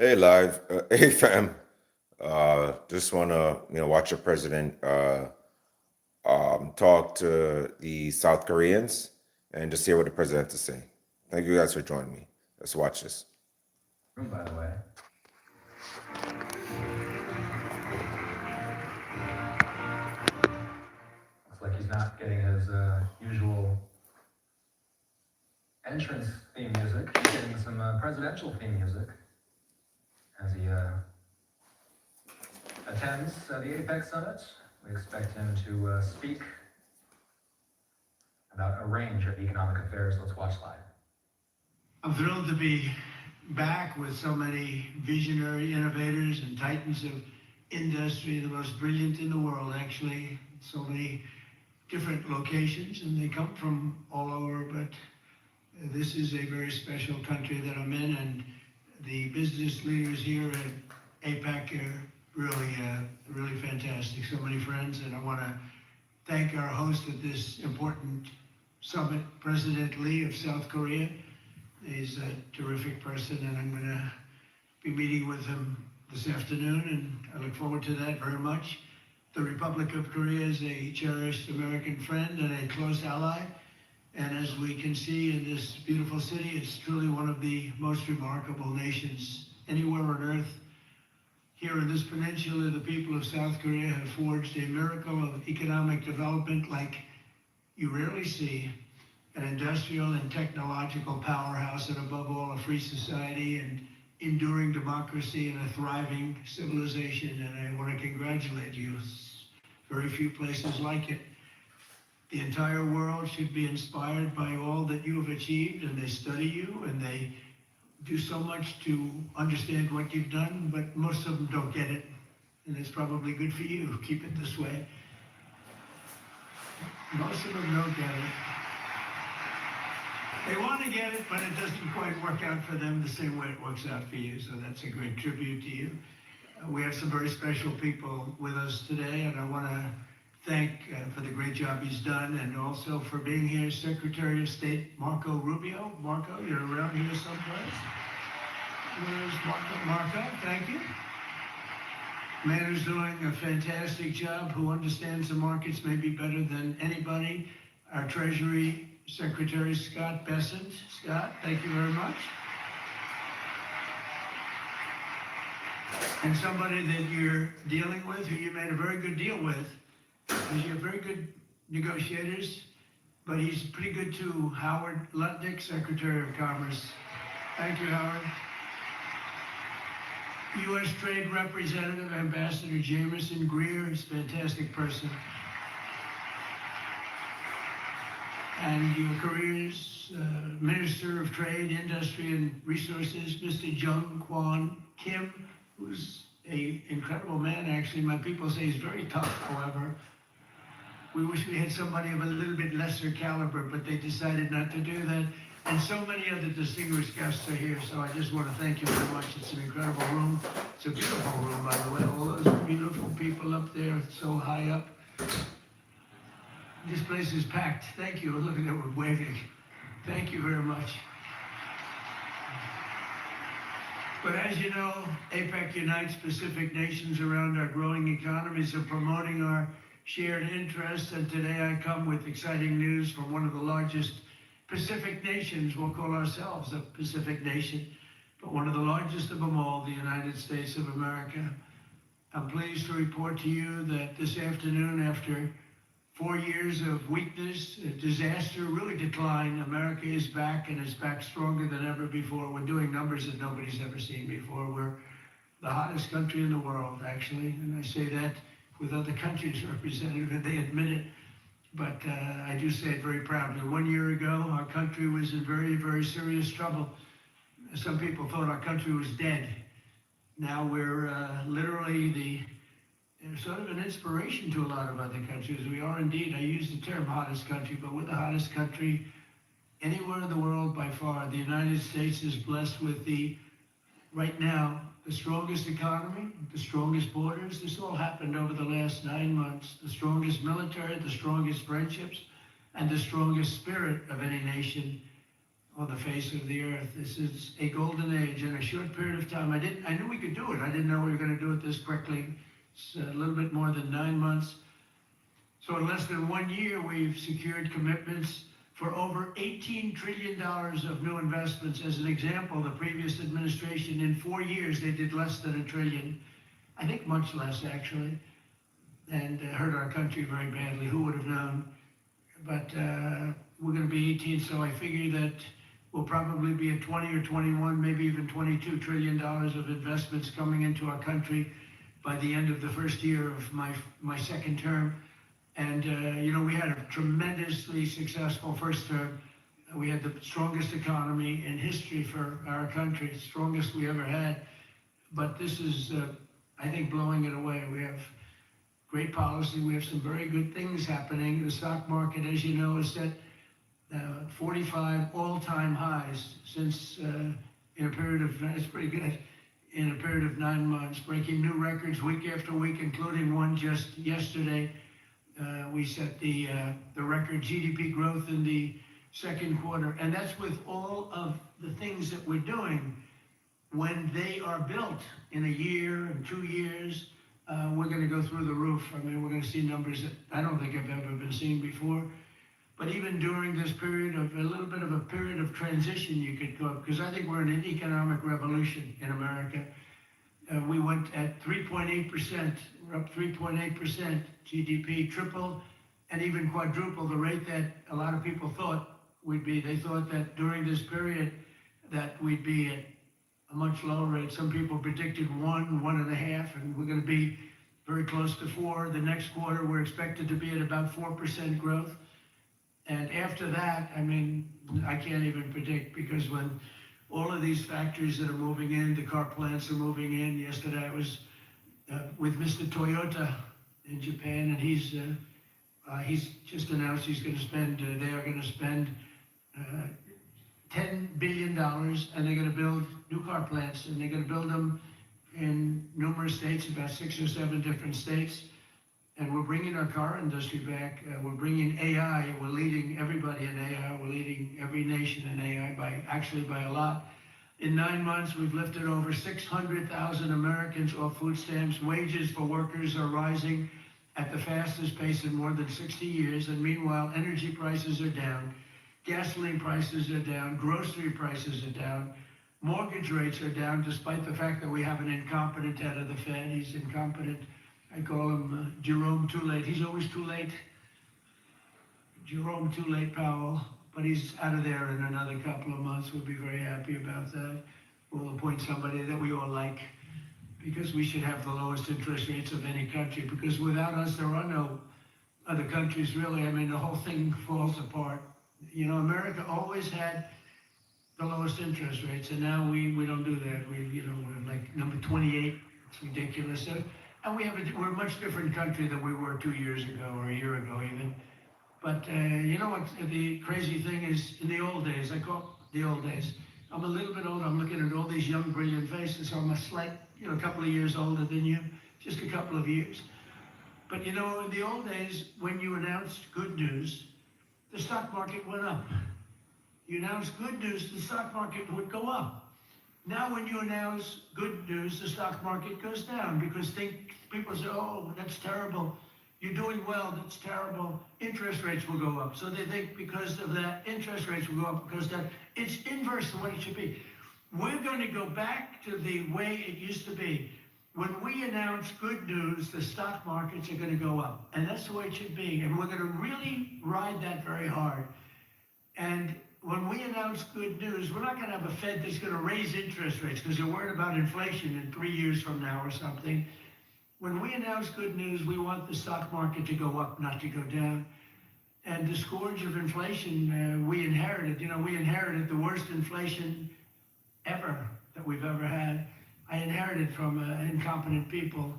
Hey, live. Hey, fam. Just want to watch the president talk to the South Koreans and just hear what the president has to say. Thank you guys for joining me. Let's watch this. I'm thrilled to be back with so many visionary innovators and titans of industry, the most brilliant in the world, actually. So many different locations, and they come from all over, but this is a very special country that I'm in, and the business leaders here at Apec are really fantastic. So many friends, and I want to thank our host at this important summit, President Lee of South Korea. He's a terrific person, and I'm going to be meeting with him this afternoon, and I look forward to that very much. The Republic of Korea is a cherished American friend and a close ally, and as we can see in this beautiful city, it's truly one of the most remarkable nations anywhere on earth. Here in this peninsula, the people of South Korea have forged a miracle of economic development like you rarely see. An industrial and technological powerhouse, and above all, a free society and enduring democracy and a thriving civilization. And I want to congratulate you. Very few places like it. The entire world should be inspired by all that you have achieved, and they study you, and they do so much to understand what you've done, but most of them don't get it. And it's probably good for you. Keep it this way. Most of them don't get it. They want to get it, but it doesn't quite work out for them the same way it works out for you. So that's a great tribute to you. We have some very special people with us today, and I want to thank for the great job he's done, and also for being here, Secretary of State Marco Rubio. Marco, you're around here someplace. Where's Marco? Marco, thank you. Man who's doing a fantastic job, who understands the markets maybe better than anybody. Our Treasury Secretary Scott Bessent. Scott, thank you very much. And somebody that you're dealing with, who you made a very good deal with, because you're very good negotiators, but he's pretty good too. Howard Lutnick, Secretary of Commerce. Thank you, Howard. U.S. Trade Representative Ambassador Jameson Greer is a fantastic person. And your career's Minister of Trade, Industry, and Resources, Mr. Jung Kwon Kim, who's an incredible man, actually. My people say he's very tough, however. We wish we had somebody of a little bit lesser caliber, but they decided not to do that. And so many other distinguished guests are here, so I just want to thank you very much. It's an incredible room. It's a beautiful room, by the way. All those beautiful people up there, so high up. This place is packed. Thank you. Look at that, we're waving. Thank you very much. But as you know, APEC unites Pacific nations around our growing economies and promoting our shared interests. And today I come with exciting news from one of the largest Pacific nations. We'll call ourselves a Pacific nation, but one of the largest of them all, the United States of America. I'm pleased to report to you that this afternoon, after 4 years of weakness, disaster, really decline, America is back, and is back stronger than ever before. We're doing numbers that nobody's ever seen before. We're the hottest country in the world, actually, and I say that with other countries represented, and they admit it, but I do say it very proudly. 1 year ago, our country was in very, very serious trouble. Some people thought our country was dead. Now we're literally sort of an inspiration to a lot of other countries. We are indeed, I use the term hottest country, but we're the hottest country anywhere in the world by far. The United States is blessed with right now, the strongest economy, the strongest borders. This all happened over the last 9 months. The strongest military, the strongest friendships, and the strongest spirit of any nation. on the face of the earth. This is a golden age in a short period of time. I knew we could do it. I didn't know we were going to do it this quickly. It's a little bit more than 9 months. So in less than 1 year, we've secured commitments for over $18 trillion of new investments. As an example, the previous administration, in 4 years, they did less than $1 trillion. I think much less, actually, and hurt our country very badly. Who would have known? But we're going to be 18, so I figure that we'll probably be at 20 or 21, maybe even $22 trillion of investments coming into our country by the end of the first year of my second term. And, we had a tremendously successful first term. We had the strongest economy in history for our country, strongest we ever had. But this is, I think, blowing it away. We have great policy. We have some very good things happening. The stock market, as you know, is set 45 all-time highs since in a period of, it's pretty good, in a period of 9 months, breaking new records week after week, including one just yesterday. We set the record GDP growth in the second quarter, and that's with all of the things that we're doing. When they are built in a year and 2 years, we're going to go through the roof. I mean, we're going to see numbers that I don't think have ever been seen before. But even during this period of a little bit of a period of transition, you could go, because I think we're in an economic revolution in America. We went at 3.8%, we're up 3.8% GDP, triple and even quadruple the rate that a lot of people thought we'd be. They thought that during this period that we'd be at a much lower rate. Some people predicted 1.5, and we're going to be very close to 4. The next quarter, we're expected to be at about 4% growth. And after that, I mean, I can't even predict, because when all of these factories that are moving in, the car plants are moving in. Yesterday I was with Mr. Toyota in Japan, and he's just announced he's going to spend, they are going to spend $10 billion, and they're going to build new car plants, and they're going to build them in numerous states, about 6 or 7 different states. And we're bringing our car industry back. We're bringing AI. We're leading everybody in AI. We're leading every nation in AI by a lot. In 9 months, we've lifted over 600,000 Americans off food stamps. Wages for workers are rising at the fastest pace in more than 60 years. And meanwhile, energy prices are down. Gasoline prices are down. Grocery prices are down. Mortgage rates are down, despite the fact that we have an incompetent head of the Fed. He's incompetent. I call him Jerome Too Late. He's always too late. Jerome Too Late Powell. But he's out of there in another couple of months. We'll be very happy about that. We'll appoint somebody that we all like, because we should have the lowest interest rates of any country, because without us, there are no other countries, really. I mean, the whole thing falls apart. You know, America always had the lowest interest rates, and now we don't do that. We're like number 28. It's ridiculous. And we're a much different country than we were 2 years ago, or a year ago even. But you know what the crazy thing is? In the old days, I call it the old days. I'm a little bit older. I'm looking at all these young, brilliant faces. So I'm a slight, a couple of years older than you, just a couple of years. But in the old days, when you announced good news, the stock market went up. You announced good news, the stock market would go up. Now when you announce good news, the stock market goes down, because people say, oh, that's terrible. You're doing well, that's terrible. Interest rates will go up. So they think because of that, interest rates will go up because that. It's inverse to what it should be. We're going to go back to the way it used to be. When we announce good news, the stock markets are going to go up. And that's the way it should be. And we're going to really ride that very hard. And when we announce good news, we're not going to have a Fed that's going to raise interest rates because they're worried about inflation in 3 years from now or something. When we announce good news, we want the stock market to go up, not to go down. And the scourge of inflation we inherited. We inherited the worst inflation ever that we've ever had. I inherited from incompetent people,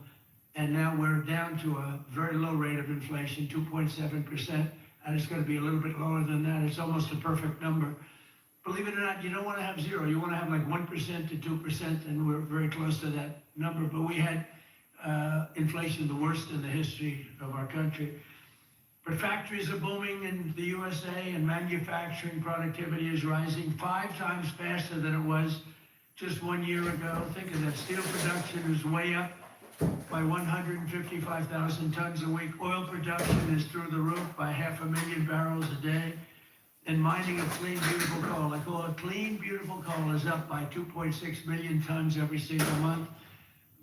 and now we're down to a very low rate of inflation, 2.7%, and it's going to be a little bit lower than that. It's almost a perfect number. Believe it or not, you don't want to have zero. You want to have like 1% to 2%, and we're very close to that number. But we had inflation the worst in the history of our country. But factories are booming in the USA, and manufacturing productivity is rising 5 times faster than it was just 1 year ago. Think of that. Steel production is way up by 155,000 tons a week. Oil production is through the roof by 500,000 barrels a day. And mining of clean, beautiful coal, I call it clean, beautiful coal, is up by 2.6 million tons every single month.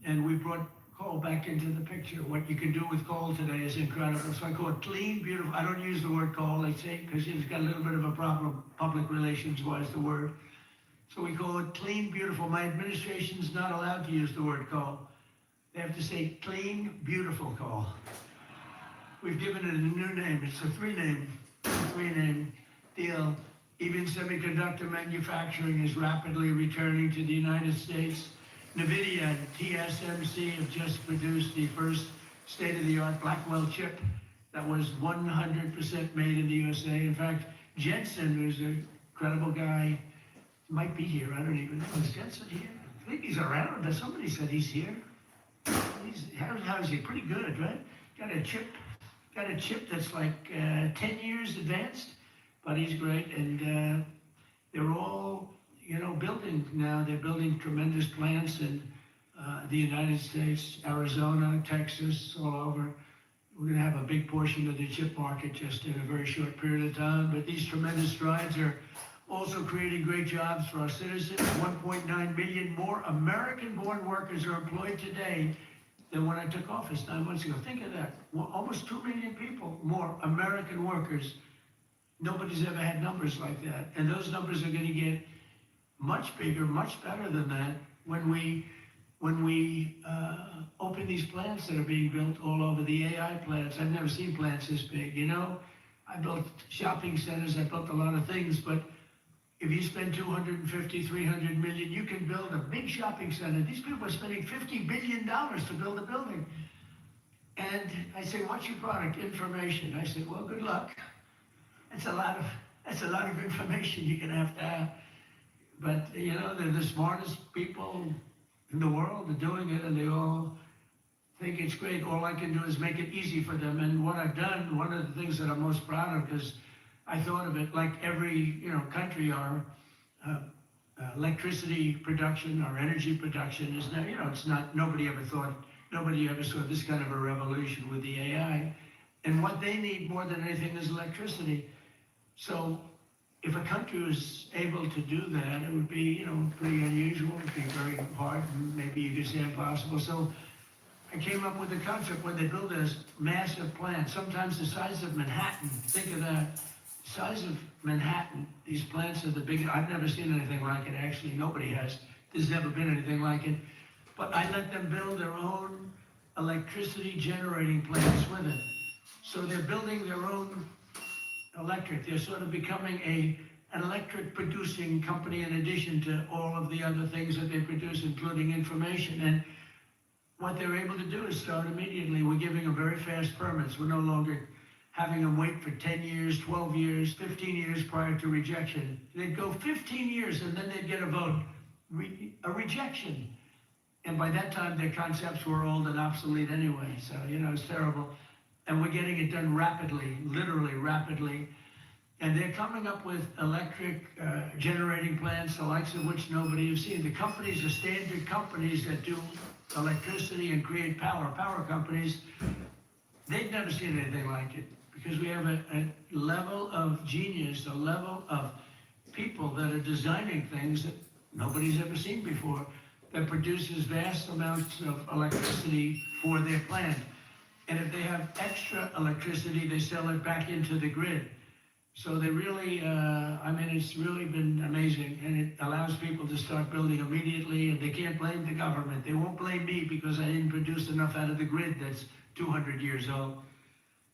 And we brought coal back into the picture. What you can do with coal today is incredible. So I call it clean, beautiful. I don't use the word coal, I say, because it's got a little bit of a problem, public relations wise, the word. So we call it clean, beautiful. My administration's not allowed to use the word coal. They have to say clean, beautiful coal. We've given it a new name. It's a three-name deal. Even semiconductor manufacturing is rapidly returning to the United States. NVIDIA and TSMC have just produced the first state-of-the-art Blackwell chip that was 100% made in the USA. In fact, Jensen, who's an incredible guy, might be here. I don't even know. Is Jensen here? I think he's around, but somebody said he's here. How's he? Pretty good, right? Got a chip that's like 10 years advanced, but he's great. And they're all, building now. They're building tremendous plants in the United States, Arizona, Texas, all over. We're going to have a big portion of the chip market just in a very short period of time. But these tremendous strides are also creating great jobs for our citizens. 1.9 million more American-born workers are employed today than when I took office 9 months ago. Think of that. Almost 2 million people more American workers. Nobody's ever had numbers like that. And those numbers are going to get much bigger, much better than that when we open these plants that are being built all over, the AI plants. I've never seen plants this big. I built shopping centers, I built a lot of things, but if you spend 250, 300 million, you can build a big shopping center. These people are spending $50 billion to build a building. And I say, what's your product? Information. I said, well, good luck. That's a lot of information you're gonna have to have. But they're the smartest people in the world are doing it, and they all think it's great. All I can do is make it easy for them. And what I've done, one of the things that I'm most proud of, because I thought of it like every country, our electricity production, our energy production is now, it's not, nobody ever saw this kind of a revolution with the AI. And what they need more than anything is electricity. So if a country was able to do that, it would be, pretty unusual. It would be very hard, maybe you could say impossible. So I came up with a concept where they build this massive plant, sometimes the size of Manhattan. Think of that. Size of Manhattan. These plants are the biggest. I've never seen anything like it, actually. Nobody has. There's never been anything like it. But I let them build their own electricity generating plants with it. So they're building their own electric. They're sort of becoming an electric producing company in addition to all of the other things that they produce, including information. And what they're able to do is start immediately. We're giving them very fast permits. We're no longer having them wait for 10 years, 12 years, 15 years prior to rejection. They'd go 15 years and then they'd get a vote, a rejection. And by that time, their concepts were old and obsolete anyway. So, it's terrible. And we're getting it done rapidly, literally rapidly. And they're coming up with electric generating plants, the likes of which nobody has seen. The companies are standard companies that do electricity and create power companies. They've never seen anything like it, because we have a level of genius, a level of people that are designing things that nobody's ever seen before, that produces vast amounts of electricity for their plant. And if they have extra electricity, they sell it back into the grid. So they really, it's really been amazing, and it allows people to start building immediately, and they can't blame the government. They won't blame me because I didn't produce enough out of the grid that's 200 years old.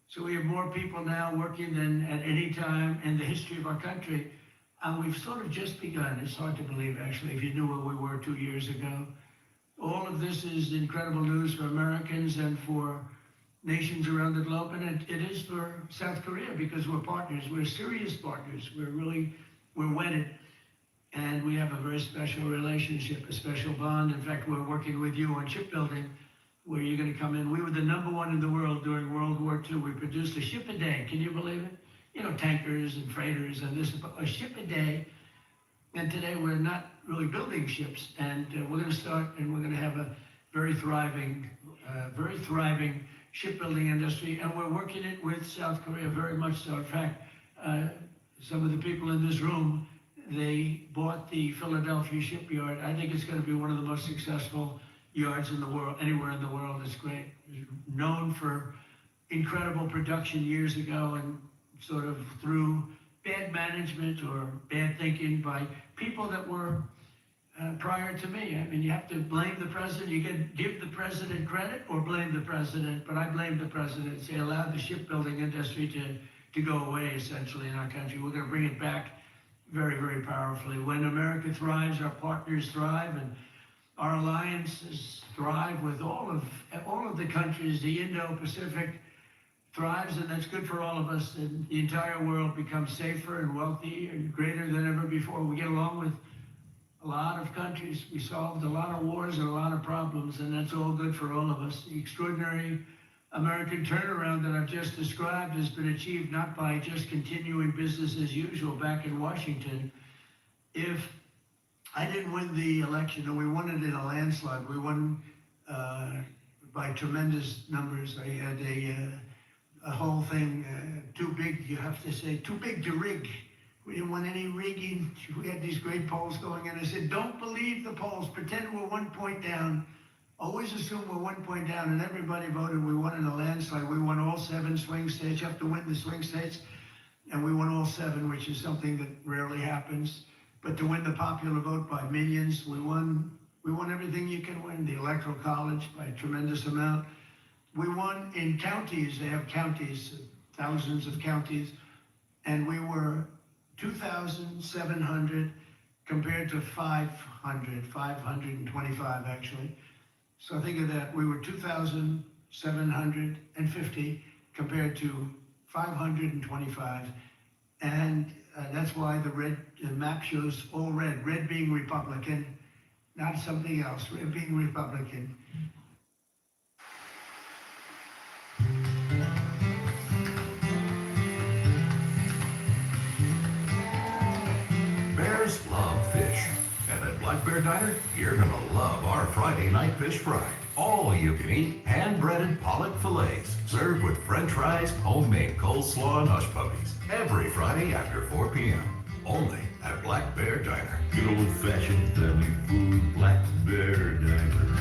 So we have more people now working than at any time in the history of our country. And we've sort of just begun. It's hard to believe, actually, if you knew where we were 2 years ago. All of this is incredible news for Americans and for nations around the globe. And it is for South Korea, because we're partners. We're serious partners. We're wedded. And we have a very special relationship, a special bond. In fact, we're working with you on shipbuilding. where you're going to come in. We were the #1 in the world during World War II. We produced a ship a day. Can you believe it? You know, tankers and freighters and this, a ship a day. And today we're not really building ships. And we're going to start, and we're going to have a very thriving shipbuilding industry. And we're working it with South Korea very much so. In fact, some of the people in this room, they bought the Philadelphia shipyard. I think it's going to be one of the most successful yards in the world, anywhere in the world. It's great. It's known for incredible production years ago, and sort of through bad management or bad thinking by people that were prior to me. I mean, you have to blame the president. You can give the president credit or blame the president, but I blame the president. They allowed the shipbuilding industry to go away, essentially, in our country. We're going to bring it back very, very powerfully. When America thrives, our partners thrive, and our alliances thrive with all of the countries. The Indo-Pacific thrives, and that's good for all of us. And the entire world becomes safer and wealthy and greater than ever before. We get along with a lot of countries. We solved a lot of wars and a lot of problems, and that's all good for all of us. The extraordinary American turnaround that I've just described has been achieved not by just continuing business as usual back in Washington. If I didn't win the election, and we won it in a landslide, we won by tremendous numbers. I had a whole thing too big, you have to say, too big to rig. We didn't want any rigging. We had these great polls going, and I said, don't believe the polls. Pretend we're 1 point down. Always assume we're 1 point down, and everybody voted. We won in a landslide. We won all 7 swing states. You have to win the swing states, and we won all 7, which is something that rarely happens. But to win the popular vote by millions, we won everything you can win. The Electoral College by a tremendous amount. We won in counties. They have counties, thousands of counties, and we were 2,700 compared to 525 actually. So think of that. We were 2,750 compared to 525. And that's why the map shows all red. Red being Republican, not something else. Red being Republican. Bears love fish. And at Black Bear Diner, you're gonna love our Friday night fish fry. All you can eat hand-breaded pollock fillets, served with french fries, homemade coleslaw, and hush puppies. Every Friday after 4 p.m. Only at Black Bear Diner. Good old-fashioned family food, Black Bear Diner.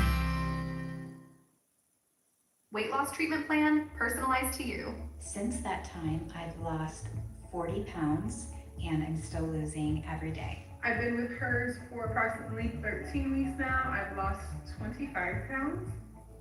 Weight loss treatment plan, personalized to you. Since that time, I've lost 40 pounds and I'm still losing every day. I've been with hers for approximately 13 weeks now. I've lost 25 pounds.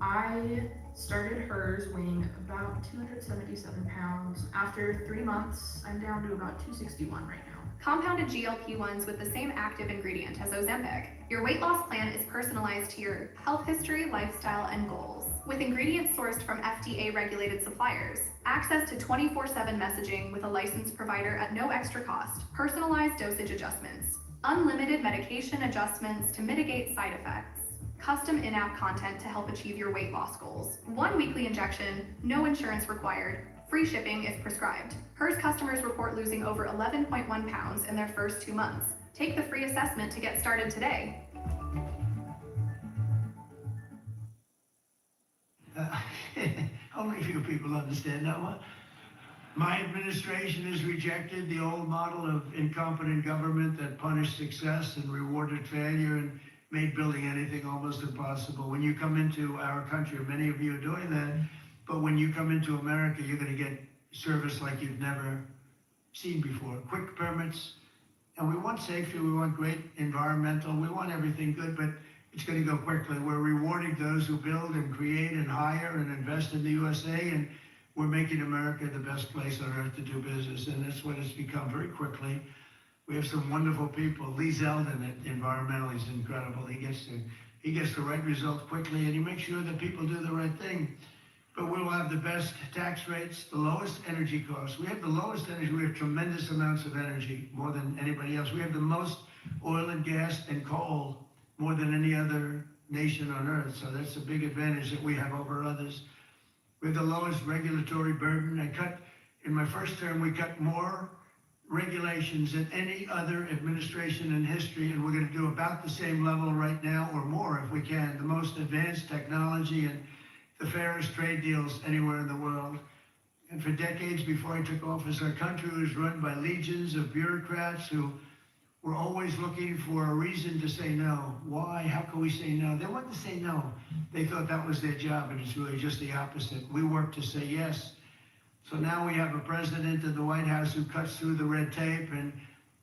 I started hers weighing about 277 pounds. After 3 months, I'm down to about 261 right now. Compounded GLP-1s with the same active ingredient as Ozempic. Your weight loss plan is personalized to your health history, lifestyle, and goals. With ingredients sourced from FDA-regulated suppliers, access to 24/7 messaging with a licensed provider at no extra cost, personalized dosage adjustments, unlimited medication adjustments to mitigate side effects, custom in-app content to help achieve your weight loss goals, 1 weekly injection, no insurance required, free shipping if prescribed. Hers customers report losing over 11.1 pounds in their first 2 months. Take the free assessment to get started today. Only a few people understand that one. My administration has rejected the old model of incompetent government that punished success and rewarded failure and made building anything almost impossible. When you come into our country, many of you are doing that, but when you come into America, you're going to get service like you've never seen before. Quick permits, and we want safety, we want great environmental, we want everything good, but it's going to go quickly. We're rewarding those who build and create and hire and invest in the USA, and we're making America the best place on earth to do business, and that's what it's become very quickly. We have some wonderful people. Lee Zeldin at Environmental is incredible. He gets the right results quickly, and he makes sure that people do the right thing. But we'll have the best tax rates, the lowest energy costs. We have the lowest energy. We have tremendous amounts of energy, more than anybody else. We have the most oil and gas and coal, more than any other nation on earth. So that's a big advantage that we have over others. We have the lowest regulatory burden. In my first term, we cut more regulations than any other administration in history, and we're going to do about the same level right now or more if we can. The most advanced technology and the fairest trade deals anywhere in the world. And for decades before I took office, our country was run by legions of bureaucrats who were always looking for a reason to say no. Why? How can we say no? They wanted to say no. They thought that was their job, and it's really just the opposite. We work to say yes. So now we have a president in the White House who cuts through the red tape and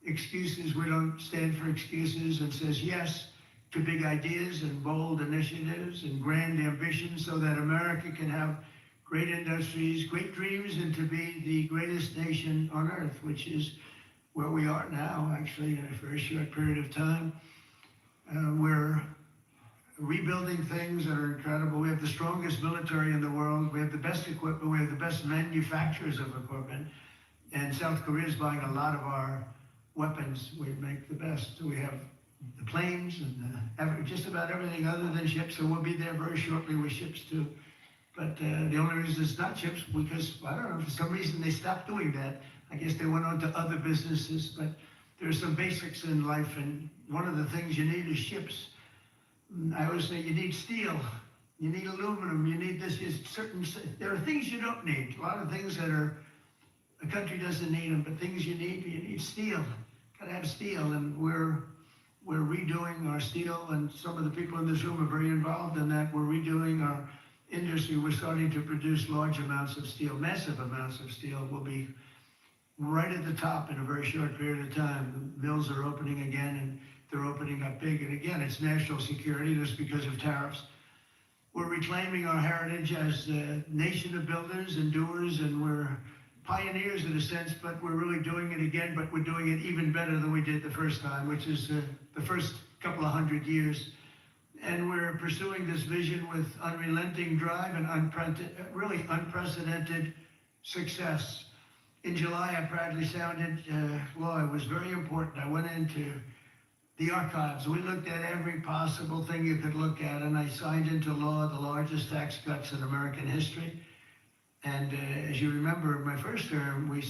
excuses. We don't stand for excuses, and says yes to big ideas and bold initiatives and grand ambitions so that America can have great industries, great dreams, and to be the greatest nation on earth, which is where we are now, actually, in a very short period of time. We're rebuilding things that are incredible. We have the strongest military in the world. We have the best equipment. We have the best manufacturers of equipment. And South Korea is buying a lot of our weapons. We make the best. We have the planes and just about everything other than ships. So we'll be there very shortly with ships too. But the only reason it's not ships, because, I don't know, for some reason they stopped doing that. I guess they went on to other businesses, but there are some basics in life, and one of the things you need is ships. I always say you need steel, you need aluminum, you need this. There are things you don't need. A lot of things that a country doesn't need them, but things you need steel. Gotta have steel, and we're redoing our steel, and some of the people in this room are very involved in that. We're redoing our industry. We're starting to produce large amounts of steel, massive amounts of steel. We'll be right at the top in a very short period of time. The mills are opening again, and they're opening up big. And again, it's national security. That's because of tariffs. We're reclaiming our heritage as a nation of builders and doers, and we're pioneers in a sense, but we're really doing it again, but we're doing it even better than we did the first time, which is the first couple of 100 years. And we're pursuing this vision with unrelenting drive and really unprecedented success. In July, I proudly sounded law. It was very important. I went into the archives. We looked at every possible thing you could look at, and I signed into law the largest tax cuts in American history. And as you remember, in my first term, we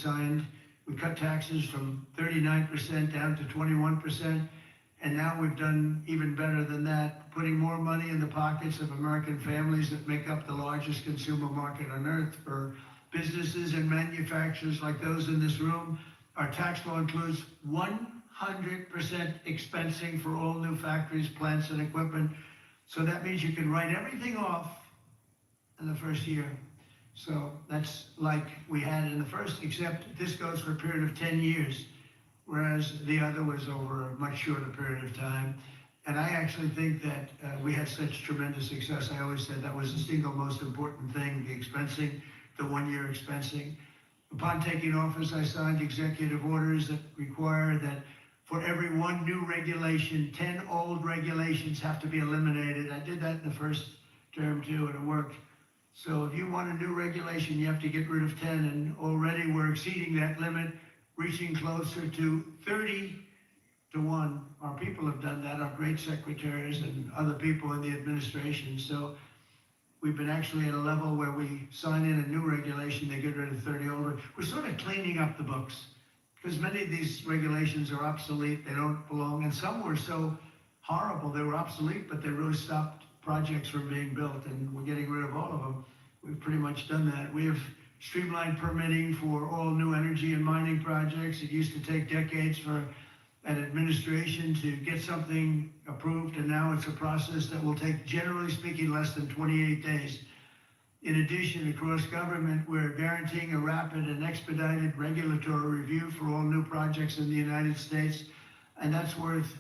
cut taxes from 39% down to 21%. And now we've done even better than that, putting more money in the pockets of American families that make up the largest consumer market on earth for businesses and manufacturers like those in this room. Our tax law includes 100% expensing for all new factories, plants, and equipment. So that means you can write everything off in the first year. So that's like we had in the first, except this goes for a period of 10 years, whereas the other was over a much shorter period of time. And I actually think that we had such tremendous success. I always said that was the single most important thing, the expensing, the one-year expensing. Upon taking office, I signed executive orders that require that for every one new regulation, 10 old regulations have to be eliminated. I did that in the first term too, and it worked. So if you want a new regulation, you have to get rid of 10, and already we're exceeding that limit, reaching closer to 30 to 1. Our people have done that, our great secretaries and other people in the administration. So we've been actually at a level where we sign in a new regulation, they get rid of 30 older. We're sort of cleaning up the books because many of these regulations are obsolete, they don't belong, and some were so horrible, they were obsolete, but they really stopped projects from being built, and we're getting rid of all of them. We've pretty much done that. We have streamlined permitting for all new energy and mining projects. It used to take decades for an administration to get something approved, and now it's a process that will take, generally speaking, less than 28 days. In addition, across government, we're guaranteeing a rapid and expedited regulatory review for all new projects in the United States, and that's worth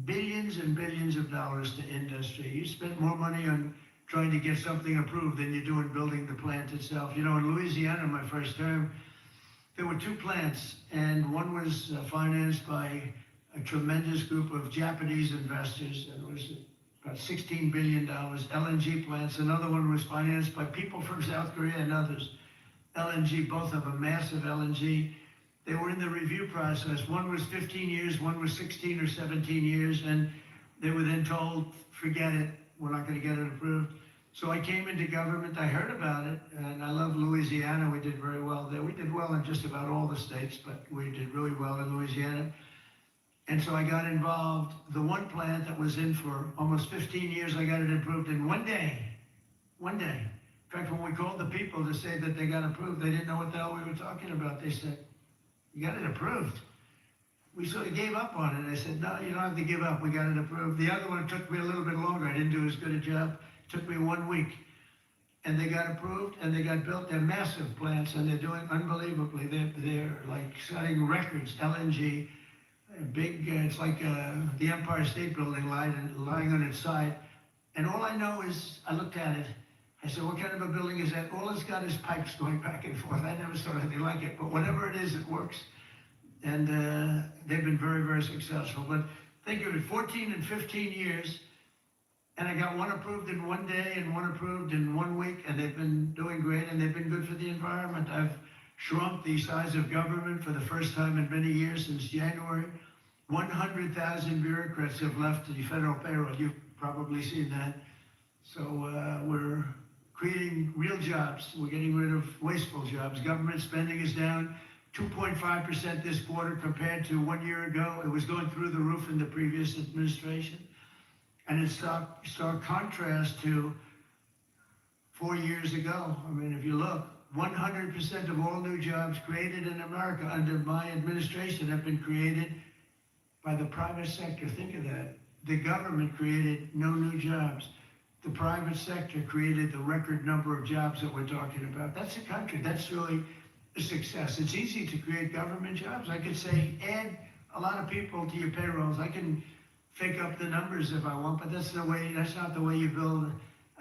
billions and billions of dollars to industry. You spend more money on trying to get something approved than you do in building the plant itself. You know, in Louisiana, my first term, there were 2 plants, and one was financed by a tremendous group of Japanese investors, and it was about $16 billion, LNG plants. Another one was financed by people from South Korea and others. LNG, both of them, massive LNG. They were in the review process. One was 15 years, one was 16 or 17 years, and They were then told, forget it, we're not gonna get it approved. So I came into government, I heard about it, and I love Louisiana, we did very well there. We did well in just about all the states, but we did really well in Louisiana. And so I got involved. The one plant that was in for almost 15 years, I got it approved in one day. One day. In fact, when we called the people to say that they got approved, they didn't know what the hell we were talking about. They said, you got it approved. We sort of gave up on it. I said, no, you don't have to give up. We got it approved. The other one took me a little bit longer. I didn't do as good a job. It took me 1 week. And they got approved and they got built. They're massive plants and they're doing unbelievably. They're like setting records, LNG. Big, it's like the Empire State Building lying on its side. And all I know is, I looked at it, I said, what kind of a building is that? All it's got is pipes going back and forth. I never saw anything like it, but whatever it is, it works. And they've been very, very successful. But think of it, 14 and 15 years, and I got one approved in one day and one approved in 1 week, and they've been doing great, and they've been good for the environment. I've shrunk the size of government for the first time in many years since January. 100,000 bureaucrats have left the federal payroll. You've probably seen that. So we're creating real jobs. We're getting rid of wasteful jobs. Government spending is down 2.5% this quarter compared to 1 year ago. It was going through the roof in the previous administration. And it's stark contrast to 4 years ago. I mean, if you look, 100% of all new jobs created in America under my administration have been created by the private sector. Think of that. The government created no new jobs. The private sector created the record number of jobs that we're talking about. That's a country. That's really a success. It's easy to create government jobs. I could say, add a lot of people to your payrolls. I can fake up the numbers if I want, but that's not the way you build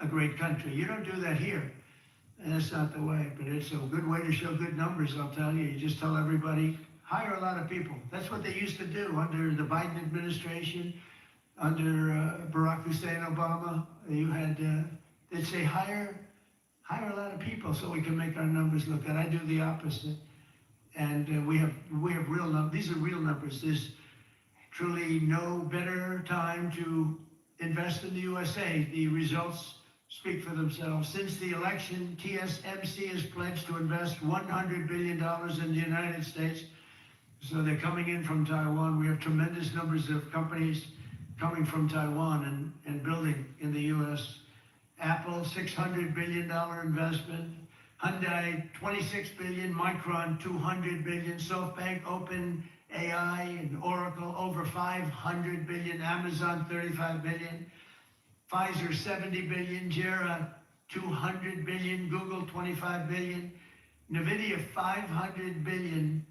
a great country. You don't do that here. And that's not the way, but it's a good way to show good numbers, I'll tell you. You just tell everybody, hire a lot of people. That's what they used to do under the Biden administration, under Barack Hussein Obama. You had, they'd say, hire a lot of people so we can make our numbers look good. I do the opposite. And we have real numbers. These are real numbers. There's truly no better time to invest in the USA. The results speak for themselves. Since the election, TSMC has pledged to invest $100 billion in the United States. So they're coming in from Taiwan. We have tremendous numbers of companies coming from Taiwan and building in the U.S. Apple, $600 billion investment. Hyundai, $26 billion. Micron, $200 billion. SoftBank, OpenAI, and Oracle, over $500 billion. Amazon, $35 billion. Pfizer, $70 billion. Jera, $200 billion. Google, $25 billion. NVIDIA, $500 billion.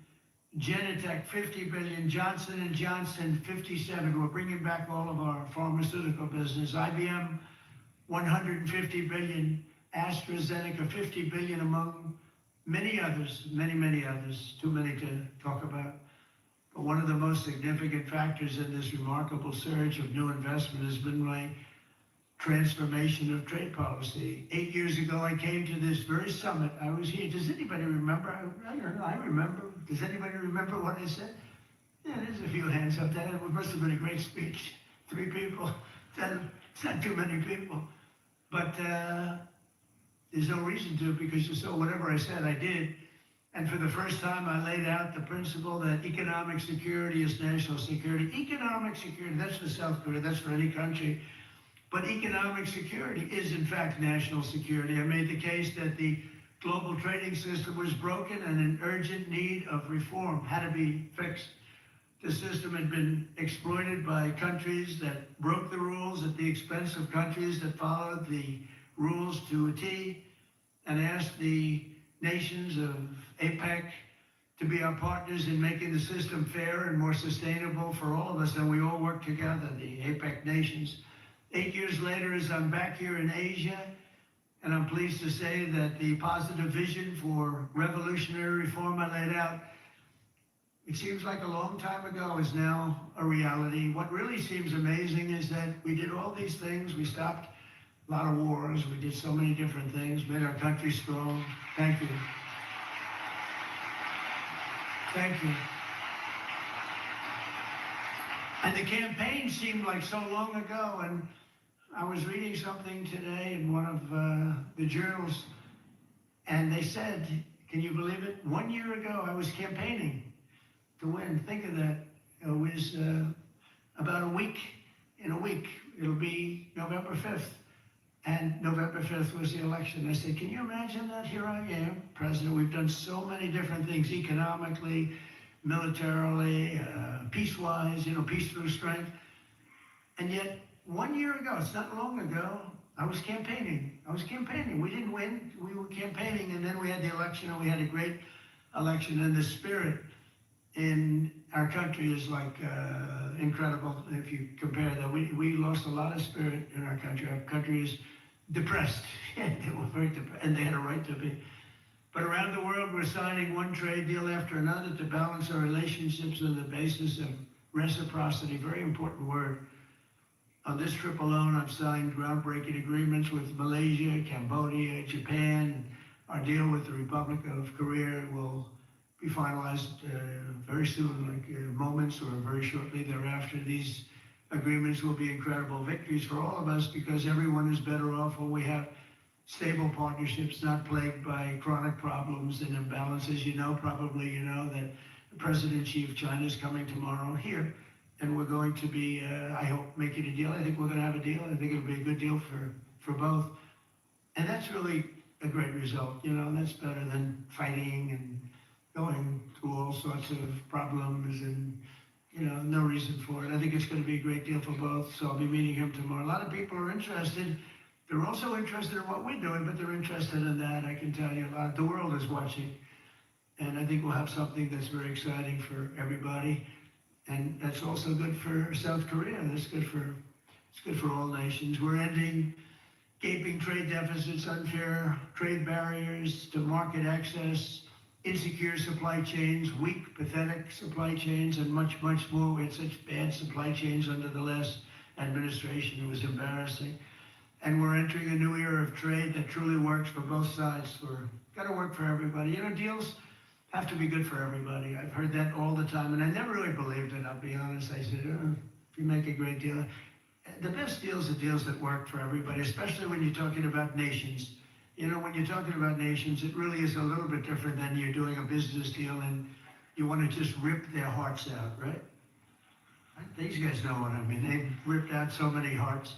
Genentech, $50 billion, Johnson & Johnson, $57. We're bringing back all of our pharmaceutical business. IBM, $150 billion. AstraZeneca, $50 billion, among many others, many others, too many to talk about. But one of the most significant factors in this remarkable surge of new investment has been my transformation of trade policy. 8 years ago, I came to this very summit. I was here. Does anybody remember? I don't know. I remember. Does anybody remember what I said? Yeah, there's a few hands up there. It must have been a great speech. 3 people. It's not too many people. But there's no reason to, because you saw whatever I said, I did. And for the first time, I laid out the principle that economic security is national security. Economic security, that's for South Korea, that's for any country. But economic security is, in fact, national security. I made the case that the global trading system was broken and in urgent need of reform, had to be fixed. The system had been exploited by countries that broke the rules at the expense of countries that followed the rules to a T, and asked the nations of Apec to be our partners in making the system fair and more sustainable for all of us, and we all work together, the Apec nations. 8 years later, as I'm back here in Asia, and I'm pleased to say that the positive vision for revolutionary reform I laid out, it seems like a long time ago, is now a reality. What really seems amazing is that we did all these things. We stopped a lot of wars. We did so many different things, made our country strong. Thank you. Thank you. And the campaign seemed like so long ago. And I was reading something today in one of the journals, and they said, can you believe it? 1 year ago, I was campaigning to win. Think of that. It was about a week. In a week, it'll be November 5th. And November 5th was the election. I said, can you imagine that? Here I am, president. We've done so many different things economically, militarily, peace-wise, peace through strength. And yet, 1 year ago, it's not long ago, I was campaigning. We didn't win. We were campaigning, and then we had the election, and we had a great election. And the spirit in our country is like incredible. If you compare that, we lost a lot of spirit in our country. Our country is depressed. They were very depressed, and they had a right to be. But around the world, we're signing one trade deal after another to balance our relationships on the basis of reciprocity. Very important word. On this trip alone, I've signed groundbreaking agreements with Malaysia, Cambodia, Japan. Our deal with the Republic of Korea will be finalized very soon, like moments or very shortly thereafter. These agreements will be incredible victories for all of us because everyone is better off when we have stable partnerships, not plagued by chronic problems and imbalances. Probably you know that President Xi of China is coming tomorrow here, and we're going to be, I hope, making a deal. I think we're going to have a deal. I think it'll be a good deal for both. And that's really a great result. That's better than fighting and going through all sorts of problems and, no reason for it. I think it's going to be a great deal for both. So I'll be meeting him tomorrow. A lot of people are interested. They're also interested in what we're doing, but they're interested in that. I can tell you a lot. The world is watching. And I think we'll have something that's very exciting for everybody. And that's also good for South Korea. It's good for all nations. We're ending gaping trade deficits, unfair trade barriers to market access, insecure supply chains, weak, pathetic supply chains, and much, much more. We had such bad supply chains under the last administration. It was embarrassing. And we're entering a new era of trade that truly works for both sides. We're got to work for everybody. Deals have to be good for everybody. I've heard that all the time, and I never really believed it, I'll be honest. I said, if you make a great deal, the best deals are deals that work for everybody, especially when you're talking about nations. When you're talking about nations, it really is a little bit different than you're doing a business deal and you want to just rip their hearts out, right? These guys know what I mean. They've ripped out so many hearts.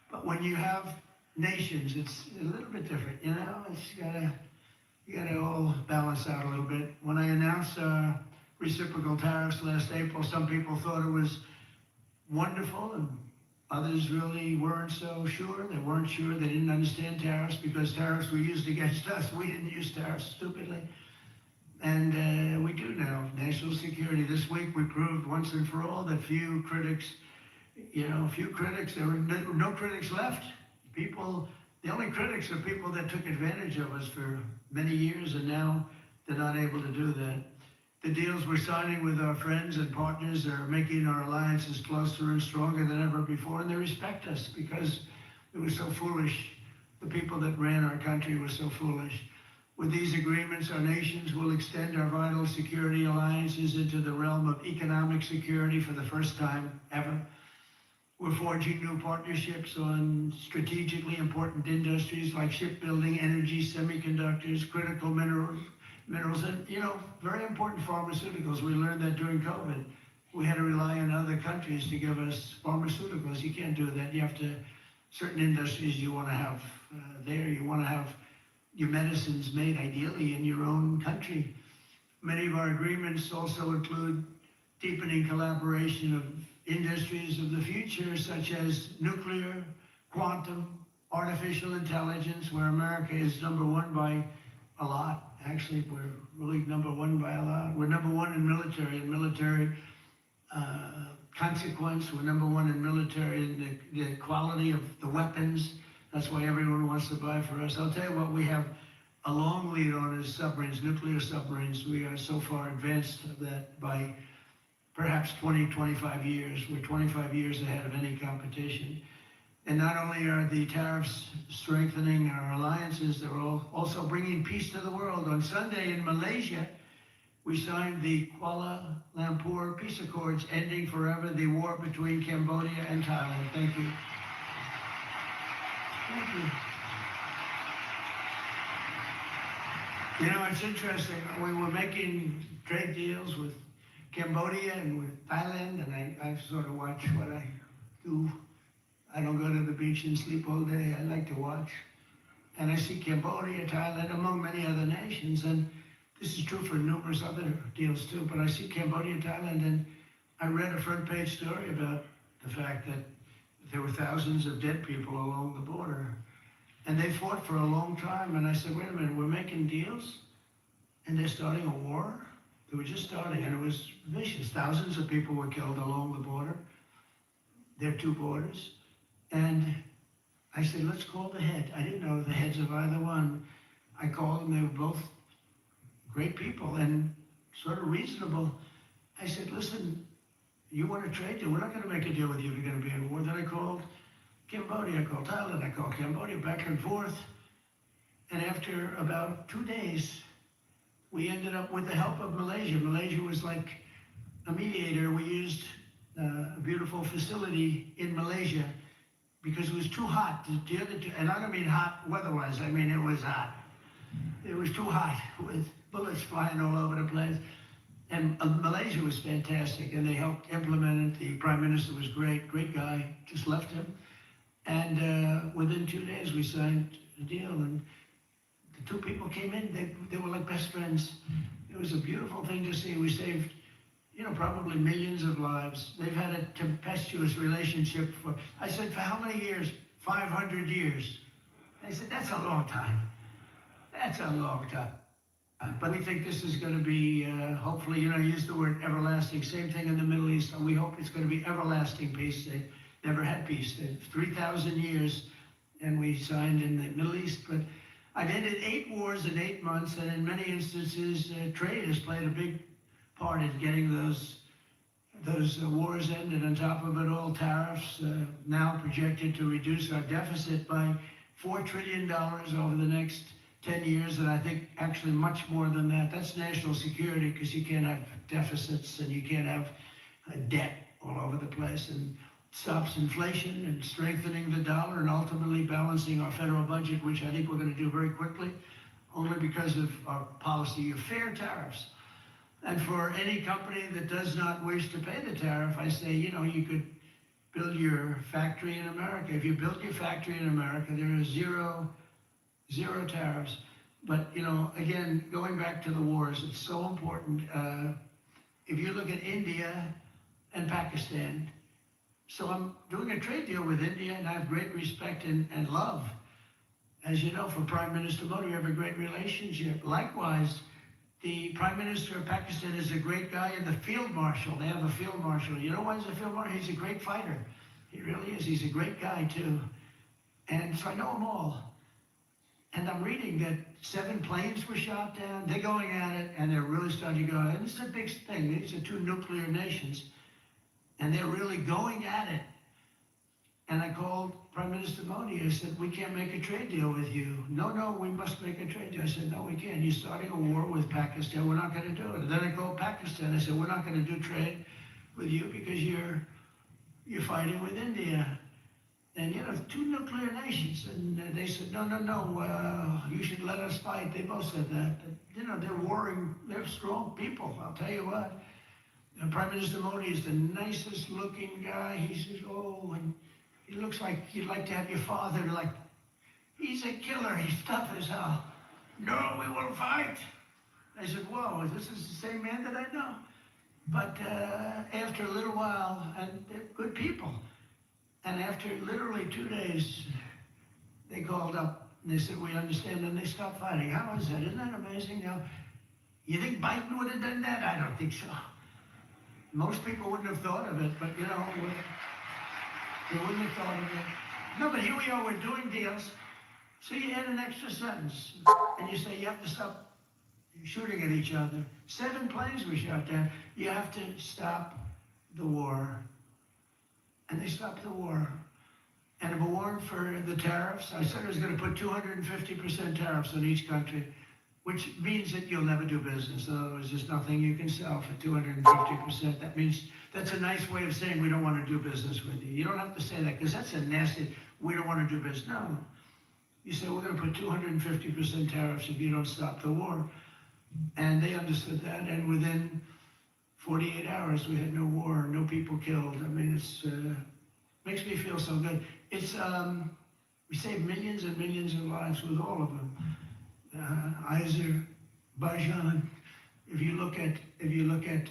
But when you have nations, it's a little bit different, you gotta all balance out a little bit. When I announced reciprocal tariffs last April, some people thought it was wonderful, and others really weren't so sure. They weren't sure. They didn't understand tariffs because tariffs were used against us. We didn't use tariffs stupidly. And we do now. National security. This week we proved once and for all that few critics, there were no critics left. The only critics are people that took advantage of us for many years, and now they're not able to do that. The deals we're signing with our friends and partners are making our alliances closer and stronger than ever before, and they respect us because it was so foolish. The people that ran our country were so foolish. With these agreements, our nations will extend our vital security alliances into the realm of economic security for the first time ever. We're forging new partnerships on strategically important industries like shipbuilding, energy, semiconductors, critical minerals, and, very important pharmaceuticals. We learned that during COVID. We had to rely on other countries to give us pharmaceuticals. You can't do that. You have to, certain industries you want to have there. You want to have your medicines made ideally in your own country. Many of our agreements also include deepening collaboration of industries of the future, such as nuclear, quantum, artificial intelligence, where America is number one by a lot. Actually, we're really number one by a lot. We're number one in military consequence. We're number one in military in the quality of the weapons. That's why everyone wants to buy for us. I'll tell you what we have a long lead on is submarines, nuclear submarines. We are so far advanced that by perhaps 20, 25 years. We're 25 years ahead of any competition. And not only are the tariffs strengthening our alliances, they're also bringing peace to the world. On Sunday in Malaysia, we signed the Kuala Lumpur Peace Accords, ending forever the war between Cambodia and Thailand. Thank you. Thank you. You know, it's interesting. We were making trade deals with Cambodia and with Thailand, and I sort of watch what I do. I don't go to the beach and sleep all day. I like to watch. And I see Cambodia, Thailand, among many other nations, and this is true for numerous other deals too, but I see Cambodia, Thailand, and I read a front page story about the fact that there were thousands of dead people along the border. And they fought for a long time, and I said, wait a minute, we're making deals, and they're starting a war? They were just starting, and it was vicious. Thousands of people were killed along the border. There are two borders. And I said, let's call the head. I didn't know the heads of either one. I called them, they were both great people and sort of reasonable. I said, listen, you want to trade deal? We're not going to make a deal with you if you're going to be in war. Then I called Cambodia, I called Thailand, I called Cambodia, back and forth. And after about 2 days, we ended up with the help of Malaysia. Malaysia was like a mediator. We used a beautiful facility in Malaysia because it was too hot. The other two, and I don't mean hot weather-wise, I mean it was hot. It was too hot with bullets flying all over the place. And Malaysia was fantastic, and they helped implement it. The prime minister was great guy, just left him. And within 2 days, we signed a deal, and the two people came in, they were like best friends. It was a beautiful thing to see. We saved, you know, probably millions of lives. They've had a tempestuous relationship for, I said, for how many years? 500 years. They said, that's a long time. That's a long time. But we think this is going to be, hopefully, you know, use the word everlasting. Same thing in the Middle East. We hope it's going to be everlasting peace. They never had peace. 3,000 years, and we signed in the Middle East. But I've ended 8 wars in 8 months, and in many instances, trade has played a big part in getting those wars ended. On top of it all, tariffs now projected to reduce our deficit by $4 trillion over the next 10 years, and I think actually much more than that. That's national security, because you can't have deficits and you can't have debt all over the place, and stops inflation and strengthening the dollar and ultimately balancing our federal budget, which I think we're going to do very quickly, only because of our policy of fair tariffs. And for any company that does not wish to pay the tariff, I say, you know, you could build your factory in America. If you built your factory in America, there are zero tariffs. But, you know, again, going back to the wars, it's so important. If you look at India and Pakistan, so I'm doing a trade deal with India, and I have great respect and love. As you know, for Prime Minister Modi, we have a great relationship. Likewise, the Prime Minister of Pakistan is a great guy, and the Field Marshal, they have a Field Marshal. You know why he's a Field Marshal? He's a great fighter. He really is. He's a great guy, too. And so I know them all. And I'm reading that 7 planes were shot down. They're going at it, and they're really starting to go. And it's a big thing. These are 2 nuclear nations, and they're really going at it. And I called Prime Minister Modi. I said, we can't make a trade deal with you. No, we must make a trade deal. I said, no, we can't. You're starting a war with Pakistan. We're not going to do it. And then I called Pakistan. I said, we're not going to do trade with you because you're fighting with India. And, you know, 2 nuclear nations. And they said, no, you should let us fight. They both said that. But, you know, they're warring. They're strong people, I'll tell you what. And Prime Minister Modi is the nicest looking guy. He says, and he looks like you'd like to have your father, like, he's a killer. He's tough as hell. No, we will fight. I said, whoa, this is the same man that I know. But after a little while, and they're good people, and after literally 2 days, they called up and they said, we understand, and they stopped fighting. How is that? Isn't that amazing? Now, you think Biden would have done that? I don't think so. Most people wouldn't have thought of it, but you know, they wouldn't have thought of it. No, but here we are, we're doing deals. So you add an extra sentence, and you say you have to stop shooting at each other. 7 planes were shot down. You have to stop the war. And they stopped the war. And if it weren't for the tariffs, I said I was going to put 250% tariffs on each country. which means that you'll never do business. In other words, there's nothing you can sell for 250%. That means that's a nice way of saying we don't want to do business with you. You don't have to say that because that's a nasty, we don't want to do business. No. You say we're going to put 250% tariffs if you don't stop the war. And they understood that. And within 48 hours, we had no war, no people killed. I mean, it's makes me feel so good. It's we saved millions and millions of lives with all of them. Azerbaijan. If you look at,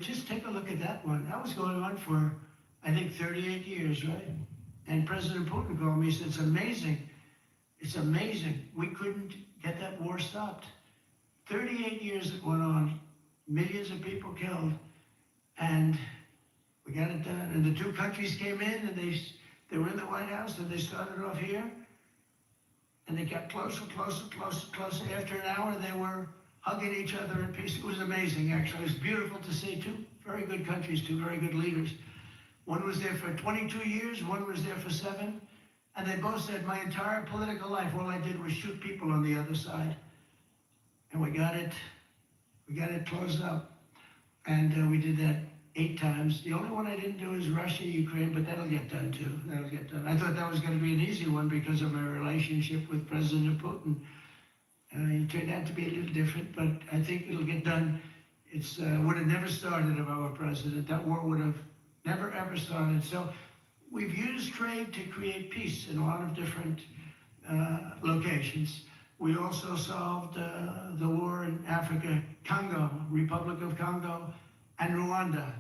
just take a look at that one. That was going on for, I think, 38 years, right? And President Putin called me. He said, "It's amazing. It's amazing. We couldn't get that war stopped. 38 years it went on, millions of people killed, and we got it done. And the two countries came in, and they were in the White House, and they started off here, and they got closer, closer, closer, closer. After an hour, they were hugging each other in peace. It was amazing, actually. It was beautiful to see two very good countries, two very good leaders. One was there for 22 years, one was there for 7. And they both said, my entire political life, all I did was shoot people on the other side. And we got it closed up. And we did that 8 times. The only one I didn't do is Russia, Ukraine, but that'll get done too. That'll get done. I thought that was going to be an easy one because of my relationship with President Putin. It turned out to be a little different, but I think it'll get done. It's would have never started if I were president. That war would have never ever started. So we've used trade to create peace in a lot of different locations. We also solved the war in Africa, Congo, Republic of Congo, and Rwanda.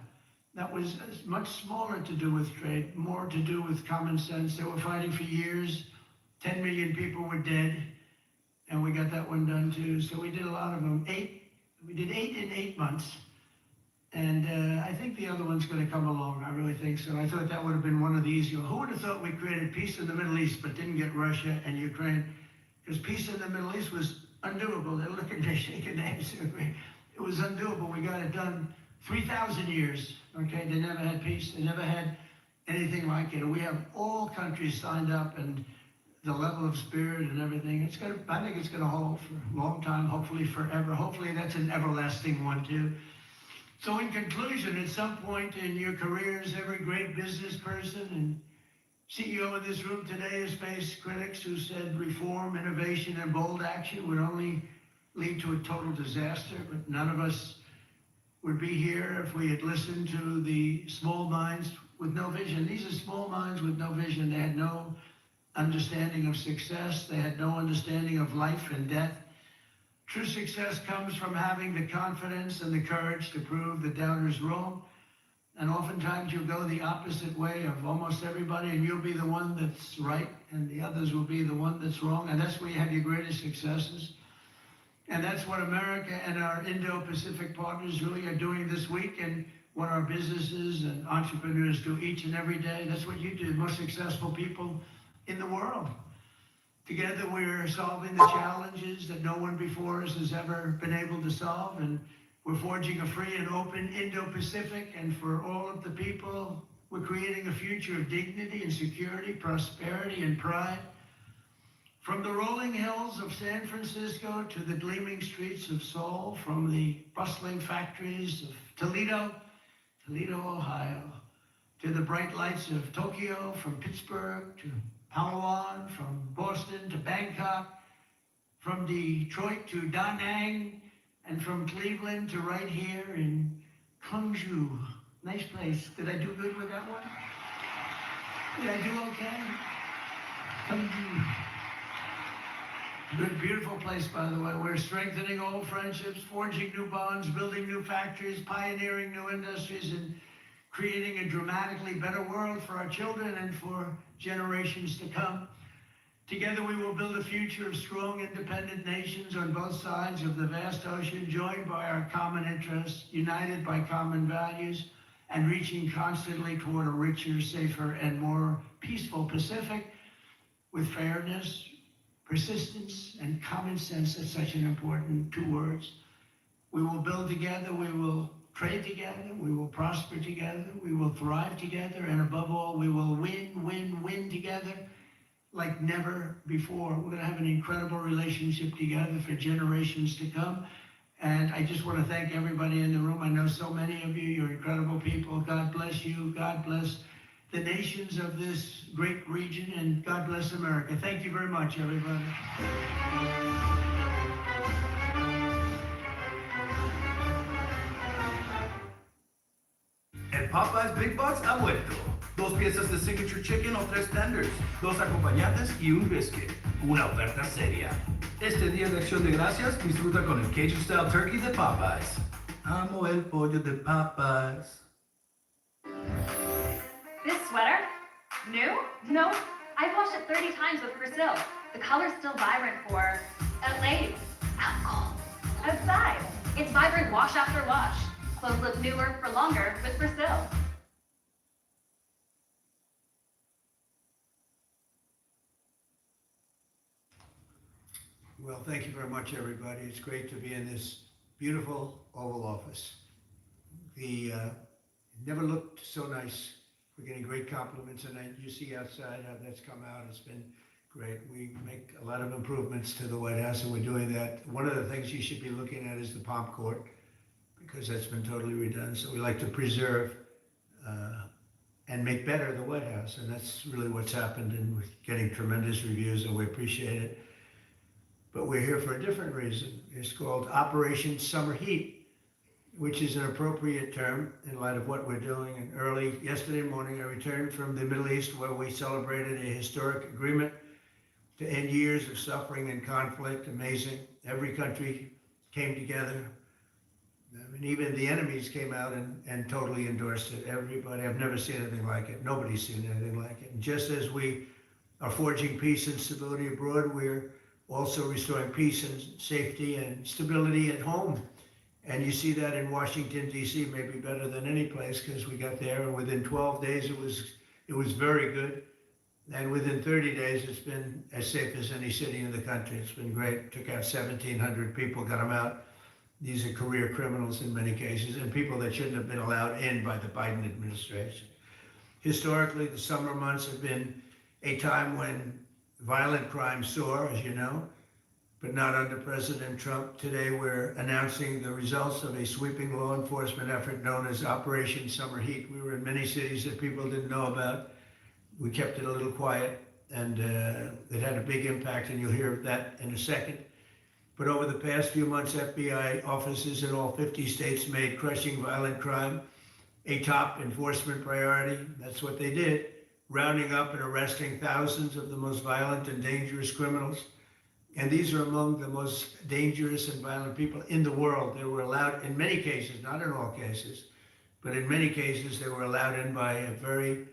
That was much smaller to do with trade, more to do with common sense. They were fighting for years. 10 million people were dead, and we got that one done too. So we did a lot of them. We did 8 in 8 months. And I think the other one's going to come along. I really think so. I thought that would have been one of the easier. Who would have thought we created peace in the Middle East but didn't get Russia and Ukraine? Because peace in the Middle East was undoable. They're looking, they're shaking their heads. It was undoable. We got it done 3,000 years. Okay, they never had peace. They never had anything like it. We have all countries signed up, and the level of spirit and everything. I think it's going to hold for a long time. Hopefully forever. Hopefully that's an everlasting one too. So in conclusion, at some point in your careers, every great business person and CEO in this room today has faced critics who said reform, innovation, and bold action would only lead to a total disaster, but none of us would be here if we had listened to the small minds with no vision. These are small minds with no vision. They had no understanding of success. They had no understanding of life and death. True success comes from having the confidence and the courage to prove the doubters wrong. And oftentimes you'll go the opposite way of almost everybody, and you'll be the one that's right, and the others will be the one that's wrong. And that's where you have your greatest successes. And that's what America and our Indo-Pacific partners really are doing this week, and what our businesses and entrepreneurs do each and every day. That's what you do, the most successful people in the world. Together we're solving the challenges that no one before us has ever been able to solve, and we're forging a free and open Indo-Pacific, and for all of the people, we're creating a future of dignity and security, prosperity and pride. From the rolling hills of San Francisco to the gleaming streets of Seoul, from the bustling factories of Toledo, Ohio, to the bright lights of Tokyo, from Pittsburgh to Palawan, from Boston to Bangkok, from Detroit to Da Nang, and from Cleveland to right here in Gwangju. Nice place. Did I do good with that one? Did I do okay? Gwangju. Good, beautiful place, by the way. We're strengthening old friendships, forging new bonds, building new factories, pioneering new industries, and creating a dramatically better world for our children and for generations to come. Together we will build a future of strong, independent nations on both sides of the vast ocean, joined by our common interests, united by common values, and reaching constantly toward a richer, safer, and more peaceful Pacific with fairness, persistence, and common sense. That's such an important 2 words. We will build together, we will trade together, we will prosper together, we will thrive together, and above all, we will win, win, win together. like never before. We're going to have an incredible relationship together for generations to come. And I just want to thank everybody in the room. I know so many of you, you're incredible people. God bless you. God bless the nations of this great region, and God bless America. Thank you very much, everybody. En Popeyes Big Box ha vuelto. 2 piezas de signature chicken o 3 tenders, 2 acompañantes y un biscuit. Una oferta seria. Este día de acción de gracias disfruta con el Cajun Style Turkey de Popeyes. Amo el pollo de Popeyes. This sweater? New? No, I've washed it 30 times with Brazil. The color's still vibrant for LA. Out cold. Outside. It's vibrant wash after wash. Clothes look newer for longer with Brazil. Well, thank you very much, everybody. It's great to be in this beautiful Oval Office. Never looked so nice. We're getting great compliments, and you see outside how that's come out. It's been great. We make a lot of improvements to the White House, and we're doing that. One of the things you should be looking at is the Pomp Court, because that's been totally redone. So we like to preserve and make better the White House, and that's really what's happened, and we're getting tremendous reviews, and we appreciate it. But we're here for a different reason. It's called Operation Summer Heat, which is an appropriate term in light of what we're doing. And early yesterday morning, I returned from the Middle East, where we celebrated a historic agreement to end years of suffering and conflict. Amazing. Every country came together. I mean, even the enemies came out and totally endorsed it. Everybody, I've never seen anything like it. Nobody's seen anything like it. And just as we are forging peace and stability abroad, we're also restoring peace and safety and stability at home. And you see that in Washington, D.C., maybe better than any place, because we got there, and within 12 days it was very good. And within 30 days, it's been as safe as any city in the country. It's been great. Took out 1,700 people, got them out. These are career criminals in many cases, and people that shouldn't have been allowed in by the Biden administration. Historically, the summer months have been a time when violent crime soar, as you know, but not under President Trump. Today, we're announcing the results of a sweeping law enforcement effort known as Operation Summer Heat. We were in many cities that people didn't know about. We kept it a little quiet, and it had a big impact, and you'll hear that in a second. But over the past few months, FBI offices in all 50 states made crushing violent crime a top enforcement priority. That's what they did, rounding up and arresting thousands of the most violent and dangerous criminals. And these are among the most dangerous and violent people in the world. They were allowed, in many cases, not in all cases, but in many cases, they were allowed in by a very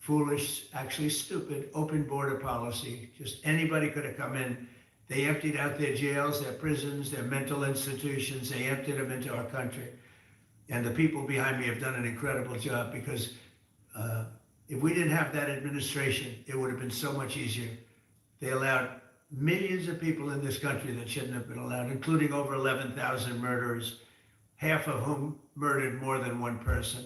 foolish, actually stupid, open border policy. Just anybody could have come in. They emptied out their jails, their prisons, their mental institutions. They emptied them into our country. And the people behind me have done an incredible job, because if we didn't have that administration, it would have been so much easier. They allowed millions of people in this country that shouldn't have been allowed, including over 11,000 murderers, half of whom murdered more than one person.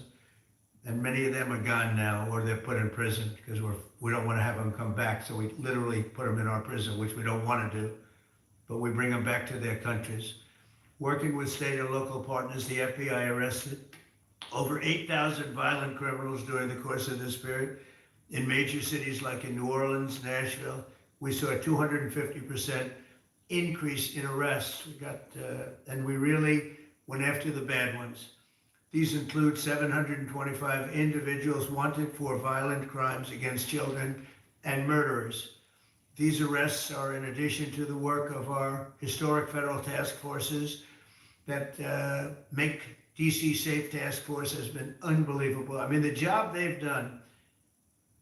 And many of them are gone now, or they're put in prison, because we don't want to have them come back. So we literally put them in our prison, which we don't want to do, but we bring them back to their countries. Working with state and local partners, the FBI arrested over 8,000 violent criminals during the course of this period. In major cities like in New Orleans, Nashville, we saw a 250% increase in arrests. And we really went after the bad ones. These include 725 individuals wanted for violent crimes against children and murderers. These arrests are in addition to the work of our historic federal task forces that Make DC Safe Task Force has been unbelievable. I mean, the job they've done,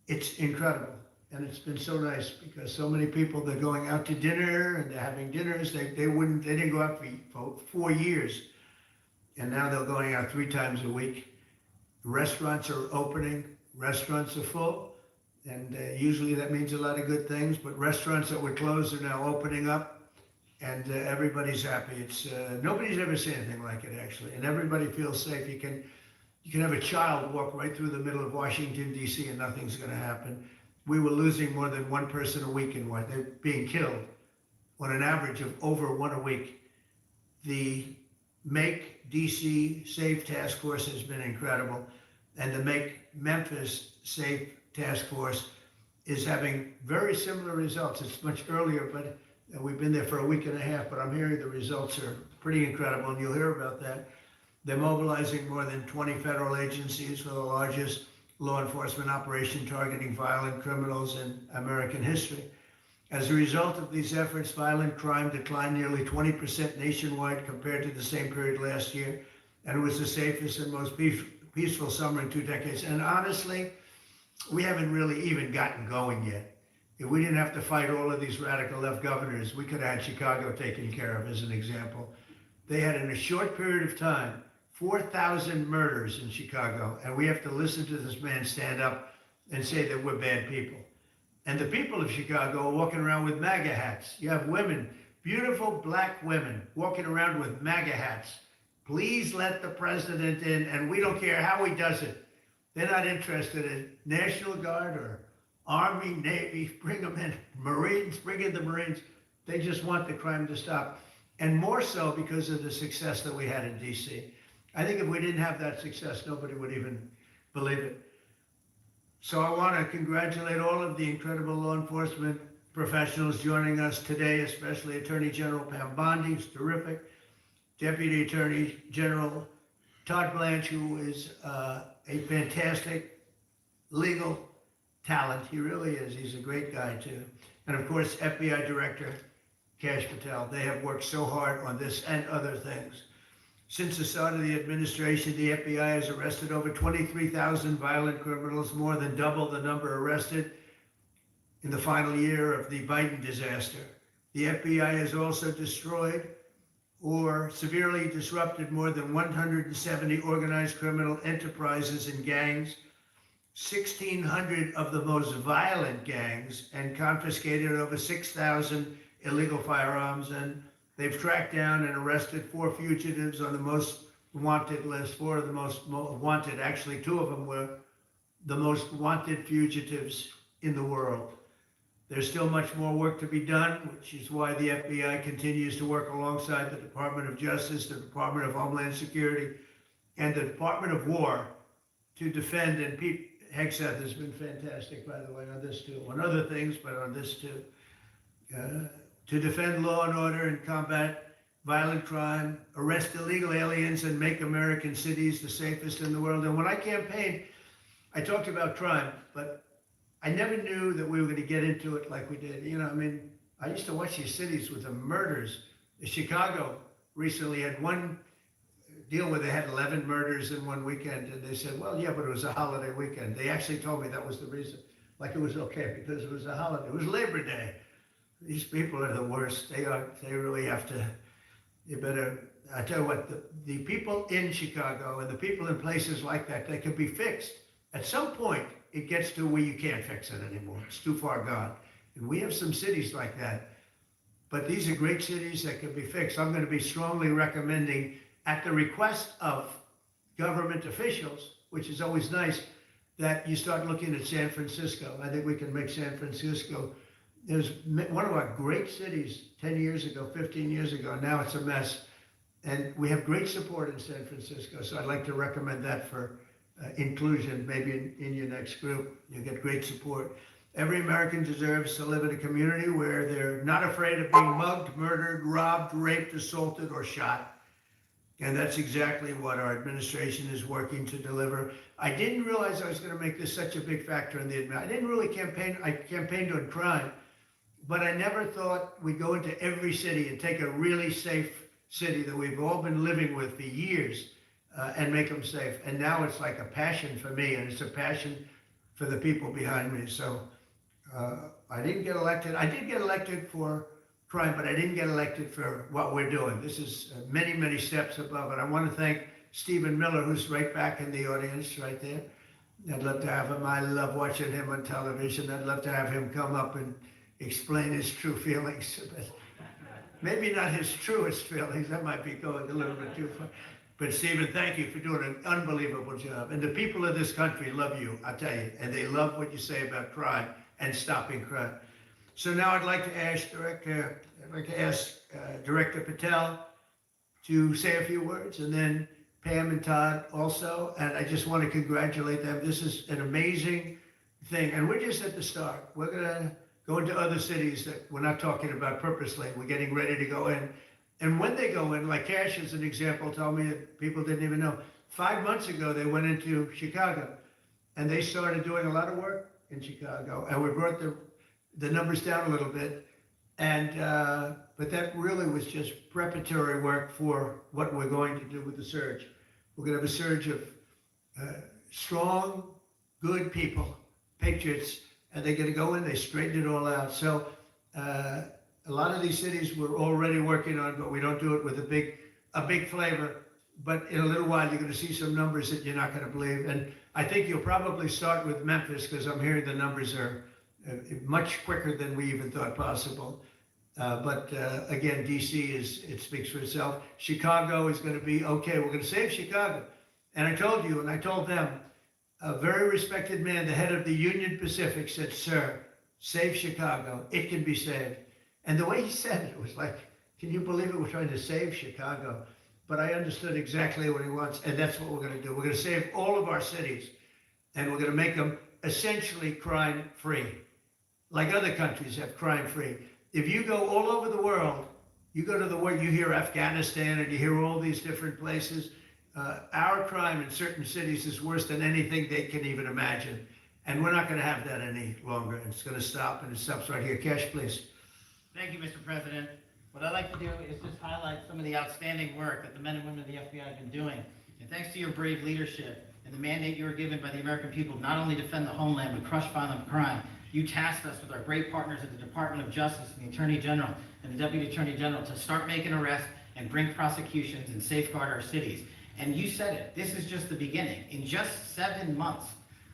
it's incredible. And it's been so nice, because so many people, they're going out to dinner and they're having dinners. They didn't go out for 4 years. And now they're going out 3 times a week. Restaurants are opening, restaurants are full. And usually that means a lot of good things, but restaurants that were closed are now opening up, and everybody's happy. It's nobody's ever seen anything like it, actually. And everybody feels safe. You can have a child walk right through the middle of Washington, D.C., and nothing's gonna happen. we were losing more than one person a week in what they're being killed on an average of over one a week. The Make DC Safe Task Force has been incredible, and the Make Memphis Safe Task Force is having very similar results. It's much earlier, but we've been there for a week and a half, but I'm hearing the results are pretty incredible, and you'll hear about that. They're mobilizing more than 20 federal agencies for the largest law enforcement operation targeting violent criminals in American history. As a result of these efforts, violent crime declined nearly 20% nationwide compared to the same period last year, and it was the safest and most peaceful summer in 2 decades. And honestly, we haven't really even gotten going yet. If we didn't have to fight all of these radical left governors, we could have had Chicago taken care of, as an example. They had, in a short period of time, 4,000 murders in Chicago, and we have to listen to this man stand up and say that we're bad people. And the people of Chicago are walking around with MAGA hats. You have women, beautiful black women, walking around with MAGA hats. Please let the president in, and we don't care how he does it. They're not interested in National Guard or Army, Navy, bring them in. Marines, bring in the Marines. They just want the crime to stop. And more so because of the success that we had in DC. I think if we didn't have that success, nobody would even believe it. So I want to congratulate all of the incredible law enforcement professionals joining us today, especially Attorney General Pam Bondi, who's terrific, Deputy Attorney General Todd Blanche, who is a fantastic legal talent. He really is. He's a great guy, too. And of course, FBI Director Kash Patel. They have worked so hard on this and other things. Since the start of the administration, the FBI has arrested over 23,000 violent criminals, more than double the number arrested in the final year of the Biden disaster. The FBI has also destroyed or severely disrupted more than 170 organized criminal enterprises and gangs, 1,600 of the most violent gangs, and confiscated over 6,000 illegal firearms. And they've tracked down and arrested 4 fugitives on the most wanted list, 4 of the most wanted. Actually, 2 of them were the most wanted fugitives in the world. There's still much more work to be done, which is why the FBI continues to work alongside the Department of Justice, the Department of Homeland Security, and the Department of War to defend. And Pete Hegseth has been fantastic, by the way, on this too, on other things, but on this too. To defend law and order and combat violent crime, arrest illegal aliens, and make American cities the safest in the world. And when I campaigned, I talked about crime, but I never knew that we were going to get into it like we did. You know, I mean, I used to watch these cities with the murders. Chicago recently had one deal where they had 11 murders in one weekend, and they said, well, yeah, but it was a holiday weekend. They actually told me that was the reason. Like it was okay because it was a holiday. It was Labor Day. These people are the worst. They really have to, you better, I tell you what, the people in Chicago and the people in places like that, they can be fixed. At some point, it gets to where you can't fix it anymore. It's too far gone. And we have some cities like that. But these are great cities that can be fixed. I'm going to be strongly recommending, at the request of government officials, which is always nice, that you start looking at San Francisco. I think we can make San Francisco, there's one of our great cities 10 years ago, 15 years ago. Now it's a mess. And we have great support in San Francisco. So I'd like to recommend that for inclusion, maybe in your next group. You get great support. Every American deserves to live in a community where they're not afraid of being mugged, murdered, robbed, raped, assaulted, or shot. And that's exactly what our administration is working to deliver. I didn't realize I was going to make this such a big factor in the administration. I didn't really campaign. I campaigned on crime, but I never thought we'd go into every city and take a really safe city that we've all been living with for years and make them safe. And now it's like a passion for me, and it's a passion for the people behind me. So I didn't get elected. I did get elected for crime, but I didn't get elected for what we're doing. This is many, many steps above it. I want to thank Stephen Miller, who's right back in the audience right there. I'd love to have him. I love watching him on television. I'd love to have him come up and explain his true feelings. But maybe not his truest feelings. That might be going a little bit too far. But Stephen, thank you for doing an unbelievable job. And the people of this country love you, I tell you, and they love what you say about crime. and stopping crime. So now I'd like to ask Director Patel to say a few words, and then Pam and Todd also. And I just want to congratulate them. This is an amazing thing, and we're just at the start. We're gonna go into other cities that we're not talking about purposely. We're getting ready to go in. And when they go in, like Cash as an example, told me that people didn't even know. 5 months ago, they went into Chicago, and they started doing a lot of work in Chicago, and we brought the numbers down a little bit. And but that really was just preparatory work for what we're going to do with the surge. We're going to have a surge of strong, good people, patriots, and they're going to go in. They straighten it all out. So a lot of these cities we're already working on, but we don't do it with a big flavor. But in a little while, you're going to see some numbers that you're not going to believe. And I think you'll probably start with Memphis, because I'm hearing the numbers are much quicker than we even thought possible. But again, DC it speaks for itself. Chicago is going to be okay. We're going to save Chicago. And I told you, and I told them, a very respected man, the head of the Union Pacific, said, "Sir, save Chicago. It can be saved." And the way he said it was like, can you believe it? We're trying to save Chicago. But I understood exactly what he wants, and that's what we're going to do. We're going to save all of our cities, and we're going to make them essentially crime-free, like other countries have crime-free. If you go all over the world, you go to the world, you hear Afghanistan, and you hear all these different places. Our crime in certain cities is worse than anything they can even imagine, and we're not going to have that any longer. It's going to stop, and it stops right here. Cash, please. Thank you, Mr. President. What I'd like to do is just highlight some of the outstanding work that the men and women of the FBI have been doing. And thanks to your brave leadership and the mandate you were given by the American people, not only defend the homeland, but crush violent crime, you tasked us with our great partners at the Department of Justice and the Attorney General and the Deputy Attorney General to start making arrests and bring prosecutions and safeguard our cities. And you said it, this is just the beginning. In just 7 months,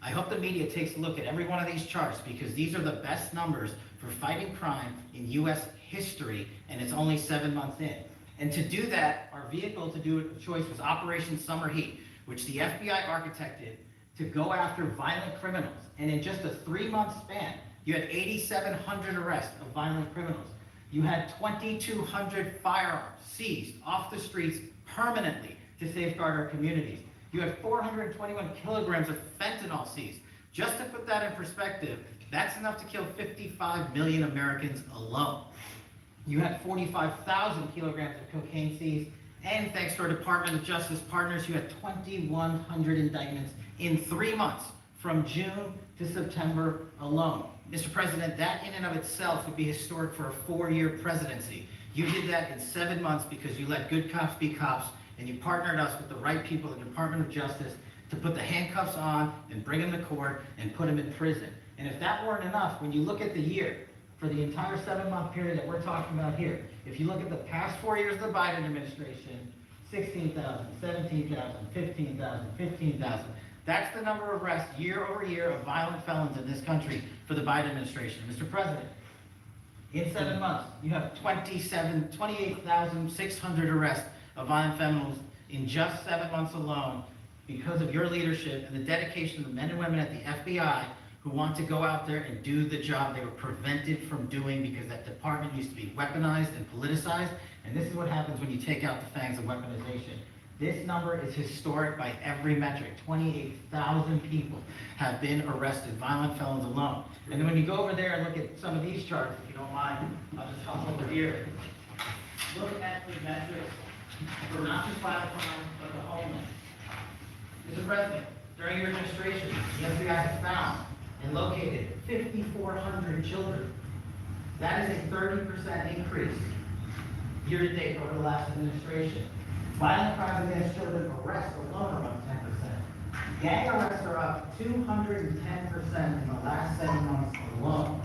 I hope the media takes a look at every one of these charts, because these are the best numbers for fighting crime in U.S. history, and it's only 7 months in. And to do that, our vehicle to do it of choice was Operation Summer Heat, which the FBI architected to go after violent criminals. And in just a 3-month span, you had 8,700 arrests of violent criminals. You had 2,200 firearms seized off the streets permanently to safeguard our communities. You had 421 kilograms of fentanyl seized. Just to put that in perspective, that's enough to kill 55 million Americans alone. You had 45,000 kilograms of cocaine seized, and thanks to our Department of Justice partners, you had 2,100 indictments in 3 months, from June to September alone. Mr. President, that in and of itself would be historic for a 4-year presidency. You did that in 7 months because you let good cops be cops, and you partnered us with the right people at the Department of Justice to put the handcuffs on and bring them to court and put them in prison. And if that weren't enough, when you look at the year, for the entire 7-month period that we're talking about here, if you look at the past 4 years of the Biden administration, 16,000, 17,000, 15,000, 15,000. That's the number of arrests year over year of violent felons in this country for the Biden administration. Mr. President, in 7 months, you have 28,600 arrests of violent felons in just 7 months alone, because of your leadership and the dedication of the men and women at the FBI who want to go out there and do the job they were prevented from doing, because that department used to be weaponized and politicized. And this is what happens when you take out the fangs of weaponization. This number is historic by every metric. 28,000 people have been arrested, violent felons alone. And then when you go over there and look at some of these charts, if you don't mind, I'll just hop over here. Look at the metrics for not just violent crime, but the homeland. Mr. President, during your administration, the FBI has found and located 5,400 children. That is a 30% increase year-to-date over the last administration. Violent crimes against children arrests alone are up 10%. Gang arrests are up 210% in the last 7 months alone.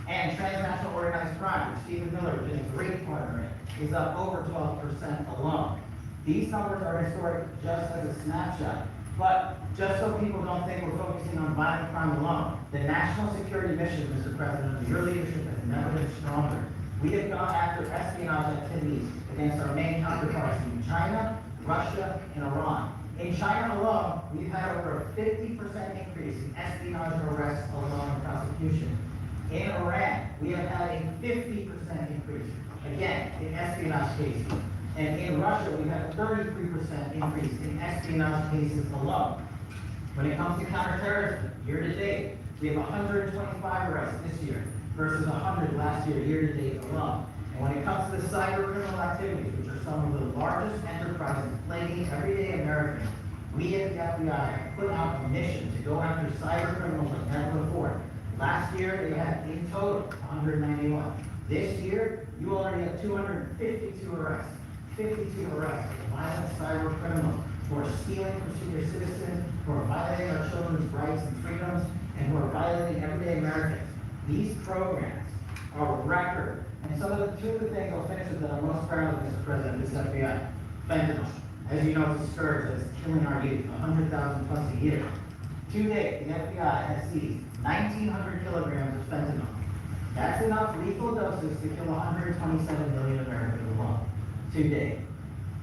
And transnational organized crime, which Stephen Miller has been a great partner in, is up over 12% alone. These numbers are historic just as a snapshot. But just so people don't think we're focusing on violent crime alone, the national security mission, Mr. President, under your leadership has never been stronger. We have gone after espionage activities against our main counterparts in China, Russia, and Iran. In China alone, we've had over a 50% increase in espionage arrests alone in prosecution. In Iran, we have had a 50% increase, again, in espionage cases. And in Russia, we have a 33% increase in espionage cases alone. When it comes to counterterrorism, year to date, we have 125 arrests this year versus 100 last year, year to date alone. And when it comes to the cyber criminal activities, which are some of the largest enterprises plaguing everyday Americans, we at the FBI have put out a mission to go after cyber criminals like never before. Last year, they had in total 191. This year, you already have 252 arrests. 52 arrests of violent cyber criminals who are stealing from senior citizens, who are violating our children's rights and freedoms, and who are violating everyday Americans. These programs are a record. And some of the two of the things I'll finish with that I'm most proud of, Mr. President, is FBI. Fentanyl. As you know, it's a scourge that's killing our youth, 100,000 plus a year. To date, the FBI has seized 1,900 kilograms of fentanyl. That's enough lethal doses to kill 127 million Americans alone. To date.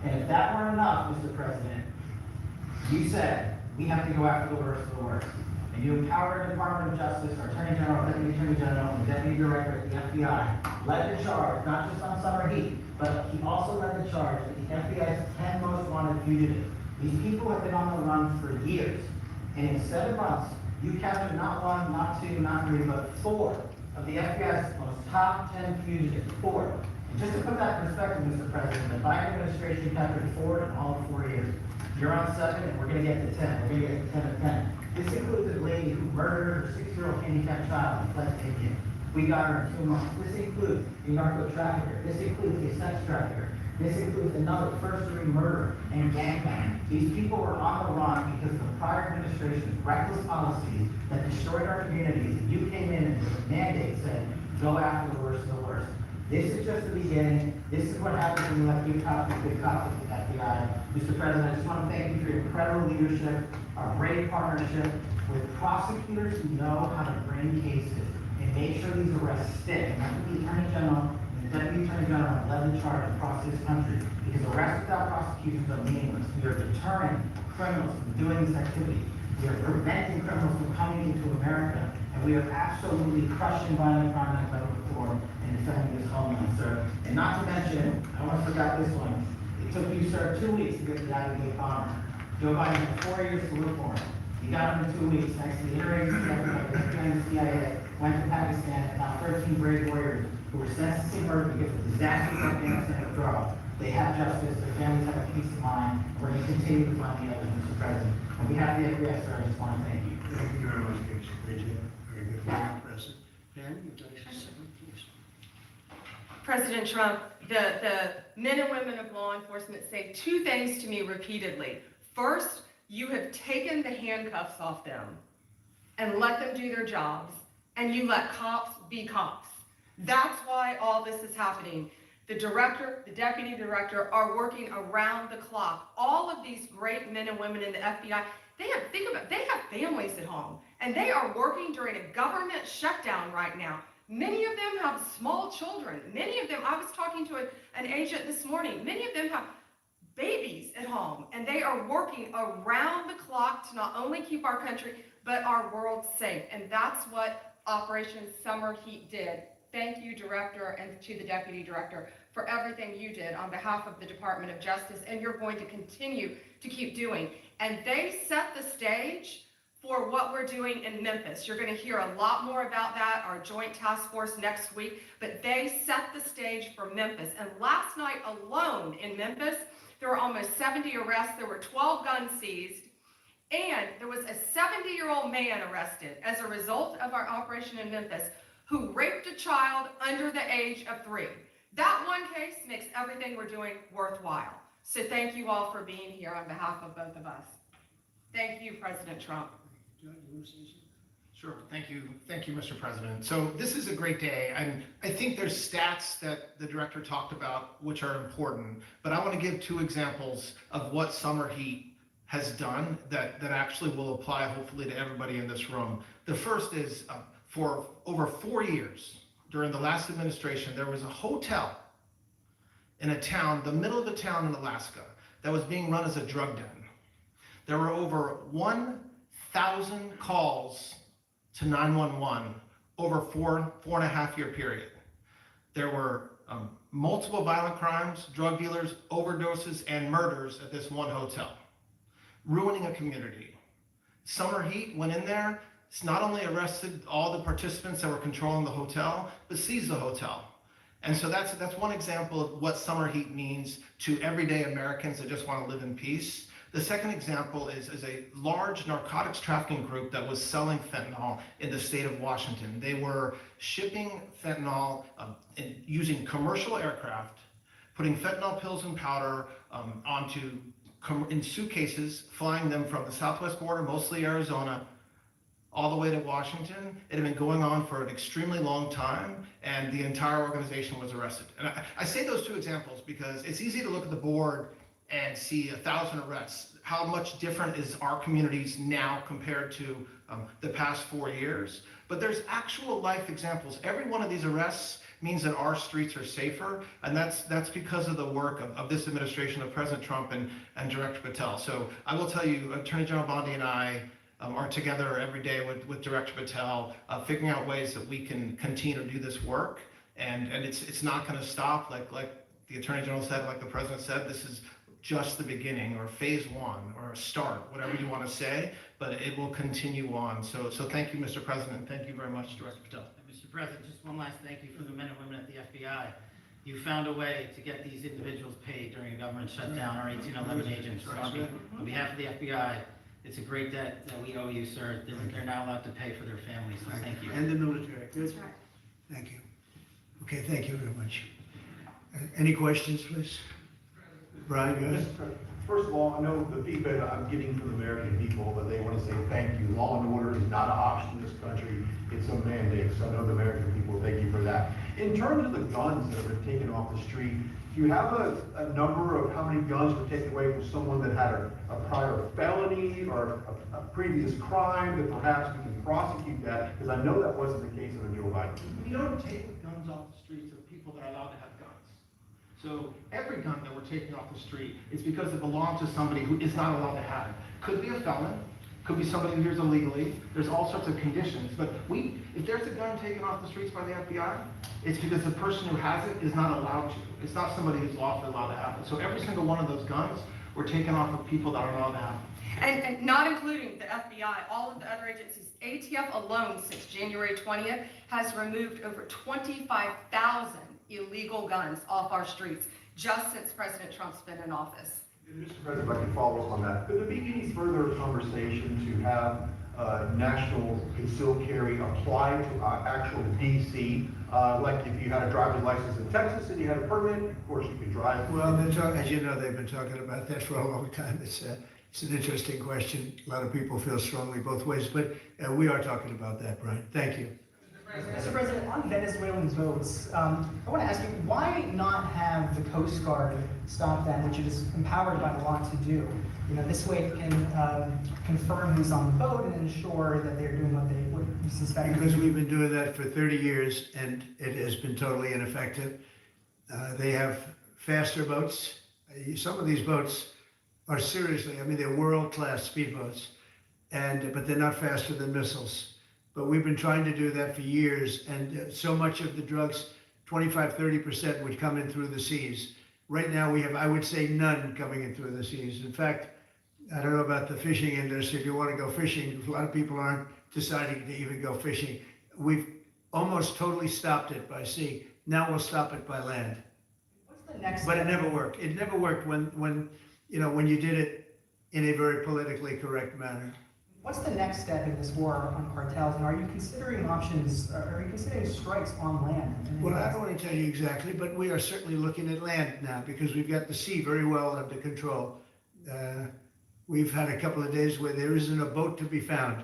And if that weren't enough, Mr. President, you said we have to go after the worst of the worst. And you empowered the Department of Justice, our Attorney General, Deputy Attorney General, and Deputy Director at the FBI, led the charge, not just on summer heat, but he also led the charge that the FBI's 10 most wanted fugitives. These people have been on the run for years. And in 7 months, you captured not one, not two, not three, but 4 of the FBI's most top 10 fugitives. 4. And just to put that in perspective, Mr. President, the Biden administration captured 4 in all of 4 years. You're on 7, and we're going to get to 10. We're going to get to 10 of 10. This includes a lady who murdered her 6-year-old handicapped child and fled to India. We got her in 2 months. This includes a narco trafficker. This includes a sex trafficker. This includes another first-degree murderer and gangbanger. These people were on the run because of the prior administration's reckless policies that destroyed our communities. You came in and with a mandate said, go after the worst of the worst. This is just the beginning. This is what happens when you let good cops be good cops with the FBI. Mr. President, I just want to thank you for your incredible leadership, our great partnership with prosecutors who know how to bring cases and make sure these arrests stick. And that's what the Attorney General and the Deputy Attorney General have led the charge across this country. Because arrests without prosecutions are meaningless. We are deterring criminals from doing this activity. We are preventing criminals from coming into America. And we are absolutely crushing violent crime and federal reform and defending this homeland, sir. And not to mention, I almost forgot this one. It took you, sir, 2 weeks to get the Abbey bomber. Joe Biden had 4 years to look for him. You got him in 2 weeks, thanks to the interagency effort of the FBI and the CIA, went to Pakistan, and found 13 brave warriors who were sentenced to murder because of disastrous Afghanistan withdrawal. They have justice, their families have a peace of mind, and we're going to continue to find the others, Mr. President. On behalf of the FBI, sir, I just want to thank you. Thank you very much, Casey. Very good. Very good. Very impressive. Pam, you'd like to say something, please? President Trump, the men and women of law enforcement say 2 things to me repeatedly. First, you have taken the handcuffs off them and let them do their jobs, and you let cops be cops. That's why all this is happening. The director, the deputy director are working around the clock. All of these great men and women in the FBI, they have families at home, and they are working during a government shutdown right now. Many of them have small children. Many of them, I was talking to an agent this morning, many of them have babies at home, and they are working around the clock to not only keep our country, but our world safe. And that's what Operation Summer Heat did. Thank you, Director, and to the Deputy Director for everything you did on behalf of the Department of Justice, and you're going to continue to keep doing. And they set the stage for what we're doing in Memphis. You're going to hear a lot more about that, our joint task force next week, but they set the stage for Memphis. And last night alone in Memphis, there were almost 70 arrests, there were 12 guns seized, and there was a 70-year-old man arrested as a result of our operation in Memphis who raped a child under the age of 3. That one case makes everything we're doing worthwhile. So thank you all for being here on behalf of both of us. Thank you, President Trump. Doug, you want to say something? Sure. Thank you, Mr. President. So this is a great day, and I think there's stats that the director talked about which are important, but I want to give 2 examples of what Summer Heat has done that actually will apply hopefully to everybody in this room. The first is for over 4 years during the last administration, there was a hotel in a town, the middle of a town in Alaska, that was being run as a drug den. There were over 1,000 calls to 911 over four and a half year period. There were multiple violent crimes, drug dealers, overdoses, and murders at this one hotel, ruining a community. Summer Heat went in there. It's not only arrested all the participants that were controlling the hotel, but seized the hotel. And so that's one example of what Summer Heat means to everyday Americans that just want to live in peace. The second example is a large narcotics trafficking group that was selling fentanyl in the state of Washington. They were shipping fentanyl using commercial aircraft, putting fentanyl pills and powder in suitcases, flying them from the southwest border, mostly Arizona, all the way to Washington. It had been going on for an extremely long time, and the entire organization was arrested. And I say those two examples because it's easy to look at the board and see 1,000 arrests. How much different is our communities now compared to the past 4 years? But there's actual life examples. Every one of these arrests means that our streets are safer, and that's because of the work of this administration, of President Trump and Director Patel. So I will tell you, Attorney General Bondi and I are together every day with Director Patel, figuring out ways that we can continue to do this work. And it's not going to stop, like the Attorney General said, like the President said. This is just the beginning, or phase one, or a start, whatever you want to say, but it will continue on. So thank you, Mr. President. Thank you very much, Director Patel. Mr. President, just one last thank you from the men and women at the FBI. You found a way to get these individuals paid during a government shutdown, our 1811 agents. So on behalf of the FBI, it's a great debt that we owe you, sir. They're now allowed to pay for their families, so thank you. And the military. Good. Thank you. Okay, thank you very much. Any questions, please? Brian, go ahead. First of all, I know the feedback I'm getting from the American people, that they want to say thank you. Law and order is not an option in this country. It's a mandate. So I know the American people thank you for that. In terms of the guns that have been taken off the street, do you have a number of how many guns were taken away from someone that had a prior felony or a previous crime that perhaps we can prosecute that? Because I know that wasn't the case in the Joe Biden. We don't take guns off the streets of people that are allowed to have guns. So every gun that we're taking off the street is because it belongs to somebody who is not allowed to have it. Could be a felon, could be somebody who here's illegally. There's all sorts of conditions. But if there's a gun taken off the streets by the FBI, it's because the person who has it is not allowed to. It's not somebody who's lawfully allowed to have it. So every single one of those guns were taken off of people that are allowed to have it. And not including the FBI, all of the other agencies. ATF alone since January 20th has removed over 25,000 illegal guns off our streets just since President Trump's been in office. Mr. President, if I can follow up on that, could there be any further conversation to have national concealed carry apply to actual DC? Like if you had a driver's license in Texas and you had a permit, of course you could drive. Well, as you know, they've been talking about that for a long time. It's an interesting question. A lot of people feel strongly both ways, but we are talking about that, Brian. Thank you. Mr. President, on Venezuelan votes, I want to ask you, why not have the Coast Guard stop them, which it is empowered by the law to do? You know, this way it can confirm who's on the boat and ensure that they're doing what they would suspect. Because we've been doing that for 30 years and it has been totally ineffective. They have faster boats. Some of these boats are seriously, I mean, they're world-class speedboats, but they're not faster than missiles. But we've been trying to do that for years, and so much of the drugs, 25-30% would come in through the seas. Right now we have, I would say, none coming in through the seas. In fact, I don't know about the fishing industry. If you want to go fishing, a lot of people aren't deciding to even go fishing. We've almost totally stopped it by sea. Now we'll stop it by land. What's the next But it never worked. It never worked when you did it in a very politically correct manner. What's the next step in this war on cartels, and are you considering options, are you considering strikes on land? Well, I don't want to tell you exactly, but we are certainly looking at land now because we've got the sea very well under control. We've had a couple of days where there isn't a boat to be found.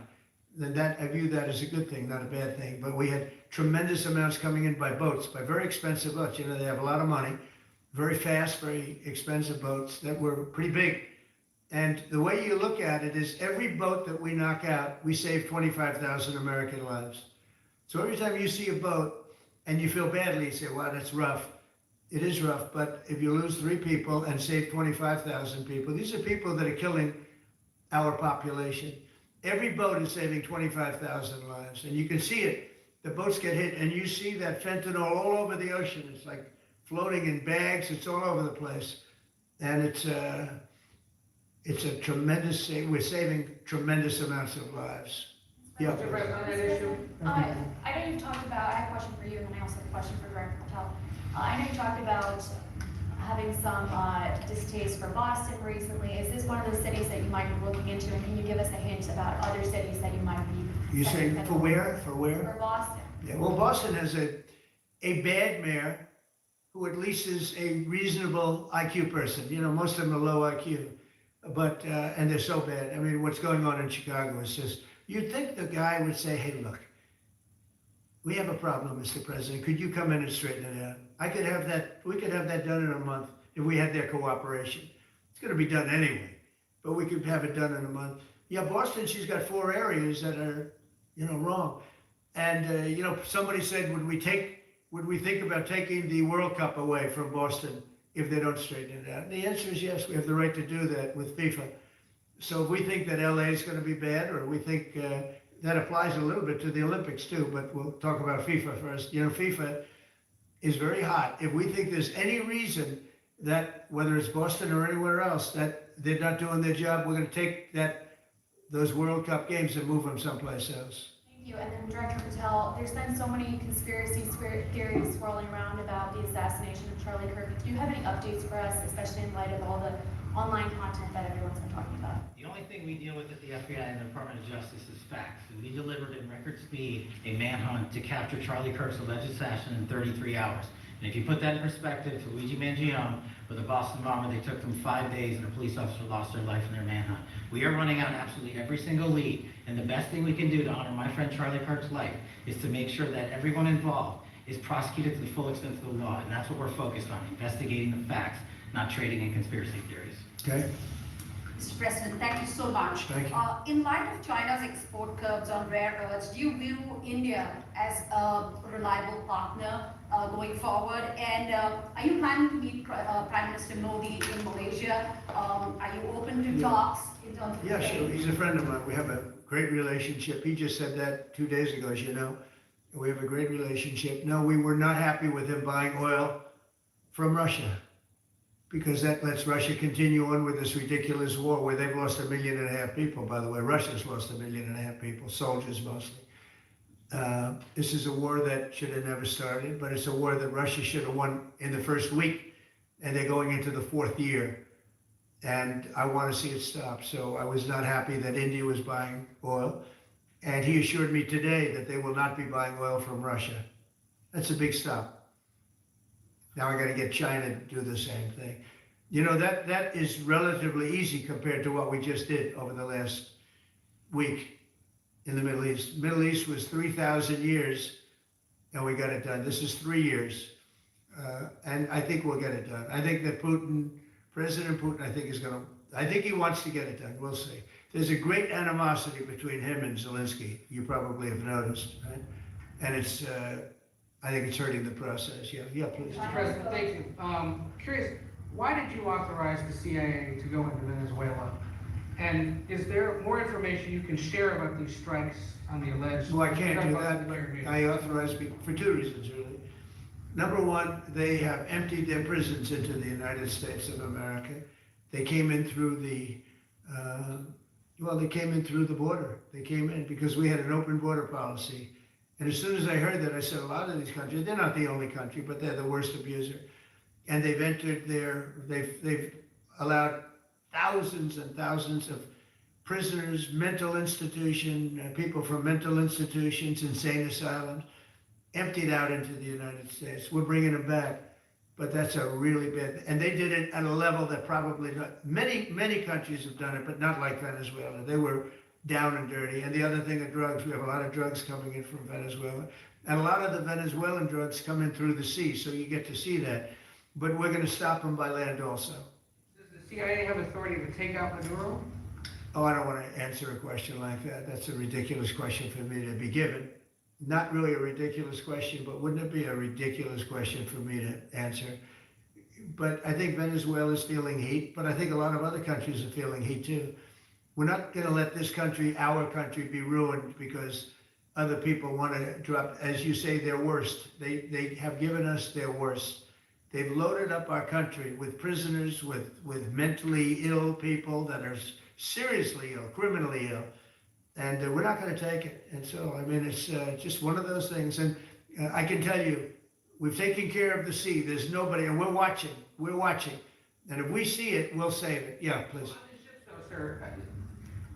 Then that, I view that as a good thing, not a bad thing. But we had tremendous amounts coming in by boats, by very expensive boats. You know, they have a lot of money, very fast, very expensive boats that were pretty big. And the way you look at it is every boat that we knock out, we save 25,000 American lives. So every time you see a boat and you feel badly, you say, wow, that's rough. It is rough, but if you lose 3 people and save 25,000 people, these are people that are killing our population. Every boat is saving 25,000 lives, and you can see it. the boats get hit, and you see that fentanyl all over the ocean. It's like floating in bags. It's all over the place, and it's a tremendous. We're saving tremendous amounts of lives. Yeah. Mr. President, on that issue, I know you've talked about, I have a question for you, and then I also have a question for Director Patel. I know you talked about having some distaste for Boston recently. Is this one of those cities that you might be looking into, and can you give us a hint about other cities that you might be? You say for where? For where? For Boston. Yeah, well, Boston has a bad mayor who at least is a reasonable IQ person. You know, most of them are low IQ, but, and they're so bad. I mean, what's going on in Chicago is just, you'd think the guy would say, hey, look, we have a problem, Mr. President. Could you come in and straighten it out? We could have that done in a month if we had their cooperation. It's going to be done anyway, but we could have it done in a month. Yeah, Boston, she's got 4 areas that are, wrong. And, somebody said, would we think about taking the World Cup away from Boston if they don't straighten it out? And the answer is yes, we have the right to do that with FIFA. So if we think that LA is going to be bad, or we think that applies a little bit to the Olympics too, but we'll talk about FIFA first. FIFA is very hot. If we think there's any reason that, whether it's Boston or anywhere else, that they're not doing their job, we're going to take those World Cup games and move them someplace else. Thank you. And then Director Patel, there's been so many conspiracy theories swirling around about the assassination of Charlie Kirk. Do you have any updates for us, especially in light of all the online content that everyone's been talking about? The only thing we deal with at the FBI and the Department of Justice is facts. And we delivered in record speed a manhunt to capture Charlie Kirk's alleged assassin in 33 hours. And if you put that in perspective to Luigi Mangione with the Boston bomber, they took them 5 days and a police officer lost their life in their manhunt. We are running out absolutely every single lead. And the best thing we can do to honor my friend Charlie Kirk's life is to make sure that everyone involved is prosecuted to the full extent of the law. And that's what we're focused on, investigating the facts, not trading in conspiracy theories. Okay. Mr. President, thank you so much. Thank you. In light of China's export curbs on rare earths, do you view India as a reliable partner going forward? And are you planning to meet Prime Minister Modi in Malaysia? Are you open to talks in terms of... Yeah, sure. He's a friend of mine. We have a great relationship. He just said that 2 days ago, as you know. We have a great relationship. No, we were not happy with him buying oil from Russia, because that lets Russia continue on with this ridiculous war where they've lost 1.5 million people, by the way. Russia's lost 1.5 million people, soldiers mostly. This is a war that should have never started, but it's a war that Russia should have won in the first week, and they're going into the 4th year. And I want to see it stop. So I was not happy that India was buying oil. And he assured me today that they will not be buying oil from Russia. That's a big stop. Now I got to get China to do the same thing. That is relatively easy compared to what we just did over the last week in the Middle East. Middle East was 3,000 years, and we got it done. This is 3 years, and I think we'll get it done. I think that President Putin, I think he wants to get it done. We'll see. There's a great animosity between him and Zelensky. You probably have noticed, right? And I think it's hurting the process. Yeah, please. Mr. President, thank you. Curious, why did you authorize the CIA to go into Venezuela? And is there more information you can share about these strikes on the alleged... Well, I can't do that, but I authorized for 2 reasons, really. Number one, they have emptied their prisons into the United States of America. They came in through the border. They came in because we had an open border policy. And as soon as I heard that, I said, a lot of these countries, they're not the only country, but they're the worst abuser. And they've entered they've allowed thousands and thousands of prisoners, mental institution, people from mental institutions, insane asylums, emptied out into the United States. We're bringing them back, but that's a really bad, and they did it at a level that probably not, many countries have done it, but not like Venezuela. They were down and dirty. And the other thing are drugs. We have a lot of drugs coming in from Venezuela. And a lot of the Venezuelan drugs come in through the sea, so you get to see that. But we're going to stop them by land also. Does the CIA have authority to take out Maduro? Oh, I don't want to answer a question like that. That's a ridiculous question for me to be given. Not really a ridiculous question, but wouldn't it be a ridiculous question for me to answer? But I think Venezuela is feeling heat, but I think a lot of other countries are feeling heat too. We're not going to let this country, our country, be ruined because other people want to drop, as you say, their worst. They have given us their worst. They've loaded up our country with prisoners, with mentally ill people that are seriously ill, criminally ill, and we're not going to take it. And so, I mean, it's just one of those things. And I can tell you, we've taken care of the sea. There's nobody, and we're watching. We're watching. And if we see it, we'll save it. Yeah, please. Sir,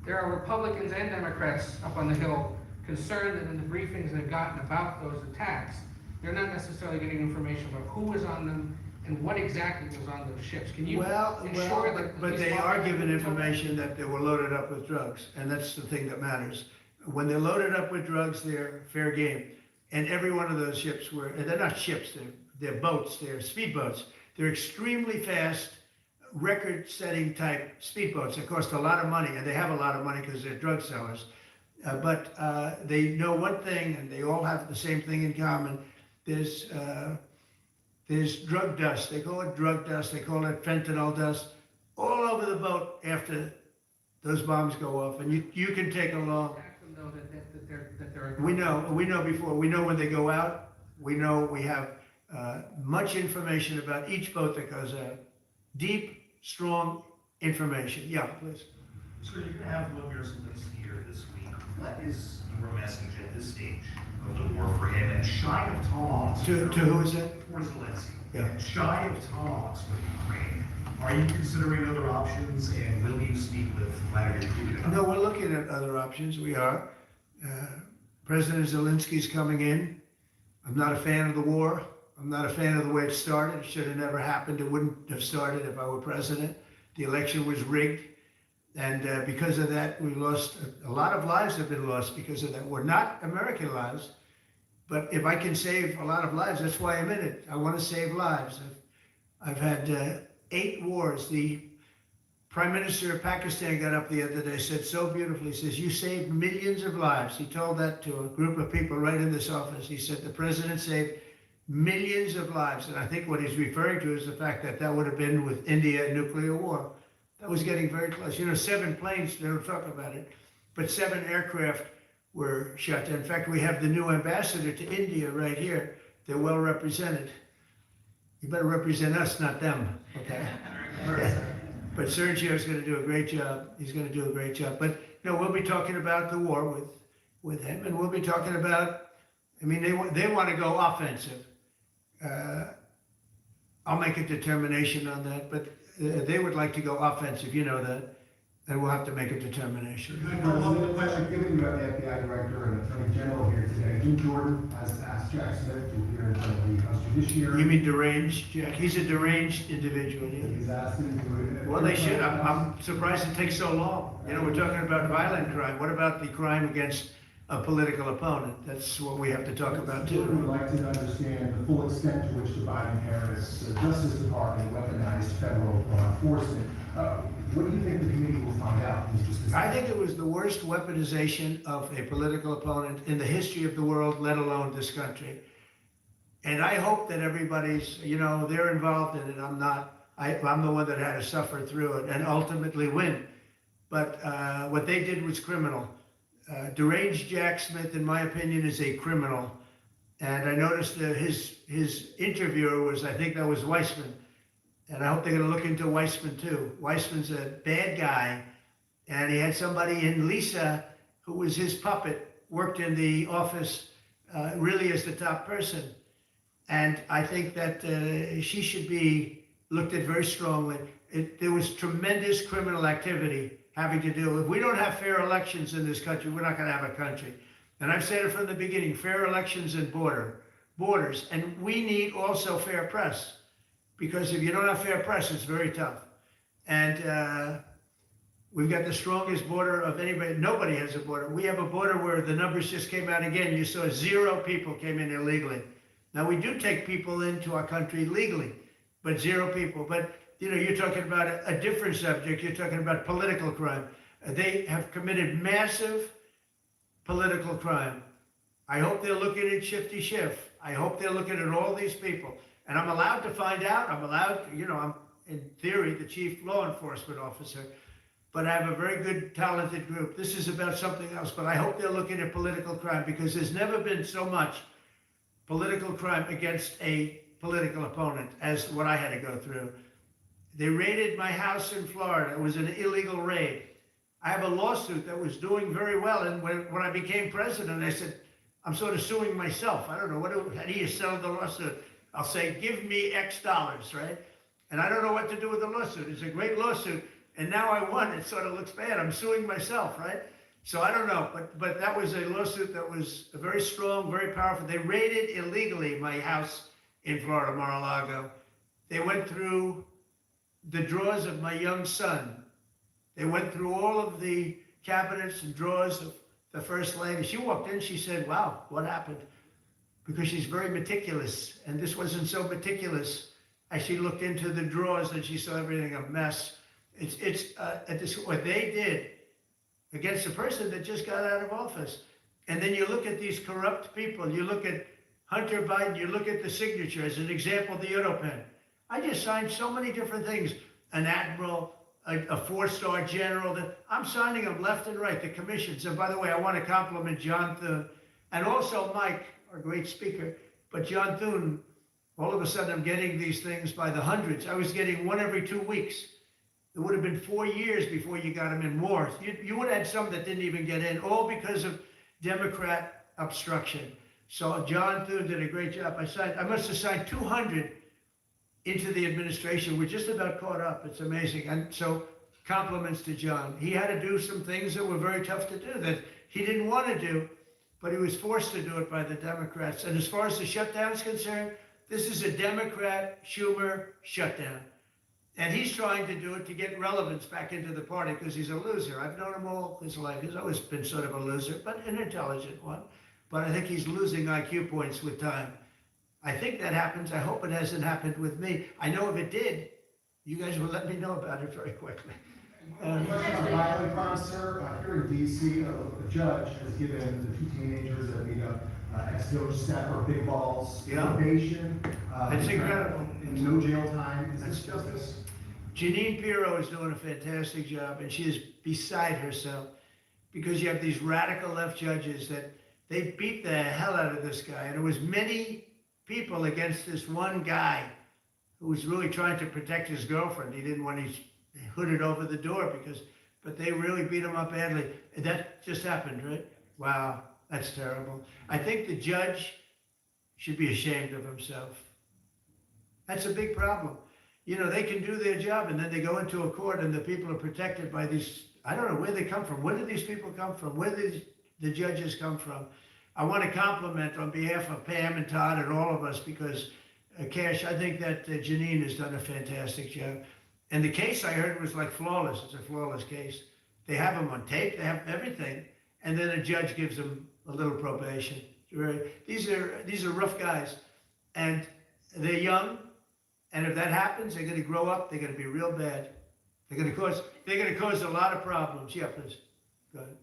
there are Republicans and Democrats up on the Hill concerned that in the briefings they've gotten about those attacks, they're not necessarily getting information about who was on them and what exactly was on those ships. Can you ensure that? But these they are lawmakers given know? information that they were loaded up with drugs, and that's the thing that matters. When they're loaded up with drugs, they're fair game. And every one of those ships were, and they're not ships, they're boats, they're speedboats. They're extremely fast, record-setting type speedboats. They cost a lot of money, and they have a lot of money because they're drug sellers. But they know one thing, and they all have the same thing in common. There's drug dust. They call it drug dust. They call it fentanyl dust all over the boat after those bombs go off. And you can take along. We know before. We know when they go out. We know we have much information about each boat that goes out. Deep, strong information. Yeah, please. So you're going to have Volodymyr Zelensky here this week. What is your message at this stage of the war for him? And shy of talks. To who is that? For Zelensky. Yeah. And shy of talks with Ukraine. Are you considering other options, and will you speak with Vladimir Putin? No, we're looking at other options. We are. President Zelensky's coming in. I'm not a fan of the war. I'm not a fan of the way it started. It should have never happened. It wouldn't have started if I were president. The election was rigged. And because of that, we lost, a lot of lives have been lost because of that war. Not American lives, but if I can save a lot of lives, that's why I'm in it. I want to save lives. I've had 8 wars. The Prime Minister of Pakistan got up the other day, said so beautifully, he says, you saved millions of lives. He told that to a group of people right in this office. He said, the president saved millions of lives. And I think what he's referring to is the fact that that would have been with India and nuclear war. That was getting very close. 7 planes, they don't talk about it, but 7 aircraft were shot down. In fact, we have the new ambassador to India right here. They're well represented. You better represent us, not them, okay? But Sergio's going to do a great job. He's going to do a great job. But we'll be talking about the war with him, and we'll be talking about. I mean, they want to go offensive. I'll make a determination on that, but they would like to go offensive. You know that, and we'll have to make a determination. Given you have the FBI director and attorney general here today, Jim Jordan has asked Jack Smith to appear in front of the House Judiciary. You mean deranged, Jack? He's a deranged individual. Yeah. He's asked him to. Well, they should. I'm surprised it takes so long. We're talking about violent crime. What about the crime against a political opponent? That's what we have to talk about too. We would like to understand the full extent to which the Biden-Harris Justice Department weaponized federal law enforcement. What do you think the committee will find out? I think it was the worst weaponization of a political opponent in the history of the world, let alone this country. And I hope that everybody's, they're involved in it. I'm not. I'm the one that had to suffer through it and ultimately win. But what they did was criminal. Deranged Jack Smith, in my opinion, is a criminal. And I noticed that his interviewer was, I think that was Weissman. And I hope they're going to look into Weissman too. Weissman's a bad guy. And he had somebody in Lisa, who was his puppet, worked in the office really as the top person. And I think that she should be looked at very strongly. There was tremendous criminal activity having to do. If we don't have fair elections in this country, we're not going to have a country. And I've said it from the beginning, fair elections and borders. And we need also fair press. Because if you don't have fair press, it's very tough. And we've got the strongest border of anybody. Nobody has a border. We have a border where the numbers just came out again. You saw 0 people came in illegally. Now, we do take people into our country legally, but 0 people. But you're talking about a different subject. You're talking about political crime. They have committed massive political crime. I hope they're looking at Shifty Schiff. I hope they're looking at all these people. And I'm allowed to find out. I'm allowed, I'm in theory the chief law enforcement officer. but I have a very good, talented group. This is about something else, but I hope they're looking at political crime because there's never been so much political crime against a political opponent as what I had to go through. They raided my house in Florida. It was an illegal raid. I have a lawsuit that was doing very well, and when I became president, I said, I'm sort of suing myself. I don't know, how do you sell the lawsuit? I'll say, give me X dollars, right? And I don't know what to do with the lawsuit. It's a great lawsuit, and now I won. It sort of looks bad. I'm suing myself, right? So I don't know, but that was a lawsuit that was very strong, very powerful. They raided illegally my house in Florida, Mar-a-Lago. They went through the drawers of my young son. They went through all of the cabinets and drawers of the First Lady. She walked in, she said, wow, what happened? Because she's very meticulous, and this wasn't so meticulous. As she looked into the drawers and she saw everything a mess. What they did against a person that just got out of office. And then you look at these corrupt people, you look at Hunter Biden, you look at the signature as an example, the Europen. I just signed so many different things, an admiral, a four-star general, that I'm signing them left and right, the commissions. And by the way, I want to compliment John Thune and also Mike, our great speaker. But John Thune, all of a sudden I'm getting these things by the hundreds. I was getting one every 2 weeks. It would have been 4 years before you got them in more. You would have had some that didn't even get in, all because of Democrat obstruction. So John Thune did a great job. I must have signed 200 into the administration. We're just about caught up. It's amazing. And so compliments to John. He had to do some things that were very tough to do that he didn't want to do, but he was forced to do it by the Democrats. And as far as the shutdown is concerned, this is a Democrat Schumer shutdown. And he's trying to do it to get relevance back into the party because he's a loser. I've known him all his life. He's always been sort of a loser, but an intelligent one. But I think he's losing IQ points with time. I think that happens. I hope it hasn't happened with me. I know if it did, you guys will let me know about it very quickly. Question on violent crime, sir. Here in D.C., a judge has given the two teenagers that beat up ex-Doge staffer Big Balls probation. It's incredible. And no jail time. Is this justice? Janine Pirro is doing a fantastic job, and she is beside herself because you have these radical left judges that they beat the hell out of this guy. And there was many people against this one guy who was really trying to protect his girlfriend. He didn't want his hooded over the door but they really beat him up badly. And that just happened, right? Wow, that's terrible. I think the judge should be ashamed of himself. That's a big problem. You know, they can do their job and then they go into a court and the people are protected by these, I don't know where they come from. Where do these people come from? Where do the judges come from? I want to compliment on behalf of Pam and Todd and all of us because, Cash, I think that Janine has done a fantastic job. And the case I heard was like flawless. It's a flawless case. They have them on tape. They have everything. And then a judge gives them a little probation. These are rough guys. And they're young. And if that happens, they're going to grow up. They're going to be real bad. They're going to cause a lot of problems. Yeah, please. Go ahead.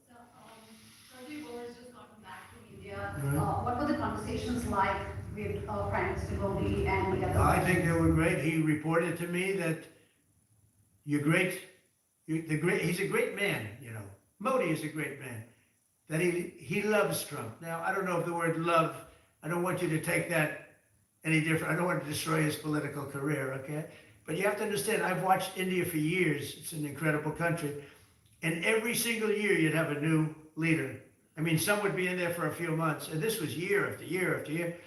President Boris just gotten back from India. What were the conversations like with Prime Minister Modi and the other? I think they were great. He reported to me that he's a great man, you know. Modi is a great man. That he loves Trump. Now, I don't know if the word love, I don't want you to take that any different. I don't want to destroy his political career, okay? But you have to understand, I've watched India for years. It's an incredible country. And every single year you'd have a new leader. I mean, some would be in there for a few months. And this was year after year after year.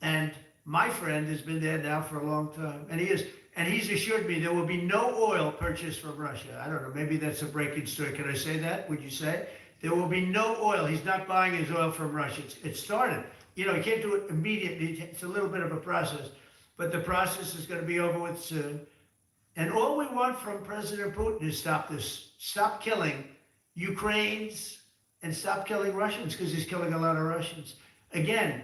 And my friend has been there now for a long time. And he's assured me there will be no oil purchased from Russia. I don't know, maybe that's a breaking story. Can I say that? Would you say? There will be no oil. He's not buying his oil from Russia. It started. You know, he can't do it immediately. It's a little bit of a process. But the process is going to be over with soon. And all we want from President Putin is stop this. Stop killing Ukrainians and stop killing Russians because he's killing a lot of Russians. Again,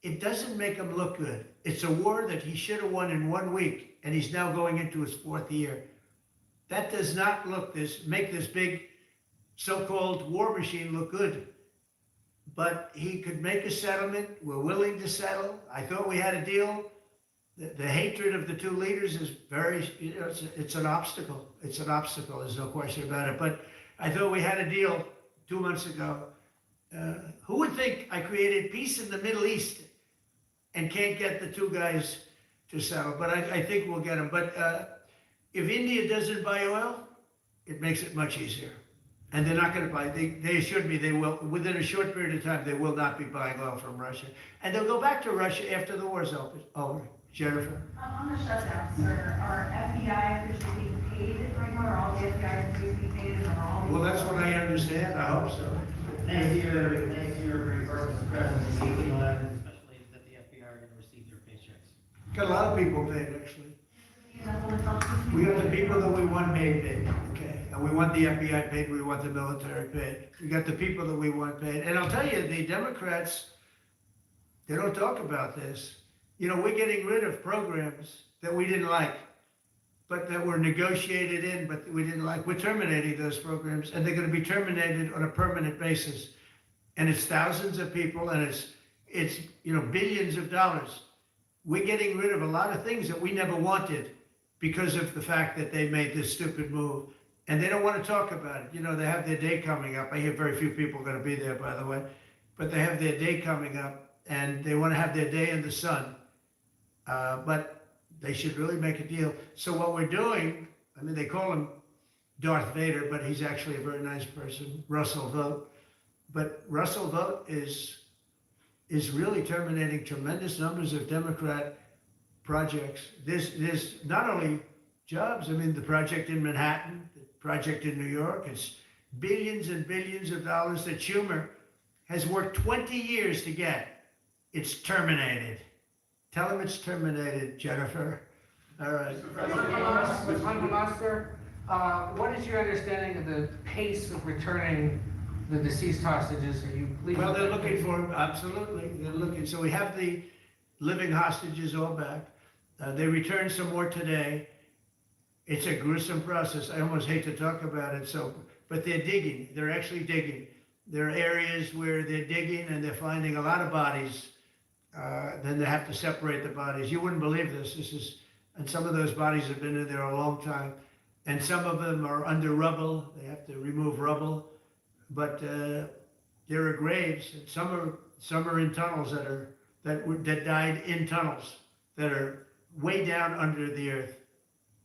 it doesn't make him look good. It's a war that he should have won in 1 week, and he's now going into his 4th year. That does not make this big so-called war machine look good. But he could make a settlement. We're willing to settle. I thought we had a deal. the hatred of the two leaders is very, it's an obstacle. It's an obstacle, there's no question about it. But I thought we had a deal 2 months ago. Who would think I created peace in the Middle East and can't get the two guys to settle? But I think we'll get them. But if India doesn't buy oil, it makes it much easier. And they're not going to buy. They assured me they will, within a short period of time, they will not be buying oil from Russia. And they'll go back to Russia after the war's over. Jennifer? On the shutdown, sir, are FBI officials being paid right now? Are all the FBI officials being paid? Or are all Well, that's what I understand. I hope so. Next year, Mr. President, we will have especially that the FBI are going to receive their paychecks. Got a lot of people paid, actually. We got the people that we want paid, okay? And we want the FBI paid, we want the military paid. We got the people that we want paid. And I'll tell you, the Democrats, they don't talk about this. You know, we're getting rid of programs that we didn't like, but that were negotiated in, but we didn't like. We're terminating those programs, and they're going to be terminated on a permanent basis. And it's thousands of people, and it's billions of dollars. We're getting rid of a lot of things that we never wanted because of the fact that they made this stupid move. And they don't want to talk about it. You know, they have their day coming up. I hear very few people are going to be there, by the way. But they have their day coming up, and they want to have their day in the sun. But they should really make a deal. So what we're doing, I mean, they call him Darth Vader, but he's actually a very nice person, Russell Vogt. But Russell Vogt is really terminating tremendous numbers of Democrat projects. There's not only jobs, I mean, the project in Manhattan, the project in New York, it's billions and billions of dollars that Schumer has worked 20 years to get. It's terminated. Tell him it's terminated, Jennifer. All right. With Hamas, sir, what is your understanding of the pace of returning the deceased hostages? Are you believing? Well, they're looking for them, absolutely. They're looking. So we have the living hostages all back. They returned some more today. It's a gruesome process. I almost hate to talk about it. But they're digging. They're actually digging. There are areas where they're digging and they're finding a lot of bodies. Then they have to separate the bodies. You wouldn't believe this. And some of those bodies have been in there a long time. And some of them are under rubble. They have to remove rubble. But there are graves. And some are in tunnels that died in tunnels that are way down under the earth.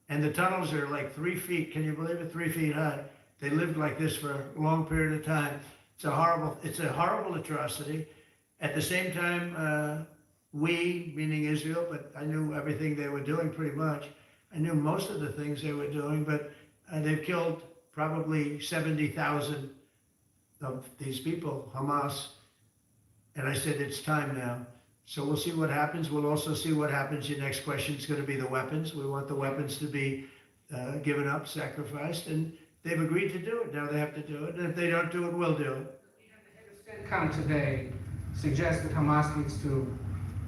And the tunnels are like 3 feet. Can you believe it? 3 feet high. They lived like this for a long period of time. It's a horrible atrocity. At the same time, we, meaning Israel, but I knew everything they were doing pretty much. I knew most of the things they were doing, but they've killed probably 70,000 of these people, Hamas. And I said, it's time now. So we'll see what happens. We'll also see what happens. Your next question is going to be the weapons. We want the weapons to be given up, sacrificed, and they've agreed to do it. Now they have to do it. And if they don't do it, we'll do it. CENTCOM today suggests that Hamas needs to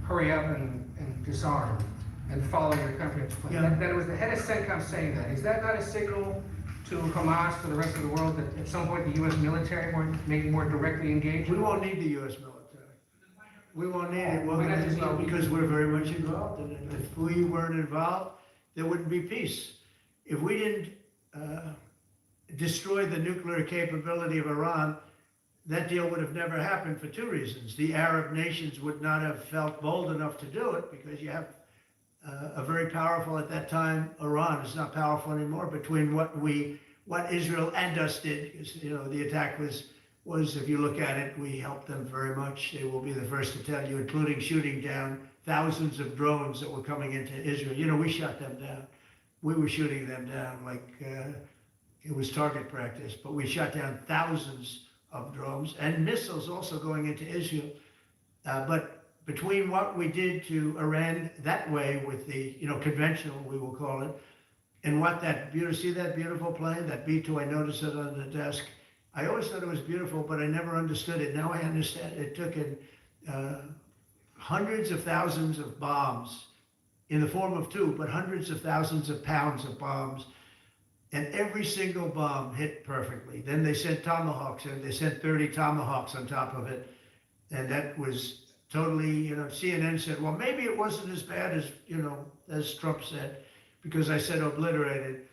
hurry up and disarm and follow your comprehensive plan. Yeah. That it was the head of CENTCOM saying that. Is that not a signal to Hamas, to the rest of the world, that at some point the U.S. military may more directly engage? We won't need the U.S. military. We won't need it because we're very much involved in it. If we weren't involved, there wouldn't be peace. If we didn't destroy the nuclear capability of Iran, that deal would have never happened for two reasons. The Arab nations would not have felt bold enough to do it because you have a very powerful, at that time, Iran is not powerful anymore, between what Israel and us did. Because, the attack was, if you look at it, we helped them very much. They will be the first to tell you, including shooting down thousands of drones that were coming into Israel. We shot them down. We were shooting them down like it was target practice, but we shot down thousands of drones and missiles also going into Israel. But between what we did to Iran that way with the, conventional, we will call it, and what see that beautiful plane, that B-2, I noticed it on the desk. I always thought it was beautiful, but I never understood it. Now I understand. It took in hundreds of thousands of bombs in the form of two, but hundreds of thousands of pounds of bombs. And every single bomb hit perfectly. Then they sent Tomahawks, and they sent 30 Tomahawks on top of it. And that was totally, CNN said, well, maybe it wasn't as bad as, as Trump said, because I said obliterated.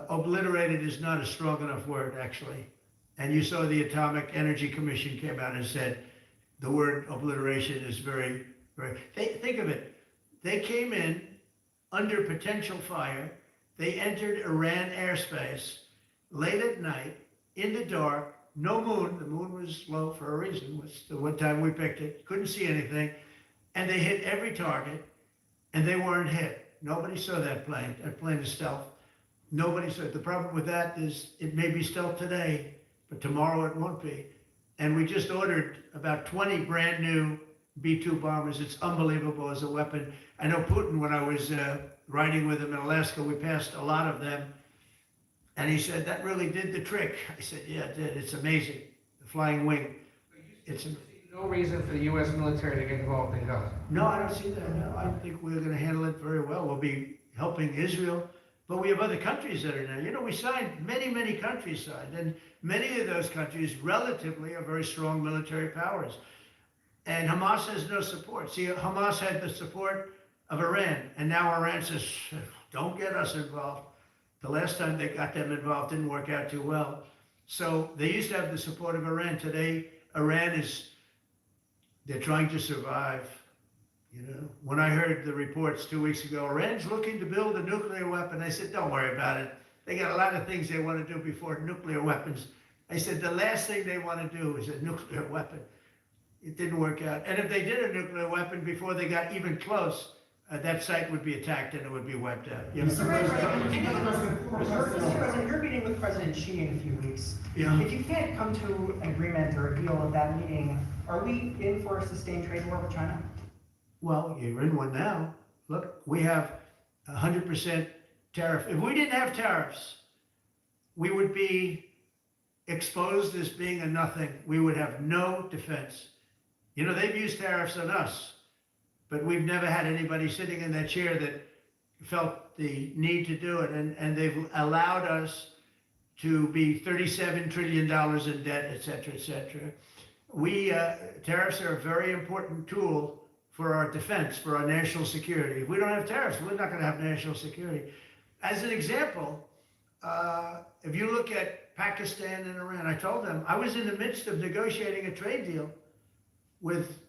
Obliterated is not a strong enough word, actually. And you saw the Atomic Energy Commission came out and said the word obliteration is very, very, think of it. They came in under potential fire. They entered Iran airspace late at night, in the dark, no moon. The moon was low for a reason. Was the one time we picked it. Couldn't see anything. And they hit every target, and they weren't hit. Nobody saw that plane. That plane is stealth. Nobody saw it. The problem with that is it may be stealth today, but tomorrow it won't be. And we just ordered about 20 brand new B-2 bombers. It's unbelievable as a weapon. I know Putin, when I was riding with him in Alaska, we passed a lot of them. And he said, that really did the trick. I said, yeah, it did. It's amazing. The flying wing. It's No reason for the U.S. military to get involved in Gaza. No, I don't see that. No, I think we're going to handle it very well. We'll be helping Israel, but we have other countries that are now. We signed, many countries signed, and many of those countries relatively are very strong military powers. And Hamas has no support. See, Hamas had the support of Iran, and now Iran says, don't get us involved. The last time they got them involved didn't work out too well. So they used to have the support of Iran. Today, Iran they're trying to survive. When I heard the reports 2 weeks ago, Iran's looking to build a nuclear weapon. I said, don't worry about it. They got a lot of things they want to do before nuclear weapons. I said, the last thing they want to do is a nuclear weapon. It didn't work out. And if they did a nuclear weapon before they got even close, that site would be attacked and it would be wiped out. Mr. President, you're meeting with President Xi in a few weeks. Yeah. If you can't come to an agreement or a deal at that meeting, are we in for a sustained trade war with China? Well, you're in one now. Look, we have 100% tariff. If we didn't have tariffs, we would be exposed as being a nothing. We would have no defense. They've used tariffs on us, but we've never had anybody sitting in that chair that felt the need to do it. And they've allowed us to be $37 trillion in debt, et cetera, et cetera. Tariffs are a very important tool for our defense, for our national security. If we don't have tariffs, we're not going to have national security. As an example, if you look at Pakistan and Iran, I told them I was in the midst of negotiating a trade deal with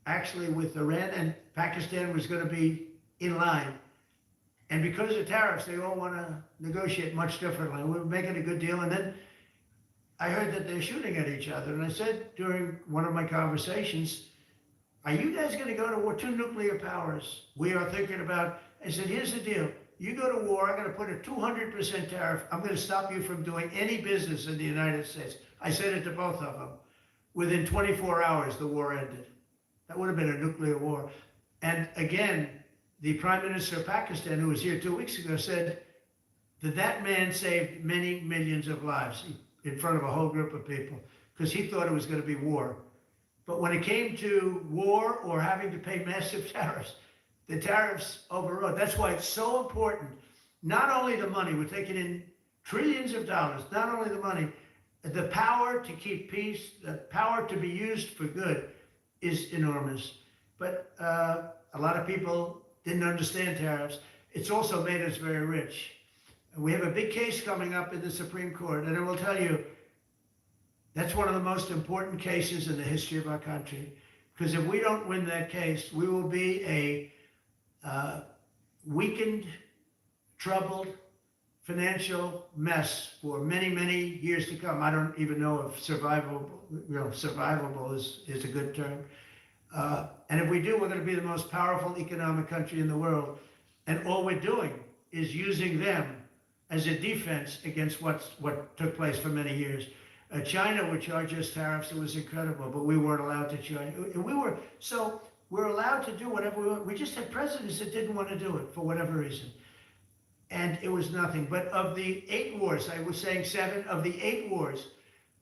Iran, and Pakistan was going to be in line. And because of tariffs, they all want to negotiate much differently. We were making a good deal, and then I heard that they're shooting at each other. And I said during one of my conversations, are you guys going to go to war? 2 nuclear powers. We are thinking about, I said, here's the deal. You go to war, I'm going to put a 200% tariff. I'm going to stop you from doing any business in the United States. I said it to both of them. Within 24 hours, the war ended. That would have been a nuclear war. And again, the Prime Minister of Pakistan, who was here 2 weeks ago, said that man saved many millions of lives in front of a whole group of people because he thought it was going to be war. But when it came to war or having to pay massive tariffs, the tariffs overrode. That's why it's so important. Not only the money, we're taking in trillions of dollars, not only the money, the power to keep peace, the power to be used for good is enormous. But a lot of people didn't understand tariffs. It's also made us very rich. We have a big case coming up in the Supreme Court, and I will tell you, that's one of the most important cases in the history of our country. Because if we don't win that case, we will be a weakened, troubled, financial mess for many, many years to come. I don't even know if survivable is a good term. And if we do, we're going to be the most powerful economic country in the world. And all we're doing is using them as a defense against what took place for many years. China would charge us tariffs. It was incredible, but we weren't allowed to charge. We're allowed to do whatever we want. We just had presidents that didn't want to do it for whatever reason. And it was nothing. But of the 8 wars, I was saying 7, of the 8 wars,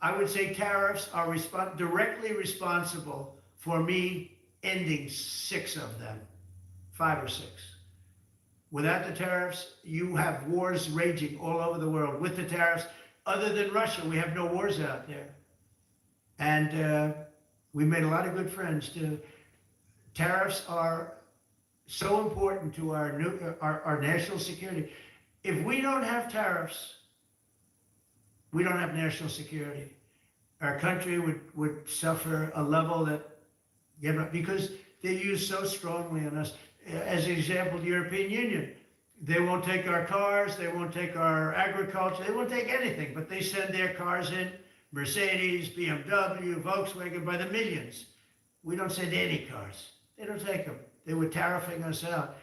I would say tariffs are directly responsible for me ending 6 of them, 5 or 6. Without the tariffs, you have wars raging all over the world. With the tariffs, other than Russia, we have no wars out there. And we made a lot of good friends too. tariffs are so important to our national security. If we don't have tariffs, we don't have national security. Our country would suffer a level that, because they use so strongly on us. As an example, the European Union, they won't take our cars, they won't take our agriculture, they won't take anything, but they send their cars in, Mercedes, BMW, Volkswagen, by the millions. We don't send any cars. They don't take them. They were tariffing us out.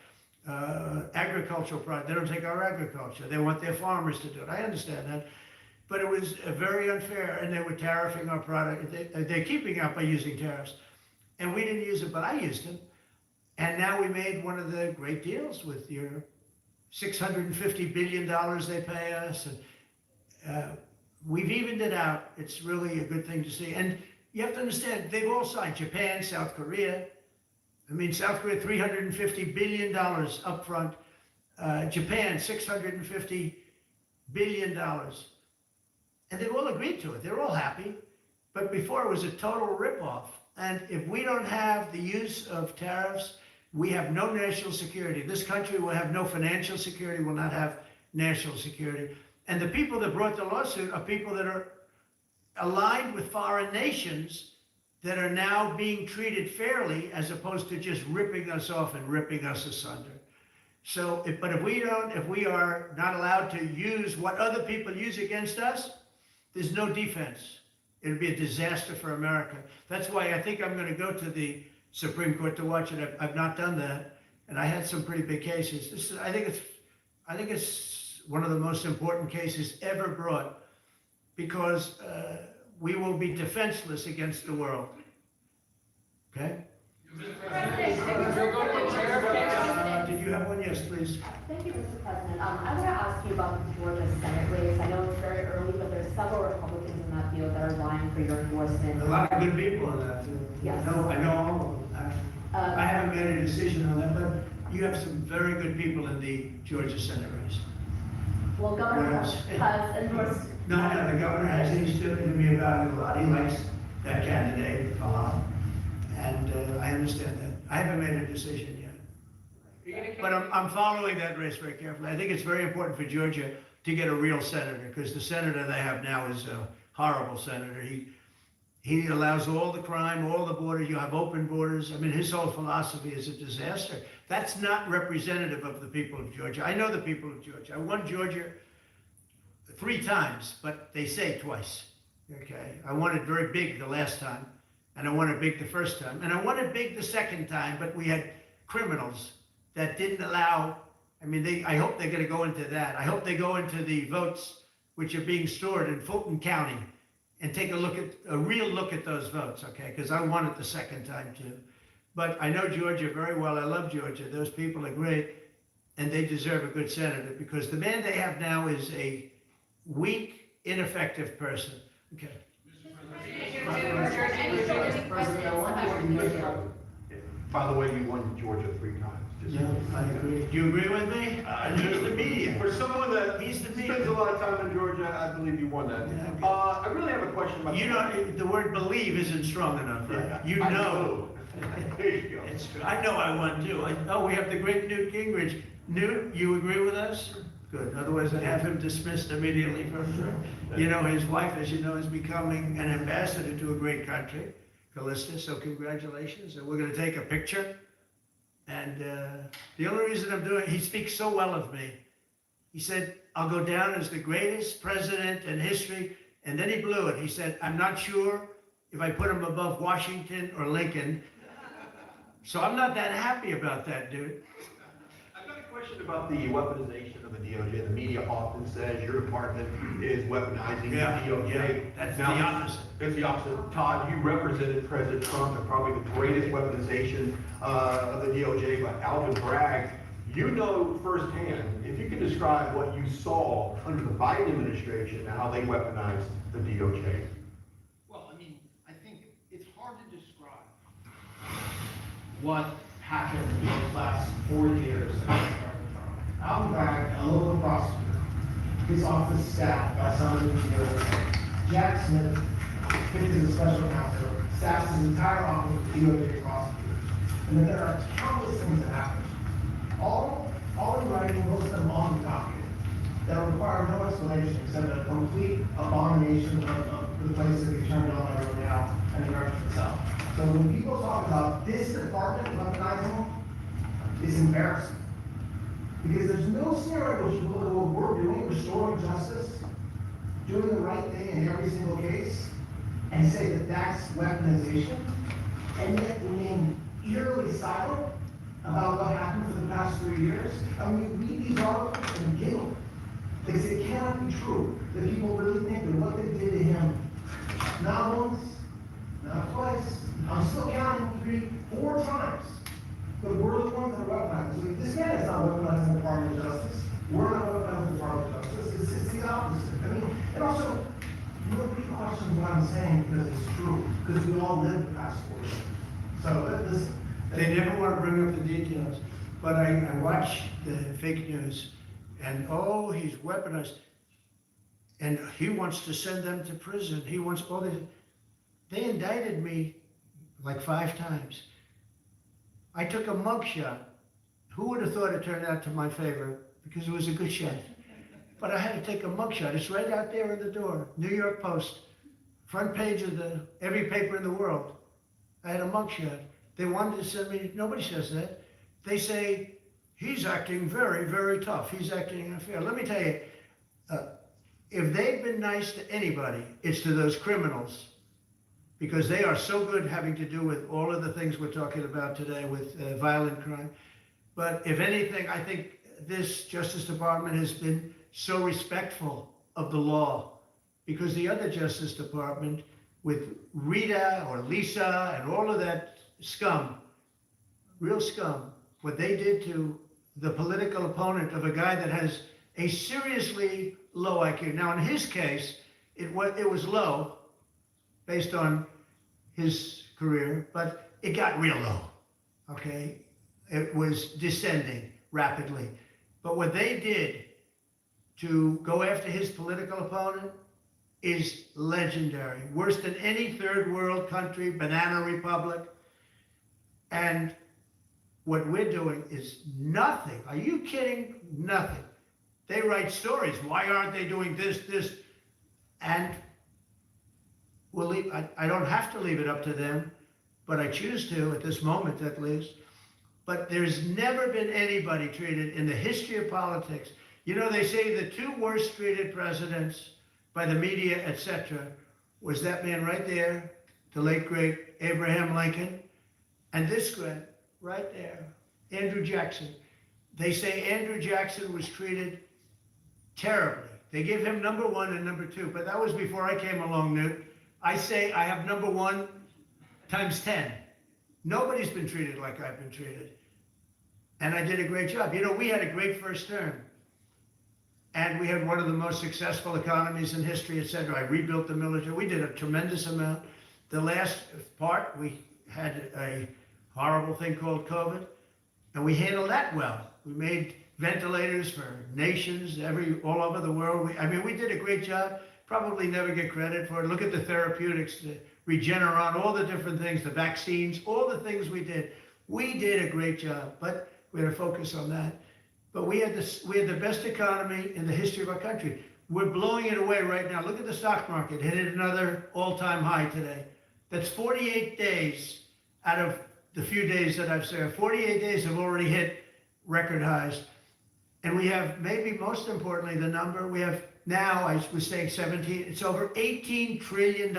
Agricultural products, they don't take our agriculture. They want their farmers to do it. I understand that. But it was very unfair, and they were tariffing our product. They're keeping up by using tariffs. And we didn't use it, but I used them. And now we made one of the great deals with your $650 billion they pay us. And we've evened it out. It's really a good thing to see. And you have to understand, they've all signed. Japan, South Korea. I mean, South Korea, $350 billion up front. Japan, $650 billion. And they've all agreed to it. They're all happy. But before, it was a total ripoff. And if we don't have the use of tariffs, we have no national security. This country will have no financial security, will not have national security. And the people that brought the lawsuit are people that are aligned with foreign nations that are now being treated fairly, as opposed to just ripping us off and ripping us asunder. So, if we are not allowed to use what other people use against us, there's no defense. It'll be a disaster for America. That's why I think I'm going to go to the Supreme Court to watch it. I've not done that, and I had some pretty big cases. I think it's one of the most important cases ever brought, because we will be defenseless against the world. Okay? Did you have one? Yes, please. Thank you, Mr. President. I want to ask you about the Georgia Senate race. I know it's very early, but there's several Republicans in that field that are vying for your endorsement. A lot of good people in that too. Yes. I know all of them. I haven't made a decision on that, but you have some very good people in the Georgia Senate race. Well, Governor has endorsed. No, the governor has. He's spoken to me about it a lot. He likes that candidate a lot, and I understand that. I haven't made a decision yet, but I'm following that race very carefully. I think it's very important for Georgia to get a real senator, because the senator they have now is a horrible senator. He allows all the crime, all the borders. You have open borders. I mean, his whole philosophy is a disaster. That's not representative of the people of Georgia. I know the people of Georgia. I won Georgia 3 times, but they say twice. Okay, I won it very big the last time, and I won it big the first time, and I won it big the second time. But we had criminals that didn't allow. I mean, I hope they're going to go into that. I hope they go into the votes which are being stored in Fulton County, and take a real look at those votes, okay? Because I won it the second time too. But I know Georgia very well. I love Georgia. Those people are great, and they deserve a good senator, because the man they have now is a weak, ineffective person. Okay. By the way, you won Georgia 3 times. Yeah, I agree. Do you agree with me? He's the media. For someone that spends a lot of time in Georgia, I believe you won that. Yeah, I really have a question about. You know, the word believe isn't strong enough, right? Yeah, You know. There you go. It's true. I know I won too. We have the great Newt Gingrich. Newt, you agree with us? Good. Otherwise, I'd have him dismissed immediately from. You know, his wife, as you know, is becoming an ambassador to a great country, Callista. So congratulations. And we're going to take a picture. And the only reason I'm doing it, he speaks so well of me. He said, I'll go down as the greatest president in history. And then he blew it. He said, I'm not sure if I put him above Washington or Lincoln. So I'm not that happy about that, dude. I've got a question about the weaponization of the DOJ. The media often says your department is weaponizing the DOJ. Yeah, that's the opposite. It's the opposite. Todd, you represented President Trump and probably the greatest weaponization of the DOJ by Alvin Bragg. You know firsthand, if you can describe what you saw under the Biden administration and how they weaponized the DOJ. Well, I mean, I think it's hard to describe what happened in the last 4 years. Alvin Bragg, a local prosecutor, his office staffed by somebody who knows Jack Smith, picked as a special counsel, staffs his entire office with DOJ prosecutors. and that there are countless things that happen. All in writing, most of them on the document, that require no explanation except a complete abomination of the place that we turned on right now and the government itself. So when people talk about this department weaponizing them, it's embarrassing. Because there's no scenario in which you look at what we're doing, restoring justice, doing the right thing in every single case, and say that that's weaponization, and yet remain eerily silent about what happened for the past 3 years. And we read these articles and giggle, because it cannot be true that people really think that what they did to him, not once, not twice, I'm still counting 3, 4 times, but we're the ones that are weaponizing. This man is not weaponizing the Department of Justice. We're not weaponizing the Department of Justice. It's the opposite. I mean, and also, nobody questions what I'm saying because it's true, because we all live the past 4 years. So listen. They never want to bring up the details, but I watch the fake news, and oh, he's weaponized, and he wants to send them to prison. He wants all this. They indicted me like 5 times. I took a mugshot. Who would have thought it turned out to my favor? Because it was a good shot. But I had to take a mugshot. It's right out there in the door. New York Post, front page of every paper in the world. I had a mugshot. They wanted to send me, nobody says that. They say, he's acting very, very tough. He's acting unfair. Let me tell you, if they've been nice to anybody, it's to those criminals, because they are so good having to do with all of the things we're talking about today with violent crime. But if anything, I think this Justice Department has been so respectful of the law, because the other Justice Department with Rita or Lisa and all of that scum, real scum, what they did to the political opponent of a guy that has a seriously low IQ. Now, in his case, it was low based on his career, but it got real low, okay? It was descending rapidly. But what they did to go after his political opponent is legendary, worse than any third world country, banana republic. And what we're doing is nothing. Are you kidding? Nothing. They write stories. Why aren't they doing this? And we'll leave, I don't have to leave it up to them, but I choose to at this moment at least. But there's never been anybody treated in the history of politics. You know, they say the 2 worst treated presidents by the media, etc., was that man right there, the late great Abraham Lincoln, and this guy right there, Andrew Jackson. They say Andrew Jackson was treated terribly. They give him number 1 and number 2, but that was before I came along, Newt. I say I have number 1 times 10. Nobody's been treated like I've been treated. And I did a great job. You know, we had a great first term. And we had one of the most successful economies in history, etc. I rebuilt the military. We did a tremendous amount. The last part, we had a horrible thing called COVID, and we handled that well. We made ventilators for nations all over the world. We did a great job. Probably never get credit for it. Look at the therapeutics, the Regeneron, all the different things, the vaccines, all the things we did. We did a great job, but we had to focus on that. But we had the best economy in the history of our country. We're blowing it away right now. Look at the stock market. Hit another all-time high today. That's 48 days out of the few days that I've served. 48 days have already hit record highs. And we have, maybe most importantly, the number, we have now, I was saying 17, it's over $18 trillion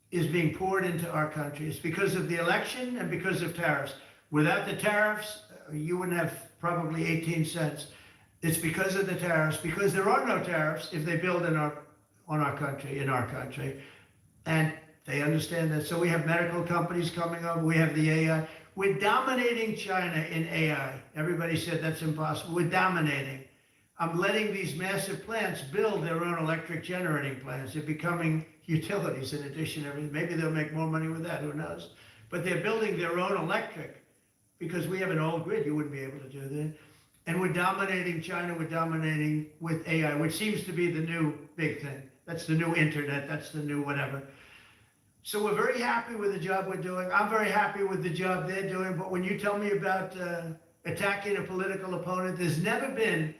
is being poured into our country. It's because of the election and because of tariffs. Without the tariffs, you wouldn't have probably 18 cents. It's because of the tariffs, because there are no tariffs if they build in our country. And they understand that. So we have medical companies coming up. We have the AI. We're dominating China in AI. Everybody said that's impossible. We're dominating. I'm letting these massive plants build their own electric generating plants. They're becoming utilities in addition to everything. Maybe they'll make more money with that, who knows? But they're building their own electric because we have an old grid. You wouldn't be able to do that. And we're dominating China. We're dominating with AI, which seems to be the new big thing. That's the new internet. That's the new whatever. So we're very happy with the job we're doing. I'm very happy with the job they're doing. But when you tell me about attacking a political opponent, there's never been,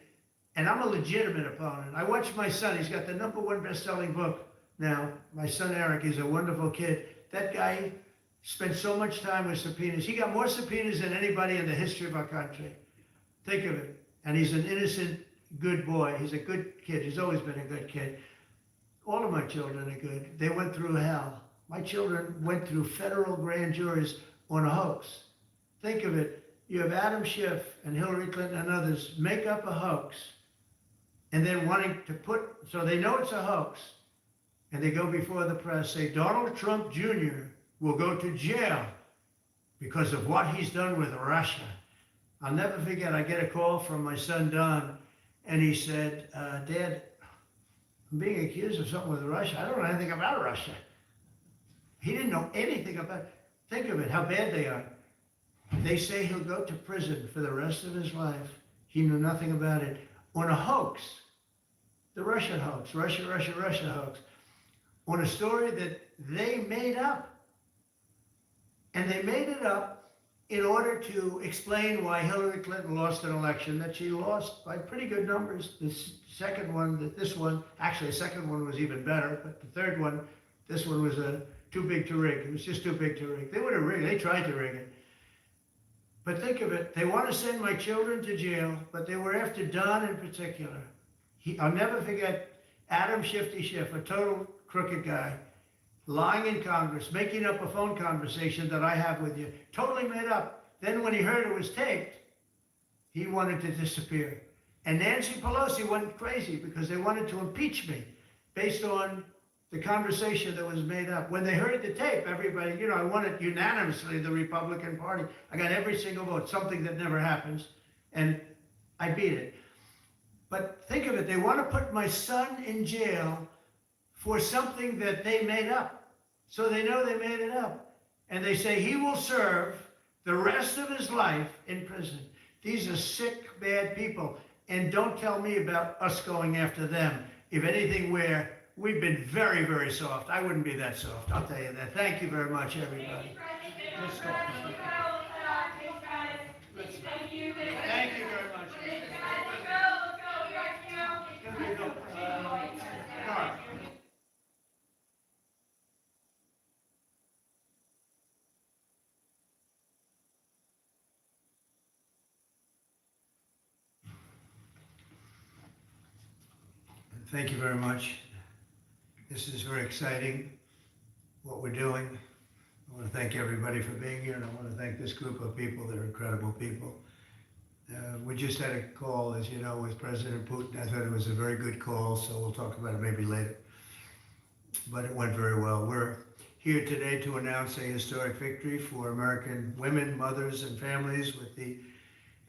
and I'm a legitimate opponent. I watched my son. He's got the #1 best-selling book now. My son Eric is a wonderful kid. That guy spent so much time with subpoenas. He got more subpoenas than anybody in the history of our country. Think of it. And he's an innocent, good boy. He's a good kid. He's always been a good kid. All of my children are good. They went through hell. My children went through federal grand juries on a hoax. Think of it. You have Adam Schiff and Hillary Clinton and others make up a hoax and then wanting to so they know it's a hoax, and they go before the press, say Donald Trump Jr. will go to jail because of what he's done with Russia. I'll never forget, I get a call from my son Don, and he said, Dad, I'm being accused of something with Russia. I don't know anything about Russia. He didn't know anything about it. Think of it, how bad they are. They say he'll go to prison for the rest of his life. He knew nothing about it. On a hoax, the Russian hoax, Russia hoax, on a story that they made up. And they made it up in order to explain why Hillary Clinton lost an election that she lost by pretty good numbers. The second one, the second one was even better, but the third one, this one was too big to rig. It was just too big to rig. They would have rigged. They tried to rig it. But think of it. They want to send my children to jail, but they were after Don in particular. I'll never forget Adam Shifty Schiff, a total crooked guy, lying in Congress, making up a phone conversation that I have with you, totally made up. Then when he heard it was taped, he wanted to disappear. And Nancy Pelosi went crazy because they wanted to impeach me based on the conversation that was made up. When they heard the tape, everybody, I won it unanimously, the Republican Party. I got every single vote, something that never happens, and I beat it. But think of it, they want to put my son in jail for something that they made up. So they know they made it up. And they say he will serve the rest of his life in prison. These are sick, bad people. And don't tell me about us going after them. If anything, we've been very, very soft. I wouldn't be that soft, I'll tell you that. Thank you very much, everybody. Let's go. Thank you very much. Thank you very much. This is very exciting, what we're doing. I want to thank everybody for being here, and I want to thank this group of people. They're incredible people. We just had a call, as you know, with President Putin. I thought it was a very good call, so we'll talk about it maybe later. But it went very well. We're here today to announce a historic victory for American women, mothers, and families. With the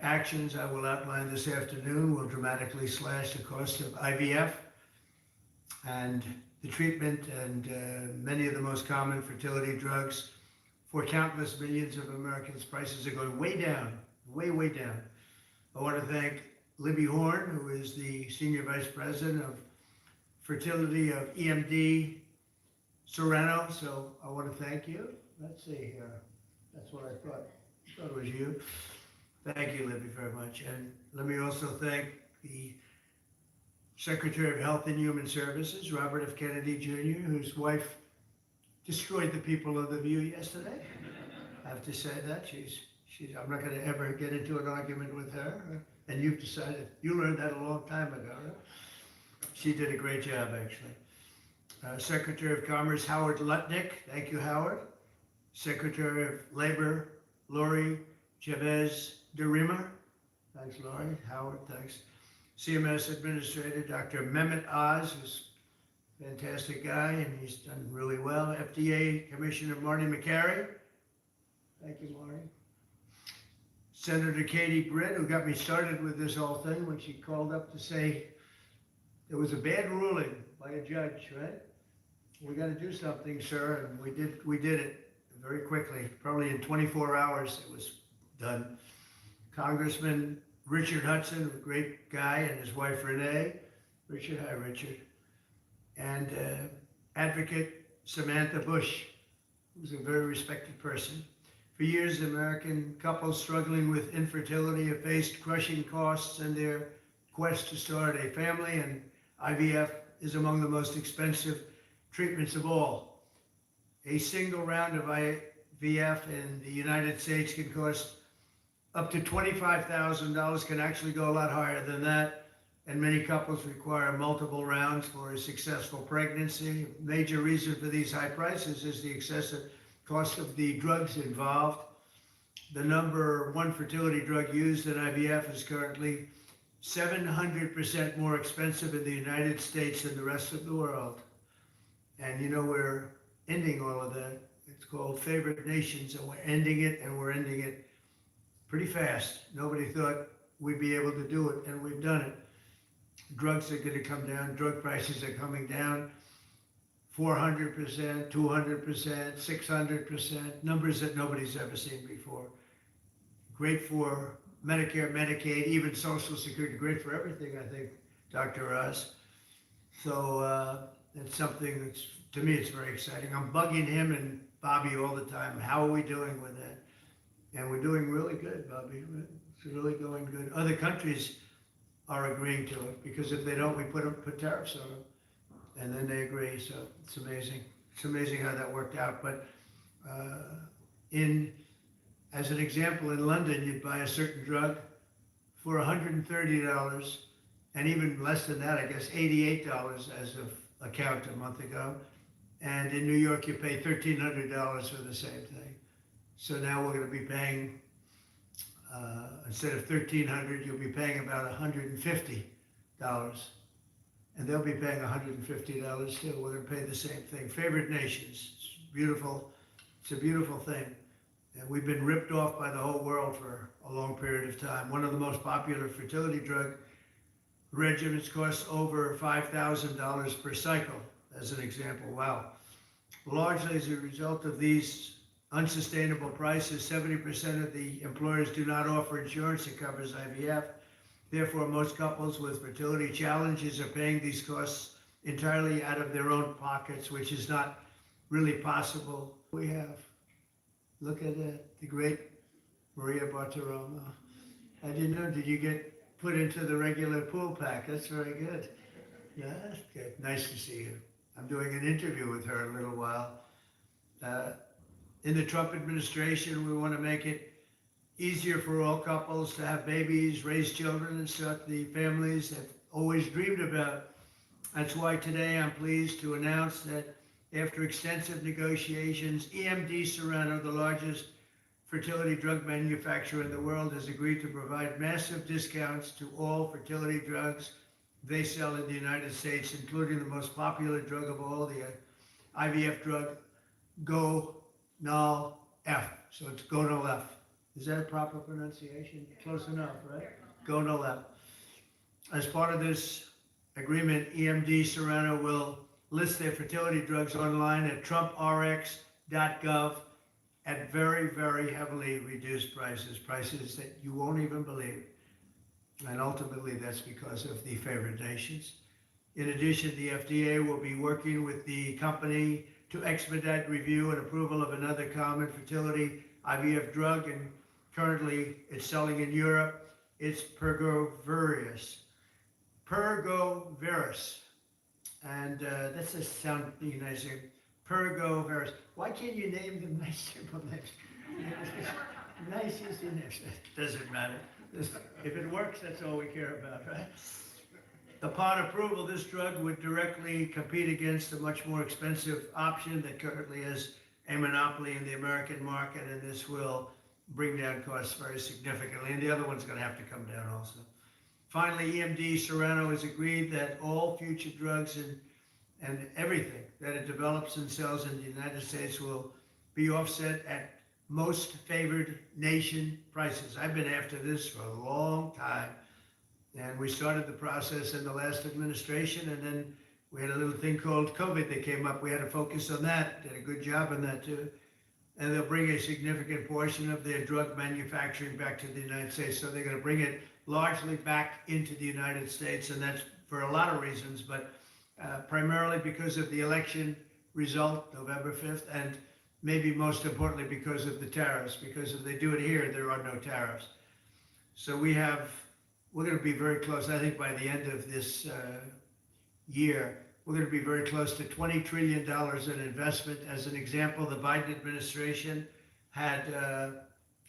actions I will outline this afternoon will dramatically slash the cost of IVF and the treatment and many of the most common fertility drugs for countless millions of Americans. Prices are going way down, way down. I want to thank Libby Horn, who is the Senior Vice President of Fertility of EMD Serrano. So I want to thank you. Let's see here. That's what I thought. I thought it was you. Thank you, Libby, very much. And let me also thank the Secretary of Health and Human Services, Robert F. Kennedy Jr., whose wife destroyed the people of the View yesterday. I have to say that. I'm not going to ever get into an argument with her. And you've decided, you learned that a long time ago, right? She did a great job, actually. Secretary of Commerce, Howard Lutnick. Thank you, Howard. Secretary of Labor, Lori Chavez de Rima. Thanks, Lori. Howard, thanks. CMS Administrator, Dr. Mehmet Oz, who's a fantastic guy, and he's done really well. FDA Commissioner Marty McCary. Thank you, Marty. Senator Katie Britt, who got me started with this whole thing when she called up to say there was a bad ruling by a judge, right? We got to do something, sir, and we did it very quickly. Probably in 24 hours it was done. Congressman Richard Hudson, a great guy, and his wife Renee. Richard, hi Richard. And Advocate Samantha Bush. who was a very respected person. For years, American couples struggling with infertility have faced crushing costs in their quest to start a family, and IVF is among the most expensive treatments of all. A single round of IVF in the United States can cost up to $25,000, can actually go a lot higher than that, and many couples require multiple rounds for a successful pregnancy. A major reason for these high prices is the excessive cost of the drugs involved. The number one fertility drug used in IVF is currently 700% more expensive in the United States than the rest of the world. And you know, we're ending all of that. It's called favored nations, and we're ending it, and we're ending it pretty fast. Nobody thought we'd be able to do it, and we've done it. Drugs are going to come down. Drug prices are coming down 400%, 200%, 600%, numbers that nobody's ever seen before. Great for Medicare, Medicaid, even Social Security, great for everything, I think, Dr. Oz. So it's something that's, to me, it's very exciting. I'm bugging him and Bobby all the time. How are we doing with that? And we're doing really good, Bobby. It's really going good. Other countries are agreeing to it, because if they don't, we put tariffs on them, and then they agree. So it's amazing. It's amazing how that worked out. But as an example, in London, you'd buy a certain drug for $130, and even less than that, I guess $88 as of a count a month ago. And in New York, you pay $1,300 for the same thing. So now we're going to be paying, instead of $1,300, you'll be paying about $150. And they'll be paying $150 too. We're going to pay the same thing. Favored nations. It's beautiful. It's a beautiful thing. And we've been ripped off by the whole world for a long period of time. One of the most popular fertility drug regimens costs over $5,000 per cycle, as an example. Wow. Largely as a result of these unsustainable prices, 70% of the employers do not offer insurance that covers IVF. Therefore, most couples with fertility challenges are paying these costs entirely out of their own pockets, which is not really possible. We have, look at that, the great Maria Bartiromo. I didn't know, did you get put into the regular pool pack? That's very good. Yeah, that's good. Nice to see you. I'm doing an interview with her in a little while. In the Trump administration, we want to make it easier for all couples to have babies, raise children, and start the families they've always dreamed about. That's why today I'm pleased to announce that after extensive negotiations, EMD Serrano, the largest fertility drug manufacturer in the world, has agreed to provide massive discounts to all fertility drugs they sell in the United States, including the most popular drug of all, the IVF drug, Gonal-F. So it's Gonal-F. Is that a proper pronunciation? Close enough, right? Gonal-F. As part of this agreement, EMD Serrano will list their fertility drugs online at trumprx.gov at very, very heavily reduced prices, prices that you won't even believe. And ultimately, that's because of the favored nations. In addition, the FDA will be working with the company to expedite review and approval of another common fertility IVF drug, and currently it's selling in Europe. It's Pergoveris. Pergoveris. And that's a sound nice name. Pergoveris. Why can't you name them nice simple names? Nice easy names. Doesn't matter. If it works, that's all we care about, right? Upon approval, this drug would directly compete against a much more expensive option that currently has a monopoly in the American market, and this will bring down costs very significantly. And the other one's going to have to come down also. Finally, EMD Serrano has agreed that all future drugs and everything that it develops and sells in the United States will be offset at most favored nation prices. I've been after this for a long time. And we started the process in the last administration, and then we had a little thing called COVID that came up. We had to focus on that, did a good job on that too. And they'll bring a significant portion of their drug manufacturing back to the United States. So they're going to bring it largely back into the United States, and that's for a lot of reasons, but primarily because of the election result, November 5th, and maybe most importantly because of the tariffs, because if they do it here, there are no tariffs. So we're going to be very close. I think by the end of this year, we're going to be very close to $20 trillion in investment. As an example, the Biden administration had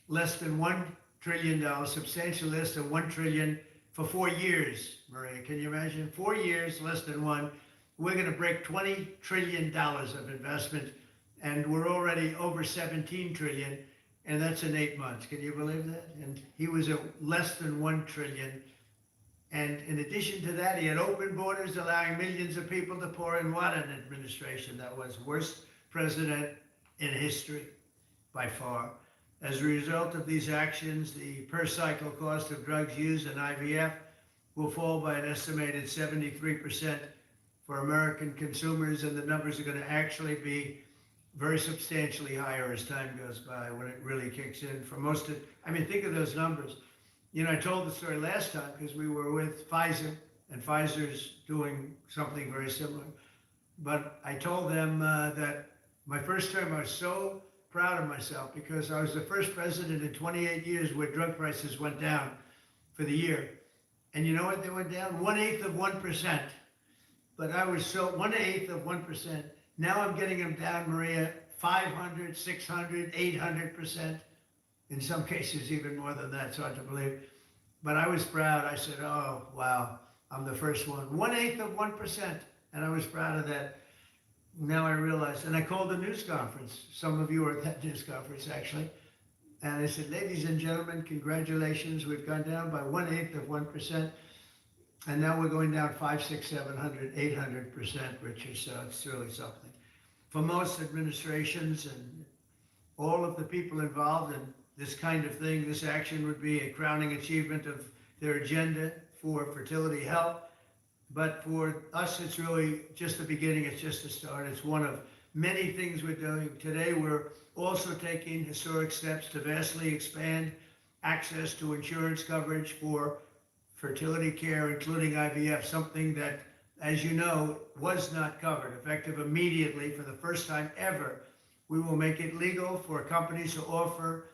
less than $1 trillion, substantially less than $1 trillion for 4 years, Maria. Can you imagine? 4 years, less than one. We're going to break $20 trillion of investment, and we're already over 17 trillion, and that's in 8 months. Can you believe that? And he was at less than 1 trillion. And in addition to that, he had open borders, allowing millions of people to pour in. What an administration that was. Worst president in history, by far. As a result of these actions, the per cycle cost of drugs used in IVF will fall by an estimated 73% for American consumers, and the numbers are going to actually be very substantially higher as time goes by when it really kicks in. For most of, I mean, think of those numbers. You know, I told the story last time because we were with Pfizer, and Pfizer's doing something very similar. But I told them that my first term, I was so proud of myself because I was the first president in 28 years where drug prices went down for the year. And you know what they went down? 1/8 of 1%. But I was so 1/8 of 1%. Now I'm getting them down, Maria, 500, 600, 800%. In some cases, even more than that. It's hard to believe. But I was proud. I said, oh, wow, I'm the first one. 1/8 of 1%. And I was proud of that. Now I realize, and I called a news conference. Some of you were at that news conference, actually. And I said, ladies and gentlemen, congratulations. We've gone down by 1/8 of 1%. And now we're going down 500, 600, 700, 800%, Richard. So it's really something. For most administrations and all of the people involved in this kind of thing, this action would be a crowning achievement of their agenda for fertility health. But for us, it's really just the beginning. It's just the start. It's one of many things we're doing. Today, we're also taking historic steps to vastly expand access to insurance coverage for fertility care, including IVF, something that, as you know, was not covered. Effective immediately, for the first time ever, we will make it legal for companies to offer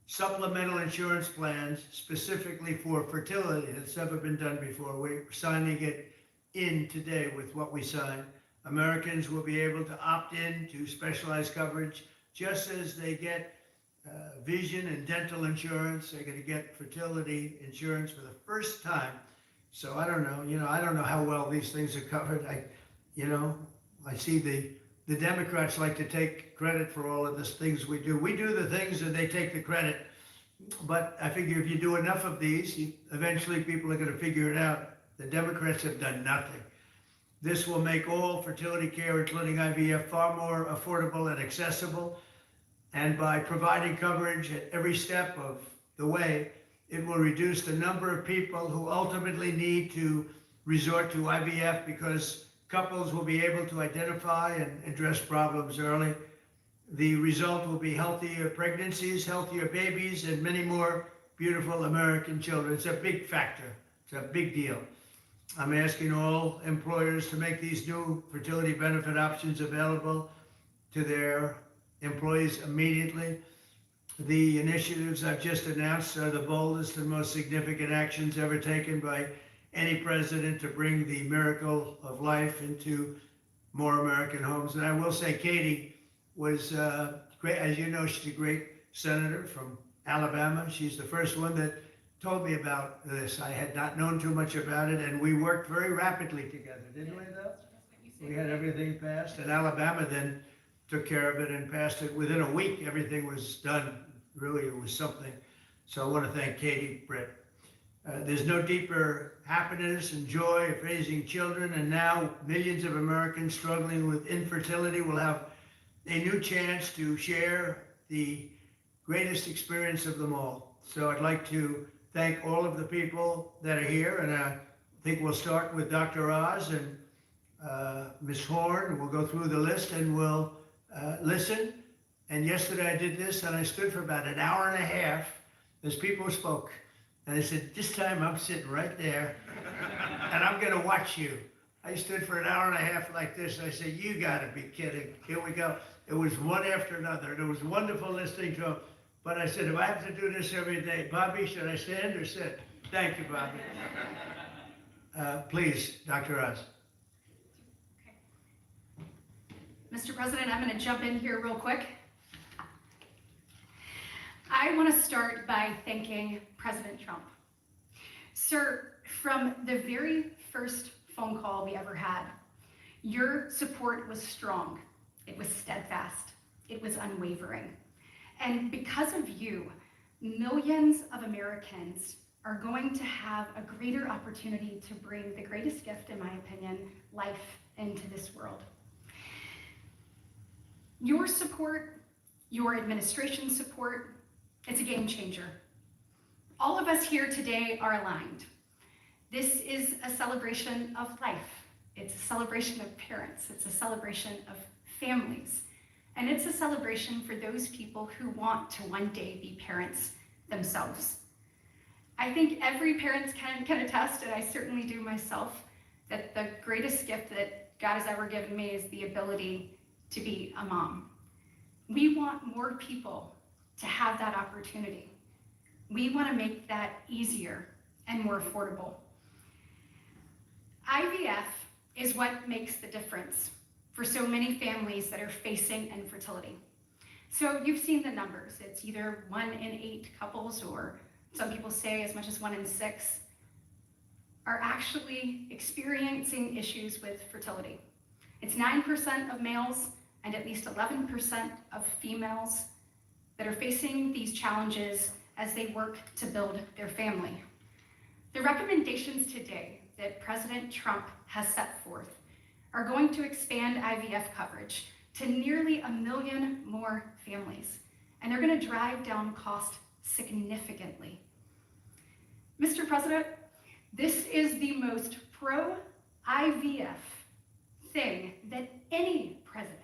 supplemental insurance plans specifically for fertility. That's never been done before. We're signing it in today with what we signed. Americans will be able to opt in to specialized coverage just as they get vision and dental insurance. They're going to get fertility insurance for the first time. So I don't know, I don't know how well these things are covered. I see the Democrats like to take credit for all of the things we do. We do the things and they take the credit. But I figure if you do enough of these, eventually people are going to figure it out. The Democrats have done nothing. This will make all fertility care, including IVF, far more affordable and accessible. And by providing coverage at every step of the way, it will reduce the number of people who ultimately need to resort to IVF because couples will be able to identify and address problems early. The result will be healthier pregnancies, healthier babies, and many more beautiful American children. It's a big factor. It's a big deal. I'm asking all employers to make these new fertility benefit options available to their employees immediately. The initiatives I've just announced are the boldest and most significant actions ever taken by any president to bring the miracle of life into more American homes. And I will say Katie was great. As you know, she's a great senator from Alabama. She's the first one that told me about this. I had not known too much about it, and we worked very rapidly together, didn't we, though? We had everything passed, and Alabama then took care of it and passed it. Within a week, everything was done. Really, it was something. So I want to thank Katie Britt. There's no deeper happiness and joy of raising children, and now millions of Americans struggling with infertility will have a new chance to share the greatest experience of them all. So I'd like to thank all of the people that are here, and I think we'll start with Dr. Oz and Ms. Horn. We'll go through the list and we'll listen. And yesterday I did this, and I stood for about an hour and a half as people spoke. And I said, this time I'm sitting right there, and I'm going to watch you. I stood for an hour and a half like this. I said, you got to be kidding. Here we go. It was one after another, and it was wonderful listening to them. But I said, if I have to do this every day, Bobby, should I stand or sit? Thank you, Bobby. Please, Dr. Oz. Mr. President, I'm going to jump in here real quick. I want to start by thanking President Trump. Sir, from the very first phone call we ever had, your support was strong, it was steadfast, it was unwavering. And because of you, millions of Americans are going to have a greater opportunity to bring the greatest gift, in my opinion, life into this world. Your support, your administration's support, it's a game changer. All of us here today are aligned. This is a celebration of life. It's a celebration of parents. It's a celebration of families. And it's a celebration for those people who want to one day be parents themselves. I think every parent can attest, and I certainly do myself, that the greatest gift that God has ever given me is the ability to be a mom. We want more people to have that opportunity. We want to make that easier and more affordable. IVF is what makes the difference for so many families that are facing infertility. So you've seen the numbers. It's either 1 in 8 couples, or some people say as much as 1 in 6, are actually experiencing issues with fertility. It's 9% of males and at least 11% of females that are facing these challenges as they work to build their family. The recommendations today that President Trump has set forth are going to expand IVF coverage to nearly 1 million more families, and they're going to drive down cost significantly. Mr. President, this is the most pro-IVF thing that any president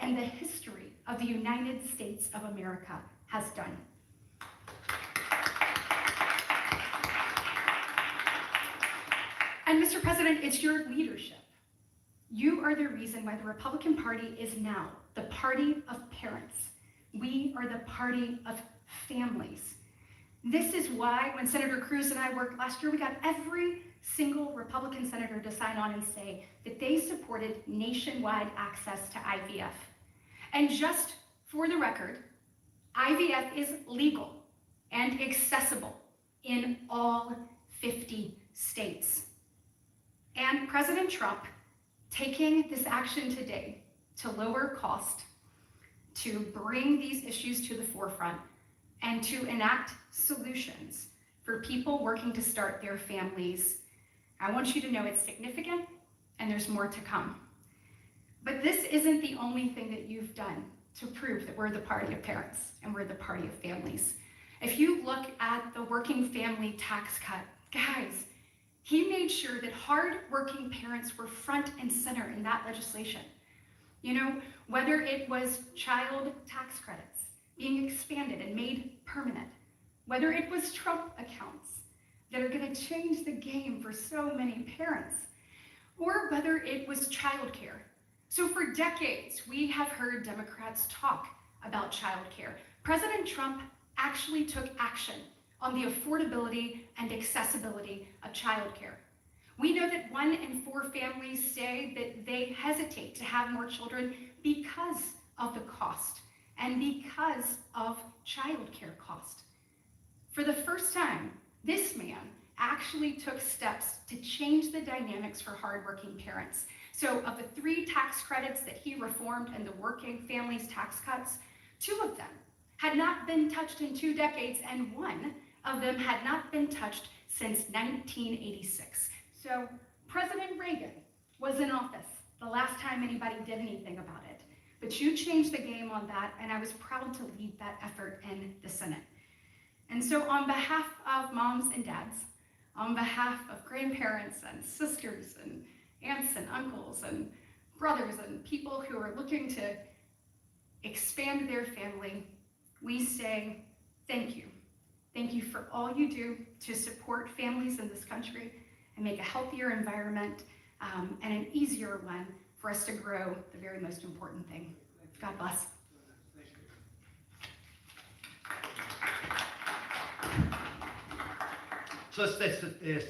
in the history of the United States of America has done. And Mr. President, it's your leadership. You are the reason why the Republican Party is now the party of parents. We are the party of families. This is why when Senator Cruz and I worked last year, we got every single Republican senator to sign on and say that they supported nationwide access to IVF. And just for the record, IVF is legal and accessible in all 50 states. And President Trump taking this action today to lower cost, to bring these issues to the forefront, and to enact solutions for people working to start their families, I want you to know it's significant and there's more to come. But this isn't the only thing that you've done to prove that we're the party of parents and we're the party of families. If you look at the working family tax cut, guys, he made sure that hard-working parents were front and center in that legislation. You know, whether it was child tax credits being expanded and made permanent, whether it was Trump accounts that are going to change the game for so many parents, or whether it was childcare. So for decades, we have heard Democrats talk about childcare. President Trump actually took action on the affordability and accessibility of childcare. We know that 1 in 4 families say that they hesitate to have more children because of the cost and because of childcare cost. For the first time, this man actually took steps to change the dynamics for hardworking parents. So of the 3 tax credits that he reformed and the working families tax cuts, 2 of them had not been touched in 2 decades, and 1 of them had not been touched since 1986. So President Reagan was in office the last time anybody did anything about it. But you changed the game on that, and I was proud to lead that effort in the Senate. And so on behalf of moms and dads, on behalf of grandparents and sisters and aunts and uncles and brothers and people who are looking to expand their family, we say thank you. Thank you for all you do to support families in this country and make a healthier environment and an easier one for us to grow the very most important thing, God bless. So let's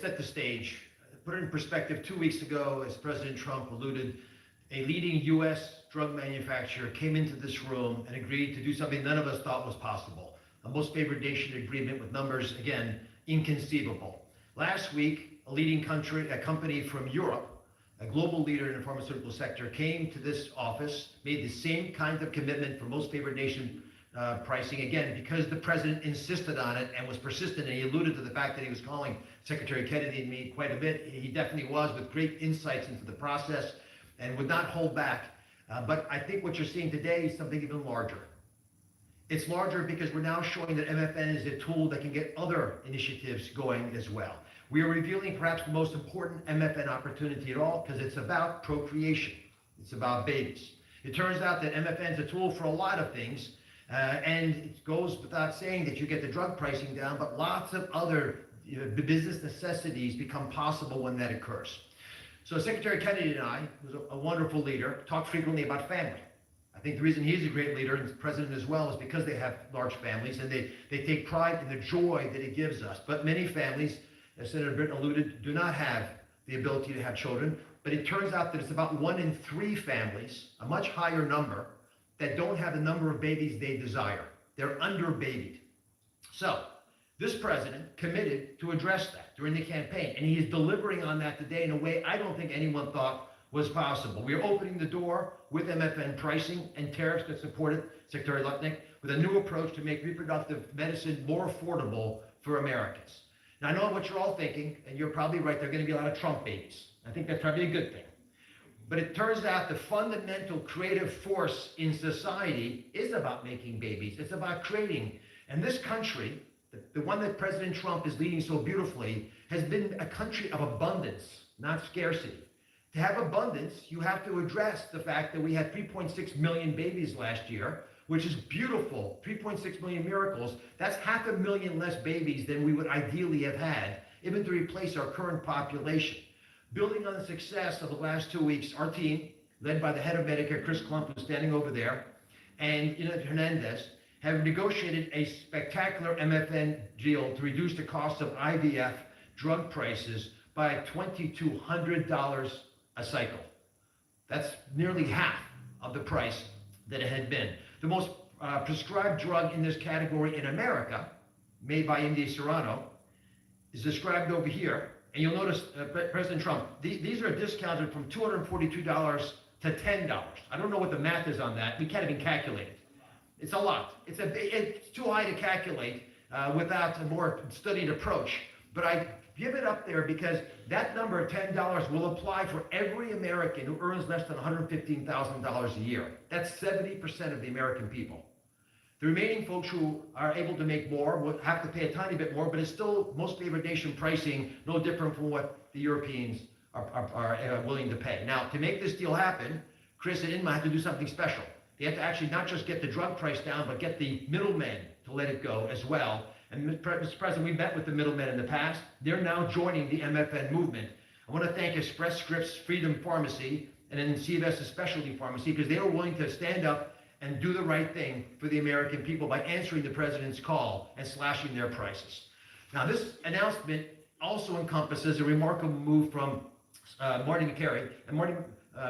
set the stage. Put it in perspective, 2 weeks ago, as President Trump alluded, a leading U.S. drug manufacturer came into this room and agreed to do something none of us thought was possible. A most favored nation agreement with numbers, again, inconceivable. Last week, a company from Europe, a global leader in the pharmaceutical sector, came to this office, made the same kind of commitment for most favored nation pricing, again, because the president insisted on it and was persistent, and he alluded to the fact that he was calling Secretary Kennedy and me quite a bit. He definitely was, with great insights into the process and would not hold back. But I think what you're seeing today is something even larger. It's larger because we're now showing that MFN is a tool that can get other initiatives going as well. We are revealing perhaps the most important MFN opportunity at all, because it's about procreation. It's about babies. It turns out that MFN is a tool for a lot of things, and it goes without saying that you get the drug pricing down, but lots of other business necessities become possible when that occurs. So Secretary Kennedy and I, who's a wonderful leader, talk frequently about family. I think the reason he's a great leader, and the president as well, is because they have large families, and they take pride in the joy that it gives us. But many families, as Senator Britton alluded, do not have the ability to have children. But it turns out that it's about 1 in 3 families, a much higher number, that don't have the number of babies they desire. They're underbabied. So this president committed to address that during the campaign, and he is delivering on that today in a way I don't think anyone thought was possible. We are opening the door with MFN pricing and tariffs that support it, Secretary Lutnick, with a new approach to make reproductive medicine more affordable for Americans. Now, I know what you're all thinking, and you're probably right, there are going to be a lot of Trump babies. I think that's probably a good thing. But it turns out the fundamental creative force in society is about making babies. It's about creating. And this country, the one that President Trump is leading so beautifully, has been a country of abundance, not scarcity. To have abundance, you have to address the fact that we had 3.6 million babies last year, which is beautiful. 3.6 million miracles. That's 500,000 less babies than we would ideally have had, even to replace our current population. Building on the success of the last 2 weeks, our team, led by the head of Medicare, Chris Klump, who's standing over there, and Ina Hernandez, have negotiated a spectacular MFN deal to reduce the cost of IVF drug prices by $2,200 a cycle. That's nearly half of the price that it had been. The most prescribed drug in this category in America, made by MD Serrano, is described over here. And you'll notice, President Trump, these are discounted from $242 to $10. I don't know what the math is on that. We can't even calculate it. It's a lot. It's too high to calculate without a more studied approach. But I give it up there because that number of $10 will apply for every American who earns less than $115,000 a year. That's 70% of the American people. The remaining folks who are able to make more will have to pay a tiny bit more, but it's still most favored nation pricing, no different from what the Europeans are willing to pay. Now, to make this deal happen, Chris and Inma have to do something special. They have to actually not just get the drug price down, but get the middlemen to let it go as well. And Mr. President, we met with the middlemen in the past. They're now joining the MFN movement. I want to thank Express Scripts Freedom Pharmacy and then CVS Specialty Pharmacy, because they were willing to stand up and do the right thing for the American people by answering the president's call and slashing their prices. Now, this announcement also encompasses a remarkable move from Marty Makary. And Marty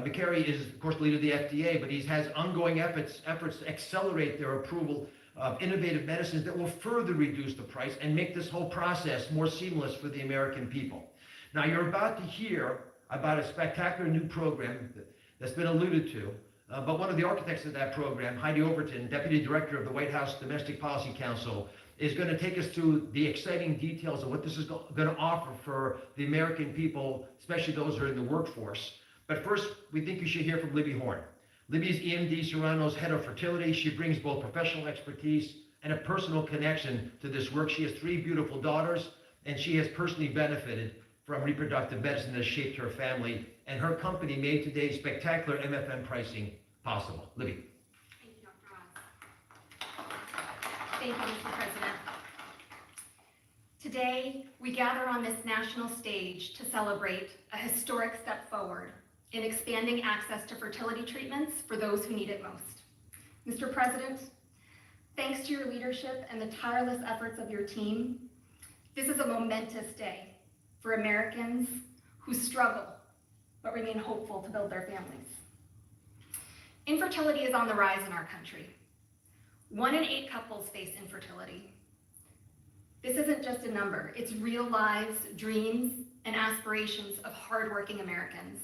Makary is, of course, the leader of the FDA, but he has ongoing efforts to accelerate their approval of innovative medicines that will further reduce the price and make this whole process more seamless for the American people. Now, you're about to hear about a spectacular new program that's been alluded to. But one of the architects of that program, Heidi Overton, Deputy Director of the White House Domestic Policy Council, is going to take us through the exciting details of what this is going to offer for the American people, especially those who are in the workforce. But first, we think you should hear from Libby Horn. Libby's EMD Serrano's head of fertility. She brings both professional expertise and a personal connection to this work. She has 3 beautiful daughters, and she has personally benefited from reproductive medicine that has shaped her family, and her company made today's spectacular MFN pricing possible. Libby. Thank you, Dr. Ross. Thank you, Mr. President. Today, we gather on this national stage to celebrate a historic step forward in expanding access to fertility treatments for those who need it most. Mr. President, thanks to your leadership and the tireless efforts of your team, this is a momentous day for Americans who struggle but remain hopeful to build their families. Infertility is on the rise in our country. 1 in 8 couples face infertility. This isn't just a number, it's real lives, dreams, and aspirations of hardworking Americans.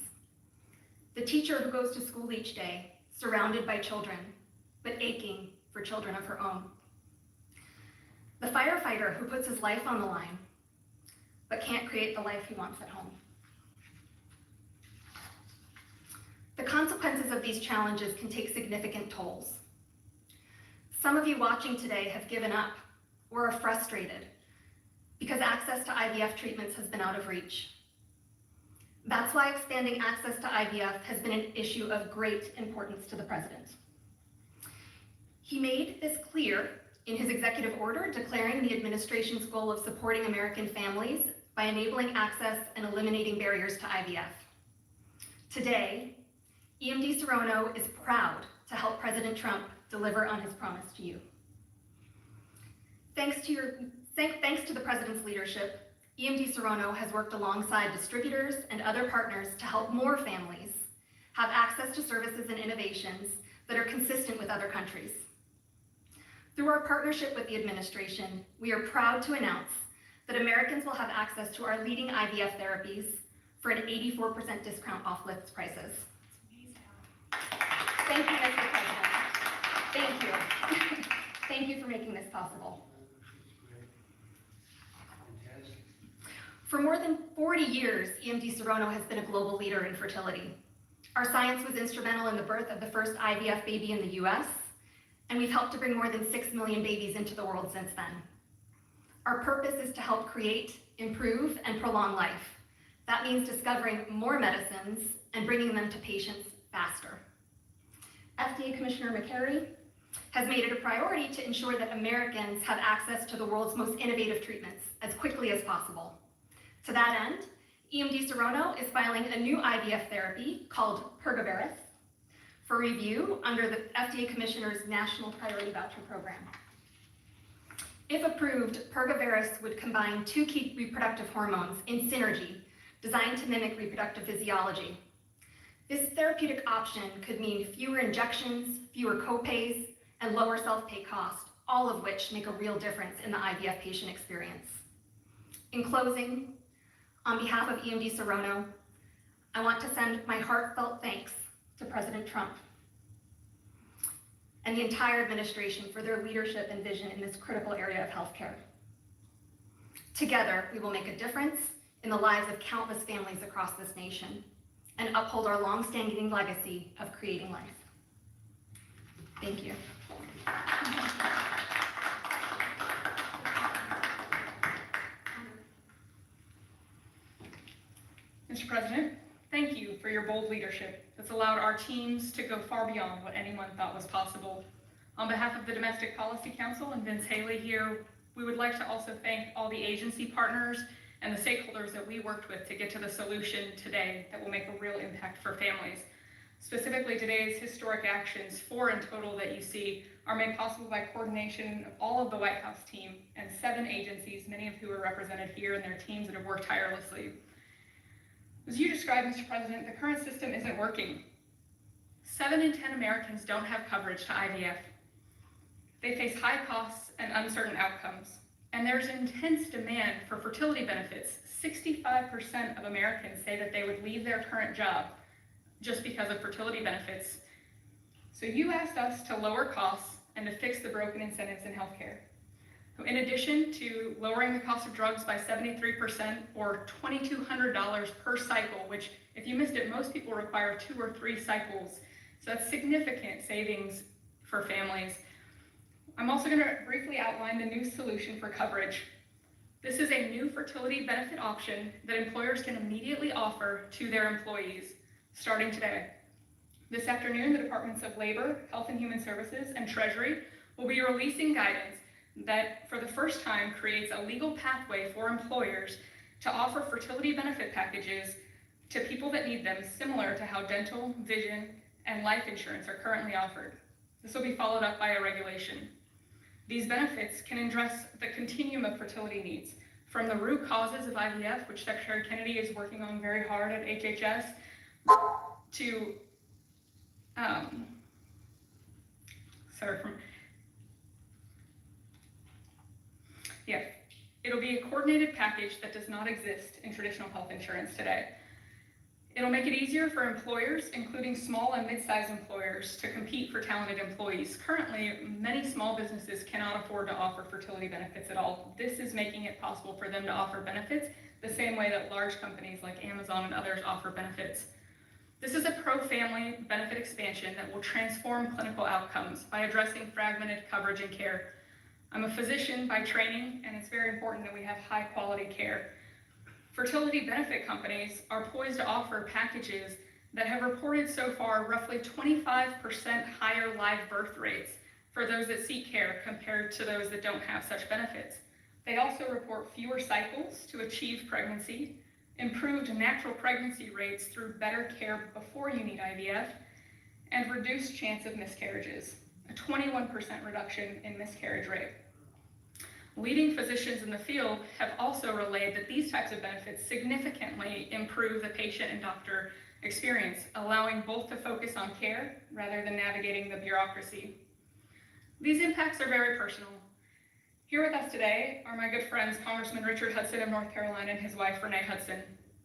The teacher who goes to school each day, surrounded by children, but aching for children of her own. The firefighter who puts his life on the line, but can't create the life he wants at home. The consequences of these challenges can take significant tolls. Some of you watching today have given up or are frustrated because access to IVF treatments has been out of reach. That's why expanding access to IVF has been an issue of great importance to the president. He made this clear in his executive order declaring the administration's goal of supporting American families by enabling access and eliminating barriers to IVF. Today, EMD Serono is proud to help President Trump deliver on his promise to you. Thanks to the president's leadership, EMD Serono has worked alongside distributors and other partners to help more families have access to services and innovations that are consistent with other countries. Through our partnership with the administration, we are proud to announce that Americans will have access to our leading IVF therapies for an 84% discount off list prices. Thank you, Mr. President. Thank you. Thank you for making this possible. For more than 40 years, EMD Serono has been a global leader in fertility. Our science was instrumental in the birth of the first IVF baby in the US, and we've helped to bring more than 6 million babies into the world since then. Our purpose is to help create, improve, and prolong life. That means discovering more medicines and bringing them to patients faster. FDA Commissioner McCary has made it a priority to ensure that Americans have access to the world's most innovative treatments as quickly as possible. To that end, EMD Serono is filing a new IVF therapy called Pergoveris for review under the FDA Commissioner's National Priority Voucher Program. If approved, Pergoveris would combine 2 key reproductive hormones in synergy designed to mimic reproductive physiology. This therapeutic option could mean fewer injections, fewer co-pays, and lower self-pay costs, all of which make a real difference in the IVF patient experience. In closing, on behalf of EMD Serono, I want to send my heartfelt thanks to President Trump and the entire administration for their leadership and vision in this critical area of healthcare. Together, we will make a difference in the lives of countless families across this nation and uphold our long-standing legacy of creating life. Thank you. Mr. President, thank you for your bold leadership that's allowed our teams to go far beyond what anyone thought was possible. On behalf of the Domestic Policy Council and Vince Haley here, we would like to also thank all the agency partners and the stakeholders that we worked with to get to the solution today that will make a real impact for families. Specifically, today's historic actions, 4 in total that you see, are made possible by coordination of all of the White House team and 7 agencies, many of who are represented here and their teams that have worked tirelessly. As you described, Mr. President, the current system isn't working. 7 in 10 Americans don't have coverage to IVF. They face high costs and uncertain outcomes. And there's intense demand for fertility benefits. 65% of Americans say that they would leave their current job just because of fertility benefits. So you asked us to lower costs and to fix the broken incentives in healthcare. In addition to lowering the cost of drugs by 73% or $2,200 per cycle, which if you missed it, most people require 2 or 3 cycles. So that's significant savings for families. I'm also going to briefly outline the new solution for coverage. This is a new fertility benefit option that employers can immediately offer to their employees starting today. This afternoon, the Departments of Labor, Health and Human Services, and Treasury will be releasing guidance that for the first time creates a legal pathway for employers to offer fertility benefit packages to people that need them, similar to how dental, vision, and life insurance are currently offered. This will be followed up by a regulation. These benefits can address the continuum of fertility needs, from the root causes of IVF, which Secretary Kennedy is working on very hard at HHS, to it'll be a coordinated package that does not exist in traditional health insurance today. It'll make it easier for employers, including small and mid-sized employers, to compete for talented employees. Currently, many small businesses cannot afford to offer fertility benefits at all. This is making it possible for them to offer benefits the same way that large companies like Amazon and others offer benefits. This is a pro-family benefit expansion that will transform clinical outcomes by addressing fragmented coverage and care. I'm a physician by training, and it's very important that we have high-quality care. Fertility benefit companies are poised to offer packages that have reported so far roughly 25% higher live birth rates for those that seek care compared to those that don't have such benefits. They also report fewer cycles to achieve pregnancy, improved natural pregnancy rates through better care before you need IVF, and reduced chance of miscarriages, a 21% reduction in miscarriage rate. Leading physicians in the field have also relayed that these types of benefits significantly improve the patient and doctor experience, allowing both to focus on care rather than navigating the bureaucracy. These impacts are very personal. Here with us today are my good friends, Congressman Richard Hudson of North Carolina and his wife, Renee Hudson.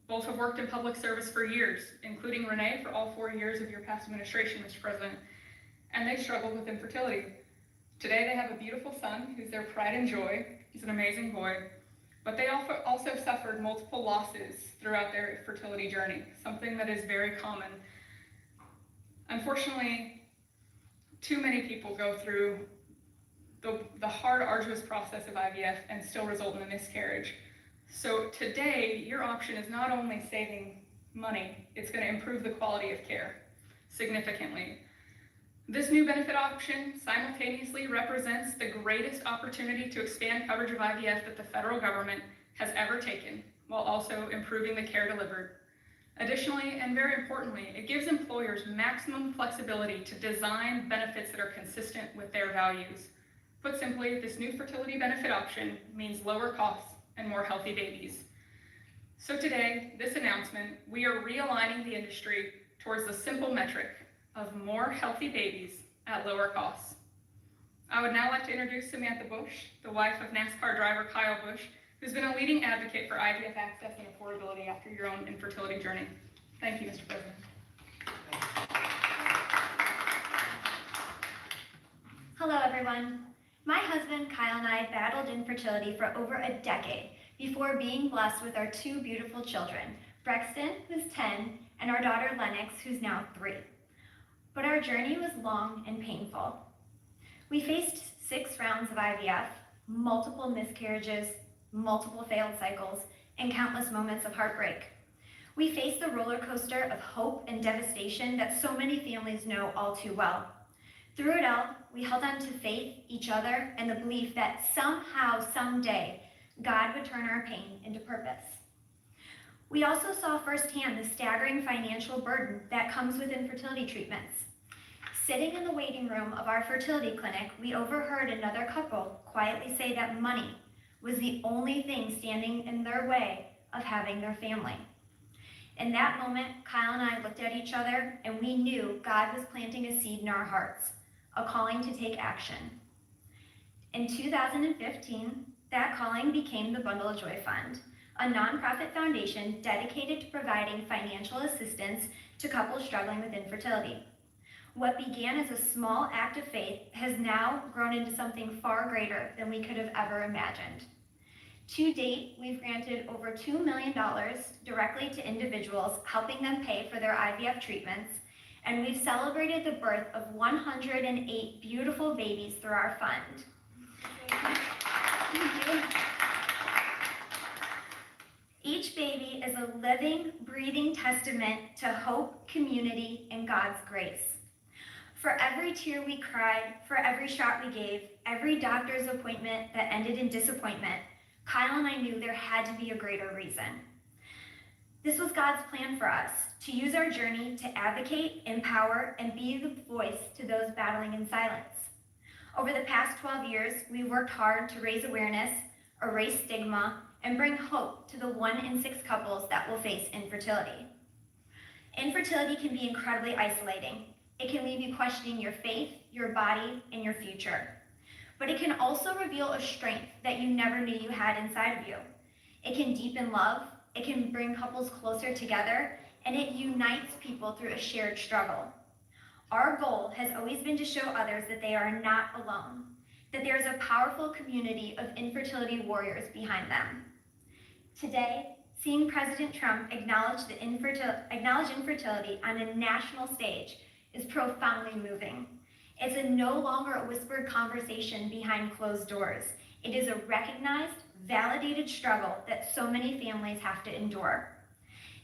Both have worked in public service for years, including Renee for all 4 years of your past administration, Mr. President, and they struggled with infertility. Today they have a beautiful son who's their pride and joy. He's an amazing boy, but they also suffered multiple losses throughout their fertility journey, something that is very common. Unfortunately, too many people go through the hard, arduous process of IVF and still result in a miscarriage. So today, your option is not only saving money, it's going to improve the quality of care significantly. This new benefit option simultaneously represents the greatest opportunity to expand coverage of IVF that the federal government has ever taken, while also improving the care delivered. Additionally, and very importantly, it gives employers maximum flexibility to design benefits that are consistent with their values. Put simply, this new fertility benefit option means lower costs and more healthy babies. So today, this announcement, we are realigning the industry towards the simple metric of more healthy babies at lower costs. I would now like to introduce Samantha Bush, the wife of NASCAR driver Kyle Bush, who's been a leading advocate for IVF access and affordability after your own infertility journey. Thank you, Mr. President. Hello, everyone. My husband, Kyle, and I battled infertility for over a decade before being blessed with our 2 beautiful children, Brexton, who's 10, and our daughter, Lennox, who's now 3. But our journey was long and painful. We faced 6 rounds of IVF, multiple miscarriages, multiple failed cycles, and countless moments of heartbreak. We faced the roller coaster of hope and devastation that so many families know all too well. Through it all, we held on to faith, each other, and the belief that somehow, someday, God would turn our pain into purpose. We also saw firsthand the staggering financial burden that comes with infertility treatments. Sitting in the waiting room of our fertility clinic, we overheard another couple quietly say that money was the only thing standing in their way of having their family. In that moment, Kyle and I looked at each other and we knew God was planting a seed in our hearts, a calling to take action. In 2015, that calling became the Bundle of Joy Fund, a nonprofit foundation dedicated to providing financial assistance to couples struggling with infertility. What began as a small act of faith has now grown into something far greater than we could have ever imagined. To date, we've granted over $2 million directly to individuals, helping them pay for their IVF treatments, and we've celebrated the birth of 108 beautiful babies through our fund. Thank you. Each baby is a living, breathing testament to hope, community, and God's grace. For every tear we cried, for every shot we gave, every doctor's appointment that ended in disappointment, Kyle and I knew there had to be a greater reason. This was God's plan for us, to use our journey to advocate, empower, and be the voice to those battling in silence. Over the past 12 years, we've worked hard to raise awareness, erase stigma, and bring hope to the 1 in 6 couples that will face infertility. Infertility can be incredibly isolating. It can leave you questioning your faith, your body, and your future. But it can also reveal a strength that you never knew you had inside of you. It can deepen love, it can bring couples closer together, and it unites people through a shared struggle. Our goal has always been to show others that they are not alone, that there is a powerful community of infertility warriors behind them. Today, seeing President Trump acknowledge infertility on a national stage is profoundly moving. It's no longer a whispered conversation behind closed doors. It is a recognized, validated struggle that so many families have to endure.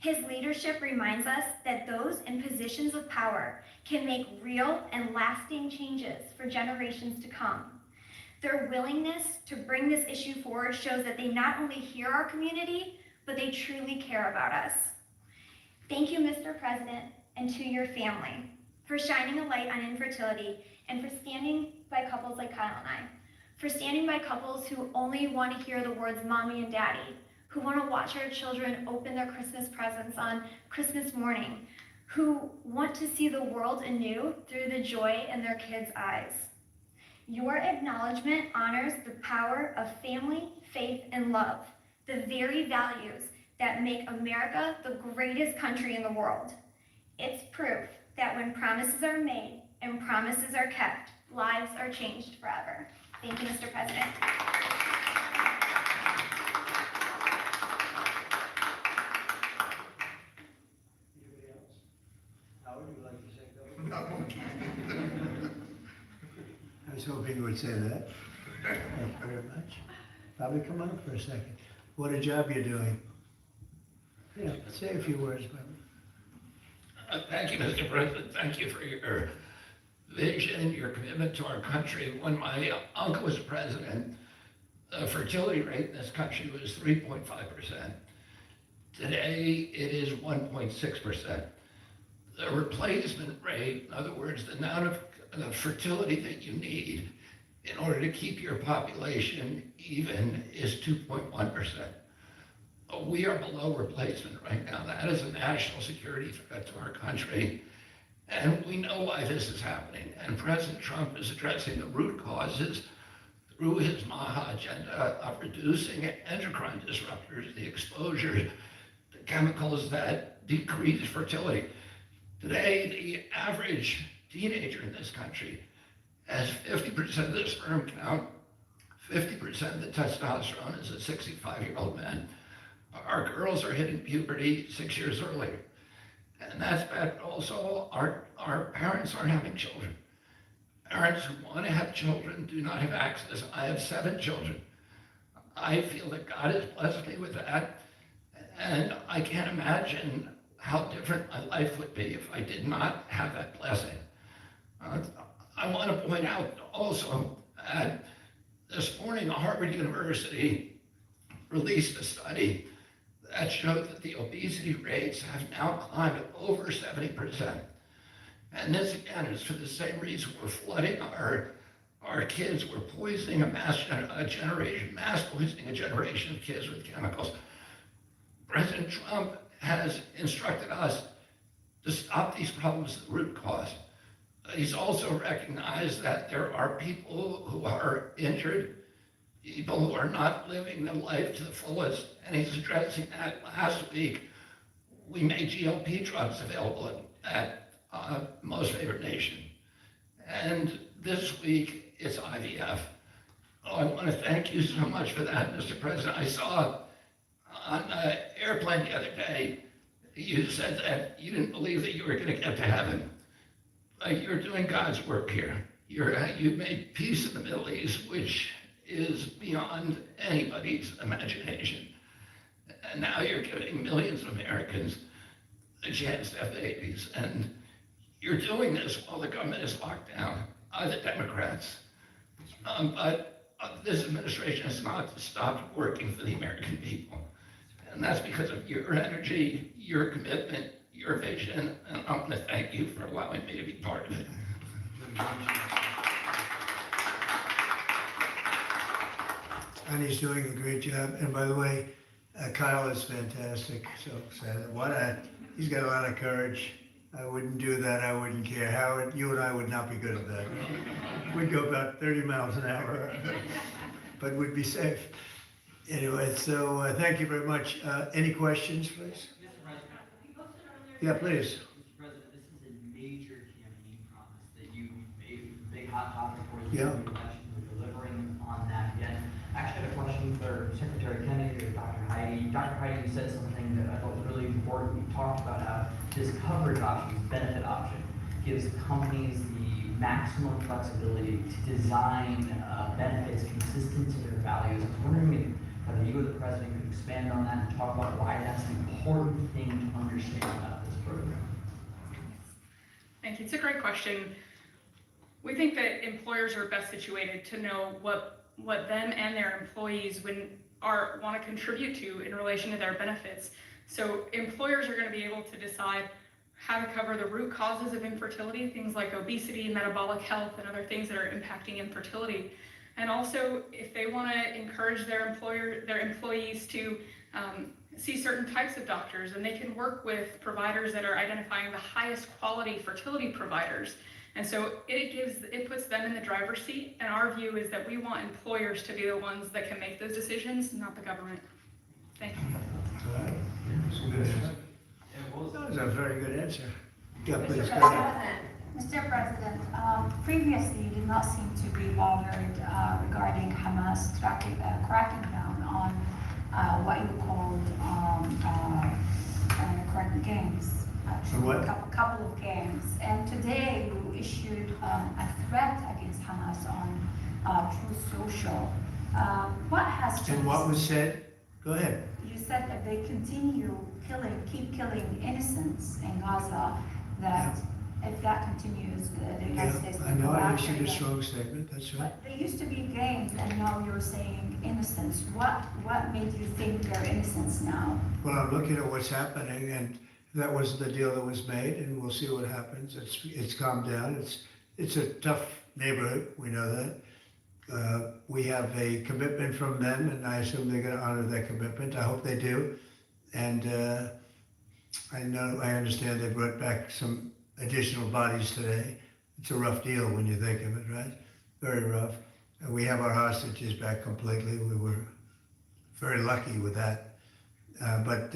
His leadership reminds us that those in positions of power can make real and lasting changes for generations to come. Their willingness to bring this issue forward shows that they not only hear our community, but they truly care about us. Thank you, Mr. President, and to your family for shining a light on infertility and for standing by couples like Kyle and I, for standing by couples who only want to hear the words mommy and daddy, who want to watch our children open their Christmas presents on Christmas morning, who want to see the world anew through the joy in their kids' eyes. Your acknowledgement honors the power of family, faith, and love, the very values that make America the greatest country in the world. It's proof that when promises are made and promises are kept, lives are changed forever. Thank you, Mr. President. Anybody else? Howard, would you like to say something? I was hoping you would say that. Thank you very much. Probably come up for a second. What a job you're doing. Yeah, say a few words, Barbara. Thank you, Mr. President. Thank you for your vision, your commitment to our country. When my uncle was president, the fertility rate in this country was 3.5%. Today, it is 1.6%. The replacement rate, in other words, the amount of fertility that you need in order to keep your population even, is 2.1%. We are below replacement right now. That is a national security threat to our country. And we know why this is happening. And President Trump is addressing the root causes through his MAHA agenda of reducing endocrine disruptors, the exposure to chemicals that decrease fertility. Today, the average teenager in this country has 50% of the sperm count, 50% of the testosterone as a 65-year-old man. Our girls are hitting puberty 6 years earlier. And that's bad, but also our parents aren't having children. Parents who want to have children do not have access. I have 7 children. I feel that God has blessed me with that, and I can't imagine how different my life would be if I did not have that blessing. I want to point out also that this morning Harvard University released a study that showed that the obesity rates have now climbed over 70%. And this, again, is for the same reason we're flooding our kids. We're poisoning mass poisoning a generation of kids with chemicals. President Trump has instructed us to stop these problems at the root cause. He's also recognized that there are people who are injured, people who are not living their life to the fullest, and he's addressing that. Last week, we made GLP drugs available at Most Favored Nation. And this week, it's IVF. I want to thank you so much for that, Mr. President. I saw on an airplane the other day, you said that you didn't believe that you were going to get to heaven. You're doing God's work here. You've made peace in the Middle East, which is beyond anybody's imagination. And now you're giving millions of Americans a chance to have babies. And you're doing this while the government is locked down by the Democrats. But this administration has not stopped working for the American people. And that's because of your energy, your commitment, your vision, and I want to thank you for allowing me to be part of it. And he's doing a great job. And by the way, Kyle is fantastic. So he's got a lot of courage. I wouldn't do that. I wouldn't care. Howard, you and I would not be good at that. We'd go about 30 miles an hour, but we'd be safe. Anyway, so thank you very much. Any questions, please? Yeah, please. Mr. President, this is a major campaign promise that you made, big hot topic for you Yeah. in the election. We're delivering on that yet. I actually had a question for Secretary Kennedy or Dr. Heidi. Dr. Heidi, you said something that I thought was really important. You talked about how this coverage option, this benefit option, gives companies the maximum flexibility to design benefits consistent to their values. I was wondering whether you or the President could expand on that and talk about why that's an important thing to understand about this program. Thank you. It's a great question. We think that employers are best situated to know what them and their employees want to contribute to in relation to their benefits. So employers are going to be able to decide how to cover the root causes of infertility, things like obesity, metabolic health, and other things that are impacting infertility. And also, if they want to encourage their employees to see certain types of doctors, and they can work with providers that are identifying the highest quality fertility providers. And so it puts them in the driver's seat. And our view is that we want employers to be the ones that can make those decisions, not the government. Thank you. All right. That was a very good answer. Yeah, please. Mr. Go ahead. Mr. President, previously you did not seem to be bothered regarding Hamas cracking down on what you called correct games. What? A couple of games. And today you issued a threat against Hamas on Truth Social. What has changed? And what was said? Go ahead. You said that they keep killing innocents in Gaza, that if that continues, the United States will I know go I after issued a them. strong statement, that's right. But they used to be games, and now you're saying innocents. What made you think they're innocents now? Well, I'm looking at what's happening, and that was the deal that was made, and we'll see what happens. It's calmed down. It's a tough neighborhood, we know that. We have a commitment from them, and I assume they're gonna honor that commitment. I hope they do. And I understand they brought back some additional bodies today. It's a rough deal when you think of it, right? Very rough. And we have our hostages back completely. We were very lucky with that. But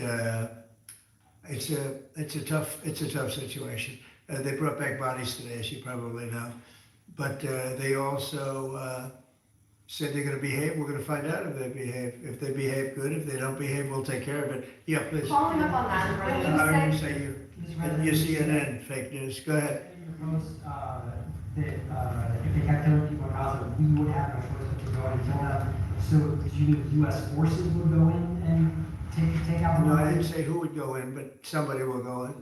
it's a tough situation. They brought back bodies today, as you probably know. But they also said they're going to behave. We're going to find out if they behave. If they behave good, if they don't behave, we'll take care of it. Yeah, please. Following up on that, I don't even say you CNN, fake news. Go ahead. Proposed that if they kept killing people in Gaza, we would have no choice but to go in and kill them. So do you mean U.S. forces would go in and take out the No, I didn't say who would go in, but somebody will go in.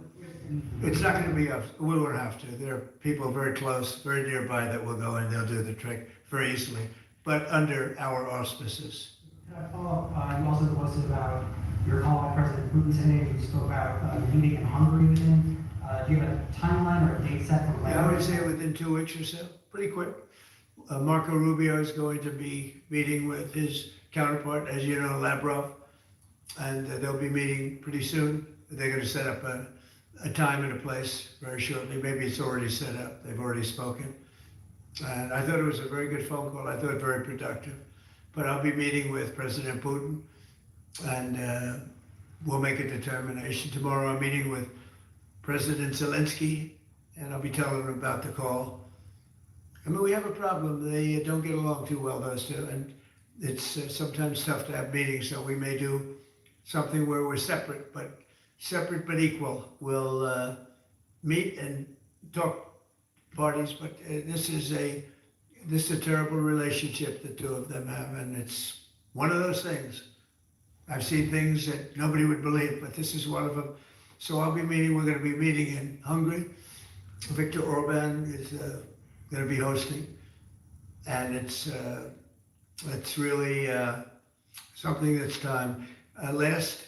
It's not going to be us. We won't have to. There are people very close, very nearby that will go in. They'll do the trick very easily, but under our auspices. Can I follow up? You also posted about your call on President Putin today. You spoke about meeting in Hungary with him. Do you have a timeline or a date set for when? Yeah, I would say within 2 weeks or so, pretty quick. Marco Rubio is going to be meeting with his counterpart, as you know, Lavrov, and they'll be meeting pretty soon. They're going to set up a time and a place very shortly. Maybe it's already set up. They've already spoken. And I thought it was a very good phone call. I thought it very productive. But I'll be meeting with President Putin, and we'll make a determination. Tomorrow I'm meeting with President Zelensky, and I'll be telling him about the call. I mean, we have a problem. They don't get along too well, those two, and it's sometimes tough to have meetings, so we may do something where we're separate but equal. We'll meet and talk parties, but this is a terrible relationship the two of them have, and it's one of those things. I've seen things that nobody would believe, but this is one of them. So we're going to be meeting in Hungary. Viktor Orban is going to be hosting, and it's really something that's time. Last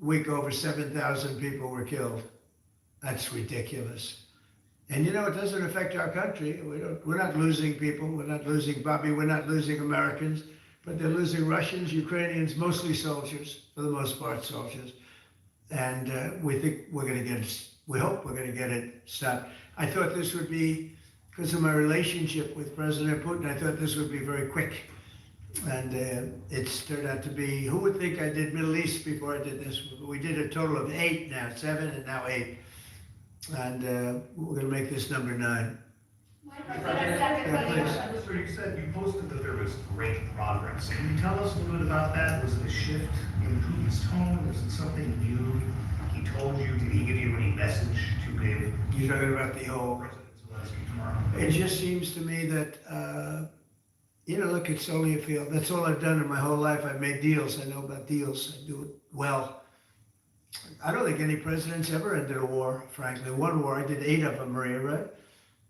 week over 7,000 people were killed. That's ridiculous. And you know, it doesn't affect our country. We're not losing people. We're not losing Bobby. We're not losing Americans. But they're losing Russians, Ukrainians, mostly soldiers, for the most part, soldiers. And we think we're going to get it. We hope we're going to get it stopped. I thought this would be, because of my relationship with President Putin, I thought this would be very quick. And it's turned out to be, who would think I did Middle East before I did this? We did a total of 8 now, 7 and now 8. And we're going to make this number 9. Mr. You said you posted that there was great progress. Can you tell us a little bit about that? Was it a shift in Putin's tone? Was it something new he told you? Did he give you any message to give? You're talking about the whole... President Zelensky tomorrow? It just seems to me that, you know, look, it's only a field. That's all I've done in my whole life. I've made deals. I know about deals. I do it well. I don't think any president's ever ended a war, frankly. One war, I did 8 of them, Maria, right?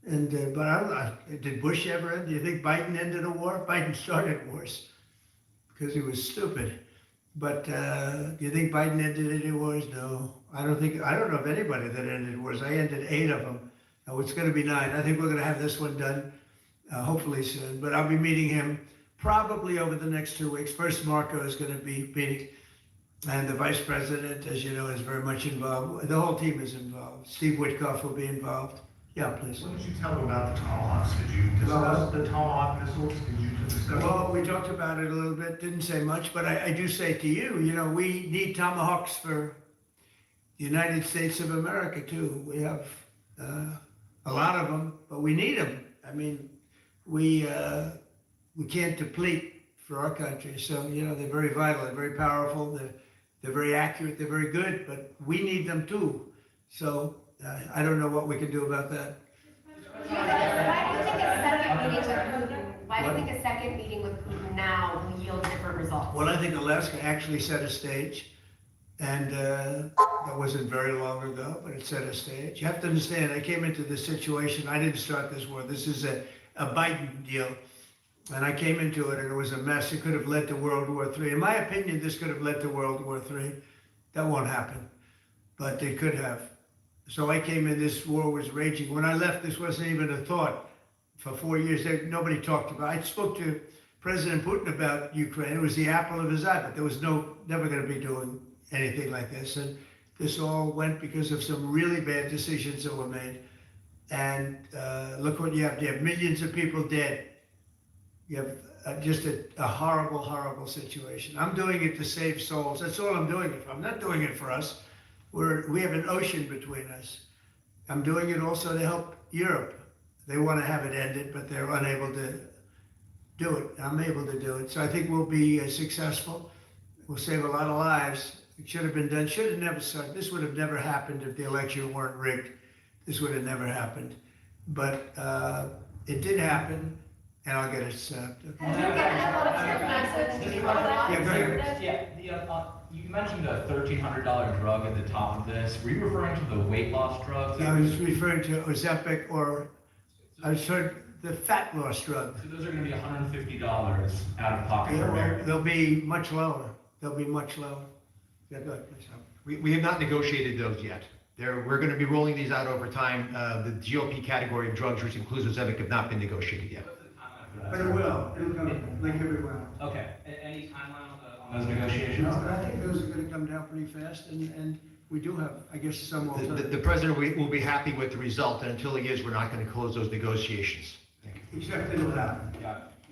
And, but I don't know, did Bush ever end? Do you think Biden ended a war? Biden started wars because he was stupid. But do you think Biden ended any wars? No. I don't know of anybody that ended wars. I ended 8 of them. Now it's going to be 9. I think we're going to have this one done hopefully soon. But I'll be meeting him probably over the next 2 weeks. First, Marco is going to be meeting. And the vice president, as you know, is very much involved. The whole team is involved. Steve Witkoff will be involved. Yeah, please. What did you tell him about the Tomahawks? Did you discuss the Tomahawk missiles? Did you discuss? Well, we talked about it a little bit, didn't say much, but I do say to you, you know, we need Tomahawks for the United States of America too. We have a lot of them, but we need them. I mean, we can't deplete for our country. So, you know, they're very vital, they're very powerful, they're very accurate, they're very good, but we need them too. So I don't know what we can do about that. Why do you think a second meeting with Putin now will yield different results? Well, I think Alaska actually set a stage, and that wasn't very long ago, but it set a stage. You have to understand, I came into this situation, I didn't start this war. This is a Biden deal, and I came into it, and it was a mess. It could have led to World War III. In my opinion, this could have led to World War III. That won't happen, but it could have. So I came in, this war was raging. When I left, this wasn't even a thought. For 4 years, nobody talked about it. I spoke to President Putin about Ukraine. It was the apple of his eye, but there was never going to be doing anything like this. And this all went because of some really bad decisions that were made. And look what you have. You have millions of people dead. You have just a horrible, horrible situation. I'm doing it to save souls. That's all I'm doing it for. I'm not doing it for us. We have an ocean between us. I'm doing it also to help Europe. They want to have it ended, but they're unable to do it. I'm able to do it. So I think we'll be successful. We'll save a lot of lives. It should have been done. Should have never started. This would have never happened if the election weren't rigged. This would have never happened. But it did happen, and I'll get it stopped. Okay. Yeah, go ahead. You mentioned a $1,300 drug at the top of this. Were you referring to the weight loss drugs? I was referring to Apec, or I was referring to the fat loss drug. So those are going to be $150 out of pocket for Yeah, Americans. they'll be much lower. They'll be much lower. Yeah, go ahead, please. We have not negotiated those yet. We're going to be rolling these out over time. The GOP category of drugs, which includes Ozempic, have not been negotiated yet. But it will. It'll come like everyone. Okay. Any timeline on those negotiations? No, but I think those are going to come down pretty fast, and we do have, I guess, some The alternative. president will be happy with the result, and until he is, we're not going to close those negotiations. Except it'll happen.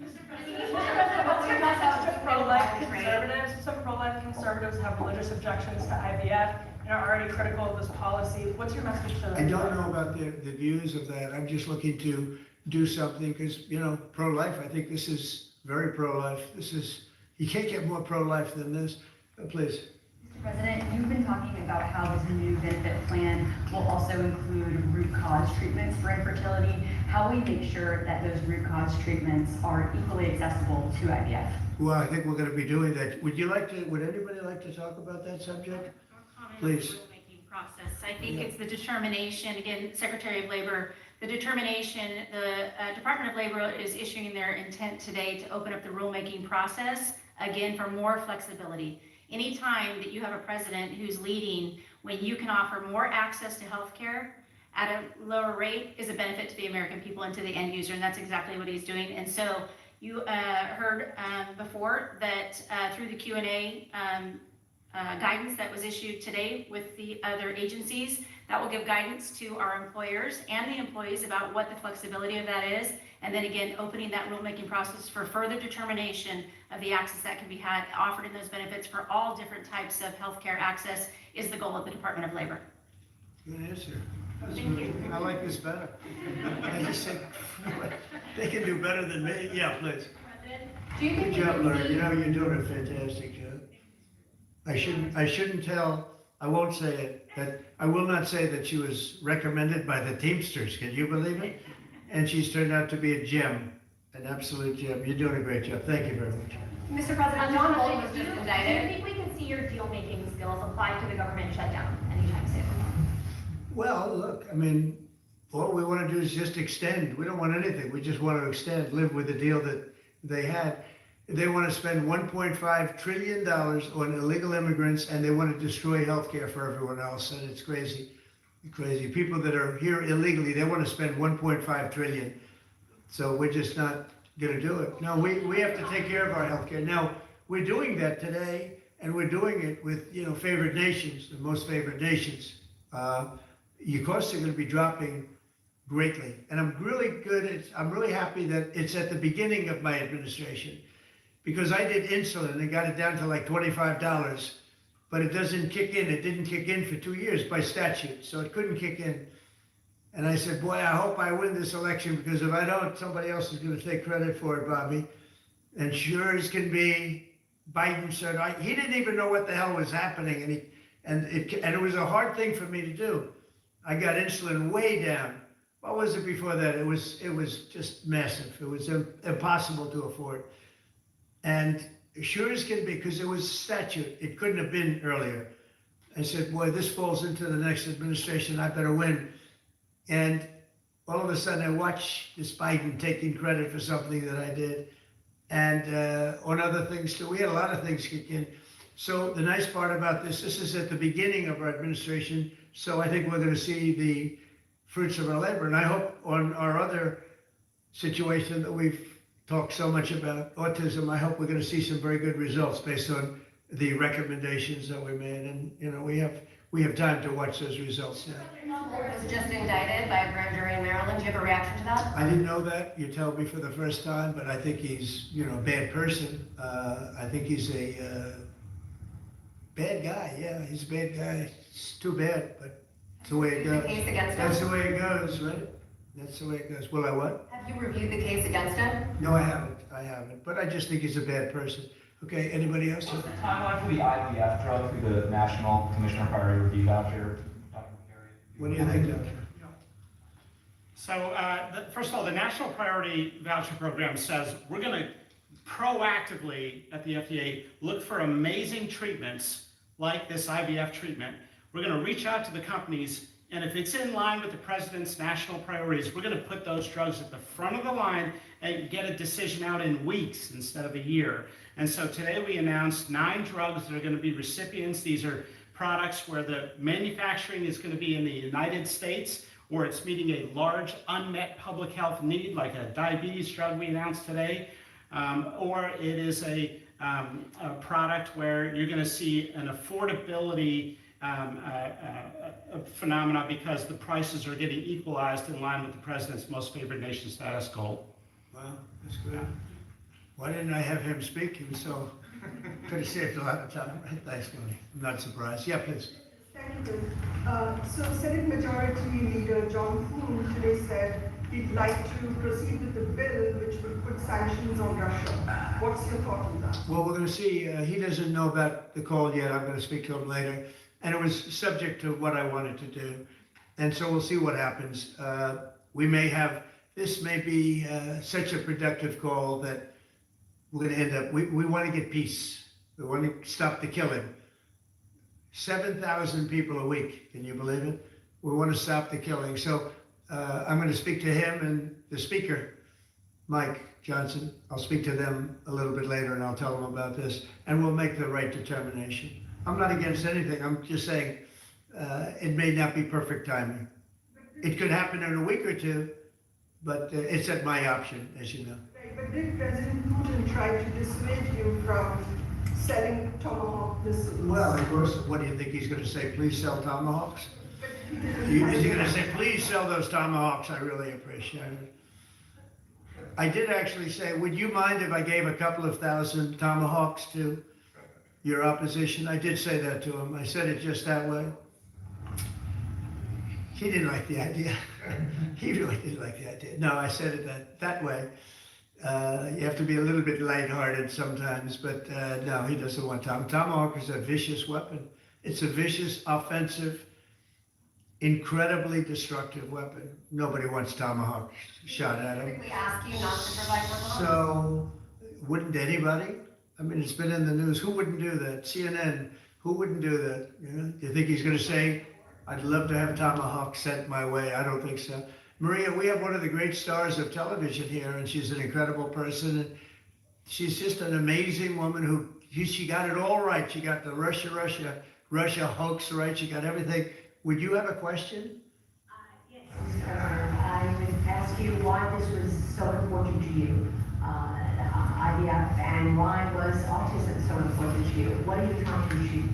What's your message to pro-life conservatives? Some pro-life conservatives have religious objections to IVF and are already critical of this policy. What's your message to them? I don't know about the views of that. I'm just looking to do something because, you know, pro-life, I think this is very pro-life. You can't get more pro-life than this. Please. Mr. President, you've been talking about how this new benefit plan will also include root cause treatments for infertility. How will we make sure that those root cause treatments are equally accessible to IVF? Well, I think we're going to be doing that. Would anybody like to talk about that subject? Please. Process. I think it's the determination, again, Secretary of Labor, the determination, the Department of Labor is issuing their intent today to open up the rulemaking process, again, for more flexibility. Anytime that you have a president who's leading when you can offer more access to healthcare at a lower rate is a benefit to the American people and to the end user, and that's exactly what he's doing. And so you heard before that through the Q&A guidance that was issued today with the other agencies, that will give guidance to our employers and the employees about what the flexibility of that is. And then again, opening that rulemaking process for further determination of the access that can be had offered in those benefits for all different types of healthcare access is the goal of the Department of Labor. Good answer. Thank you. I like this better. I just said, they can do better than me. Yeah, please. Do you Good think job, Larry. You know, you're doing a fantastic job. I shouldn't tell, I won't say it, but I will not say that she was recommended by the Teamsters. Can you believe it? And she's turned out to be a gem, an absolute gem. You're doing a great job. Thank you very much. Mr. President, John Bolton was do just you indicted. think we can see your deal-making skills applied to the government shutdown anytime soon? Well, look, I mean, all we want to do is just extend. We don't want anything. We just want to extend, live with the deal that they had. They want to spend $1.5 trillion on illegal immigrants, and they want to destroy healthcare for everyone else. And it's crazy, crazy. People that are here illegally, they want to spend $1.5 trillion. So we're just not going to do it. No, we have to take care of our healthcare. Now, we're doing that today, and we're doing it with, you know, favored nations, the most favored nations. Your costs are going to be dropping greatly. And I'm really happy that it's at the beginning of my administration, because I did insulin and got it down to like $25, but it doesn't kick in. It didn't kick in for 2 years by statute, so it couldn't kick in. And I said, boy, I hope I win this election, because if I don't, somebody else is going to take credit for it, Bobby. And sure as can be, Biden said, he didn't even know what the hell was happening, and it was a hard thing for me to do. I got insulin way down. What was it before that? It was just massive. It was impossible to afford. And sure as can be, because it was statute, it couldn't have been earlier. I said, boy, this falls into the next administration, I better win. And all of a sudden I watch this Biden taking credit for something that I did. And on other things too, we had a lot of things kick in. So the nice part about this is at the beginning of our administration. So I think we're going to see the fruits of our labor. And I hope on our other situation that we've talked so much about, autism, I hope we're going to see some very good results based on the recommendations that we made. And, you know, we have time to watch those results now. John Bolton was just indicted by a grand jury in Maryland. Do you have a reaction to that? I didn't know that. You tell me for the first time, but I think he's, you know, a bad person. I think he's a bad guy. Yeah, he's a bad guy. It's too bad, but it's the way it goes. The case against him? That's the way it goes, right? That's the way it goes. Will I what? Have you reviewed the case against him? No, I haven't. But I just think he's a bad person. Okay, anybody else? What's the timeline for the IVF drug through the National Commission on Priority Review voucher? What do you think, Doctor? So, first of all, the National Priority Voucher Program says we're going to proactively at the FDA look for amazing treatments like this IVF treatment. We're going to reach out to the companies, and if it's in line with the president's national priorities, we're going to put those drugs at the front of the line and get a decision out in weeks instead of a year. And so today we announced 9 drugs that are going to be recipients. These are products where the manufacturing is going to be in the United States, or it's meeting a large unmet public health need, like a diabetes drug we announced today, or it is a product where you're going to see an affordability phenomena because the prices are getting equalized in line with the president's most favored nation status goal. Wow, that's good. Why didn't I have him speak? He was so, could have saved a lot of time. Thanks, Tony. I'm not surprised. Yeah, please. Thank you. So Senate Majority Leader John Thune today said he'd like to proceed with the bill which would put sanctions on Russia. What's your thought on that? Well, we're going to see. He doesn't know about the call yet. I'm going to speak to him later. And it was subject to what I wanted to do. And so we'll see what happens. We may have, this may be such a productive call that we're going to end up, we want to get peace. We want to stop the killing. 7,000 people a week, can you believe it? We want to stop the killing. So I'm going to speak to him and the speaker Mike Johnson. I'll speak to them a little bit later and I'll tell them about this, and we'll make the right determination. I'm not against anything. I'm just saying it may not be perfect timing. It could happen in a week or two, but it's at my option, as you know. Right, but did President Putin try to dissuade you from selling Tomahawk missiles? Well, of course, what do you think he's going to say? Please sell Tomahawks? Is he going to say, please sell those Tomahawks? I really appreciate it. I did actually say, would you mind if I gave a couple of thousand Tomahawks to your opposition? I did say that to him. I said it just that way. He didn't like the idea. He really didn't like the idea. No, I said it that way. You have to be a little bit lighthearted sometimes, but no, he doesn't want Tomahawk is a vicious weapon. It's a vicious, offensive, incredibly destructive weapon. Nobody wants Tomahawk shot at them. We ask you not to provide more loans. So, wouldn't anybody? I mean, it's been in the news. Who wouldn't do that? CNN, who wouldn't do that? You know? Do you think he's going to say, I'd love to have Tomahawk sent my way? I don't think so. Maria, we have one of the great stars of television here, and she's an incredible person. And she's just an amazing woman who, she got it all right. She got the Russia hoax right. She got everything. Would you have a question? Yes, I would ask you why this was so important to you, IVF, and why was autism so important to you? What are you trying to achieve?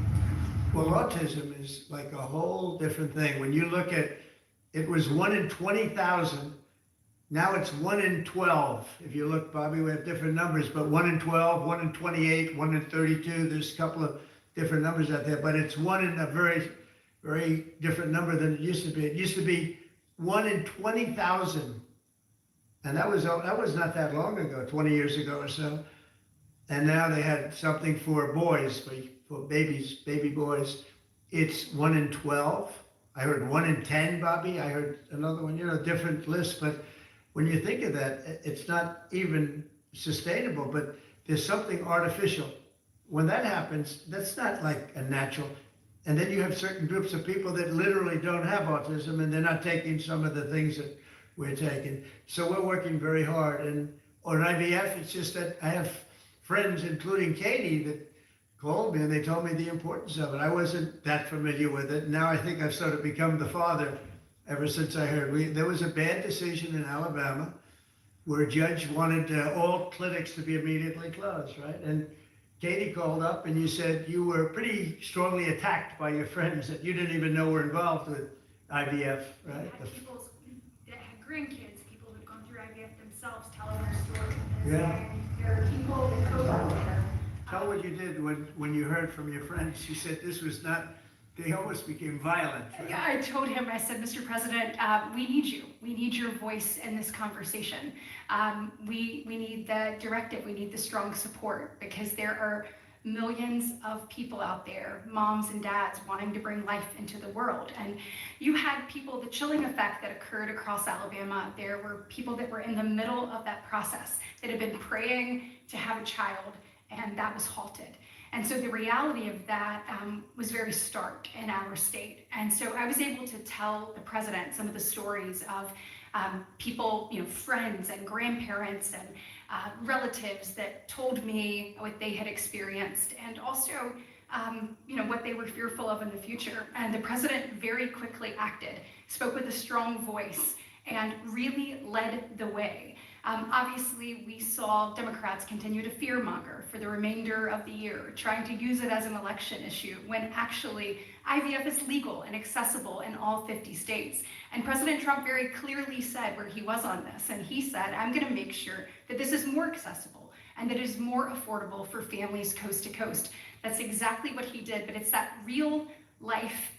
Well, autism is like a whole different thing. When you look at, it was 1 in 20,000. Now it's 1 in 12. If you look, Bobby, we have different numbers, but 1 in 12, 1 in 28, 1 in 32. There's a couple of different numbers out there, but it's 1 in a very, very different number than it used to be. It used to be 1 in 20,000. And that was not that long ago, 20 years ago or so. And now they had something for boys, for babies, baby boys. It's 1 in 12. I heard 1 in 10, Bobby. I heard another one, different list. But when you think of that, it's not even sustainable, but there's something artificial. When that happens, that's not like a natural. And then you have certain groups of people that literally don't have autism and they're not taking some of the things that we're taking. So we're working very hard. And on IVF, it's just that I have friends, including Katie, that called me and they told me the importance of it. I wasn't that familiar with it. Now I think I've sort of become the father ever since I heard. There was a bad decision in Alabama where a judge wanted all clinics to be immediately closed, right? And Katie called up and you said you were pretty strongly attacked by your friends that you didn't even know were involved with IVF, right? People that had grandkids, people who've gone through IVF themselves, telling their stories. Yeah. There are people that co-work. Tell what you did when you heard from your friends. You said this was not, they almost became violent. Right? Yeah, I told him, I said, Mr. President, we need you. We need your voice in this conversation. We need the directive. We need the strong support because there are millions of people out there, moms and dads, wanting to bring life into the world. And you had people, the chilling effect that occurred across Alabama, there were people that were in the middle of that process that had been praying to have a child, and that was halted. And so the reality of that was very stark in our state. And so I was able to tell the president some of the stories of people, friends and grandparents and relatives that told me what they had experienced and also, what they were fearful of in the future. And the president very quickly acted, spoke with a strong voice, and really led the way. Obviously, we saw Democrats continue to fearmonger for the remainder of the year, trying to use it as an election issue, when actually IVF is legal and accessible in all 50 states. And President Trump very clearly said where he was on this, and he said, I'm going to make sure that this is more accessible and that it is more affordable for families coast to coast. That's exactly what he did, but it's that real life,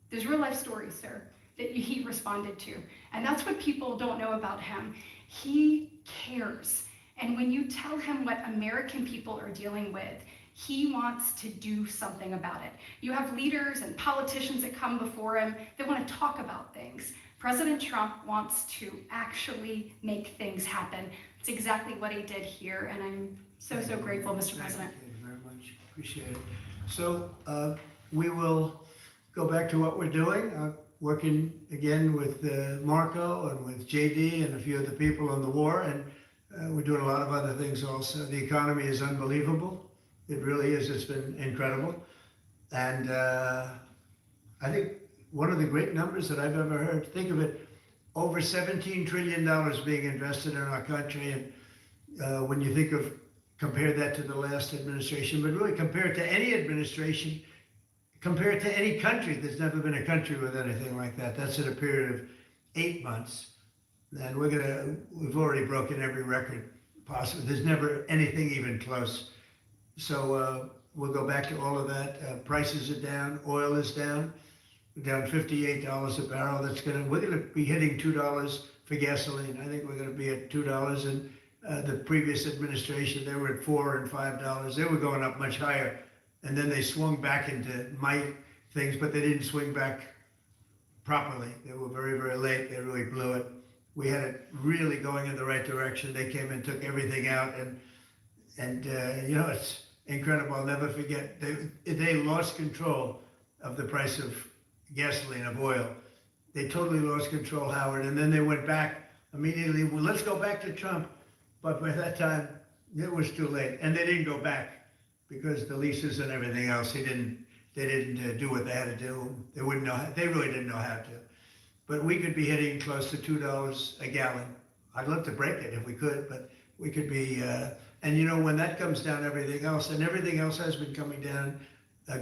there's real life stories, sir, that he responded to. And that's what people don't know about him. He cares. And when you tell him what American people are dealing with, he wants to do something about it. You have leaders and politicians that come before him that want to talk about things. President Trump wants to actually make things happen. It's exactly what he did here, and I'm so grateful, Mr. President. Thank you very much. Appreciate it. So we will go back to what we're doing. Working again with Marco and with JD and a few of the people on the war, and We're doing a lot of other things also. The economy is unbelievable. It really is. It's been incredible. And I think one of the great numbers that I've ever heard, think of it, over $17 trillion being invested in our country. And when you think of, compare that to the last administration, but really compare it to any administration, compare it to any country. There's never been a country with anything like that. That's in a period of 8 months. And we've already broken every record possible. There's never anything even close. So we'll go back to all of that. Prices are down. Oil is down. We're down $58 a barrel. We're gonna be hitting $2 for gasoline. I think we're gonna be at $2. And the previous administration, they were at $4 and $5. They were going up much higher. And then they swung back into my things, but they didn't swing back properly. They were very, very late. They really blew it. We had it really going in the right direction. They came and took everything out, and it's incredible. I'll never forget. They lost control of the price of gasoline, of oil. They totally lost control, Howard, and then they went back immediately. Well, let's go back to Trump. But by that time, it was too late, and they didn't go back because the leases and everything else. They didn't do what they had to do. They wouldn't know. They really didn't know how to. But we could be hitting close to $2 a gallon. I'd love to break it if we could, but we could be. And when that comes down, everything else has been coming down.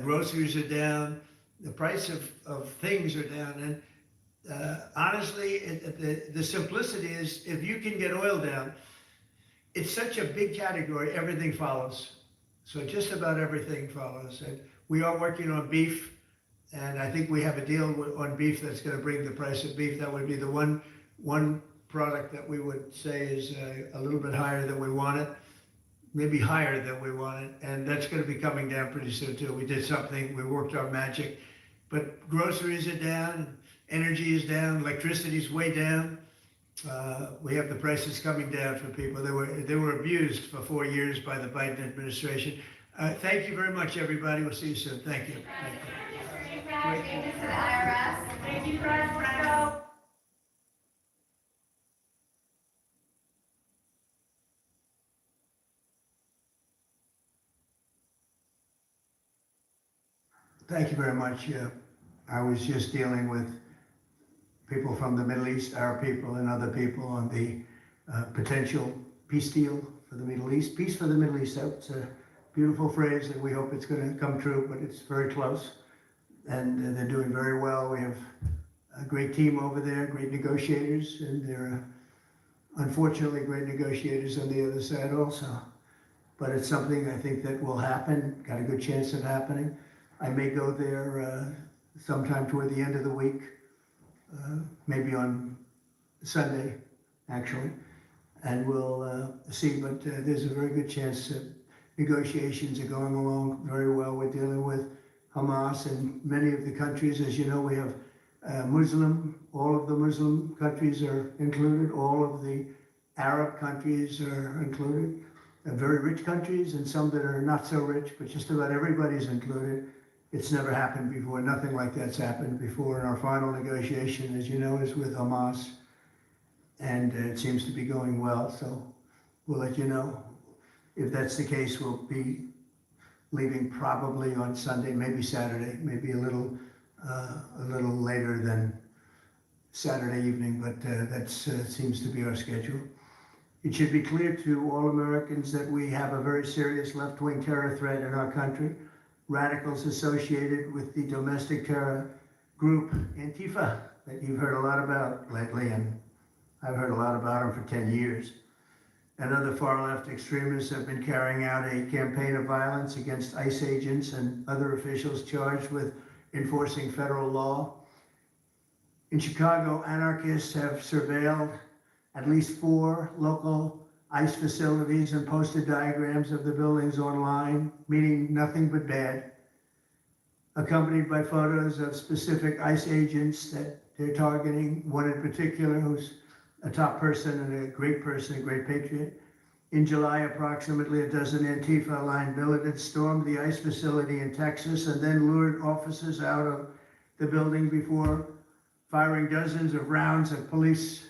Groceries are down. The price of things are down. And honestly, the simplicity is if you can get oil down, it's such a big category, everything follows. So just about everything follows. And we are working on beef. And I think we have a deal on beef that's going to bring the price of beef. That would be the one product that we would say is a little bit higher than we want it, maybe higher than we want it. And that's going to be coming down pretty soon too. We did something, we worked our magic. But groceries are down, energy is down, electricity is way down. We have the prices coming down for people. They were abused for 4 years by the Biden administration. Thank you very much, everybody. We'll see you soon. Thank you. Thank you. Thank you to the IRS. Thank you, Fred. Let's go. Thank you very much. I was just dealing with people from the Middle East, our people and other people on the potential peace deal for the Middle East. Peace for the Middle East, that's a beautiful phrase and we hope it's going to come true, but it's very close. And they're doing very well. We have a great team over there, great negotiators, and there are unfortunately great negotiators on the other side also. But it's something I think that will happen, got a good chance of happening. I may go there sometime toward the end of the week, maybe on Sunday, actually, and we'll see, but there's a very good chance that negotiations are going along very well. We're dealing with Hamas and many of the countries. As you know, we have all of the Muslim countries are included, all of the Arab countries are included, very rich countries and some that are not so rich, but just about everybody's included. It's never happened before. Nothing like that's happened before. And our final negotiation, as you know, is with Hamas. And it seems to be going well. So we'll let you know. If that's the case, we'll be leaving probably on Sunday, maybe Saturday, maybe a little later than Saturday evening, but that seems to be our schedule. It should be clear to all Americans that we have a very serious left-wing terror threat in our country. Radicals associated with the domestic terror group Antifa that you've heard a lot about lately, and I've heard a lot about them for 10 years. And other far-left extremists have been carrying out a campaign of violence against ICE agents and other officials charged with enforcing federal law. In Chicago, anarchists have surveilled at least 4 local ICE facilities and posted diagrams of the buildings online, meaning nothing but bad, accompanied by photos of specific ICE agents that they're targeting, one in particular who's a top person and a great patriot. In July, approximately a dozen Antifa-aligned militants stormed the ICE facility in Texas and then lured officers out of the building before firing dozens of rounds at police.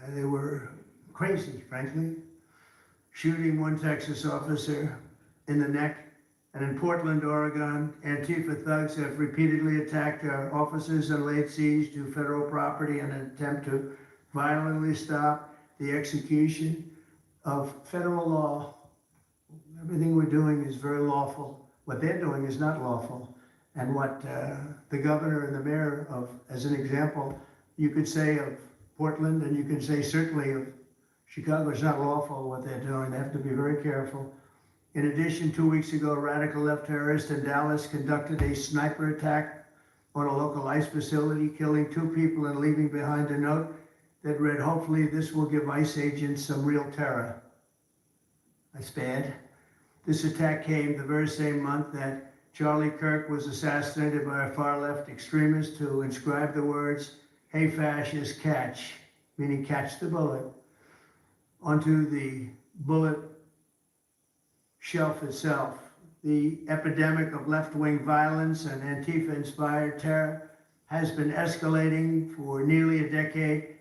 They were crazy, frankly. Shooting one Texas officer in the neck. And in Portland, Oregon, Antifa thugs have repeatedly attacked our officers and laid siege to federal property in an attempt to violently stop the execution of federal law. Everything we're doing is very lawful. What they're doing is not lawful. And what the governor and the mayor of, as an example, you could say of Portland, and you can say certainly of Chicago, is not lawful what they're doing. They have to be very careful. In addition, 2 weeks ago, a radical left terrorist in Dallas conducted a sniper attack on a local ICE facility, killing 2 people and leaving behind a note that read, "Hopefully this will give ICE agents some real terror." That's bad. This attack came the very same month that Charlie Kirk was assassinated by a far-left extremist who inscribed the words, "Hey fascist, catch," meaning catch the bullet, onto the bullet shelf itself. The epidemic of left-wing violence and Antifa-inspired terror has been escalating for nearly a decade.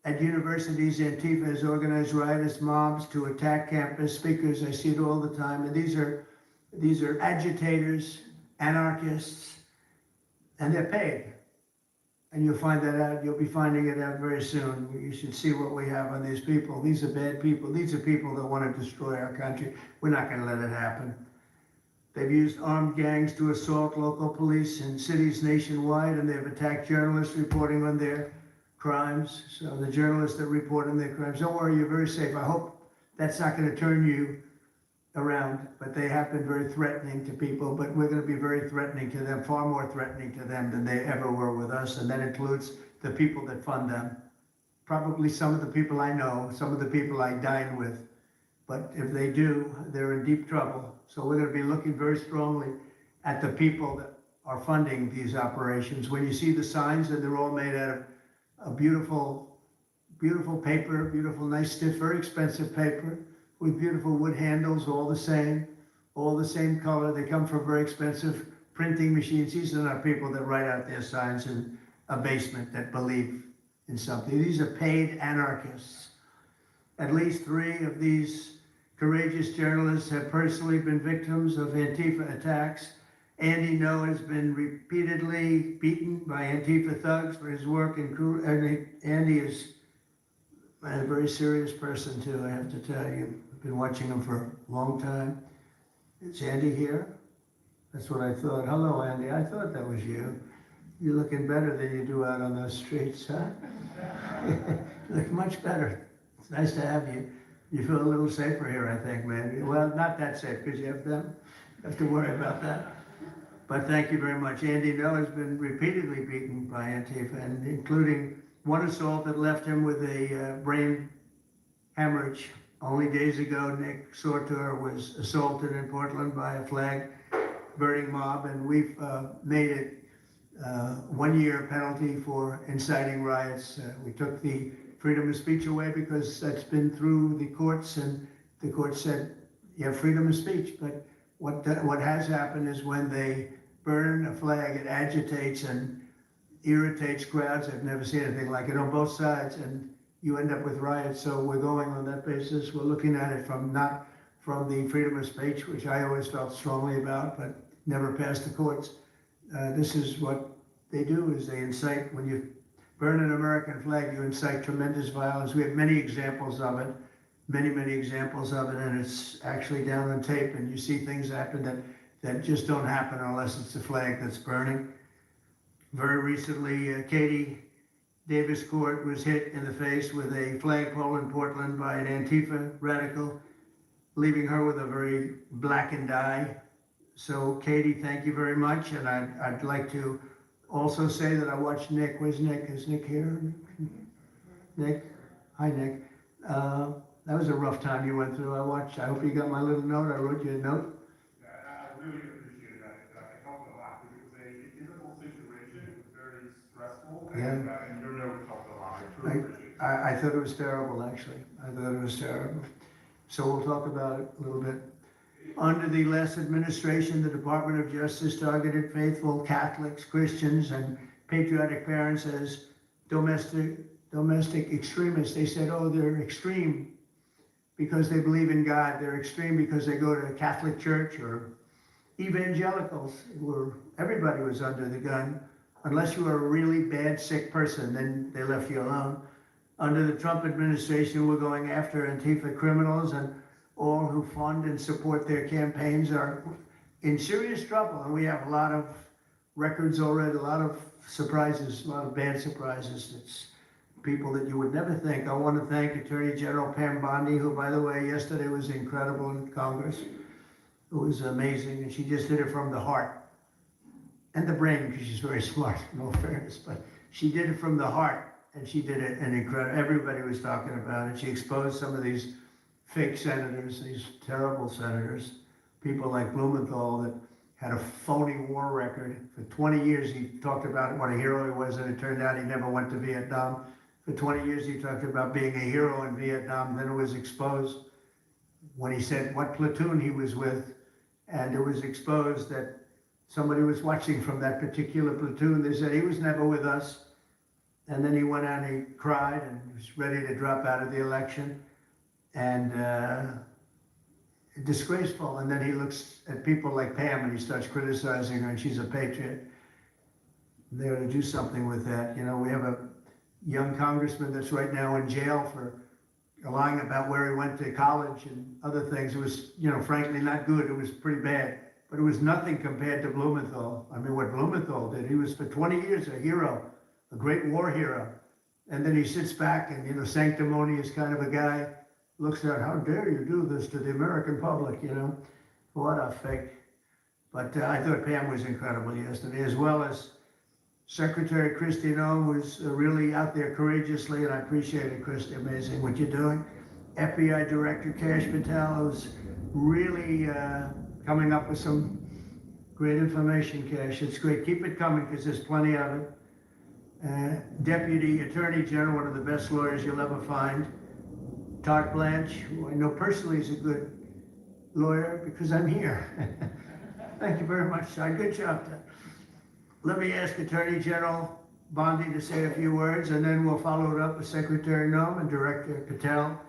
At universities, Antifa has organized riotous mobs to attack campus speakers. I see it all the time. And these are agitators, anarchists, and they're paid. And you'll find that out. You'll be finding it out very soon. You should see what we have on these people. These are bad people. These are people that want to destroy our country. We're not going to let it happen. They've used armed gangs to assault local police in cities nationwide, and they've attacked journalists reporting on their crimes. So the journalists that report on their crimes, don't worry, you're very safe. I hope that's not going to turn you around, but they have been very threatening to people, but we're going to be very threatening to them, far more threatening to them than they ever were with us, and that includes the people that fund them. Probably some of the people I know, some of the people I dine with, but if they do, they're in deep trouble. So we're going to be looking very strongly at the people that are funding these operations. When you see the signs, and they're all made out of a beautiful, beautiful paper, beautiful, nice, stiff, very expensive paper, with beautiful wood handles, all the same color. They come from very expensive printing machines. These are not people that write out their signs in a basement that believe in something. These are paid anarchists. At least 3 of these courageous journalists have personally been victims of Antifa attacks. Andy No has been repeatedly beaten by Antifa thugs for his work in crew. Andy is a very serious person too, I have to tell you. I've been watching him for a long time. Is Andy here? That's what I thought. Hello, Andy. I thought that was you. You're looking better than you do out on those streets, huh? You look much better. It's nice to have you. You feel a little safer here, I think, man. Well, not that safe, because you have them. You have to worry about that. But thank you very much. Andy No has been repeatedly beaten by Antifa, and including one assault that left him with a brain hemorrhage. Only days ago, Nick Sortor was assaulted in Portland by a flag-burning mob, and we've made it 1-year penalty for inciting riots. We took the freedom of speech away because that's been through the courts, and the court said you have freedom of speech. But what has happened is when they burn a flag, it agitates and irritates crowds. I've never seen anything like it on both sides, and you end up with riots. So we're going on that basis. We're looking at it not from the freedom of speech, which I always felt strongly about, but never passed the courts. This is what they do, is they incite. When you burn an American flag, you incite tremendous violence. We have many examples of it, many examples of it, and it's actually down on tape, and you see things happen that just don't happen unless it's a flag that's burning. Very recently, Katie Davis Court was hit in the face with a flagpole in Portland by an Antifa radical, leaving her with a very blackened eye. So Katie, thank you very much. And I'd like to also say that I watched Nick. Where's Nick? Is Nick here? Nick? Hi, Nick. That was a rough time you went through. I hope you got my little note. I wrote you a note. Yeah, I really appreciate that. It helped a lot because it was a difficult situation. It was very stressful. And your note helped a lot. I truly appreciate it. I thought it was terrible, actually. I thought it was terrible. So we'll talk about it a little bit. Under the last administration, the Department of Justice targeted faithful Catholics, Christians, and patriotic parents as domestic domestic extremists. They said, oh, they're extreme because they believe in God. They're extreme because they go to a Catholic church, or evangelicals, where everybody was under the gun. Unless you were a really bad, sick person, then they left you alone. Under the Trump administration, we're going after Antifa criminals, and all who fund and support their campaigns are in serious trouble. And we have a lot of records already, a lot of surprises, a lot of bad surprises. It's people that you would never think. I want to thank Attorney General Pam Bondi, who, by the way, yesterday was incredible in Congress. It was amazing, and she just did it from the heart and the brain, because she's very smart, in all fairness, but she did it from the heart, and she did it an incredible, everybody was talking about it. She exposed some of these fake senators, these terrible senators, people like Blumenthal that had a phony war record. For 20 years, he talked about what a hero he was, and it turned out he never went to Vietnam. For 20 years, he talked about being a hero in Vietnam. Then it was exposed when he said what platoon he was with, and it was exposed that somebody was watching from that particular platoon. They said he was never with us. And then he went out and he cried and was ready to drop out of the election. And disgraceful. And then he looks at people like Pam and he starts criticizing her, and she's a patriot. They ought to do something with that. You know, we have a young congressman that's right now in jail for lying about where he went to college and other things. It was, you know, frankly not good. It was pretty bad. But it was nothing compared to Blumenthal. I mean, what Blumenthal did, he was for 20 years a hero, a great war hero. And then he sits back and, you know, sanctimonious kind of a guy, looks at, how dare you do this to the American public, you know? What a fake. But I thought Pam was incredible yesterday, as well as Secretary Kristi Noem was really out there courageously, and I appreciate it, Kristi, amazing what you're doing. FBI Director Kash Patel was really coming up with some great information, Kash. It's great. Keep it coming, because there's plenty of it. Deputy Attorney General, one of the best lawyers you'll ever find. Todd Blanche, who I know personally is a good lawyer because I'm here. Thank you very much, Todd. Good job, Todd. Let me ask Attorney General Bondi to say a few words, and then we'll follow it up with Secretary Noem and Director Patel.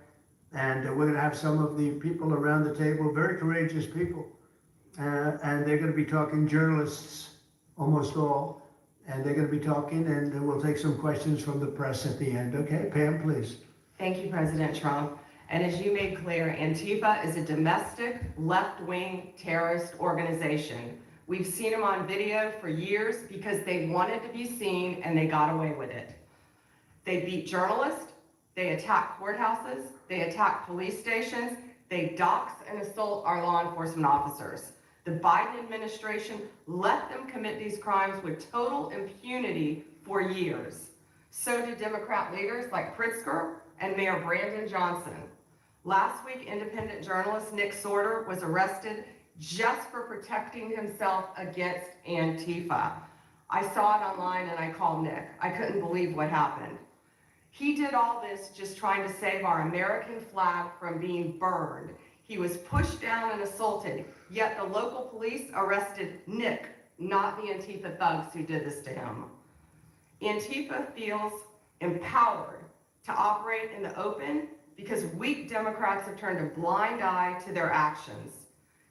And we're going to have some of the people around the table, very courageous people. And they're going to be talking, journalists, almost all. And they're going to be talking, and we'll take some questions from the press at the end. Okay, Pam, please. Thank you, President Trump. And as you made clear, Antifa is a domestic left-wing terrorist organization. We've seen them on video for years because they wanted to be seen and they got away with it. They beat journalists, they attack courthouses, they attack police stations, they dox and assault our law enforcement officers. The Biden administration let them commit these crimes with total impunity for years. So did Democrat leaders like Pritzker and Mayor Brandon Johnson. Last week, independent journalist Nick Sorter was arrested just for protecting himself against Antifa. I saw it online and I called Nick. I couldn't believe what happened. He did all this just trying to save our American flag from being burned. He was pushed down and assaulted, yet the local police arrested Nick, not the Antifa thugs who did this to him. Antifa feels empowered to operate in the open because weak Democrats have turned a blind eye to their actions.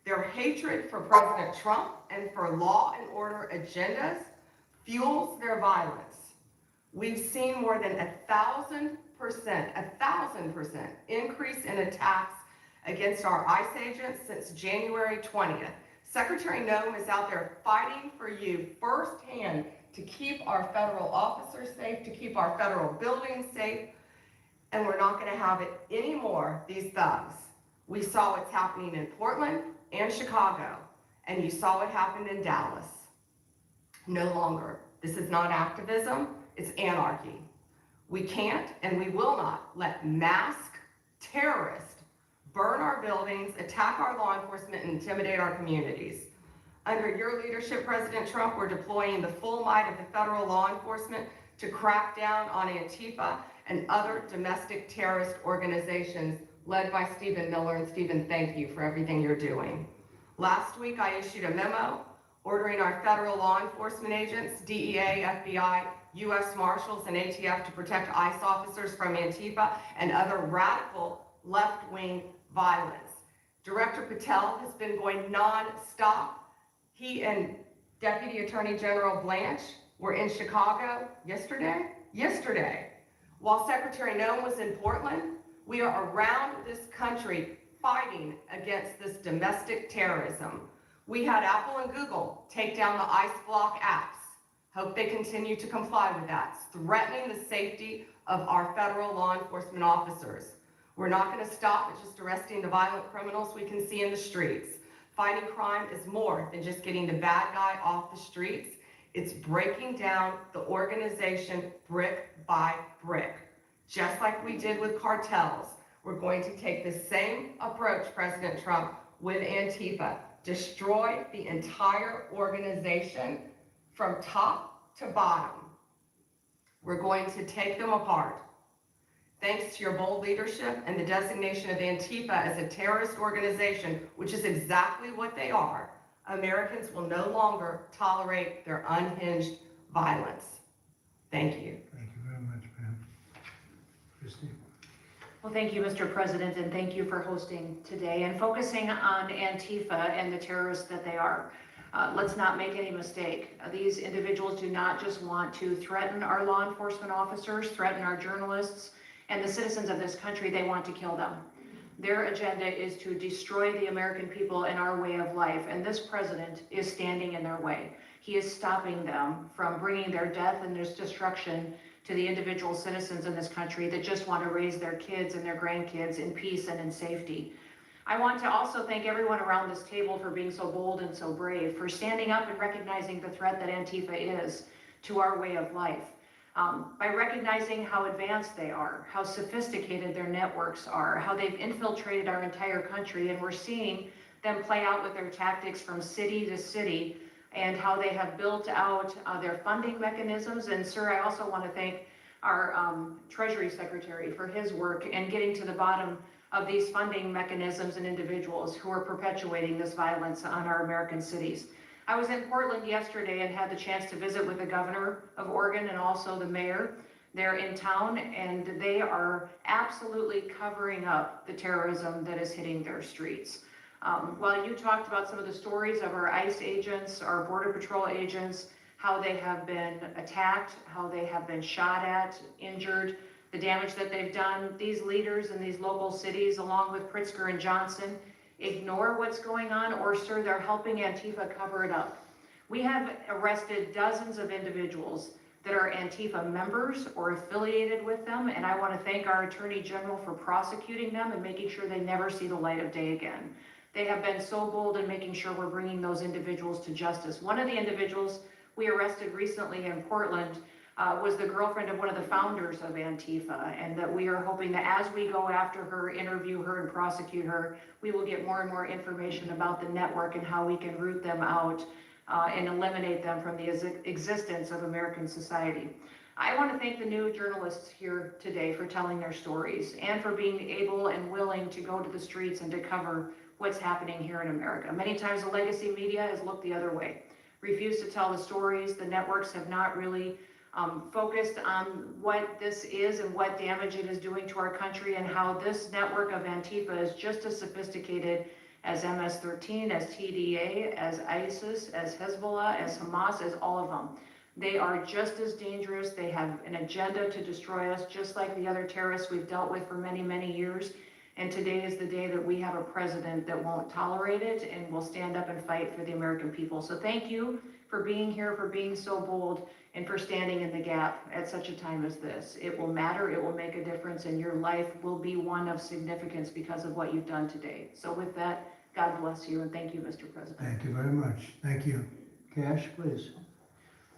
Their hatred for President Trump and for law and order agendas fuels their violence. We've seen more than 1,000% increase in attacks against our ICE agents since January 20th. Secretary Noem is out there fighting for you firsthand to keep our federal officers safe, to keep our federal buildings safe, and we're not going to have it anymore, these thugs. We saw what's happening in Portland and Chicago, and you saw what happened in Dallas. No longer. This is not activism, it's anarchy. We can't and we will not let masked terrorists burn our buildings, attack our law enforcement, and intimidate our communities. Under your leadership, President Trump, we're deploying the full might of the federal law enforcement to crack down on Antifa and other domestic terrorist organizations led by Stephen Miller. And Stephen, thank you for everything you're doing. Last week, I issued a memo ordering our federal law enforcement agents, DEA, FBI, U.S. Marshals, and ATF to protect ICE officers from Antifa and other radical left-wing violence. Director Patel has been going non-stop. He and Deputy Attorney General Blanche were in Chicago yesterday. While Secretary Noem was in Portland, we are around this country fighting against this domestic terrorism. We had Apple and Google take down the ICE block apps. Hope they continue to comply with that. It's threatening the safety of our federal law enforcement officers. We're not going to stop at just arresting the violent criminals we can see in the streets. Fighting crime is more than just getting the bad guy off the streets. It's breaking down the organization brick by brick. Just like we did with cartels, we're going to take the same approach, President Trump, with Antifa. Destroy the entire organization from top to bottom. We're going to take them apart. Thanks to your bold leadership and the designation of Antifa as a terrorist organization, which is exactly what they are, Americans will no longer tolerate their unhinged violence. Thank you. Thank you very much, Pam. Christy? Well, thank you, Mr. President, and thank you for hosting today and focusing on Antifa and the terrorists that they are. Let's not make any mistake. These individuals do not just want to threaten our law enforcement officers, threaten our journalists, and the citizens of this country. They want to kill them. Their agenda is to destroy the American people and our way of life, and this president is standing in their way. He is stopping them from bringing their death and their destruction to the individual citizens in this country that just want to raise their kids and their grandkids in peace and in safety. I want to also thank everyone around this table for being so bold and so brave, for standing up and recognizing the threat that Antifa is to our way of life. By recognizing how advanced they are, how sophisticated their networks are, how they've infiltrated our entire country, and we're seeing them play out with their tactics from city to city, and how they have built out their funding mechanisms. And sir, I also want to thank our Treasury Secretary for his work in getting to the bottom of these funding mechanisms and individuals who are perpetuating this violence on our American cities. I was in Portland yesterday and had the chance to visit with the governor of Oregon and also the mayor. They're in town and they are absolutely covering up the terrorism that is hitting their streets. While you talked about some of the stories of our ICE agents, our Border Patrol agents, how they have been attacked, how they have been shot at, injured, the damage that they've done, these leaders in these local cities, along with Pritzker and Johnson, ignore what's going on, or sir, they're helping Antifa cover it up. We have arrested dozens of individuals that are Antifa members or affiliated with them, and I want to thank our Attorney General for prosecuting them and making sure they never see the light of day again. They have been so bold in making sure we're bringing those individuals to justice. One of the individuals we arrested recently in Portland was the girlfriend of one of the founders of Antifa, and that we are hoping that as we go after her, interview her, and prosecute her, we will get more and more information about the network and how we can root them out and eliminate them from the existence of American society. I want to thank the new journalists here today for telling their stories and for being able and willing to go to the streets and to cover what's happening here in America. Many times the legacy media has looked the other way, refused to tell the stories. The networks have not really focused on what this is and what damage it is doing to our country, and how this network of Antifa is just as sophisticated as MS-13, as TDA, as ISIS, as Hezbollah, as Hamas, as all of them. They are just as dangerous. They have an agenda to destroy us, just like the other terrorists we've dealt with for many, many years. And today is the day that we have a president that won't tolerate it and will stand up and fight for the American people. So thank you for being here, for being so bold, and for standing in the gap at such a time as this. It will matter, it will make a difference, and your life will be one of significance because of what you've done today. So with that, God bless you, and thank you, Mr. President. Thank you very much. Thank you. Cash, please.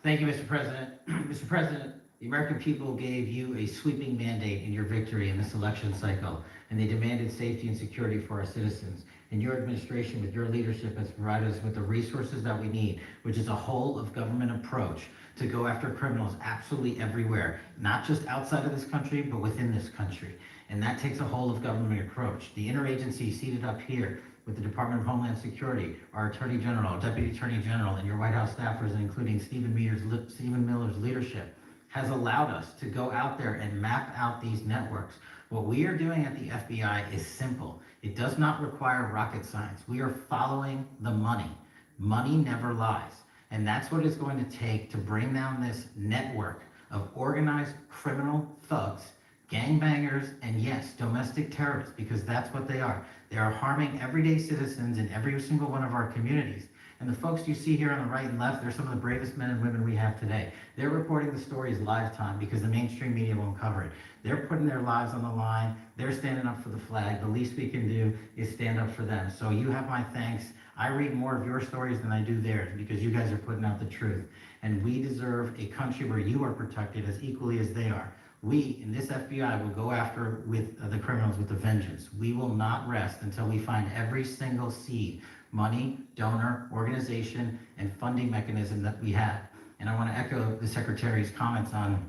Thank you, Mr. President. Mr. President, the American people gave you a sweeping mandate in your victory in this election cycle, and they demanded safety and security for our citizens. And your administration, with your leadership, has provided us with the resources that we need, which is a whole of government approach to go after criminals absolutely everywhere, not just outside of this country, but within this country. And that takes a whole of government approach. The interagency seated up here with the Department of Homeland Security, our Attorney General, Deputy Attorney General, and your White House staffers, including Stephen Miller's leadership, has allowed us to go out there and map out these networks. What we are doing at the FBI is simple. It does not require rocket science. We are following the money. Money never lies. And that's what it's going to take to bring down this network of organized criminal thugs, gangbangers, and yes, domestic terrorists, because that's what they are. They are harming everyday citizens in every single one of our communities. And the folks you see here on the right and left, they're some of the bravest men and women we have today. They're reporting the stories live time because the mainstream media won't cover it. They're putting their lives on the line. They're standing up for the flag. The least we can do is stand up for them. So you have my thanks. I read more of your stories than I do theirs because you guys are putting out the truth. And we deserve a country where you are protected as equally as they are. We, in this FBI, will go after with the criminals with a vengeance. We will not rest until we find every single seed, money, donor, organization, and funding mechanism that we have. And I want to echo the Secretary's comments on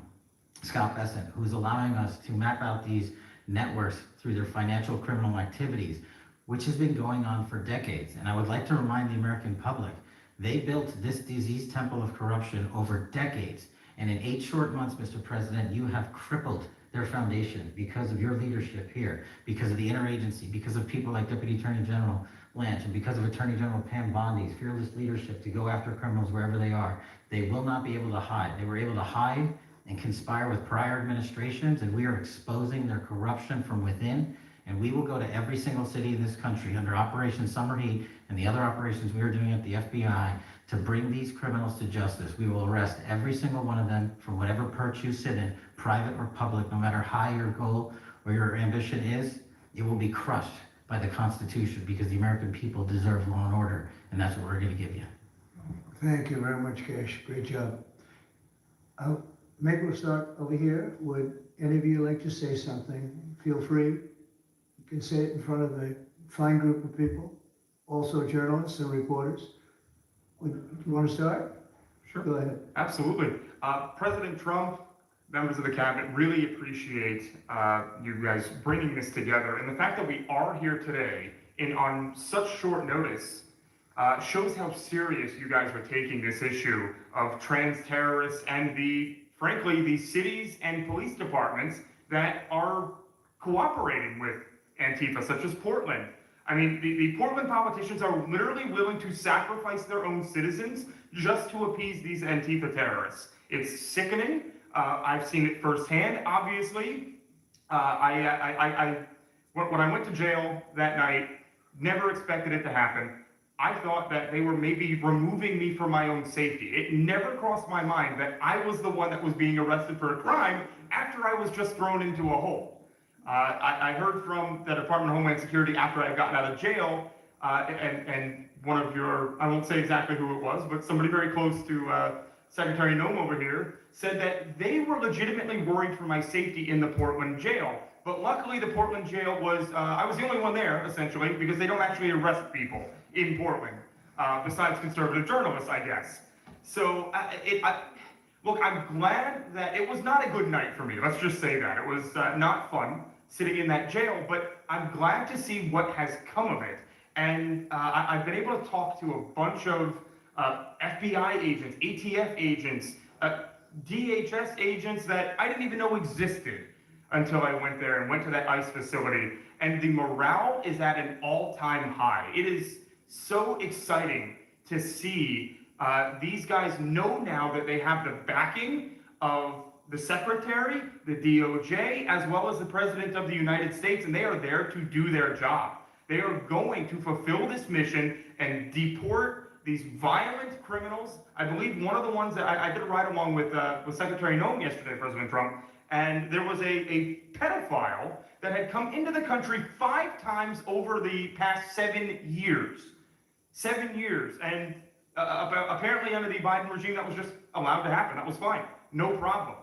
Scott Bessent, who's allowing us to map out these networks through their financial criminal activities, which has been going on for decades. And I would like to remind the American public, they built this disease temple of corruption over decades. And in 8 short months, Mr. President, you have crippled their foundation because of your leadership here, because of the interagency, because of people like Deputy Attorney General Lynch, and because of Attorney General Pam Bondi's fearless leadership to go after criminals wherever they are. They will not be able to hide. They were able to hide and conspire with prior administrations, and we are exposing their corruption from within. And we will go to every single city in this country under Operation Summer Heat and the other operations we are doing at the FBI to bring these criminals to justice. We will arrest every single one of them from whatever perch you sit in, private or public, no matter how your goal or your ambition is, it will be crushed by the Constitution because the American people deserve law and order, and that's what we're going to give you. Thank you very much, Cash. Great job. Maybe we'll start over here. Would any of you like to say something? Feel free. You can say it in front of a fine group of people, also journalists and reporters. You want to start? Sure. Go ahead. Absolutely. President Trump, members of the cabinet, really appreciate you guys bringing this together. And the fact that we are here today on such short notice shows how serious you guys are taking this issue of trans terrorists and frankly, the cities and police departments that are cooperating with Antifa, such as Portland. I mean, the Portland politicians are literally willing to sacrifice their own citizens just to appease these Antifa terrorists. It's sickening. I've seen it firsthand, obviously. When I went to jail that night, never expected it to happen. I thought that they were maybe removing me for my own safety. It never crossed my mind that I was the one that was being arrested for a crime after I was just thrown into a hole. I heard from the Department of Homeland Security after I had gotten out of jail, and one of your, I won't say exactly who it was, but somebody very close to Secretary Noem over here, said that they were legitimately worried for my safety in the Portland jail. But luckily the Portland jail was, I was the only one there, essentially, because they don't actually arrest people in Portland, besides conservative journalists, I guess. So, look, I'm glad that it was not a good night for me. Let's just say that. It was not fun sitting in that jail, but I'm glad to see what has come of it. And I've been able to talk to a bunch of FBI agents, ATF agents, DHS agents that I didn't even know existed until I went there and went to that ICE facility. And the morale is at an all-time high. It is so exciting to see these guys know now that they have the backing of the Secretary, the DOJ, as well as the President of the United States, and they are there to do their job. They are going to fulfill this mission and deport these violent criminals. I believe one of the ones that I did a ride along with Secretary Noem yesterday, President Trump, and there was a pedophile that had come into the country 5 times over the past 7 years. 7 years, and apparently under the Biden regime that was just allowed to happen. That was fine, no problem.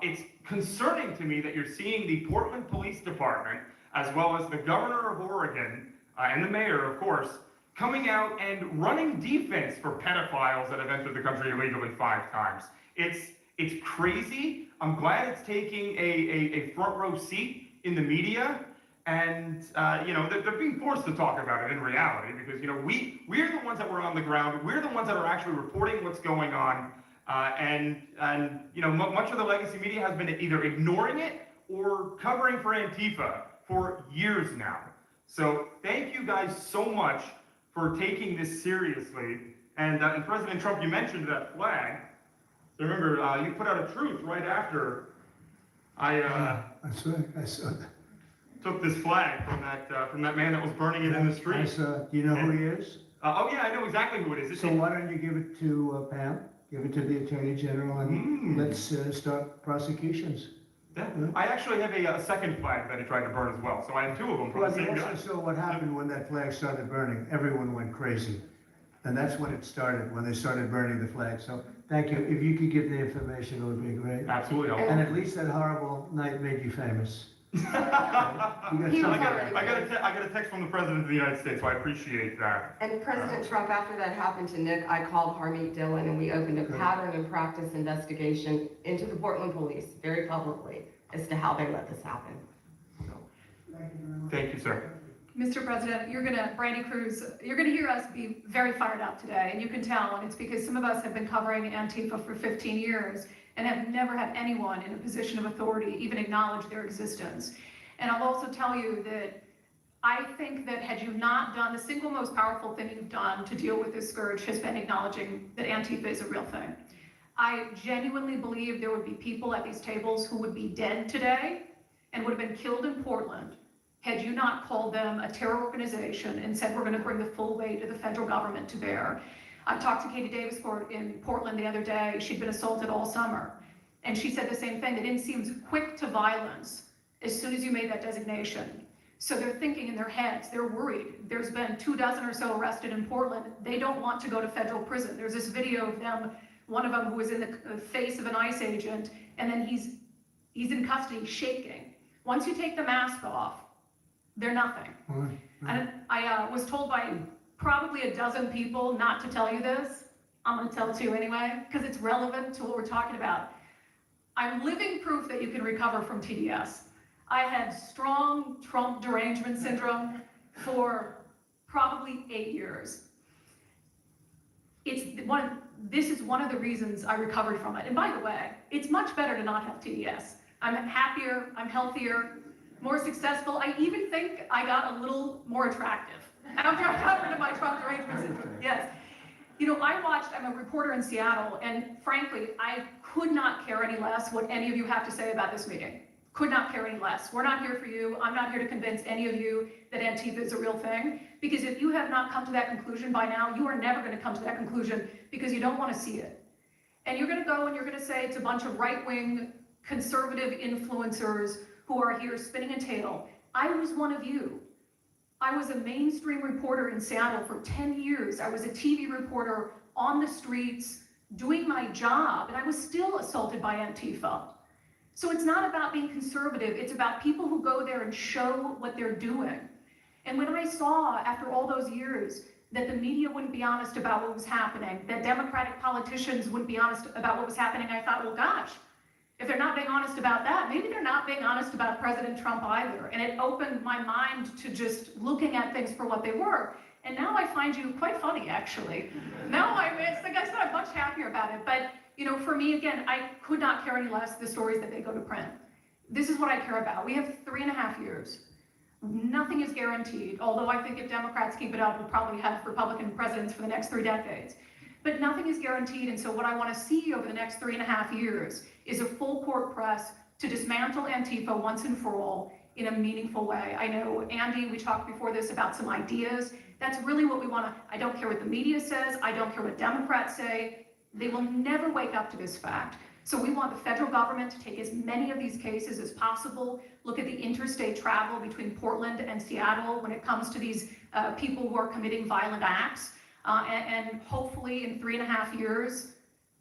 It's concerning to me that you're seeing the Portland Police Department, as well as the governor of Oregon, and the mayor, of course, coming out and running defense for pedophiles that have entered the country illegally 5 times. It's crazy. I'm glad it's taking a front row seat in the media. And, they're being forced to talk about it in reality because, we're the ones that were on the ground. We're the ones that are actually reporting what's going on. Much of the legacy media has been either ignoring it or covering for Antifa for years now. So thank you guys so much for taking this seriously. And President Trump, you mentioned that flag. So remember, you put out a truth right after I saw that. took this flag from that man that was burning it in the street. Do you know who he is? Oh yeah, I know exactly who it is. So why don't you give it to Pam? Give it to the Attorney General and let's start prosecutions. Yeah. I actually have a second flag that he tried to burn as well. So I have two of them from Well, the same you guy. also saw what happened when that flag started burning. Everyone went crazy. And that's when it started, when they started burning the flag. So thank you. If you could give the information, it would be great. Absolutely. And at least that horrible night made you famous. I got a text from the President of the United States, so I appreciate that. And President Trump, after that happened to Nick, I called Harmeet Dillon and we opened a pattern and practice investigation into the Portland police very publicly as to how they let this happen. Thank you, sir. Mr. President, Brandy Cruz, you're gonna hear us be very fired up today, and you can tell, and it's because some of us have been covering Antifa for 15 years and have never had anyone in a position of authority even acknowledge their existence. And I'll also tell you that I think that had you not done, the single most powerful thing you've done to deal with this scourge has been acknowledging that Antifa is a real thing. I genuinely believe there would be people at these tables who would be dead today and would have been killed in Portland had you not called them a terror organization and said, we're gonna bring the full weight of the federal government to bear. I talked to Katie Davis in Portland the other day. She'd been assaulted all summer. And she said the same thing, that it seems quick to violence as soon as you made that designation. So they're thinking in their heads, they're worried. There's been 24 or so arrested in Portland. They don't want to go to federal prison. There's this video of them, one of them who was in the face of an ICE agent, and then he's in custody shaking. Once you take the mask off, they're nothing. And I was told by probably a dozen people not to tell you this. I'm gonna tell it to you anyway, because it's relevant to what we're talking about. I'm living proof that you can recover from TDS. I had strong Trump derangement syndrome for probably 8 years. This is one of the reasons I recovered from it. And by the way, it's much better to not have TDS. I'm happier, I'm healthier, more successful. I even think I got a little more attractive after I got rid of my Trump derangement syndrome. Yes. I'm a reporter in Seattle, and frankly, I could not care any less what any of you have to say about this meeting. Could not care any less. We're not here for you. I'm not here to convince any of you that Antifa is a real thing, because if you have not come to that conclusion by now, you are never going to come to that conclusion because you don't want to see it. And you're going to go and you're going to say it's a bunch of right-wing conservative influencers who are here spinning a tale. I was one of you. I was a mainstream reporter in Seattle for 10 years. I was a TV reporter on the streets doing my job, and I was still assaulted by Antifa. So it's not about being conservative, it's about people who go there and show what they're doing. And when I saw, after all those years, that the media wouldn't be honest about what was happening, that Democratic politicians wouldn't be honest about what was happening, I thought, well, gosh, if they're not being honest about that, maybe they're not being honest about President Trump either. And it opened my mind to just looking at things for what they were. And now I find you quite funny, actually. Now it's like I said, I'm much happier about it. But for me, again, I could not care any less the stories that they go to print. This is what I care about. We have 3.5 years. Nothing is guaranteed, although I think if Democrats keep it up, we'll probably have Republican presidents for the next 3 decades. But nothing is guaranteed, and so what I want to see over the next 3.5 years is a full court press to dismantle Antifa once and for all in a meaningful way. I know, Andy, we talked before this about some ideas. That's really what we want to, I don't care what the media says, I don't care what Democrats say, they will never wake up to this fact. So we want the federal government to take as many of these cases as possible, look at the interstate travel between Portland and Seattle when it comes to these people who are committing violent acts, and hopefully in 3.5 years,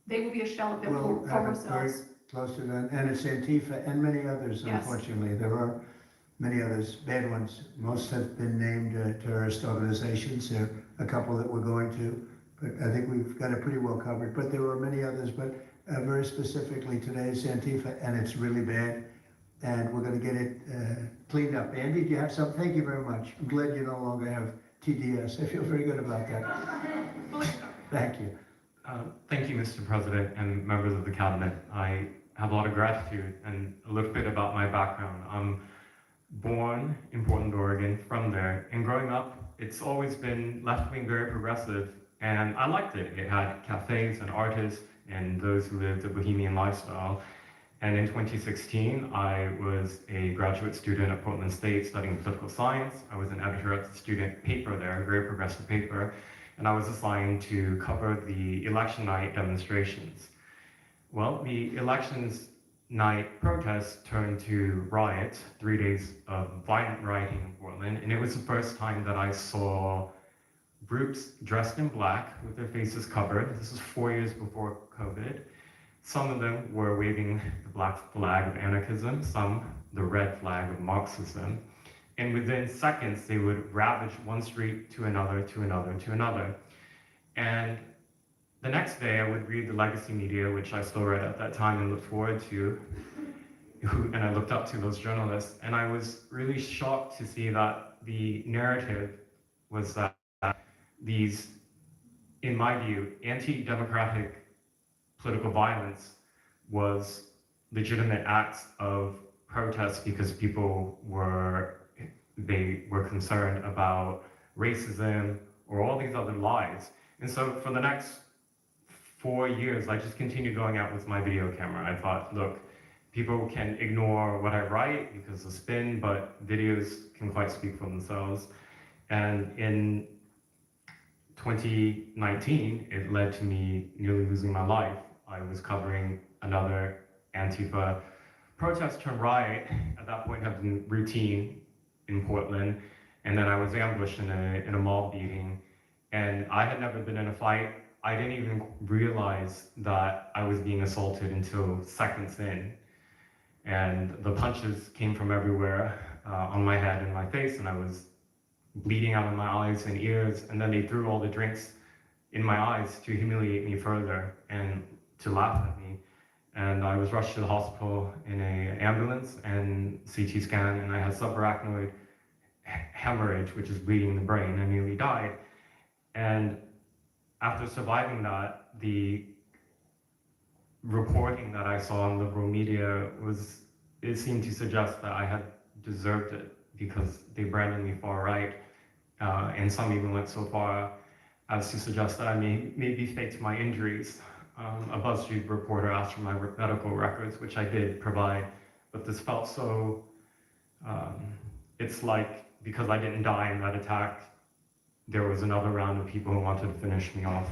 they will be a shell of their former selves. Close to that, and it's Antifa and many others, Yes. unfortunately. There are many others, bad ones. Most have been named terrorist organizations. There are a couple that we're going to, but I think we've got it pretty well covered. But there are many others, but very specifically today it's Antifa, and it's really bad. and we're going to get it cleaned up. Andy, do you have something? Thank you very much. I'm glad you no longer have TDS. I feel very good about that. Thank you. Thank you, Mr. President and members of the cabinet. I have a lot of gratitude and a little bit about my background. I'm born in Portland, Oregon, from there, and growing up, it's always been left-wing, very progressive, and I liked it. It had cafes and artists and those who lived a bohemian lifestyle. And in 2016, I was a graduate student at Portland State studying political science. I was an editor at the student paper there, a very progressive paper, and I was assigned to cover the election night demonstrations. Well, the elections night protests turned to riots, 3 days of violent rioting in Portland, and it was the first time that I saw groups dressed in black with their faces covered. This was 4 years before COVID. Some of them were waving the black flag of anarchism, some the red flag of Marxism. And within seconds, they would ravage one street to another, to another, to another. And the next day, I would read the legacy media, which I still read at that time and looked forward to, and I looked up to those journalists. And I was really shocked to see that the narrative was that these, in my view, anti-democratic political violence was legitimate acts of protest because people were concerned about racism or all these other lies. And so for the next 4 years, I just continued going out with my video camera. I thought, look, people can ignore what I write because of spin, but videos can quite speak for themselves. And in 2019, it led to me nearly losing my life. I was covering another Antifa protest turned riot. At that point, had been routine in Portland, and then I was ambushed in a mob beating. And I had never been in a fight. I didn't even realize that I was being assaulted until seconds in. And the punches came from everywhere, on my head and my face, and I was bleeding out of my eyes and ears. And then they threw all the drinks in my eyes to humiliate me further and to laugh at me. And I was rushed to the hospital in an ambulance and CT scan, and I had subarachnoid hemorrhage, which is bleeding the brain. I nearly died. And after surviving that, the reporting that I saw on liberal media it seemed to suggest that I had deserved it because they branded me far right. And some even went so far as to suggest that I maybe faked my injuries. A BuzzFeed reporter asked for my medical records, which I did provide, but this felt so, it's like because I didn't die in that attack, there was another round of people who wanted to finish me off.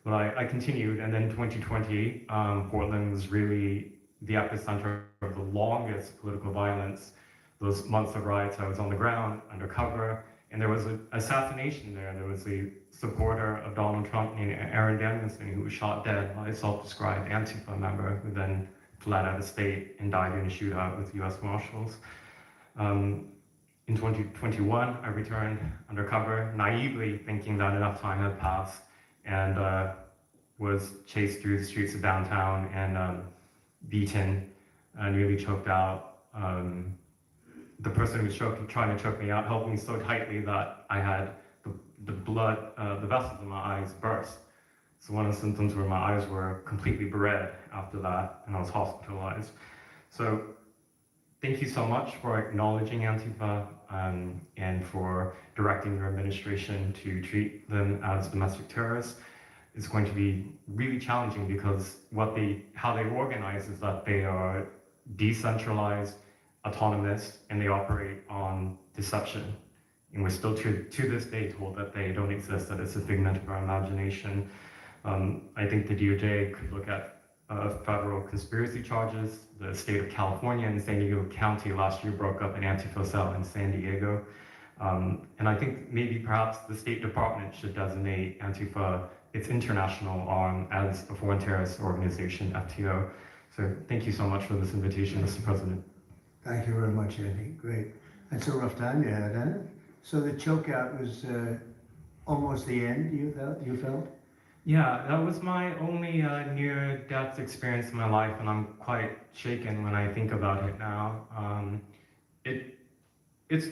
But I continued, and then 2020, Portland was really the epicenter of the longest political violence. Those months of riots, I was on the ground, undercover, and there was an assassination there. There was a supporter of Donald Trump named Aaron Danielson who was shot dead by a self-described Antifa member who then fled out of state and died in a shootout with US Marshals. In 2021, I returned undercover, naively thinking that enough time had passed, and was chased through the streets of downtown and beaten, nearly choked out. The person who was trying to choke me out held me so tightly that I had the blood, the vessels in my eyes burst. So one of the symptoms were my eyes were completely red after that, and I was hospitalized. So thank you so much for acknowledging Antifa and for directing your administration to treat them as domestic terrorists. It's going to be really challenging because how they organize is that they are decentralized, autonomous, and they operate on deception. And we're still to this day told that they don't exist, that it's a figment of our imagination. I think the DOJ could look at federal conspiracy charges. The state of California and San Diego County last year broke up an Antifa cell in San Diego. And I think maybe perhaps the State Department should designate Antifa its international arm as a foreign terrorist organization, FTO. So thank you so much for this invitation, Mr. President. Thank you very much, Andy. Great. That's a rough time you had, huh? So the chokeout was almost the end, you felt? Yeah, that was my only near-death experience in my life, and I'm quite shaken when I think about it now. It it's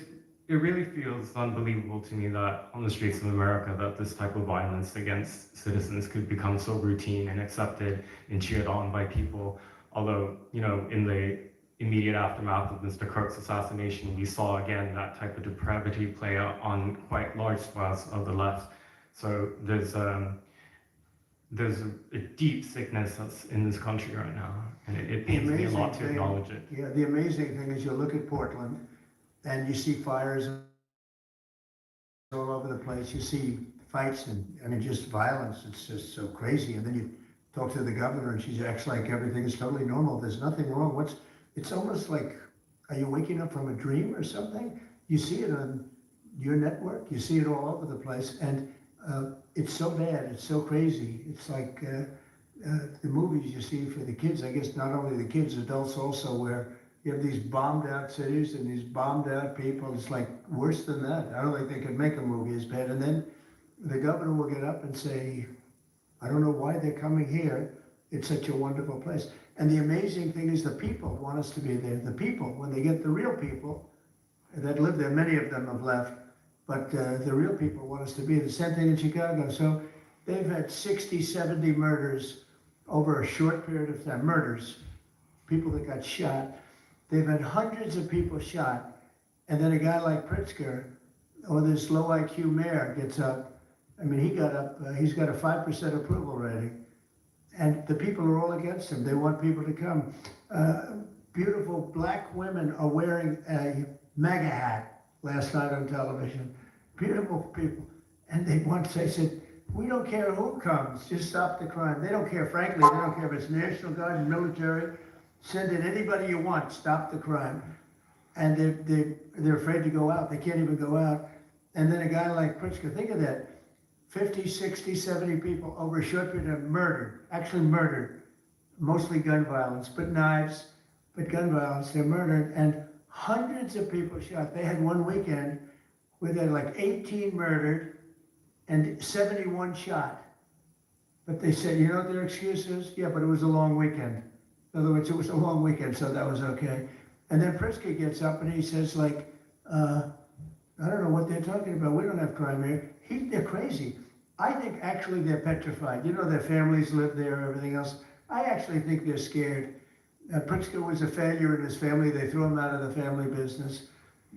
it really feels unbelievable to me that on the streets of America that this type of violence against citizens could become so routine and accepted and cheered on by people. Although, you know, in the immediate aftermath of Mr. Kirk's assassination, we saw again that type of depravity play out on quite large swaths of the left. So there's a deep sickness that's in this country right now, and it pains me a lot to acknowledge it. Yeah, the amazing thing is you look at Portland and you see fires all over the place. You see fights and, I mean, just violence. It's just so crazy. And then you talk to the governor and she acts like everything is totally normal. There's nothing wrong. It's almost like, are you waking up from a dream or something? You see it on your network. You see it all over the place. And it's so bad. It's so crazy. It's like the movies you see for the kids. I guess not only the kids, adults also, where you have these bombed out cities and these bombed out people. It's like worse than that. I don't think they could make a movie as bad. And then the governor will get up and say, I don't know why they're coming here. It's such a wonderful place. And the amazing thing is the people want us to be there. The people, when they get the real people that live there, many of them have left, but the real people want us to be. The same thing in Chicago. So they've had 60, 70 murders over a short period of time. Murders, people that got shot. They've had hundreds of people shot. And then a guy like Pritzker, or this low IQ mayor, gets up. I mean, he got up, he's got a 5% approval rating. And the people are all against him. They want people to come. Beautiful black women are wearing a MAGA hat last night on television. Beautiful people. And they said, we don't care who comes, just stop the crime. They don't care, frankly, they don't care if it's National Guard and military. Send in anybody you want, stop the crime. And they're afraid to go out. They can't even go out. And then a guy like Pritzker, think of that. 50, 60, 70 people over a short period of murdered, actually murdered, mostly gun violence, but knives, but gun violence, they're murdered, and hundreds of people shot. They had one weekend where they had like 18 murdered and 71 shot. But they said, you know what their excuse is? Yeah, but it was a long weekend. In other words, it was a long weekend, so that was okay. And then Pritzker gets up and he says like, I don't know what they're talking about. We don't have crime here. They're crazy. I think actually they're petrified. You know, their families live there, everything else. I actually think they're scared. Pritzker was a failure in his family. They threw him out of the family business.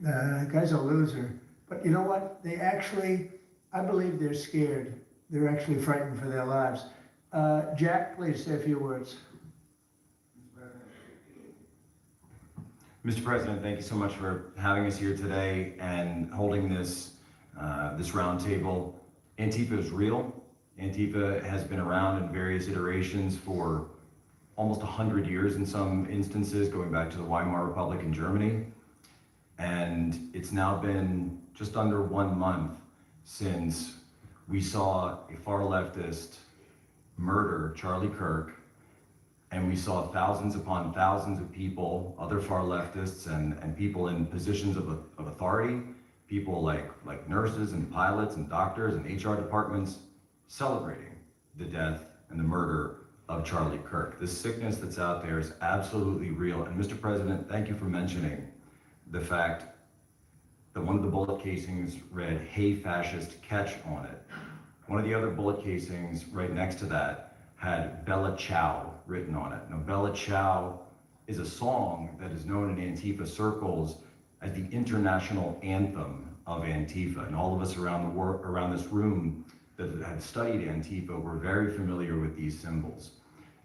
The guy's a loser. But you know what? They actually, I believe they're scared. They're actually frightened for their lives. Jack, please say a few words. Mr. President, thank you so much for having us here today and holding this roundtable. Antifa is real. Antifa has been around in various iterations for almost 100 years in some instances, going back to the Weimar Republic in Germany. And it's now been just under 1 month since we saw a far leftist murder Charlie Kirk, and we saw thousands upon thousands of people, other far leftists and people in positions of authority, people like nurses and pilots and doctors and HR departments celebrating the death and the murder of Charlie Kirk. This sickness that's out there is absolutely real. And Mr. President, thank you for mentioning the fact that one of the bullet casings read, "Hey fascist, catch" on it. One of the other bullet casings right next to that had Bella Ciao written on it. Now, Bella Ciao is a song that is known in Antifa circles as the international anthem of Antifa. And all of us around this room that have studied Antifa, we're very familiar with these symbols.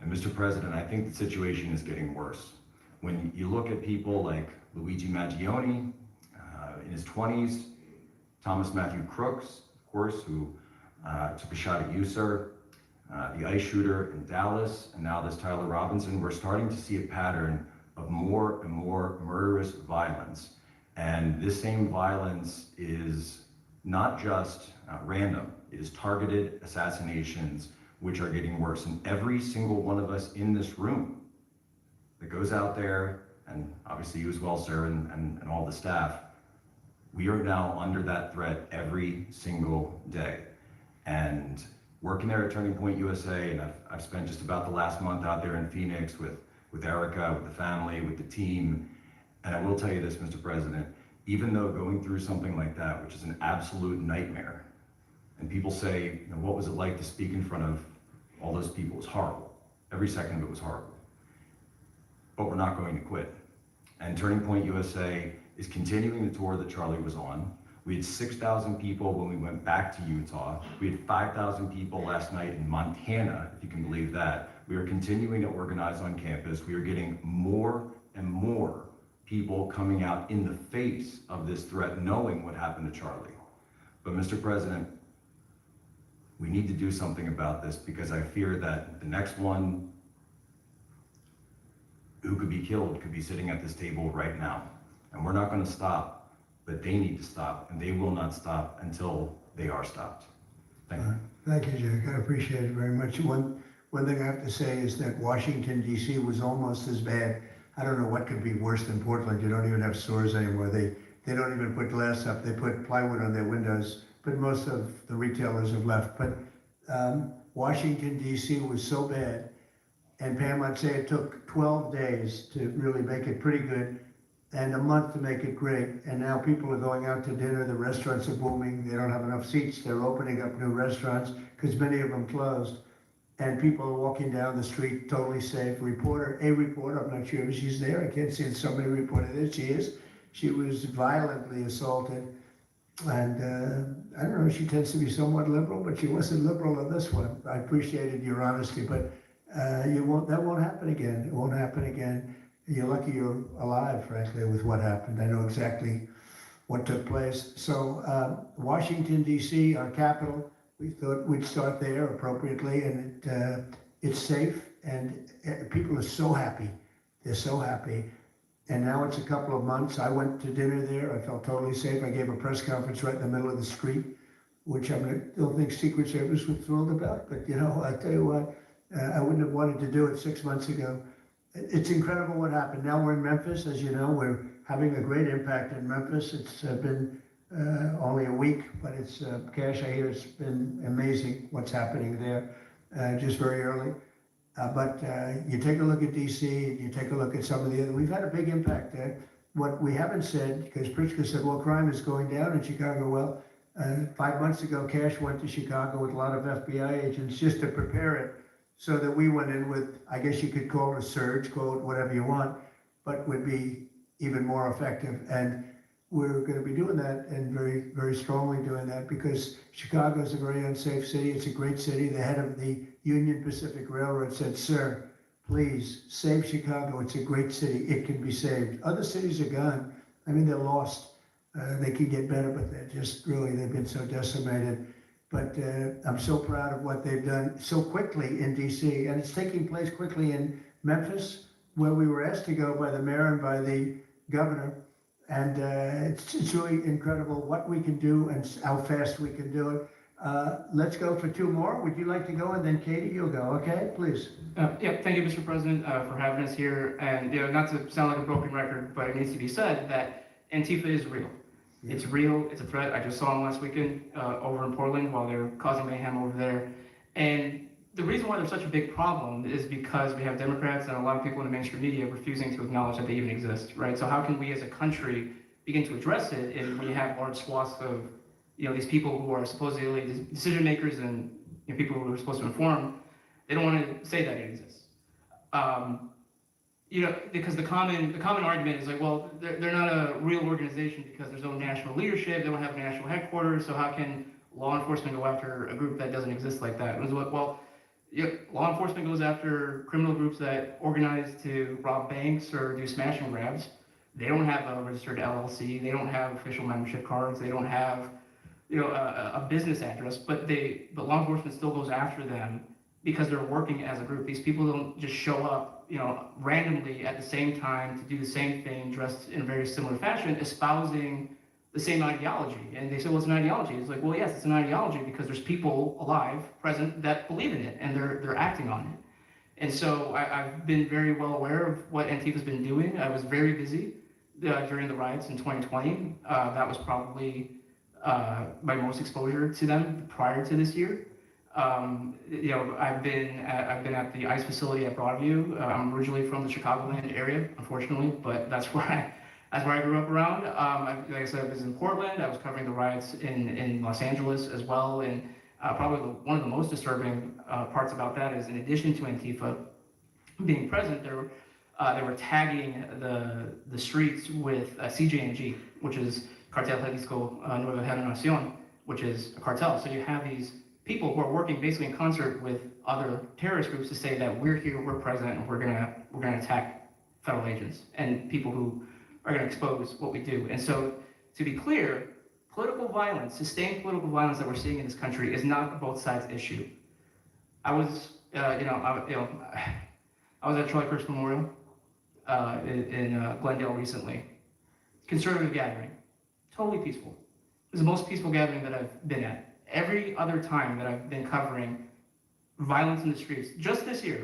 And Mr. President, I think the situation is getting worse. When you look at people like Luigi Maggioni, in his 20s, Thomas Matthew Crooks, of course, who took a shot at you, sir, the ICE shooter in Dallas, and now this Tyler Robinson, we're starting to see a pattern of more and more murderous violence. And this same violence is not just random, it is targeted assassinations, which are getting worse. And every single one of us in this room that goes out there, and obviously you as well, sir, and all the staff, we are now under that threat every single day. And working there at Turning Point USA, and I've spent just about the last month out there in Phoenix with Erica, with the family, with the team. And I will tell you this, Mr. President, even though going through something like that, which is an absolute nightmare, and people say, you know, what was it like to speak in front of all those people? It was horrible. Every second of it was horrible. But we're not going to quit. And Turning Point USA is continuing the tour that Charlie was on. We had 6,000 people when we went back to Utah. We had 5,000 people last night in Montana, if you can believe that. We are continuing to organize on campus. We are getting more and more people coming out in the face of this threat, knowing what happened to Charlie. But Mr. President, we need to do something about this, because I fear that the next one who could be killed could be sitting at this table right now. And we're not going to stop, but they need to stop, and they will not stop until they are stopped. Thank you. Thank you, Jack. I appreciate it very much. One thing I have to say is that Washington, D.C. was almost as bad. I don't know what could be worse than Portland. You don't even have stores anymore. They don't even put glass up. They put plywood on their windows, but most of the retailers have left. But Washington, D.C. was so bad. And Pam, I'd say it took 12 days to really make it pretty good, and a month to make it great. And now people are going out to dinner. The restaurants are booming. They don't have enough seats. They're opening up new restaurants because many of them closed. And people are walking down the street totally safe. A reporter, I'm not sure if she's there. I can't see it. Somebody reported it. She is. She was violently assaulted. And I don't know, she tends to be somewhat liberal, but she wasn't liberal on this one. I appreciated your honesty, but that won't happen again. It won't happen again. You're lucky you're alive, frankly, with what happened. I know exactly what took place. So Washington, D.C., our capital, we thought we'd start there appropriately, and it's safe, and people are so happy. They're so happy. And now it's a couple of months. I went to dinner there. I felt totally safe. I gave a press conference right in the middle of the street, which I don't think Secret Service was thrilled about. But, you know, I tell you what, I wouldn't have wanted to do it 6 months ago. It's incredible what happened. Now we're in Memphis. As you know, we're having a great impact in Memphis. It's been only a week, but it's, Cash, I hear it's been amazing what's happening there, just very early. But you take a look at DC, you take a look at some of the other, we've had a big impact there. What we haven't said, because Pritzker said, well, crime is going down in Chicago. Well, 5 months ago, Cash went to Chicago with a lot of FBI agents just to prepare it, so that we went in with, I guess you could call it a surge, call it whatever you want, but would be even more effective. And we're going to be doing that, and very, very strongly doing that, because Chicago is a very unsafe city. It's a great city. The head of the Union Pacific Railroad said, sir, please save Chicago. It's a great city. It can be saved. Other cities are gone. I mean, they're lost. They can get better, but they're just really, they've been so decimated. But I'm so proud of what they've done so quickly in DC, and it's taking place quickly in Memphis, where we were asked to go by the mayor and by the governor. And it's really incredible what we can do and how fast we can do it. Let's go for two more. Would you like to go? And then Katie, you'll go, okay? Please. Yeah, thank you, Mr. President, for having us here. And, you know, not to sound like a broken record, but it needs to be said that Antifa is real. It's real. It's a threat. I just saw them last weekend over in Portland while they were causing mayhem over there. And the reason why there's such a big problem is because we have Democrats and a lot of people in the mainstream media refusing to acknowledge that they even exist, right? So how can we as a country begin to address it if we have large swaths of, you know, these people who are supposedly decision makers and, you know, people who are supposed to inform, they don't want to say that it exists. You know, because the common argument is like, well, they're not a real organization because there's no national leadership, they don't have national headquarters, so how can law enforcement go after a group that doesn't exist like that? And well, yeah, law enforcement goes after criminal groups that organize to rob banks or do smash and grabs. They don't have a registered LLC. They don't have official membership cards. They don't have, you know, a business address. But law enforcement still goes after them because they're working as a group. These people don't just show up, you know, randomly at the same time to do the same thing, dressed in a very similar fashion, espousing the same ideology. And they say, well, it's an ideology. It's like, well, yes, it's an ideology because there's people alive, present, that believe in it, and they're acting on it. And so I've been very well aware of what Antifa's been doing. I was very busy during the riots in 2020. That was probably my most exposure to them prior to this year. I've been at the ICE facility at Broadview. I'm originally from the Chicagoland area, unfortunately, but that's where I grew up around. Like I said, I was in Portland. I was covering the riots in Los Angeles as well. And probably one of the most disturbing parts about that is, in addition to Antifa being present, they were tagging the streets with CJNG, which is Cartel Jalisco Nueva Generación, which is a cartel. So you have these people who are working basically in concert with other terrorist groups to say that we're here, we're present, and we're gonna attack federal agents and people who are gonna expose what we do. And so, to be clear, political violence, sustained political violence that we're seeing in this country is not a both sides issue. I was at Charlie Kirk's Memorial in Glendale recently. Conservative gathering, totally peaceful. It was the most peaceful gathering that I've been at. Every other time that I've been covering violence in the streets, just this year,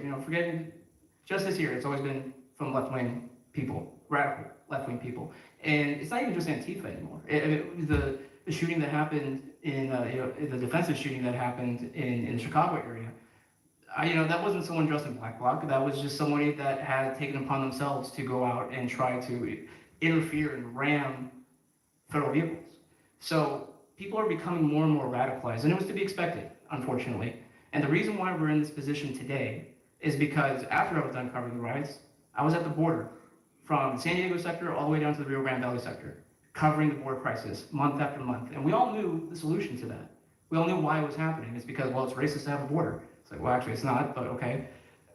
just this year, it's always been from left-wing people, radical left-wing people. And it's not even just Antifa anymore. The shooting that happened the defensive shooting that happened in the Chicago area, that wasn't someone dressed in black bloc. That was just somebody that had taken upon themselves to go out and try to interfere and ram federal vehicles. So people are becoming more and more radicalized, and it was to be expected, unfortunately. And the reason why we're in this position today is because after I was done covering the riots, I was at the border from the San Diego sector all the way down to the Rio Grande Valley sector, covering the border crisis month after month. And we all knew the solution to that. We all knew why it was happening. It's because, well, it's racist to have a border. It's like, well, actually, it's not, but okay.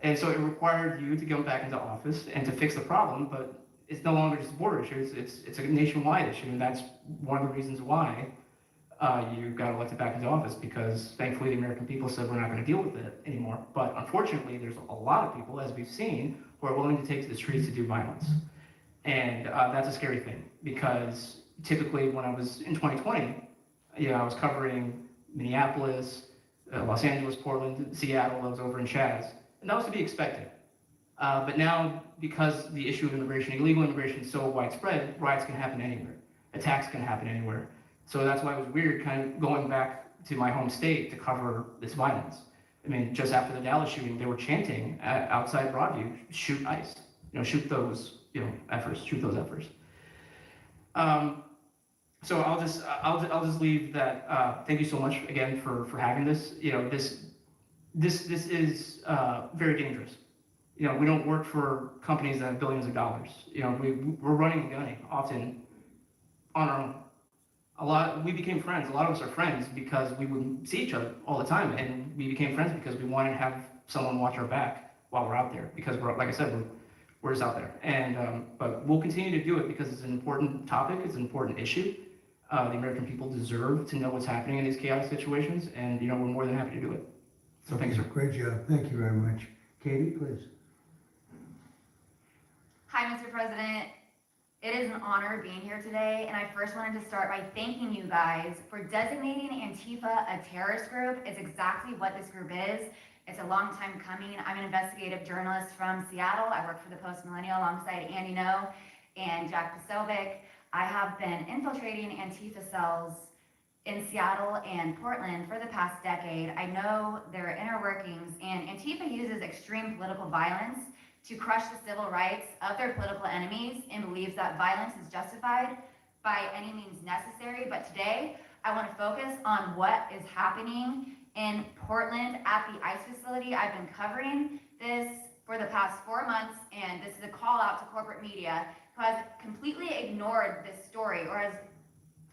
And so it required you to go back into office and to fix the problem, but it's no longer just a border issue. It's a nationwide issue, and that's one of the reasons why you got elected back into office, because thankfully the American people said we're not going to deal with it anymore. But unfortunately, there's a lot of people, as we've seen, who are willing to take to the streets to do violence. And that's a scary thing, because typically when I was in 2020, I was covering Minneapolis, Los Angeles, Portland, Seattle. I was over in Chaz, and that was to be expected. But now, because the issue of immigration, illegal immigration, is so widespread, riots can happen anywhere. Attacks can happen anywhere. So that's why it was weird kind of going back to my home state to cover this violence. I mean, just after the Dallas shooting, they were chanting outside Broadview, shoot ICE, shoot those, efforts, shoot those efforts. So I'll just leave that. Thank you so much again for having this. This is very dangerous. We don't work for companies that have billions of dollars. We're running and gunning often on our own. We became friends. A lot of us are friends because we would see each other all the time, and we became friends because we wanted to have someone watch our back while we're out there. Because like I said, we're just out there. And but we'll continue to do it because it's an important topic. It's an important issue. The American people deserve to know what's happening in these chaotic situations, and we're more than happy to do it. So thanks, sir. Great job. Thank you very much. Katie, please. Hi, Mr. President. It is an honor being here today, and I first wanted to start by thanking you guys for designating Antifa a terrorist group. It's exactly what this group is. It's a long time coming. I'm an investigative journalist from Seattle. I work for the Post Millennial alongside Andy No and Jack Posobiec. I have been infiltrating Antifa cells in Seattle and Portland for the past decade. I know their inner workings, and Antifa uses extreme political violence to crush the civil rights of their political enemies and believes that violence is justified by any means necessary. But today, I want to focus on what is happening in Portland at the ICE facility. I've been covering this for the past 4 months, and this is a call out to corporate media who has completely ignored this story or has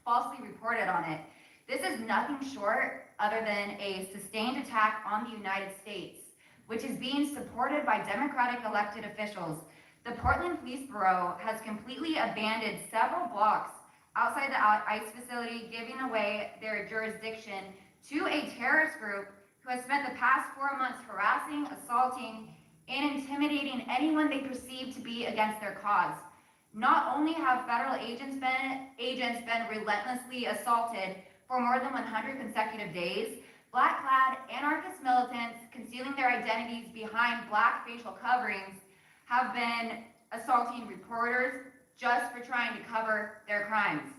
falsely reported on it. This is nothing short other than a sustained attack on the United States, which is being supported by Democratic elected officials. The Portland Police Bureau has completely abandoned several blocks outside the ICE facility, giving away their jurisdiction to a terrorist group who has spent the past 4 months harassing, assaulting, and intimidating anyone they perceive to be against their cause. Not only have federal agents been relentlessly assaulted for more than 100 consecutive days, black-clad anarchist militants concealing their identities behind black facial coverings have been assaulting reporters just for trying to cover their crimes.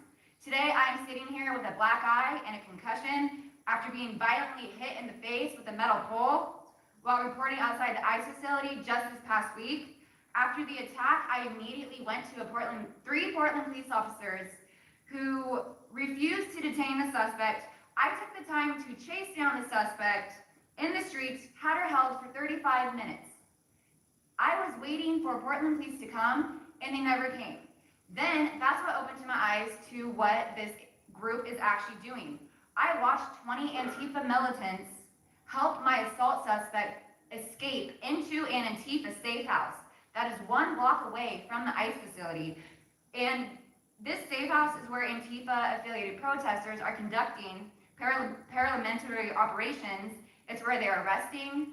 Today, I am sitting here with a black eye and a concussion, after being violently hit in the face with a metal pole while reporting outside the ICE facility just this past week. After the attack, I immediately went to three Portland police officers who refused to detain the suspect. I took the time to chase down the suspect in the streets, had her held for 35 minutes. I was waiting for Portland police to come, and they never came. Then that's what opened my eyes to what this group is actually doing. I watched 20 Antifa militants help my assault suspect escape into an Antifa safe house that is 1 block away from the ICE facility. And this safe house is where Antifa affiliated protesters are conducting paramilitary operations. It's where they're arresting,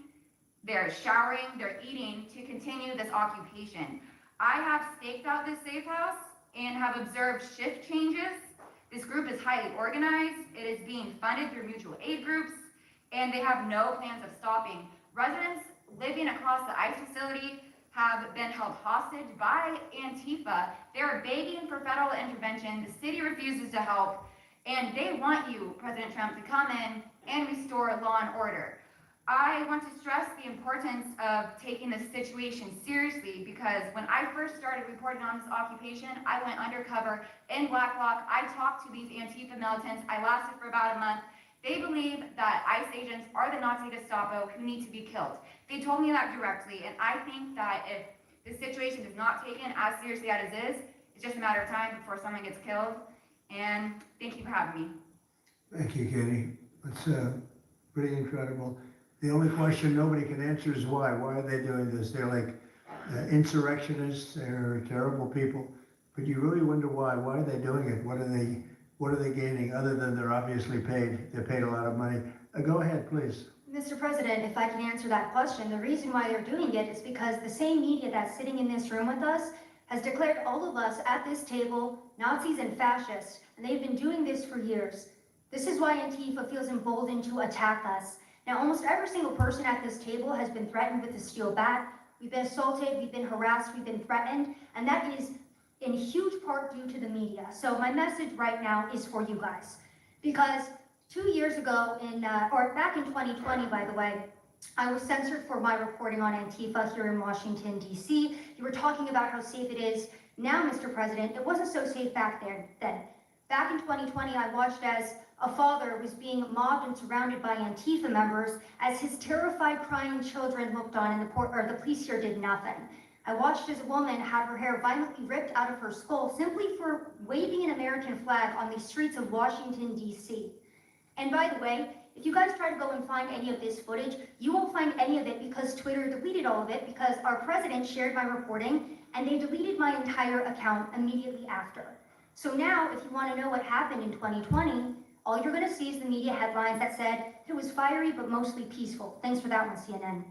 they're showering, they're eating to continue this occupation. I have staked out this safe house and have observed shift changes. This group is highly organized. It is being funded through mutual aid groups, and they have no plans of stopping. Residents living across the ICE facility have been held hostage by Antifa. They're begging for federal intervention. The city refuses to help, and they want you, President Trump, to come in and restore law and order. I want to stress the importance of taking this situation seriously, because when I first started reporting on this occupation, I went undercover in Blacklock. I talked to these Antifa militants. I lasted for about a month. They believe that ICE agents are the Nazi Gestapo who need to be killed. They told me that directly, and I think that if this situation is not taken as seriously as it is, it's just a matter of time before someone gets killed. And thank you for having me. Thank you, Katie. It's pretty incredible. The only question nobody can answer is why. Why are they doing this? They're like insurrectionists. They're terrible people. But you really wonder why. Why are they doing it? What are they gaining other than they're obviously paid? They're paid a lot of money. Go ahead, please. Mr. President, if I can answer that question, the reason why they're doing it is because the same media that's sitting in this room with us has declared all of us at this table Nazis and fascists, and they've been doing this for years. This is why Antifa feels emboldened to attack us. Now, almost every single person at this table has been threatened with a steel bat. We've been assaulted, we've been harassed, we've been threatened, and that is in huge part due to the media. So my message right now is for you guys, because 2 years ago, or back in 2020, by the way, I was censored for my reporting on Antifa here in Washington, D.C. You were talking about how safe it is now, Mr. President. It wasn't so safe back then. Back in 2020, I watched as a father was being mobbed and surrounded by Antifa members as his terrified, crying children looked on, and the police here did nothing. I watched as a woman had her hair violently ripped out of her skull simply for waving an American flag on the streets of Washington, D.C. And by the way, if you guys try to go and find any of this footage, you won't find any of it because Twitter deleted all of it because our president shared my reporting and they deleted my entire account immediately after. So now, if you want to know what happened in 2020, all you're going to see is the media headlines that said it was fiery but mostly peaceful. Thanks for that one, CNN.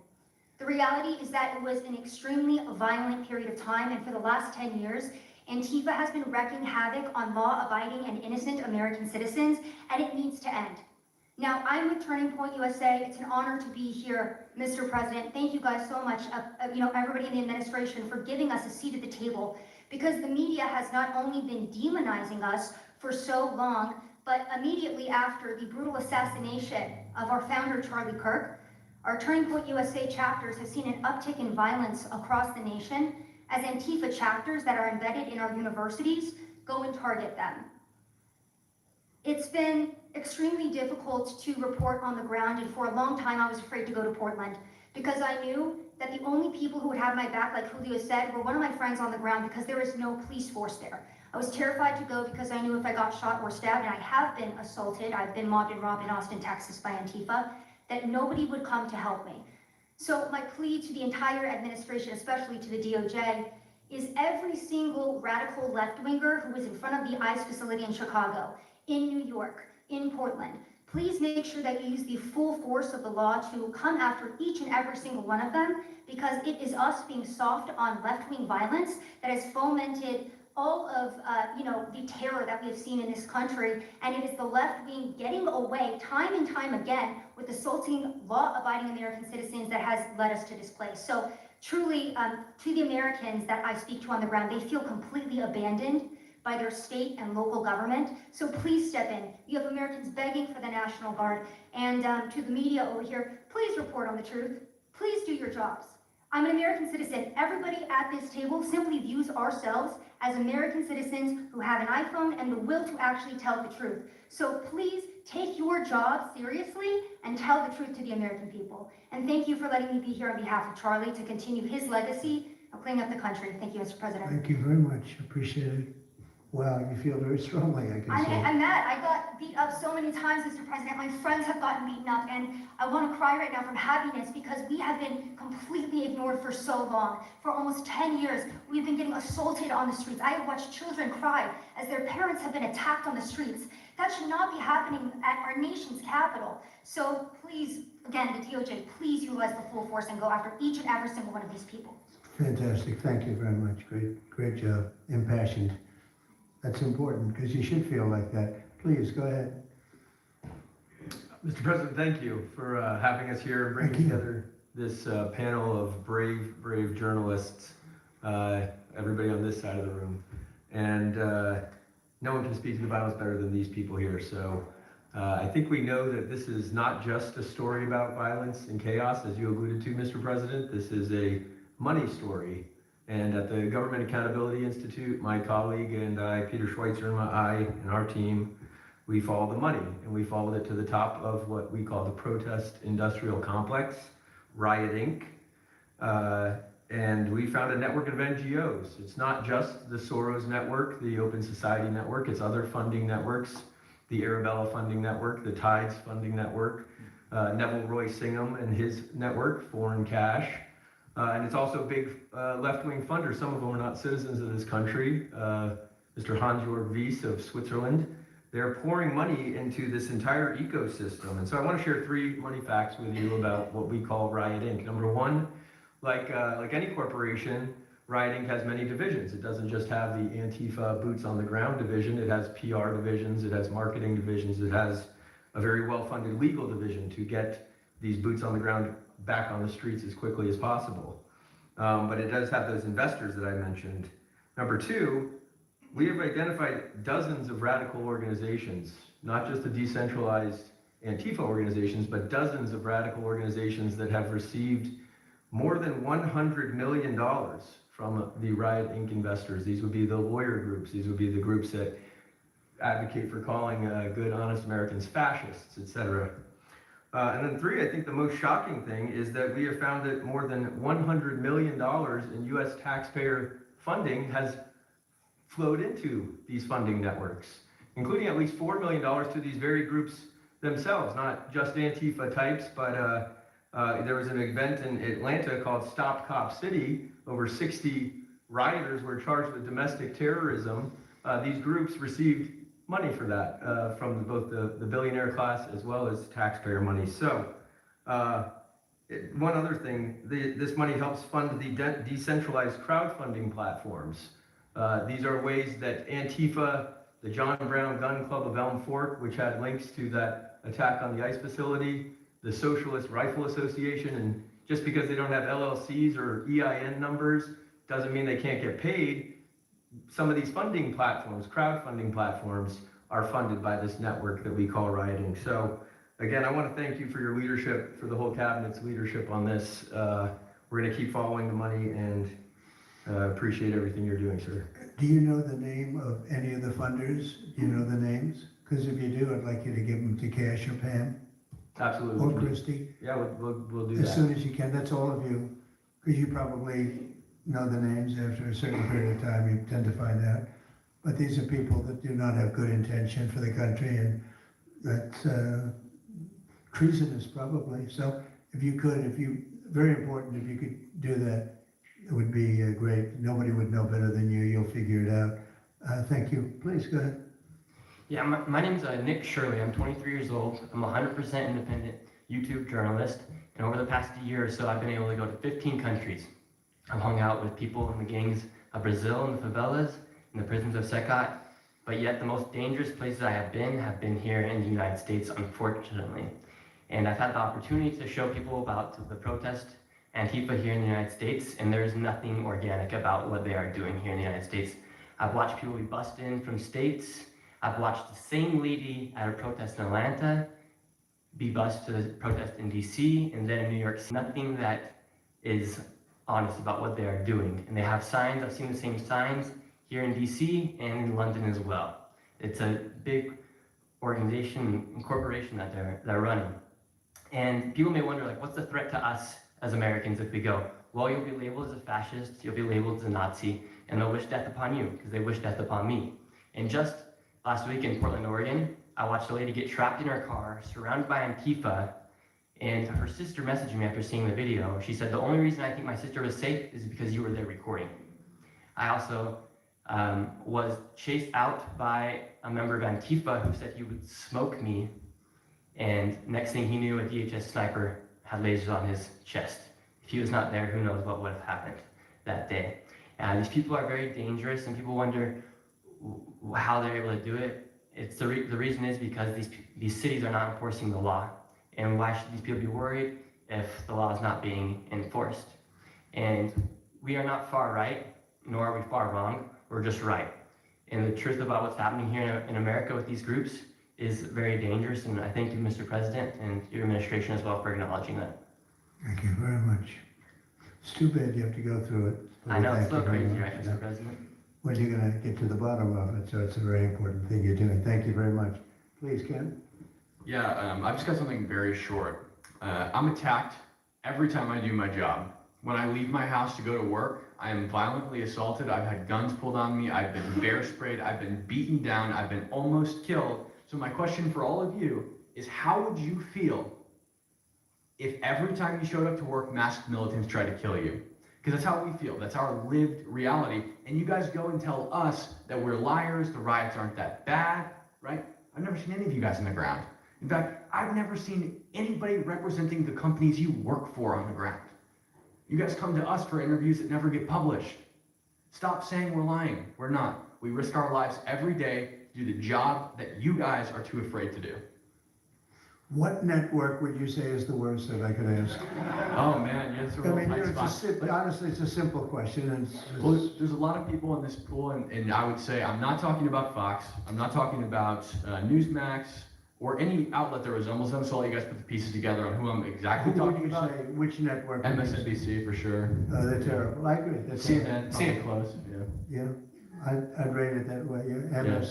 The reality is that it was an extremely violent period of time, and for the last 10 years, Antifa has been wreaking havoc on law-abiding and innocent American citizens, and it needs to end. Now, I'm with Turning Point USA. It's an honor to be here, Mr. President. Thank you guys so much, everybody in the administration, for giving us a seat at the table, because the media has not only been demonizing us for so long, but immediately after the brutal assassination of our founder, Charlie Kirk, our Turning Point USA chapters have seen an uptick in violence across the nation as Antifa chapters that are embedded in our universities go and target them. It's been extremely difficult to report on the ground, and for a long time I was afraid to go to Portland because I knew that the only people who would have my back, like Julio said, were one of my friends on the ground because there is no police force there. I was terrified to go because I knew if I got shot or stabbed, and I have been assaulted, I've been mobbed and robbed in Austin, Texas by Antifa, that nobody would come to help me. So my plea to the entire administration, especially to the DOJ, is every single radical left-winger who is in front of the ICE facility in Chicago, in New York, in Portland, please make sure that you use the full force of the law to come after each and every single one of them, because it is us being soft on left-wing violence that has fomented all of the terror that we have seen in this country, and it is the left wing getting away time and time again with assaulting law-abiding American citizens that has led us to this place. So truly, to the Americans that I speak to on the ground, they feel completely abandoned by their state and local government. So please step in. You have Americans begging for the National Guard. And to the media over here, please report on the truth. Please do your jobs. I'm an American citizen. Everybody at this table simply views ourselves as American citizens who have an iPhone and the will to actually tell the truth. So please take your job seriously and tell the truth to the American people. And thank you for letting me be here on behalf of Charlie to continue his legacy of cleaning up the country. Thank you, Mr. President. Thank you very much. Appreciate it. Wow, you feel very strongly, I can see. I'm mad. I got beat up so many times, Mr. President. My friends have gotten beaten up, and I want to cry right now from happiness because we have been completely ignored for so long. For almost 10 years, we've been getting assaulted on the streets. I have watched children cry as their parents have been attacked on the streets. That should not be happening at our nation's capital. So please, again, the DOJ, please utilize the full force and go after each and every single one of these people. Fantastic. Thank you very much. Great job. Impassioned. That's important because you should feel like that. Please, go ahead. Mr. President, thank you for having us here and bringing together this panel of brave journalists, everybody on this side of the room. And no one can speak to the violence better than these people here. So I think we know that this is not just a story about violence and chaos, as you alluded to, Mr. President. This is a money story. And at the Government Accountability Institute, my colleague and I, Peter Schweitzer and our team, we followed the money, and we followed it to the top of what we call the Protest Industrial Complex, Riot Inc. And we found a network of NGOs. It's not just the Soros Network, the Open Society Network, it's other funding networks, the Arabella Funding Network, the Tides Funding Network, Neville Roy Singham and his network, Foreign Cash. And it's also big left-wing funders. Some of them are not citizens of this country. Mr. Hans-Jörg Wyss of Switzerland. They're pouring money into this entire ecosystem. And so I want to share 3 money facts with you about what we call Riot Inc. Number 1, like any corporation, Riot Inc. has many divisions. It doesn't just have the Antifa boots on the ground division. It has PR divisions. It has marketing divisions. It has a very well-funded legal division to get these boots on the ground back on the streets as quickly as possible. But it does have those investors that I mentioned. Number 2, we have identified dozens of radical organizations, not just the decentralized Antifa organizations, but dozens of radical organizations that have received more than $100 million from the Riot Inc. investors. These would be the lawyer groups. These would be the groups that advocate for calling good, honest Americans fascists, etc. And then 3, I think the most shocking thing is that we have found that more than $100 million in U.S. taxpayer funding has flowed into these funding networks, including at least $4 million to these very groups themselves, not just Antifa types, but there was an event in Atlanta called Stop Cop City. Over 60 rioters were charged with domestic terrorism. These groups received money for that from both the billionaire class as well as taxpayer money. So one other thing, this money helps fund the decentralized crowdfunding platforms. These are ways that Antifa, the John Brown Gun Club of Elm Fork, which had links to that attack on the ICE facility, the Socialist Rifle Association, and just because they don't have LLCs or EIN numbers doesn't mean they can't get paid. Some of these funding platforms, crowdfunding platforms, are funded by this network that we call Riot Inc. So again, I want to thank you for your leadership, for the whole cabinet's leadership on this. We're going to keep following the money and appreciate everything you're doing, sir. Do you know the name of any of the funders? Do you know the names? Because if you do, I'd like you to give them to Cash or Pam. Absolutely. Or Christy. Yeah, we'll do that. As soon as you can. That's all of you. Because you probably know the names after a certain period of time. You tend to find out. But these are people that do not have good intention for the country, and that's treasonous probably. So if you could, very important, if you could do that, it would be great. Nobody would know better than you. You'll figure it out. Thank you. Please go ahead. Yeah, my name's Nick Shirley. I'm 23 years old. I'm a 100% independent YouTube journalist. And over the past year or so, I've been able to go to 15 countries. I've hung out with people in the gangs of Brazil and the favelas, in the prisons of Secot. But yet the most dangerous places I have been here in the United States, unfortunately. And I've had the opportunity to show people about the protest Antifa here in the United States, and there's nothing organic about what they are doing here in the United States. I've watched people be bussed in from states. I've watched the same lady at a protest in Atlanta be bused to the protest in DC and then in New York. Nothing that is honest about what they are doing. And they have signs, I've seen the same signs here in DC and in London as well. It's a big organization and corporation that they're running. And people may wonder, like, what's the threat to us as Americans if we go? Well, you'll be labeled as a fascist, you'll be labeled as a Nazi, and they'll wish death upon you because they wish death upon me. And just last week in Portland, Oregon, I watched a lady get trapped in her car, surrounded by Antifa, and her sister messaged me after seeing the video. She said, the only reason I think my sister was safe is because you were there recording. I also was chased out by a member of Antifa who said he would smoke me, and next thing he knew, a DHS sniper had lasers on his chest. If he was not there, who knows what would have happened that day. These people are very dangerous, and people wonder how they're able to do it. It's the reason is because these cities are not enforcing the law. And why should these people be worried if the law is not being enforced? And we are not far right, nor are we far wrong. We're just right. And the truth about what's happening here in America with these groups is very dangerous. And I thank you, Mr. President, and your administration as well for acknowledging that. Thank you very much. It's too bad you have to go through it. I know, it's so Thank you very crazy, much. right, Mr. President? Well, you're gonna get to the bottom of it, so it's a very important thing you're doing. Thank you very much. Please, Ken. Yeah, I've just got something very short. I'm attacked every time I do my job. When I leave my house to go to work, I am violently assaulted. I've had guns pulled on me. I've been bear sprayed. I've been beaten down. I've been almost killed. So my question for all of you is, how would you feel if every time you showed up to work, masked militants tried to kill you? Because that's how we feel. That's our lived reality. And you guys go and tell us that we're liars, the riots aren't that bad, right? I've never seen any of you guys on the ground. In fact, I've never seen anybody representing the companies you work for on the ground. You guys come to us for interviews that never get published. Stop saying we're lying. We're not. We risk our lives every day to do the job that you guys are too afraid to do. What network would you say is the worst that I could ask? Oh man, yeah, it's a real tight spot. Honestly, it's a simple question. And Well, there's a lot of people in this pool, and I would say I'm not talking about Fox. I'm not talking about Newsmax or any outlet that resembles them. So I'll let you guys put the pieces together on who I'm exactly talking about. Say, which network? would you say? MSNBC for sure. They're terrible. I agree. They're CNN, terrible. close. Yeah. Yeah, I'd rate it that way. Yeah.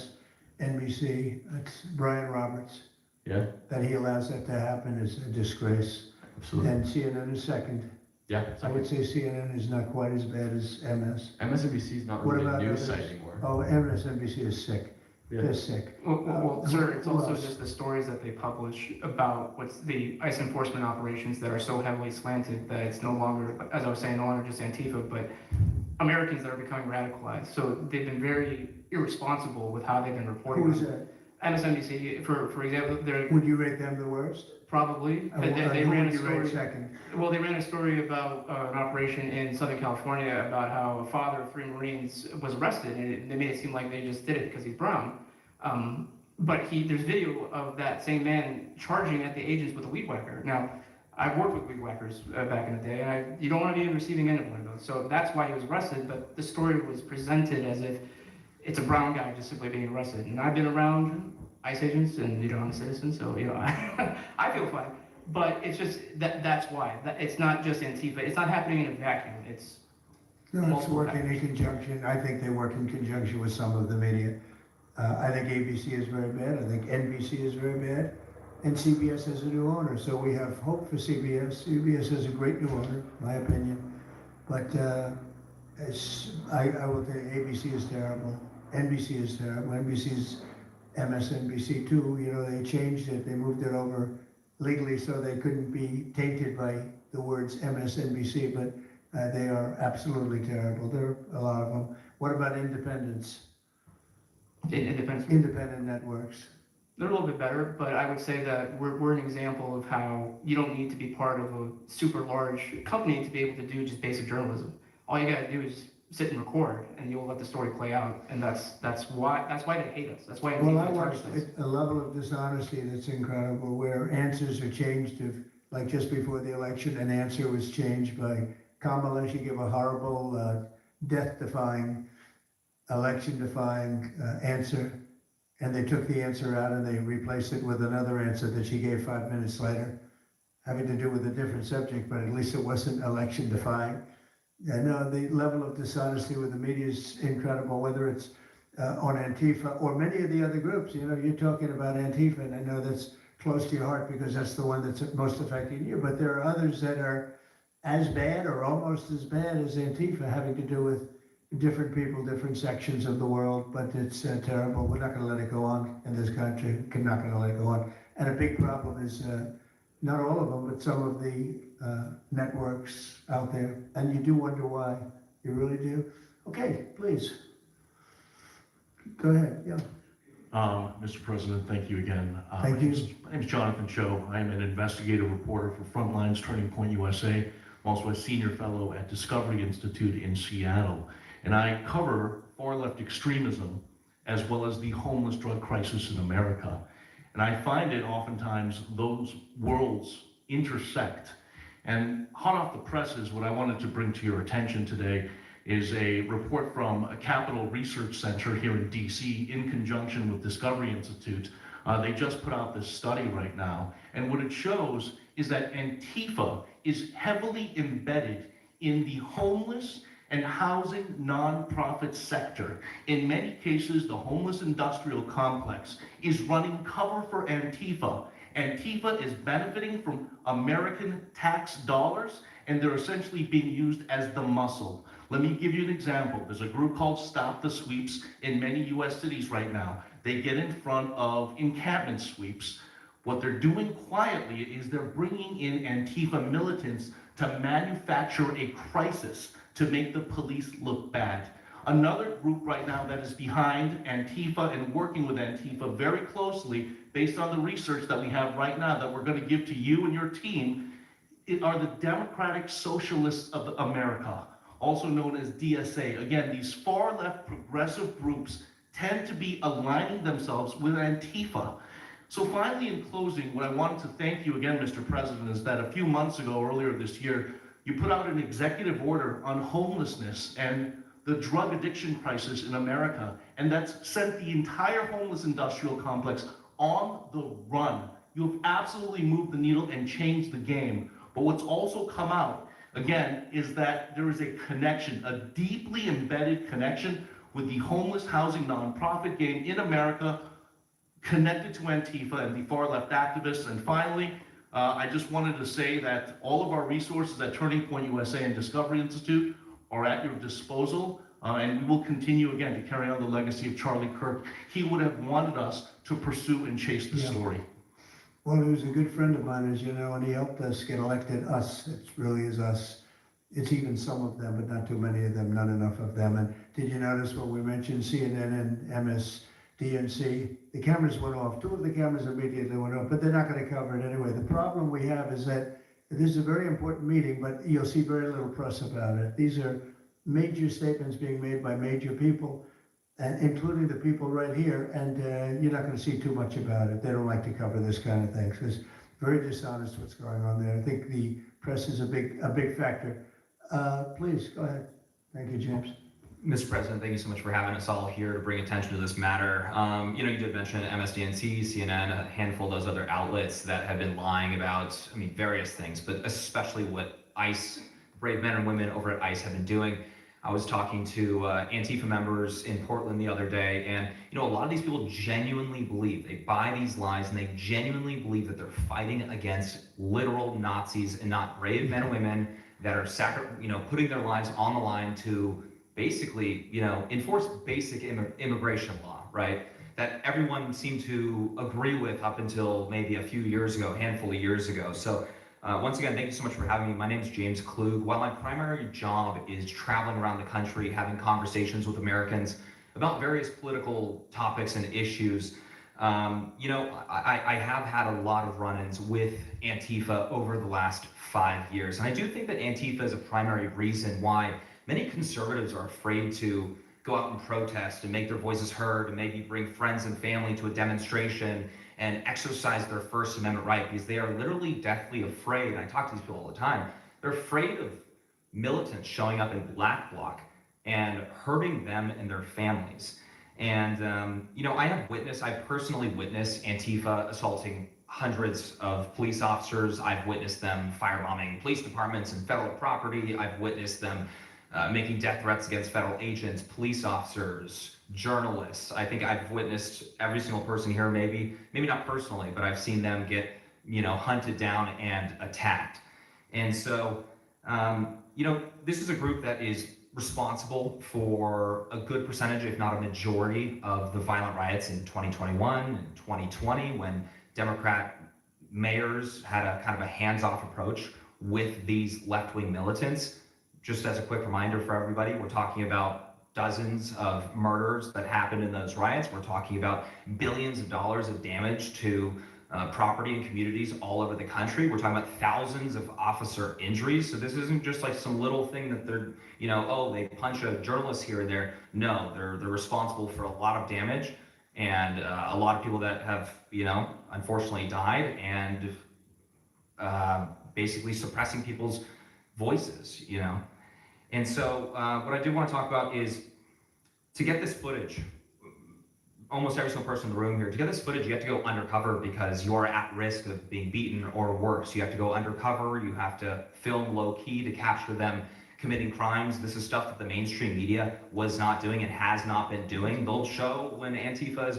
MSNBC. That's Brian Roberts. Yeah. That he allows that to happen is a disgrace. Absolutely. And CNN is second. Yeah. I would say CNN is not quite as bad as MS. MSNBC is not What really a about news others? site anymore. Oh, MSNBC is sick. Yeah. They're sick. Well, sir, it's who also else? just the stories that they publish about what's the ICE enforcement operations that are so heavily slanted that it's no longer, as I was saying, no longer just Antifa, but Americans that are becoming radicalized. So they've been very irresponsible with how they've been reporting. Who is that? MSNBC, for example, they're Would you rate them the worst? probably. Who They ran would a you rate story. second? Well, they ran a story about an operation in Southern California about how a father of 3 Marines was arrested, and they made it seem like they just did it because he's brown. But there's video of that same man charging at the agents with a weed whacker. Now, I've worked with weed whackers back in the day, and you don't want to be in the receiving end of one of those. So that's why he was arrested, but the story was presented as if it's a brown guy just simply being arrested. And I've been around ICE agents, and I'm a citizen, so I feel fine. But it's just that's why. It's not just Antifa. It's not happening in a vacuum. It's No, it's multiple working factors. in conjunction. I think they work in conjunction with some of the media. I think ABC is very bad. I think NBC is very bad. And CBS has a new owner, so we have hope for CBS. CBS has a great new owner, my opinion. But I will tell you, ABC is terrible. NBC is terrible. NBC's MSNBC too. They changed it. They moved it over legally so they couldn't be tainted by the words MSNBC, but they are absolutely terrible. There are a lot of them. What about independents? Independent networks. They're a little bit better, but I would say that we're an example of how you don't need to be part of a super large company to be able to do just basic journalism. All you gotta do is sit and record, and you'll let the story play out. And that's why they hate us. That's why Well, I Antifa watched targets us. a level of dishonesty that's incredible, where answers are changed like just before the election, an answer was changed by Kamala. She gave a horrible, death-defying election-defying answer, and they took the answer out and they replaced it with another answer that she gave 5 minutes later, having to do with a different subject, but at least it wasn't election-defying. I know the level of dishonesty with the media is incredible, whether it's on Antifa or many of the other groups. You know, you're talking about Antifa, and I know that's close to your heart because that's the one that's most affecting you, but there are others that are as bad or almost as bad as Antifa, having to do with different people, different sections of the world, but it's terrible. We're not going to let it go on in this country. We're not going to let it go on. And a big problem is not all of them, but some of the networks out there. And you do wonder why. You really do. Okay, please. Go ahead, yeah. Mr. President, thank you again. Thank you. My name is Jonathan Cho. I am an investigative reporter for Frontlines Turning Point USA. I'm also a senior fellow at Discovery Institute in Seattle. And I cover far-left extremism as well as the homeless drug crisis in America. And I find it oftentimes those worlds intersect. And hot off the presses, what I wanted to bring to your attention today is a report from a Capital Research Center here in DC in conjunction with Discovery Institute. They just put out this study right now. And what it shows is that Antifa is heavily embedded in the homeless and housing nonprofit sector. In many cases, the homeless industrial complex is running cover for Antifa. Antifa is benefiting from American tax dollars, and they're essentially being used as the muscle. Let me give you an example. There's a group called Stop the Sweeps in many US cities right now. They get in front of encampment sweeps. What they're doing quietly is they're bringing in Antifa militants to manufacture a crisis to make the police look bad. Another group right now that is behind Antifa and working with Antifa very closely, based on the research that we have right now that we're going to give to you and your team, are the Democratic Socialists of America, also known as DSA. Again, these far-left progressive groups tend to be aligning themselves with Antifa. So finally, in closing, what I wanted to thank you again, Mr. President, is that a few months ago, earlier this year, you put out an executive order on homelessness and the drug addiction crisis in America, and that's sent the entire homeless industrial complex on the run. You have absolutely moved the needle and changed the game. But what's also come out, again, is that there is a connection, a deeply embedded connection with the homeless housing nonprofit game in America, connected to Antifa and the far-left activists. And finally, I just wanted to say that all of our resources at Turning Point USA and Discovery Institute are at your disposal, and we will continue again to carry on the legacy of Charlie Kirk. He would have wanted us to pursue and chase the story. Well, he was a good friend of mine, as you know, and he helped us get elected. Us, it really is us. It's even some of them, but not too many of them, not enough of them. And did you notice when we mentioned CNN and MSDNC, the cameras went off. 2 of the cameras immediately went off, but they're not going to cover it anyway. The problem we have is that this is a very important meeting, but you'll see very little press about it. These are major statements being made by major people, and including the people right here, and you're not going to see too much about it. They don't like to cover this kind of thing, because it's very dishonest what's going on there. I think the press is a big factor. Please, go ahead. Thank you, James. Mr. President, thank you so much for having us all here to bring attention to this matter. You know, you did mention MSDNC, CNN, a handful of those other outlets that have been lying about, various things, but especially what ICE, brave men and women over at ICE have been doing. I was talking to Antifa members in Portland the other day, and a lot of these people genuinely believe, they buy these lies, and they genuinely believe that they're fighting against literal Nazis and not brave men and women that are putting their lives on the line to basically, enforce basic immigration law, right? That everyone seemed to agree with up until maybe a few years ago, a handful of years ago. So once again, thank you so much for having me. My name is James Klug. While my primary job is traveling around the country, having conversations with Americans about various political topics and issues, I have had a lot of run-ins with Antifa over the last 5 years. And I do think that Antifa is a primary reason why many conservatives are afraid to go out and protest and make their voices heard and maybe bring friends and family to a demonstration and exercise their First Amendment right, because they are literally deathly afraid. And I talk to these people all the time. They're afraid of militants showing up in black bloc and hurting them and their families. And, I personally witnessed Antifa assaulting hundreds of police officers. I've witnessed them firebombing police departments and federal property. I've witnessed them making death threats against federal agents, police officers, journalists. I think I've witnessed every single person here, maybe not personally, but I've seen them get, hunted down and attacked. And so, this is a group that is responsible for a good percentage, if not a majority, of the violent riots in 2021 and 2020, when Democrat mayors had a kind of a hands-off approach with these left-wing militants. Just as a quick reminder for everybody, we're talking about dozens of murders that happened in those riots. We're talking about billions of dollars of damage to property and communities all over the country. We're talking about thousands of officer injuries. So this isn't just like some little thing that they're, they punch a journalist here and there. No, they're responsible for a lot of damage and a lot of people that have, unfortunately died and basically suppressing people's voices, And so what I do want to talk about is to get this footage, almost every single person in the room here, to get this footage, you have to go undercover because you're at risk of being beaten or worse. You have to go undercover, you have to film low key to capture them committing crimes. This is stuff that the mainstream media was not doing and has not been doing. They'll show when Antifa is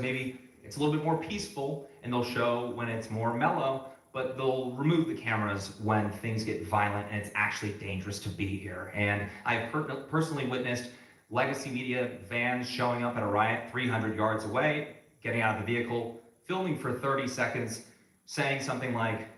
it's a little bit more peaceful, and they'll show when it's more mellow, but they'll remove the cameras when things get violent and it's actually dangerous to be here. And I've personally witnessed legacy media vans showing up at a riot 300 yards away, getting out of the vehicle, filming for 30 seconds, saying something like,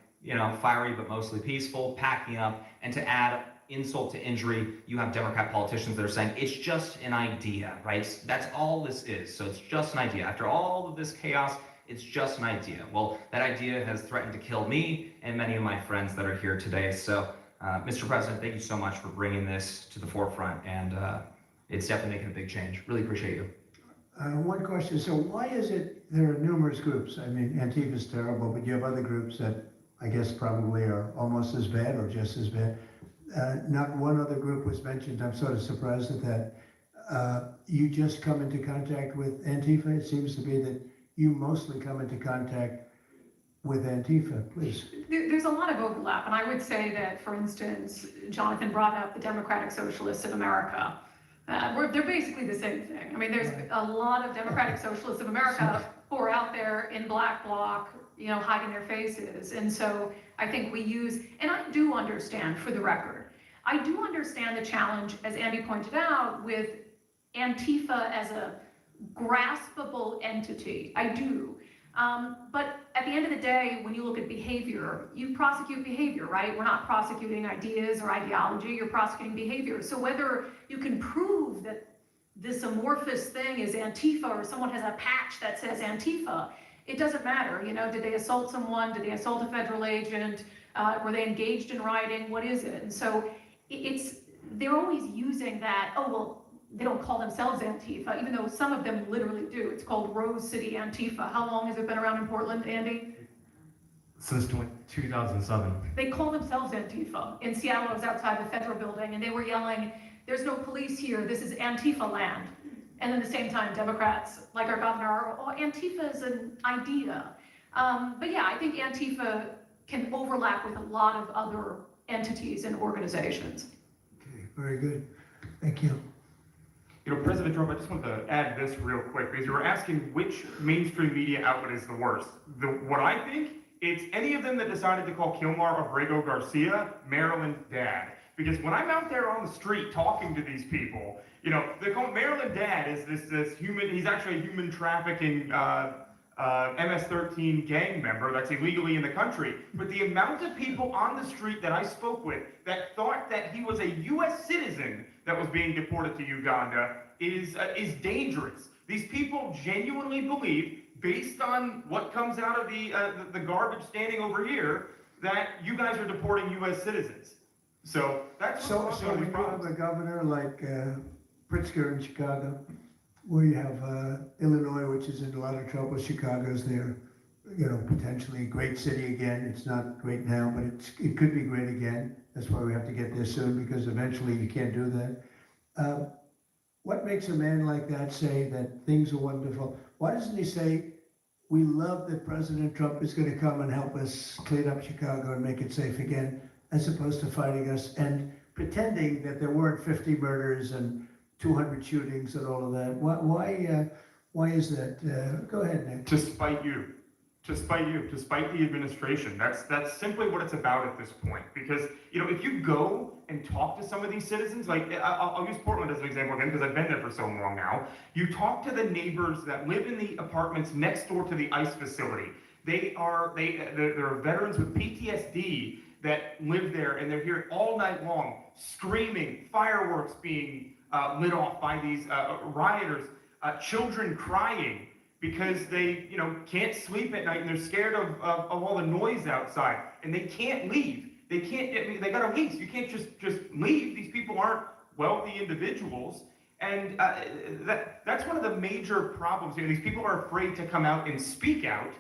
fiery but mostly peaceful, packing up, and to add insult to injury, you have Democrat politicians that are saying, it's just an idea, right? That's all this is, so it's just an idea. After all of this chaos, it's just an idea. Well, that idea has threatened to kill me and many of my friends that are here today. So, Mr. President, thank you so much for bringing this to the forefront, and it's definitely making a big change. Really appreciate you. One question, so why is it there are numerous groups? I mean, Antifa is terrible, but you have other groups that I guess probably are almost as bad or just as bad. Not one other group was mentioned. I'm sort of surprised at that. You just come into contact with Antifa? It seems to be that you mostly come into contact with Antifa, please. There's a lot of overlap, and I would say that, for instance, Jonathan brought up the Democratic Socialists of America. They're basically the same thing. I mean, there's a lot of Democratic Socialists of America who are out there in black bloc, hiding their faces. And so I think we use, and I do understand, for the record, I do understand the challenge, as Andy pointed out, with Antifa as a graspable entity. I do. But at the end of the day, when you look at behavior, you prosecute behavior, right? We're not prosecuting ideas or ideology, you're prosecuting behavior. So whether you can prove that this amorphous thing is Antifa or someone has a patch that says Antifa, it doesn't matter. Did they assault someone? Did they assault a federal agent? Were they engaged in rioting? What is it? And so they're always using that, they don't call themselves Antifa, even though some of them literally do. It's called Rose City Antifa. How long has it been around in Portland, Andy? Since 2007. They call themselves Antifa. In Seattle, I was outside the federal building, and they were yelling, "There's no police here, this is Antifa land." And then at the same time, Democrats, like our governor, are, Antifa is an idea. But yeah, I think Antifa can overlap with a lot of other entities and organizations. Okay, very good. Thank you. President Trump, I just wanted to add this real quick, because you were asking which mainstream media outlet is the worst. What I think, it's any of them that decided to call Kilmar Abrego Garcia Maryland's dad. Because when I'm out there on the street talking to these people, they call Maryland dad is this human, he's actually a human trafficking MS-13 gang member that's illegally in the country. But the amount of people on the street that I spoke with that thought that he was a U.S. citizen that was being deported to Uganda is dangerous. These people genuinely believe, based on what comes out of the garbage standing over here, that you guys are deporting U.S. citizens. So that's so when you have a governor like Pritzker in Chicago, where you have Illinois, which is in a lot of trouble. Chicago's there, potentially a great city again. It's not great now, but it could be great again. That's why we have to get there soon, because eventually you can't do that. what makes a man like that say that things are wonderful? Why doesn't he say, we love that President Trump is going to come and help us clean up Chicago and make it safe again, as opposed to fighting us and pretending that there weren't 50 murders and 200 shootings and all of that? Why is that? Go ahead, Nick. To spite you, to spite the administration. That's simply what it's about at this point. Because, if you go and talk to some of these citizens, like I'll use Portland as an example again, because I've been there for so long now. You talk to the neighbors that live in the apartments next door to the ICE facility. They're veterans with PTSD that live there, and they're here all night long, screaming, fireworks being lit off by these rioters, children crying because they, can't sleep at night and they're scared of all the noise outside, and they can't leave. They can't. They got a lease. You can't just leave. These people aren't wealthy individuals, and that's one of the major problems here. These people are afraid to come out and speak out,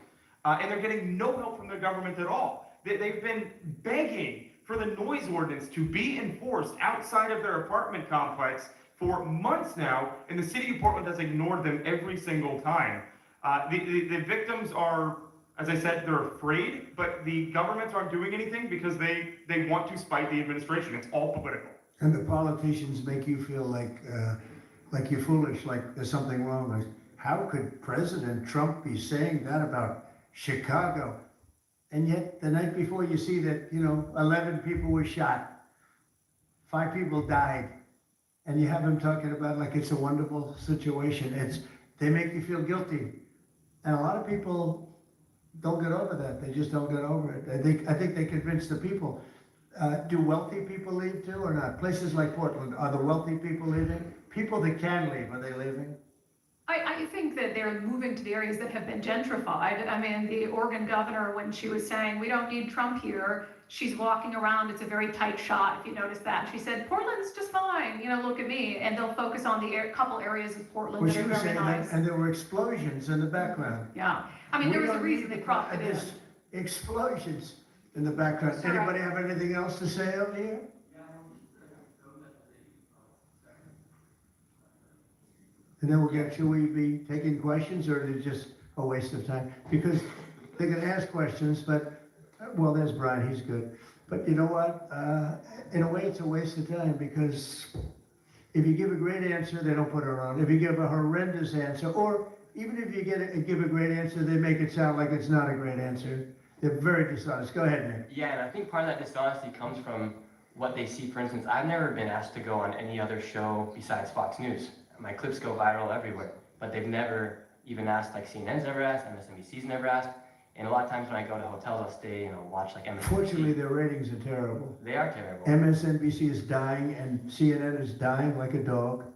and they're getting no help from their government at all. They've been begging for the noise ordinance to be enforced outside of their apartment complex for months now, and the city of Portland has ignored them every single time. The victims are, as I said, they're afraid, but the governments aren't doing anything because they want to spite the administration. It's all political. And the politicians make you feel like you're foolish, like there's something wrong. Like, how could President Trump be saying that about Chicago? And yet, the night before, you see that, 11 people were shot, 5 people died, and you have him talking about like it's a wonderful situation. They make you feel guilty. And a lot of people don't get over that. They just don't get over it. I think they convince the people. Do wealthy people leave too or not? Places like Portland, are the wealthy people leaving? People that can leave, are they leaving? I think that they're moving to the areas that have been gentrified. I mean, the Oregon governor, when she was saying, we don't need Trump here, she's walking around, it's a very tight shot, if you notice that. She said, Portland's just fine, look at me. And they'll focus on the couple areas of Portland Well, that she are was very saying nice. that, and there were explosions in the background. Yeah, I mean, there was a reason they cropped it in. There's explosions in the background. Sorry. Anybody have anything else to say up here? And then should we be taking questions, or is it just a waste of time? Because they can ask questions, but, well, there's Brian, he's good. But you know what? In a way, it's a waste of time, because if you give a great answer, they don't put it on. If you give a horrendous answer, or even if you give a great answer, they make it sound like it's not a great answer. They're very dishonest. Go ahead, Nick. Yeah, and I think part of that dishonesty comes from what they see. For instance, I've never been asked to go on any other show besides Fox News. My clips go viral everywhere, but they've never even asked, like CNN's never asked, MSNBC's never asked. And a lot of times when I go to hotels, I'll stay, watch like MSNBC. Fortunately, their ratings are terrible. They are terrible. MSNBC is dying, and CNN is dying like a dog.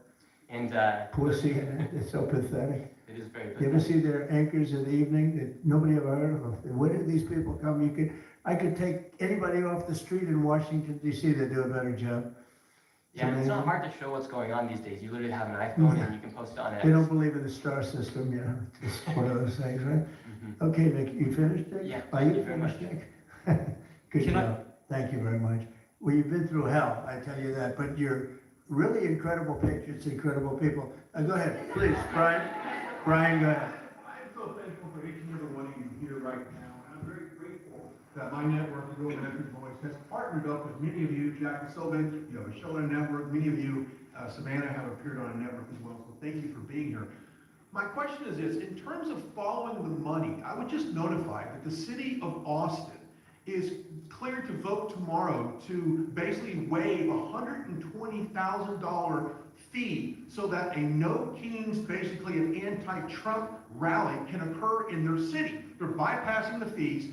And Poor CNN, it's so pathetic. it is very You ever see their anchors in the evening that nobody ever heard of them? Where did these people come? I could take anybody off the street in Washington, D.C. that do a better job. Yeah, and it's not hard to show what's going on these days. You literally have an iPhone and you can post it on X. They don't believe in the star system, It's one of those things, right? Okay, Nick, you finished, Nick? Yeah, Are thank you you very finished, much. Nick? Good Can I- job. Thank you very much. Well, you've been through hell, I tell you that, but you're really incredible patriots, incredible people. Go ahead, please, Brian. Brian, go ahead. I'm so thankful for each and every one of you here right now, and I'm very grateful that my network, the Real American Voice, has partnered up with many of you, Jackie Sullivan, the Show Network, many of you, Savannah, have appeared on a network as well, so thank you for being here. My question is this: in terms of following the money, I would just notify that the city of Austin is cleared to vote tomorrow to basically waive a $120,000 fee so that a No Kings, basically an anti-Trump rally, can occur in their city. They're bypassing the fees,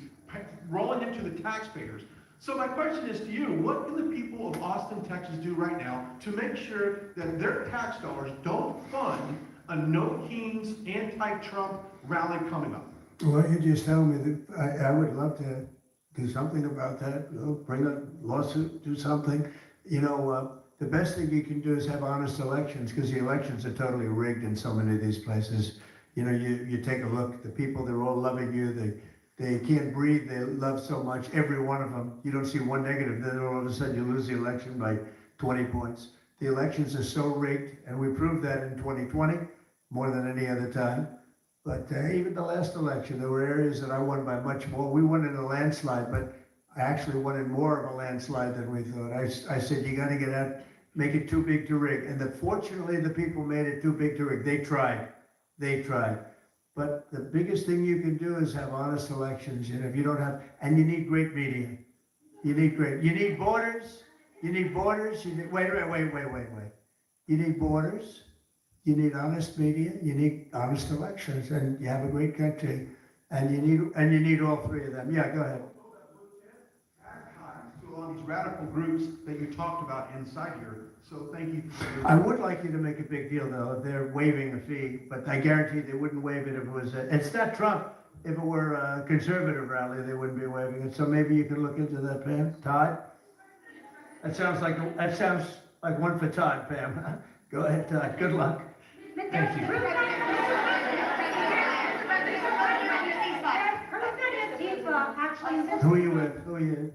rolling into the taxpayers. So my question is to you: what can the people of Austin, Texas do right now to make sure that their tax dollars don't fund a No Kings anti-Trump rally coming up? Well, you just tell me that I would love to do something about that, bring a lawsuit, do something. The best thing you can do is have honest elections, because the elections are totally rigged in so many of these places. You take a look, the people, they're all loving you, they can't breathe, they love so much, every one of them. You don't see one negative, then all of a sudden you lose the election by 20 points. The elections are so rigged, and we proved that in 2020 more than any other time. But even the last election, there were areas that I won by much more. We won in a landslide, but I actually won in more of a landslide than we thought. I said, you got to get out, make it too big to rig. And fortunately, the people made it too big to rig. They tried. They tried. But the biggest thing you can do is have honest elections. You know, if you don't have, and you need great media. You need borders. You need borders. Wait. You need borders. You need honest media. You need honest elections, and you have a great country. And you need all three of them. Yeah, go ahead. To all these radical groups that you talked about inside here. So thank you. I would like you to make a big deal, though, if they're waiving a fee, but I guarantee they wouldn't waive it if it was, it's not Trump. If it were a conservative rally, they wouldn't be waiving it. So maybe you can look into that, Pam. Todd? That sounds like one for Todd, Pam. Go ahead, Todd. Good luck. Thank you. Who are you with? Who are you?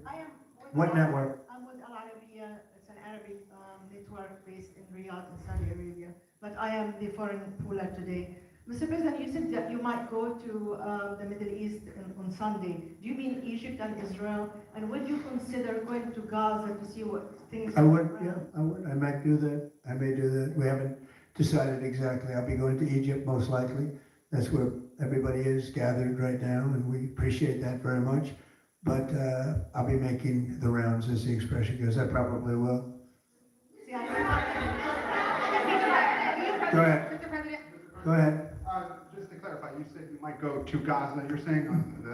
What network? I'm with Al Arabiya. It's an Arabic network based in Riyadh in Saudi Arabia. But I am the foreign puller today. Mr. President, you said that you might go to the Middle East on Sunday. Do you mean Egypt and Israel? And would you consider going to Gaza to see what things I would, yeah, I would. I might do that. I may do that. We haven't decided exactly. I'll be going to Egypt most likely. That's where everybody is gathered right now, and we appreciate that very much. But I'll be making the rounds, as the expression goes. I probably will. Go ahead. Go ahead. Just to clarify, you said you might go to Gaza. You're saying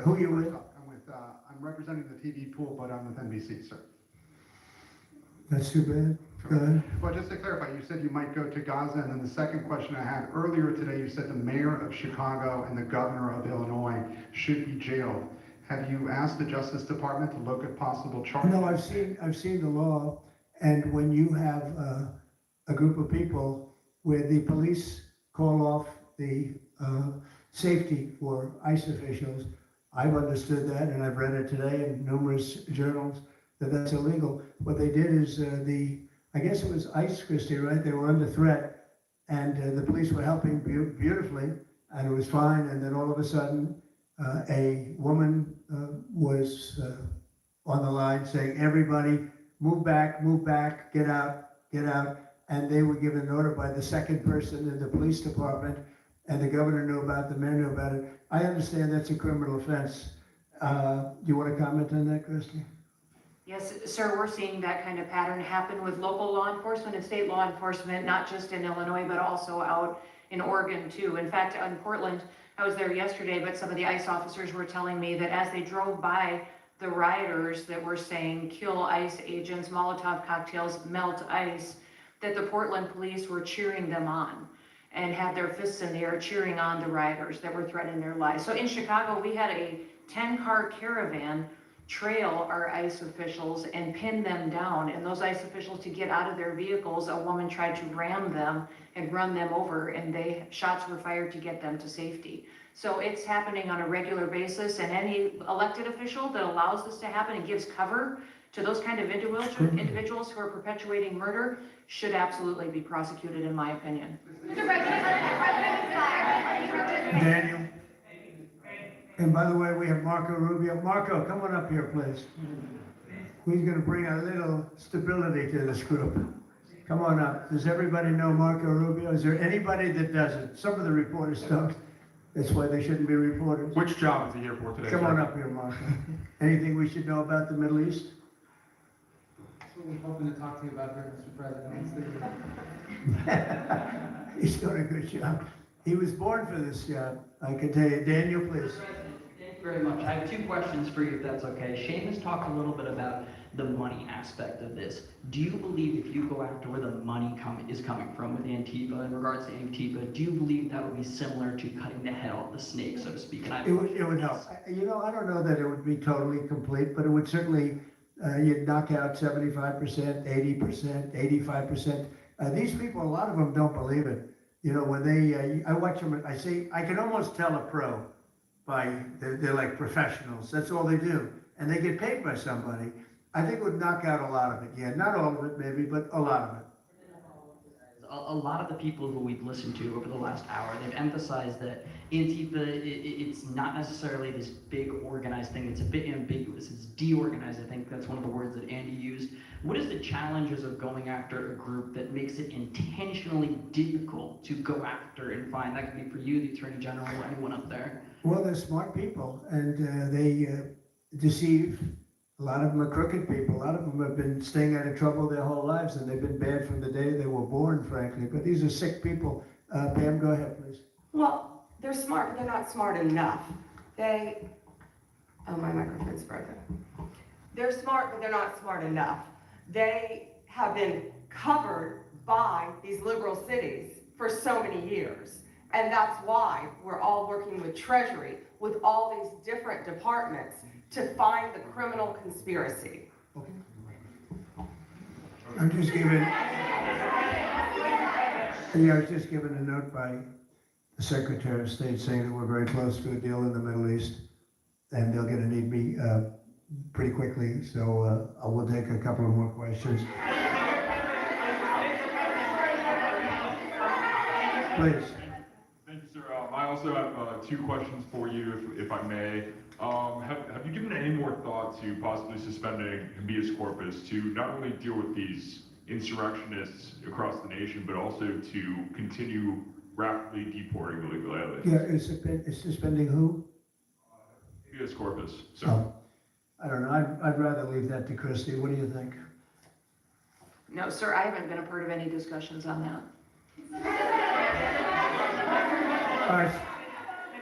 Who are you with? I'm representing the TV pool, but I'm with NBC, sir. That's too bad. Go ahead. Well, just to clarify, you said you might go to Gaza, and then the second question I had earlier today, you said the mayor of Chicago and the governor of Illinois should be jailed. Have you asked the Justice Department to look at possible charges? No, I've seen the law, and when you have a group of people where the police call off the safety for ICE officials, I've understood that, and I've read it today in numerous journals, that that's illegal. What they did is I guess it was ICE, Christie, right? They were under threat, and the police were helping beautifully, and it was fine, and then all of a sudden, a woman was on the line saying, everybody, move back, get out, and they were given an order by the second person in the police department, and the governor knew about it, the mayor knew about it. I understand that's a criminal offense. Do you want to comment on that, Christie? Yes, sir, we're seeing that kind of pattern happen with local law enforcement and state law enforcement, not just in Illinois, but also out in Oregon too. In fact, in Portland, I was there yesterday, but some of the ICE officers were telling me that as they drove by the rioters that were saying, kill ICE agents, Molotov cocktails, melt ICE, that the Portland police were cheering them on and had their fists in the air cheering on the rioters that were threatening their lives. So in Chicago, we had a 10-car caravan trail our ICE officials and pin them down. And those ICE officials, to get out of their vehicles, a woman tried to ram them and run them over, and shots were fired to get them to safety. So it's happening on a regular basis, and any elected official that allows this to happen and gives cover to those kind of individuals who are perpetuating murder should absolutely be prosecuted, in my opinion. Daniel. And by the way, we have Marco Rubio. Marco, come on up here, please. He's going to bring a little stability to this group. Come on up. Does everybody know Marco Rubio? Is there anybody that doesn't? Some of the reporters don't. That's why they shouldn't be reporters. Which job is he here for today? Come on up here, Marco. Anything we should know about the Middle East? That's what we're hoping to talk to you about here, Mr. President. He's doing a good job. He was born for this job, I can tell you. Daniel, please. Thank you very much. I have two questions for you, if that's okay. Shane has talked a little bit about the money aspect of this. Do you believe if you go after where the money is coming from with Antifa, in regards to Antifa, do you believe that would be similar to cutting the head off the snake, so to speak? And It would help. You know, I don't know that it would be totally complete, but it would certainly, you'd knock out 75%, 80%, 85%. These people, a lot of them don't believe it. You know, when I watch them, I say, I can almost tell a pro they're like professionals. That's all they do. And they get paid by somebody. I think it would knock out a lot of it. Yeah, not all of it maybe, but a lot of it. a lot of the people who we've listened to over the last hour, they've emphasized that Antifa, it's not necessarily this big organized thing. It's a bit ambiguous. It's deorganized. I think that's one of the words that Andy used. What is the challenges of going after a group that makes it intentionally difficult to go after and find? That could be for you, the Attorney General, or anyone up there. Well, they're smart people, and they deceive. A lot of them are crooked people. A lot of them have been staying out of trouble their whole lives, and they've been bad from the day they were born, frankly. But these are sick people. Pam, go ahead, please. Well, they're smart, but they're not smart enough. Oh, my microphone's broken. They're smart, but they're not smart enough. They have been covered by these liberal cities for so many years. And that's why we're all working with Treasury, with all these different departments, to find the criminal conspiracy. I'm just given, I was just given a note by the Secretary of State saying that we're very close to a deal in the Middle East, and they're going to need me pretty quickly, so I will take a couple of more questions. Please. Thank you, sir. I also have 2 questions for you, if I may. Have you given any more thought to possibly suspending habeas corpus to not only deal with these insurrectionists across the nation, but also to continue rapidly deporting illegal aliens? Yeah, it's suspending who? Habeas corpus. So. Oh, I don't know. I'd rather leave that to Christie. What do you think? No, sir, I haven't been a part of any discussions on that. All right,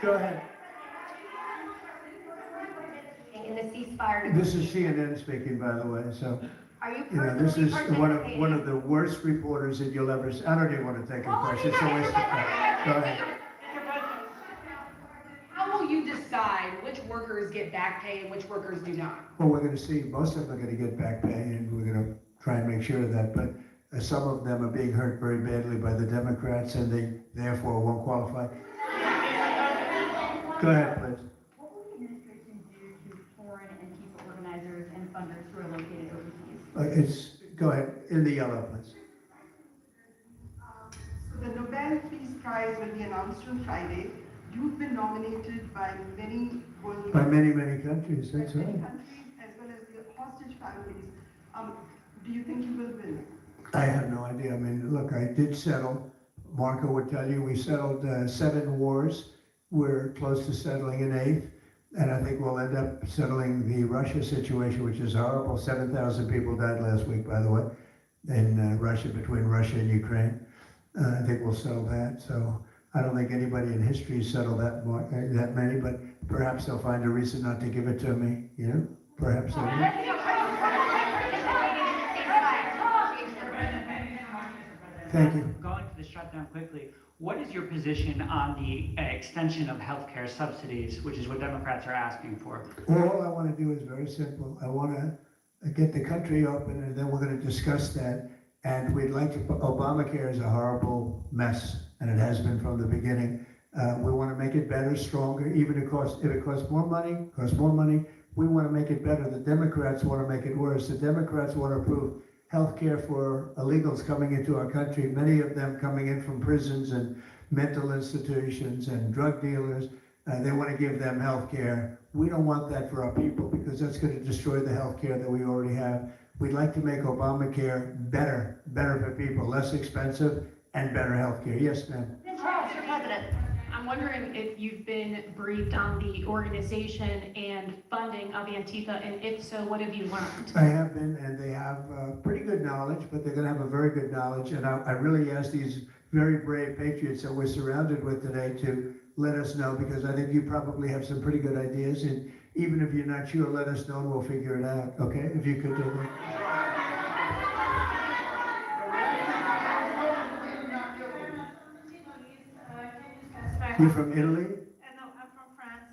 go ahead. In the ceasefire. This is CNN speaking, by the way, so. Are you This is personally one of the worst reporters that you'll ever see. I don't even want to take a question. It's a waste of time. Go ahead. How will you decide which workers get back pay and which workers do not? Well, we're going to see. Most of them are going to get back pay, and we're going to try and make sure of that. But some of them are being hurt very badly by the Democrats, and they therefore won't qualify. Go ahead, please. What will the administration do to foreign Antifa organizers and funders who are located overseas? Go ahead, in the yellow, please. So the Nobel Peace Prize will be announced on Friday. You've been nominated by many world By many, many countries, that's many right. countries, as well as the hostage families. Do you think you will win? I have no idea. I mean, look, I did settle. Marco would tell you we settled 7 wars. We're close to settling an 8th. And I think we'll end up settling the Russia situation, which is horrible. 7,000 people died last week, by the way, in Russia, between Russia and Ukraine. I think we'll settle that. So I don't think anybody in history settled that many, but perhaps they'll find a reason not to give it to me. You know, perhaps they will. Thank you. Going to the shutdown quickly, what is your position on the extension of healthcare subsidies, which is what Democrats are asking for? All I want to do is very simple. I want to get the country open, and then we're going to discuss that. And we'd like to, Obamacare is a horrible mess, and it has been from the beginning. We want to make it better, stronger, even if it costs more money, we want to make it better. The Democrats want to make it worse. The Democrats want to approve health care for illegals coming into our country, many of them coming in from prisons and mental institutions and drug dealers. They want to give them health care. We don't want that for our people because that's going to destroy the health care that we already have. We'd like to make Obamacare better for people, less expensive and better health care. Yes, ma'am. Mr. President, I'm wondering if you've been briefed on the organization and funding of Antifa, and if so, what have you learned? I have been, and they have pretty good knowledge, but they're going to have a very good knowledge. And I really ask these very brave patriots that we're surrounded with today to let us know, because I think you probably have some pretty good ideas. And even if you're not sure, let us know and we'll figure it out. Okay? If you could do that. You're from Italy? No, I'm from France.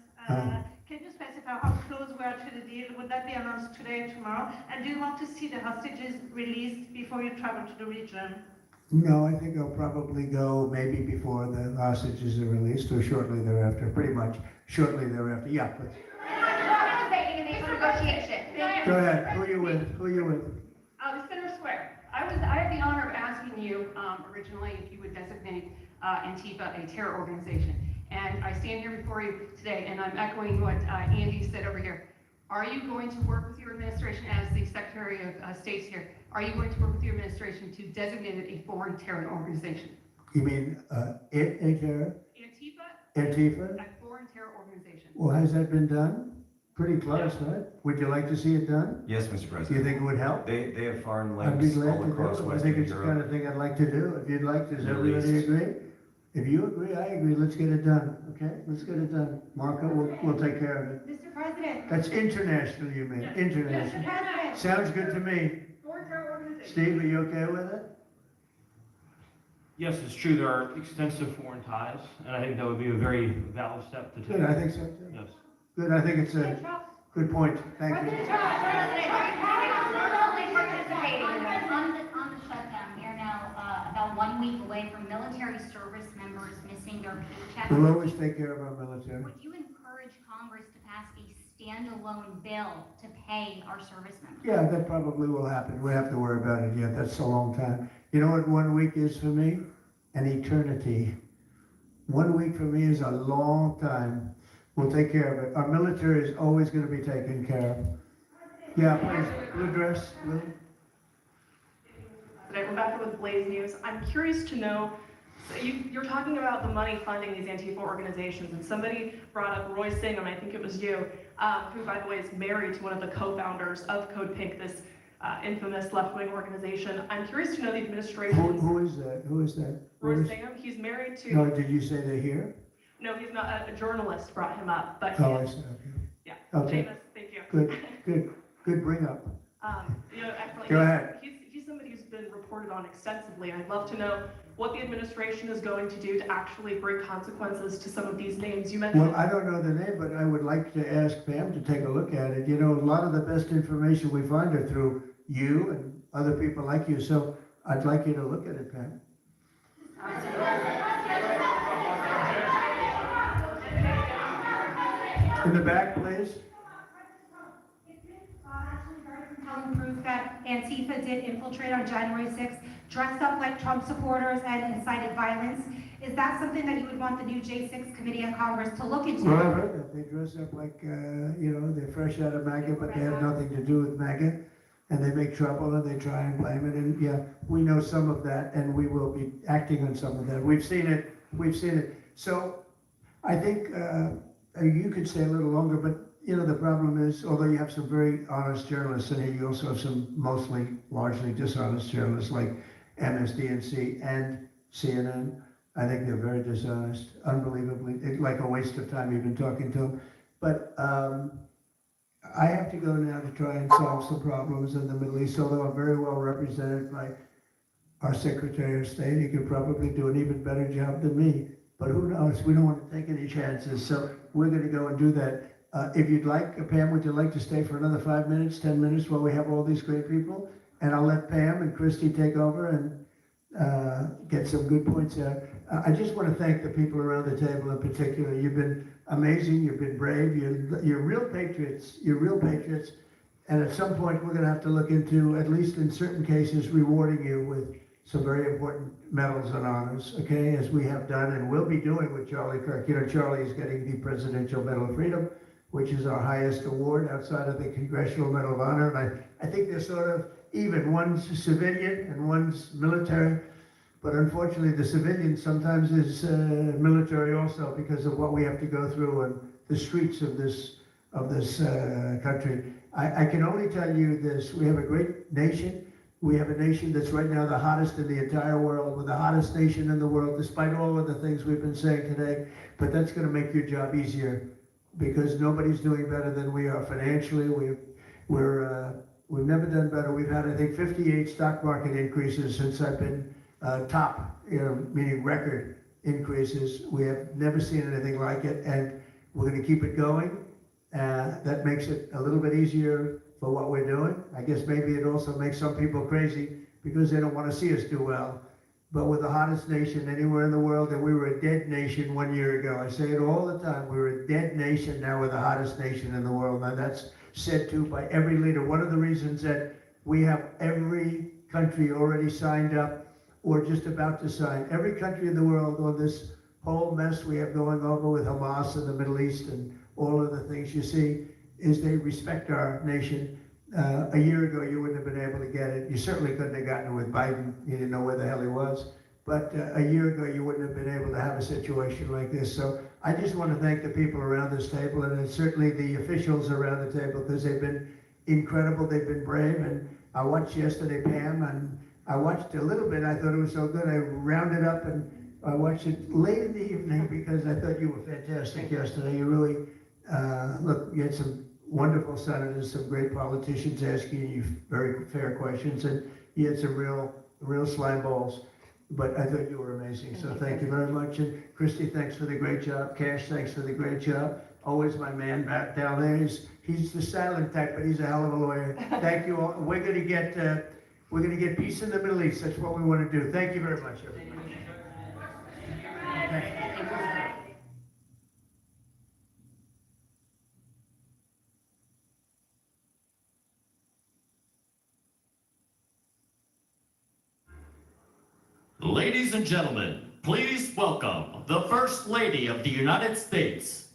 Can you specify how close we are to the deal? Would that be announced today or tomorrow? And do you want to see the hostages released before you travel to the region? No, I think I'll probably go maybe before the hostages are released or shortly thereafter, pretty much shortly thereafter. Yeah, please. Participating in these negotiations. Go ahead. Who are you with? Senator Square, I had the honor of asking asking you originally if you would designate Antifa a terror organization. And I stand here before you today, and I'm echoing what Andy said over here. Are you going to work with your administration as the Secretary of State's here? Are you going to work with your administration to designate it a foreign terror organization? You mean a terror? Antifa? A foreign terror organization. Well, has that been done? Pretty close, right? Would you like to see it done? Yes, Mr. Do President. you think it would help? They have foreign I'd be links glad all to across do it. I Western think it's the kind Europe. of thing I'd like to do. If you'd like, does Middle everybody East. agree? If you agree, I agree. Let's get it done, okay? Let's get it done. Marco, we'll take care of it. Mr. President. That's international, you mean? International. President. Sounds good to me. Steve, are you okay with it? Yes, it's true, there are extensive foreign ties, and I think that would be a very valid step to take. Good, I think so too. Yes. Good, I think it's a good point. Thank you. President Trump, totally participating in this. On the shutdown, we are now about 1 week away from military service members missing their paychecks. We'll always take care of our military. Would you encourage Congress to pass a standalone bill to pay our service members? Yeah, that probably will happen. We have to worry about it yet. That's a long time. You know what 1 week is for me? An eternity. 1 week for me is a long time. We'll take care of it. Our military is always going to be taken care of. Yeah, please. Blue dress, Lou. Today, Rebecca with Blaze News. I'm curious to know, so you're talking about the money funding these Antifa organizations, and somebody brought up Roy Singham, I think it was you, who, by the way, is married to one of the co-founders of Code Pink, this infamous left-wing organization. I'm curious to know the administration. Who is that? Who is that? Roy Where is- Singham, he's married to. No, did you say they're here? No, he's not. A journalist brought him up, but Oh, I see. Okay. yeah. Okay. Seamus, thank you. Good bring up. Excellent. Go ahead. He's somebody who's been reported on extensively, and I'd love to know what the administration is going to do to actually bring consequences to some of these names you mentioned. Well, I don't know the name, but I would like to ask Pam to take a look at it. You know, a lot of the best information we find are through you and other people like you, so I'd like you to look at it, Pam. In the back, please. Compelling proof that Antifa did infiltrate on January 6th, dressed up like Trump supporters and incited violence. Is that something that you would want the new J6 committee of Congress to look into? Well, I've heard that. They dress up like, they're fresh out of MAGA, but they have nothing to do with MAGA. And they make trouble and they try and blame it. And yeah, we know some of that and we will be acting on some of that. We've seen it. So I think you could stay a little longer, but you know, the problem is, although you have some very honest journalists in here, you also have some largely dishonest journalists like MSDNC and CNN. I think they're very dishonest, unbelievably. It's like a waste of time even talking to them. But I have to go now to try and solve some problems in the Middle East, although I'm very well represented by our Secretary of State. He could probably do an even better job than me. But who knows? We don't want to take any chances. So we're going to go and do that. If you'd like, Pam, would you like to stay for another 5 minutes, 10 minutes while we have all these great people? And I'll let Pam and Christy take over and get some good points out. I just want to thank the people around the table in particular. You've been amazing. You've been brave. You're real patriots. You're real patriots. And at some point, we're going to have to look into, at least in certain cases, rewarding you with some very important medals and honors, okay, as we have done and will be doing with Charlie Kirk. You know, Charlie is getting the Presidential Medal of Freedom, which is our highest award outside of the Congressional Medal of Honor. And I think they're sort of even. One's civilian and one's military. But unfortunately, the civilian sometimes is military also because of what we have to go through on the streets of this country. I can only tell you this: we have a great nation. We have a nation that's right now the hottest in the entire world. We're the hottest nation in the world, despite all of the things we've been saying today. But that's going to make your job easier because nobody's doing better than we are financially. We've never done better. We've had, I think, 58 stock market increases since I've been top, meaning record increases. We have never seen anything like it, and we're going to keep it going. That makes it a little bit easier for what we're doing. I guess maybe it also makes some people crazy because they don't want to see us do well. But we're the hottest nation anywhere in the world, and we were a dead nation 1 year ago. I say it all the time. We were a dead nation. Now we're the hottest nation in the world. Now that's said to by every leader. One of the reasons that we have every country already signed up or just about to sign. Every country in the world on this whole mess we have going over with Hamas in the Middle East and all of the things you see is they respect our nation. A year ago, you wouldn't have been able to get it. You certainly couldn't have gotten it with Biden. You didn't know where the hell he was. But a year ago, you wouldn't have been able to have a situation like this. So I just want to thank the people around this table, and certainly the officials around the table, because they've been incredible. They've been brave. And I watched yesterday, Pam, and I watched a little bit. I thought it was so good. I rounded up and I watched it late in the evening because I thought you were fantastic yesterday. You really, look, you had some wonderful senators, some great politicians asking you very fair questions, and you had some real slime balls. But I thought you were amazing, so thank you very much. And Christy, thanks for the great job. Cash, thanks for the great job. Always my man back down there. He's the silent type, but he's a hell of a lawyer. Thank you all. We're gonna get peace in the Middle East. That's what we want to do. Thank you very much, everybody. Ladies and gentlemen, please welcome the First Lady of the United States.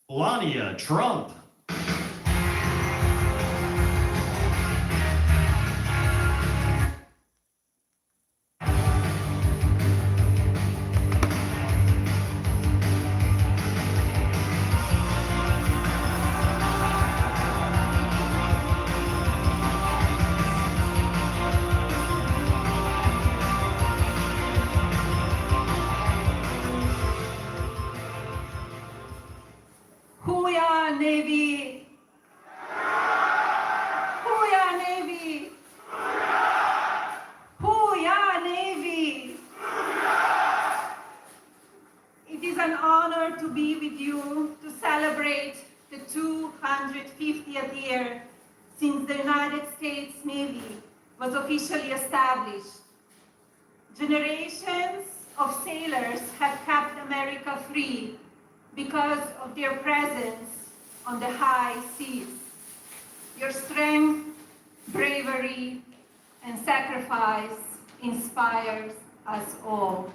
Melania Trump. Hooyah, Navy! Hooyah, Navy! Hooyah, Navy! It is an honor to be with you to celebrate the 250th year since the United States Navy was officially established. Generations of sailors have kept America free because of their presence on the high seas. Your strength, bravery, and sacrifice inspires us all.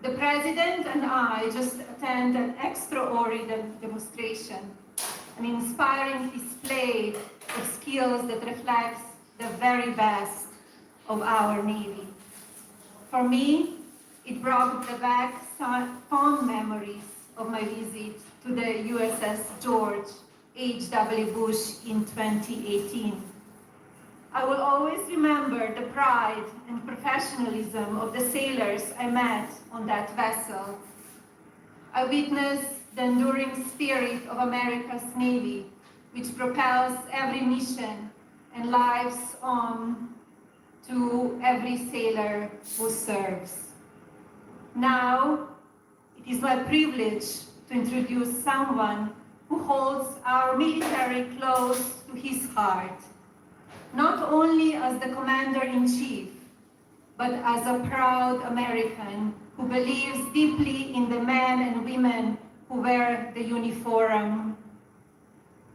The President and I just attended an extraordinary demonstration, an inspiring display of skills that reflects the very best of our Navy. For me, it brought back fond memories of my visit to the USS George H.W. Bush in 2018. I will always remember the pride and professionalism of the sailors I met on that vessel. I witnessed the enduring spirit of America's Navy, which propels every mission and lives on to every sailor who serves. Now, it is my privilege to introduce someone who holds our military close to his heart, not only as the Commander-in-Chief, but as a proud American who believes deeply in the men and women who wear the uniform.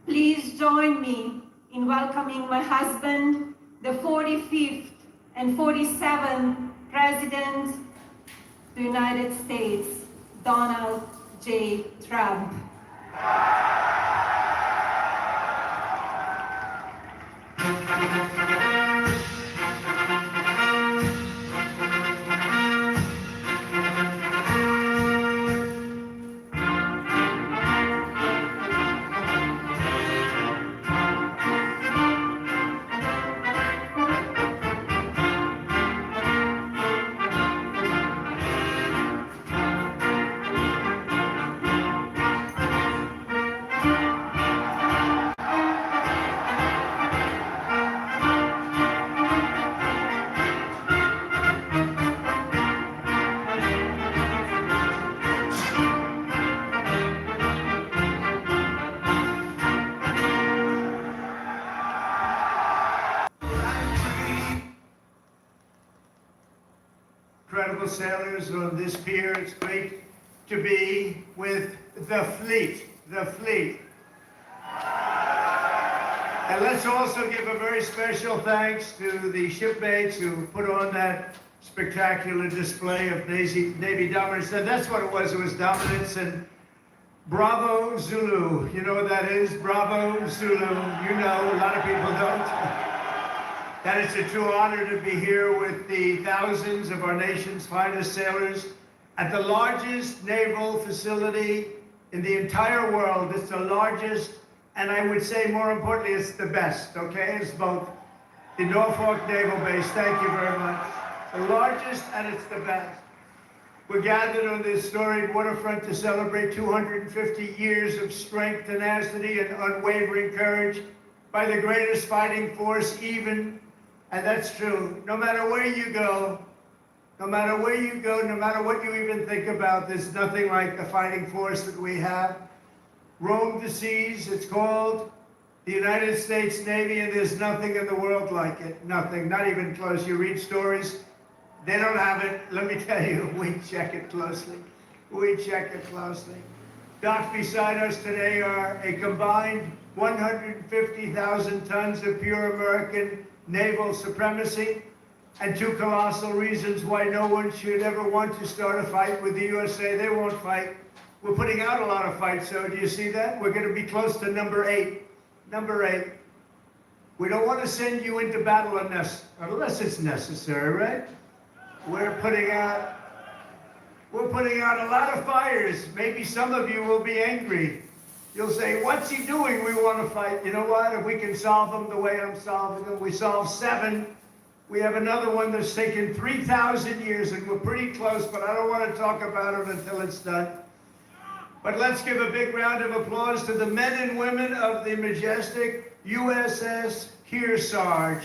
Please join me in welcoming my husband, the 45th and 47th President of the United States, Donald J. Trump. Incredible sailors on this pier. It's great to be with the fleet, the fleet. And let's also give a very special thanks to the shipmates who put on that spectacular display of Navy dominance. And that's what it was dominance. And Bravo Zulu, you know what that is? Bravo Zulu, you know, a lot of people don't. That it's a true honor to be here with the thousands of our nation's finest sailors at the largest naval facility in the entire world. It's the largest, and I would say more importantly, it's the best, okay? It's both the Norfolk Naval Base, thank you very much. The largest and it's the best. We're gathered on this storied waterfront to celebrate 250 years of strength, tenacity, and unwavering courage by the greatest fighting force even. And that's true. No matter where you go, no matter where you go, no matter what you even think about, there's nothing like the fighting force that we have. Roam the seas, it's called the United States Navy, and there's nothing in the world like it. Nothing, not even close. You read stories, they don't have it. Let me tell you, we check it closely. We check it closely. Docked beside us today are a combined 150,000 tons of pure American naval supremacy, and two colossal reasons why no one should ever want to start a fight with the USA. They won't fight. We're putting out a lot of fights, so do you see that? We're going to be close to number 8. Number 8. We don't want to send you into battle unless it's necessary, right? We're putting out a lot of fires. Maybe some of you will be angry. You'll say, what's he doing? We want to fight. You know what? If we can solve them the way I'm solving them, we solve 7. We have another one that's taken 3,000 years, and we're pretty close, but I don't want to talk about it until it's done. But let's give a big round of applause to the men and women of the majestic USS Kearsarge.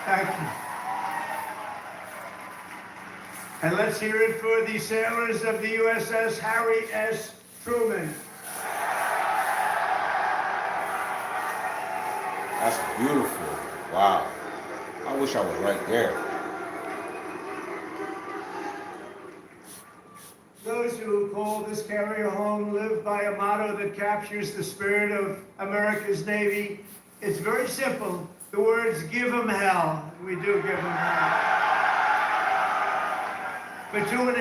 Thank you. And let's hear it for the sailors of the USS Harry S. Truman. That's beautiful. Wow. I wish I was right there. Those who call this carrier home live by a motto that captures the spirit of America's Navy. It's very simple. The words, give 'em hell. We do give 'em hell. For 2.5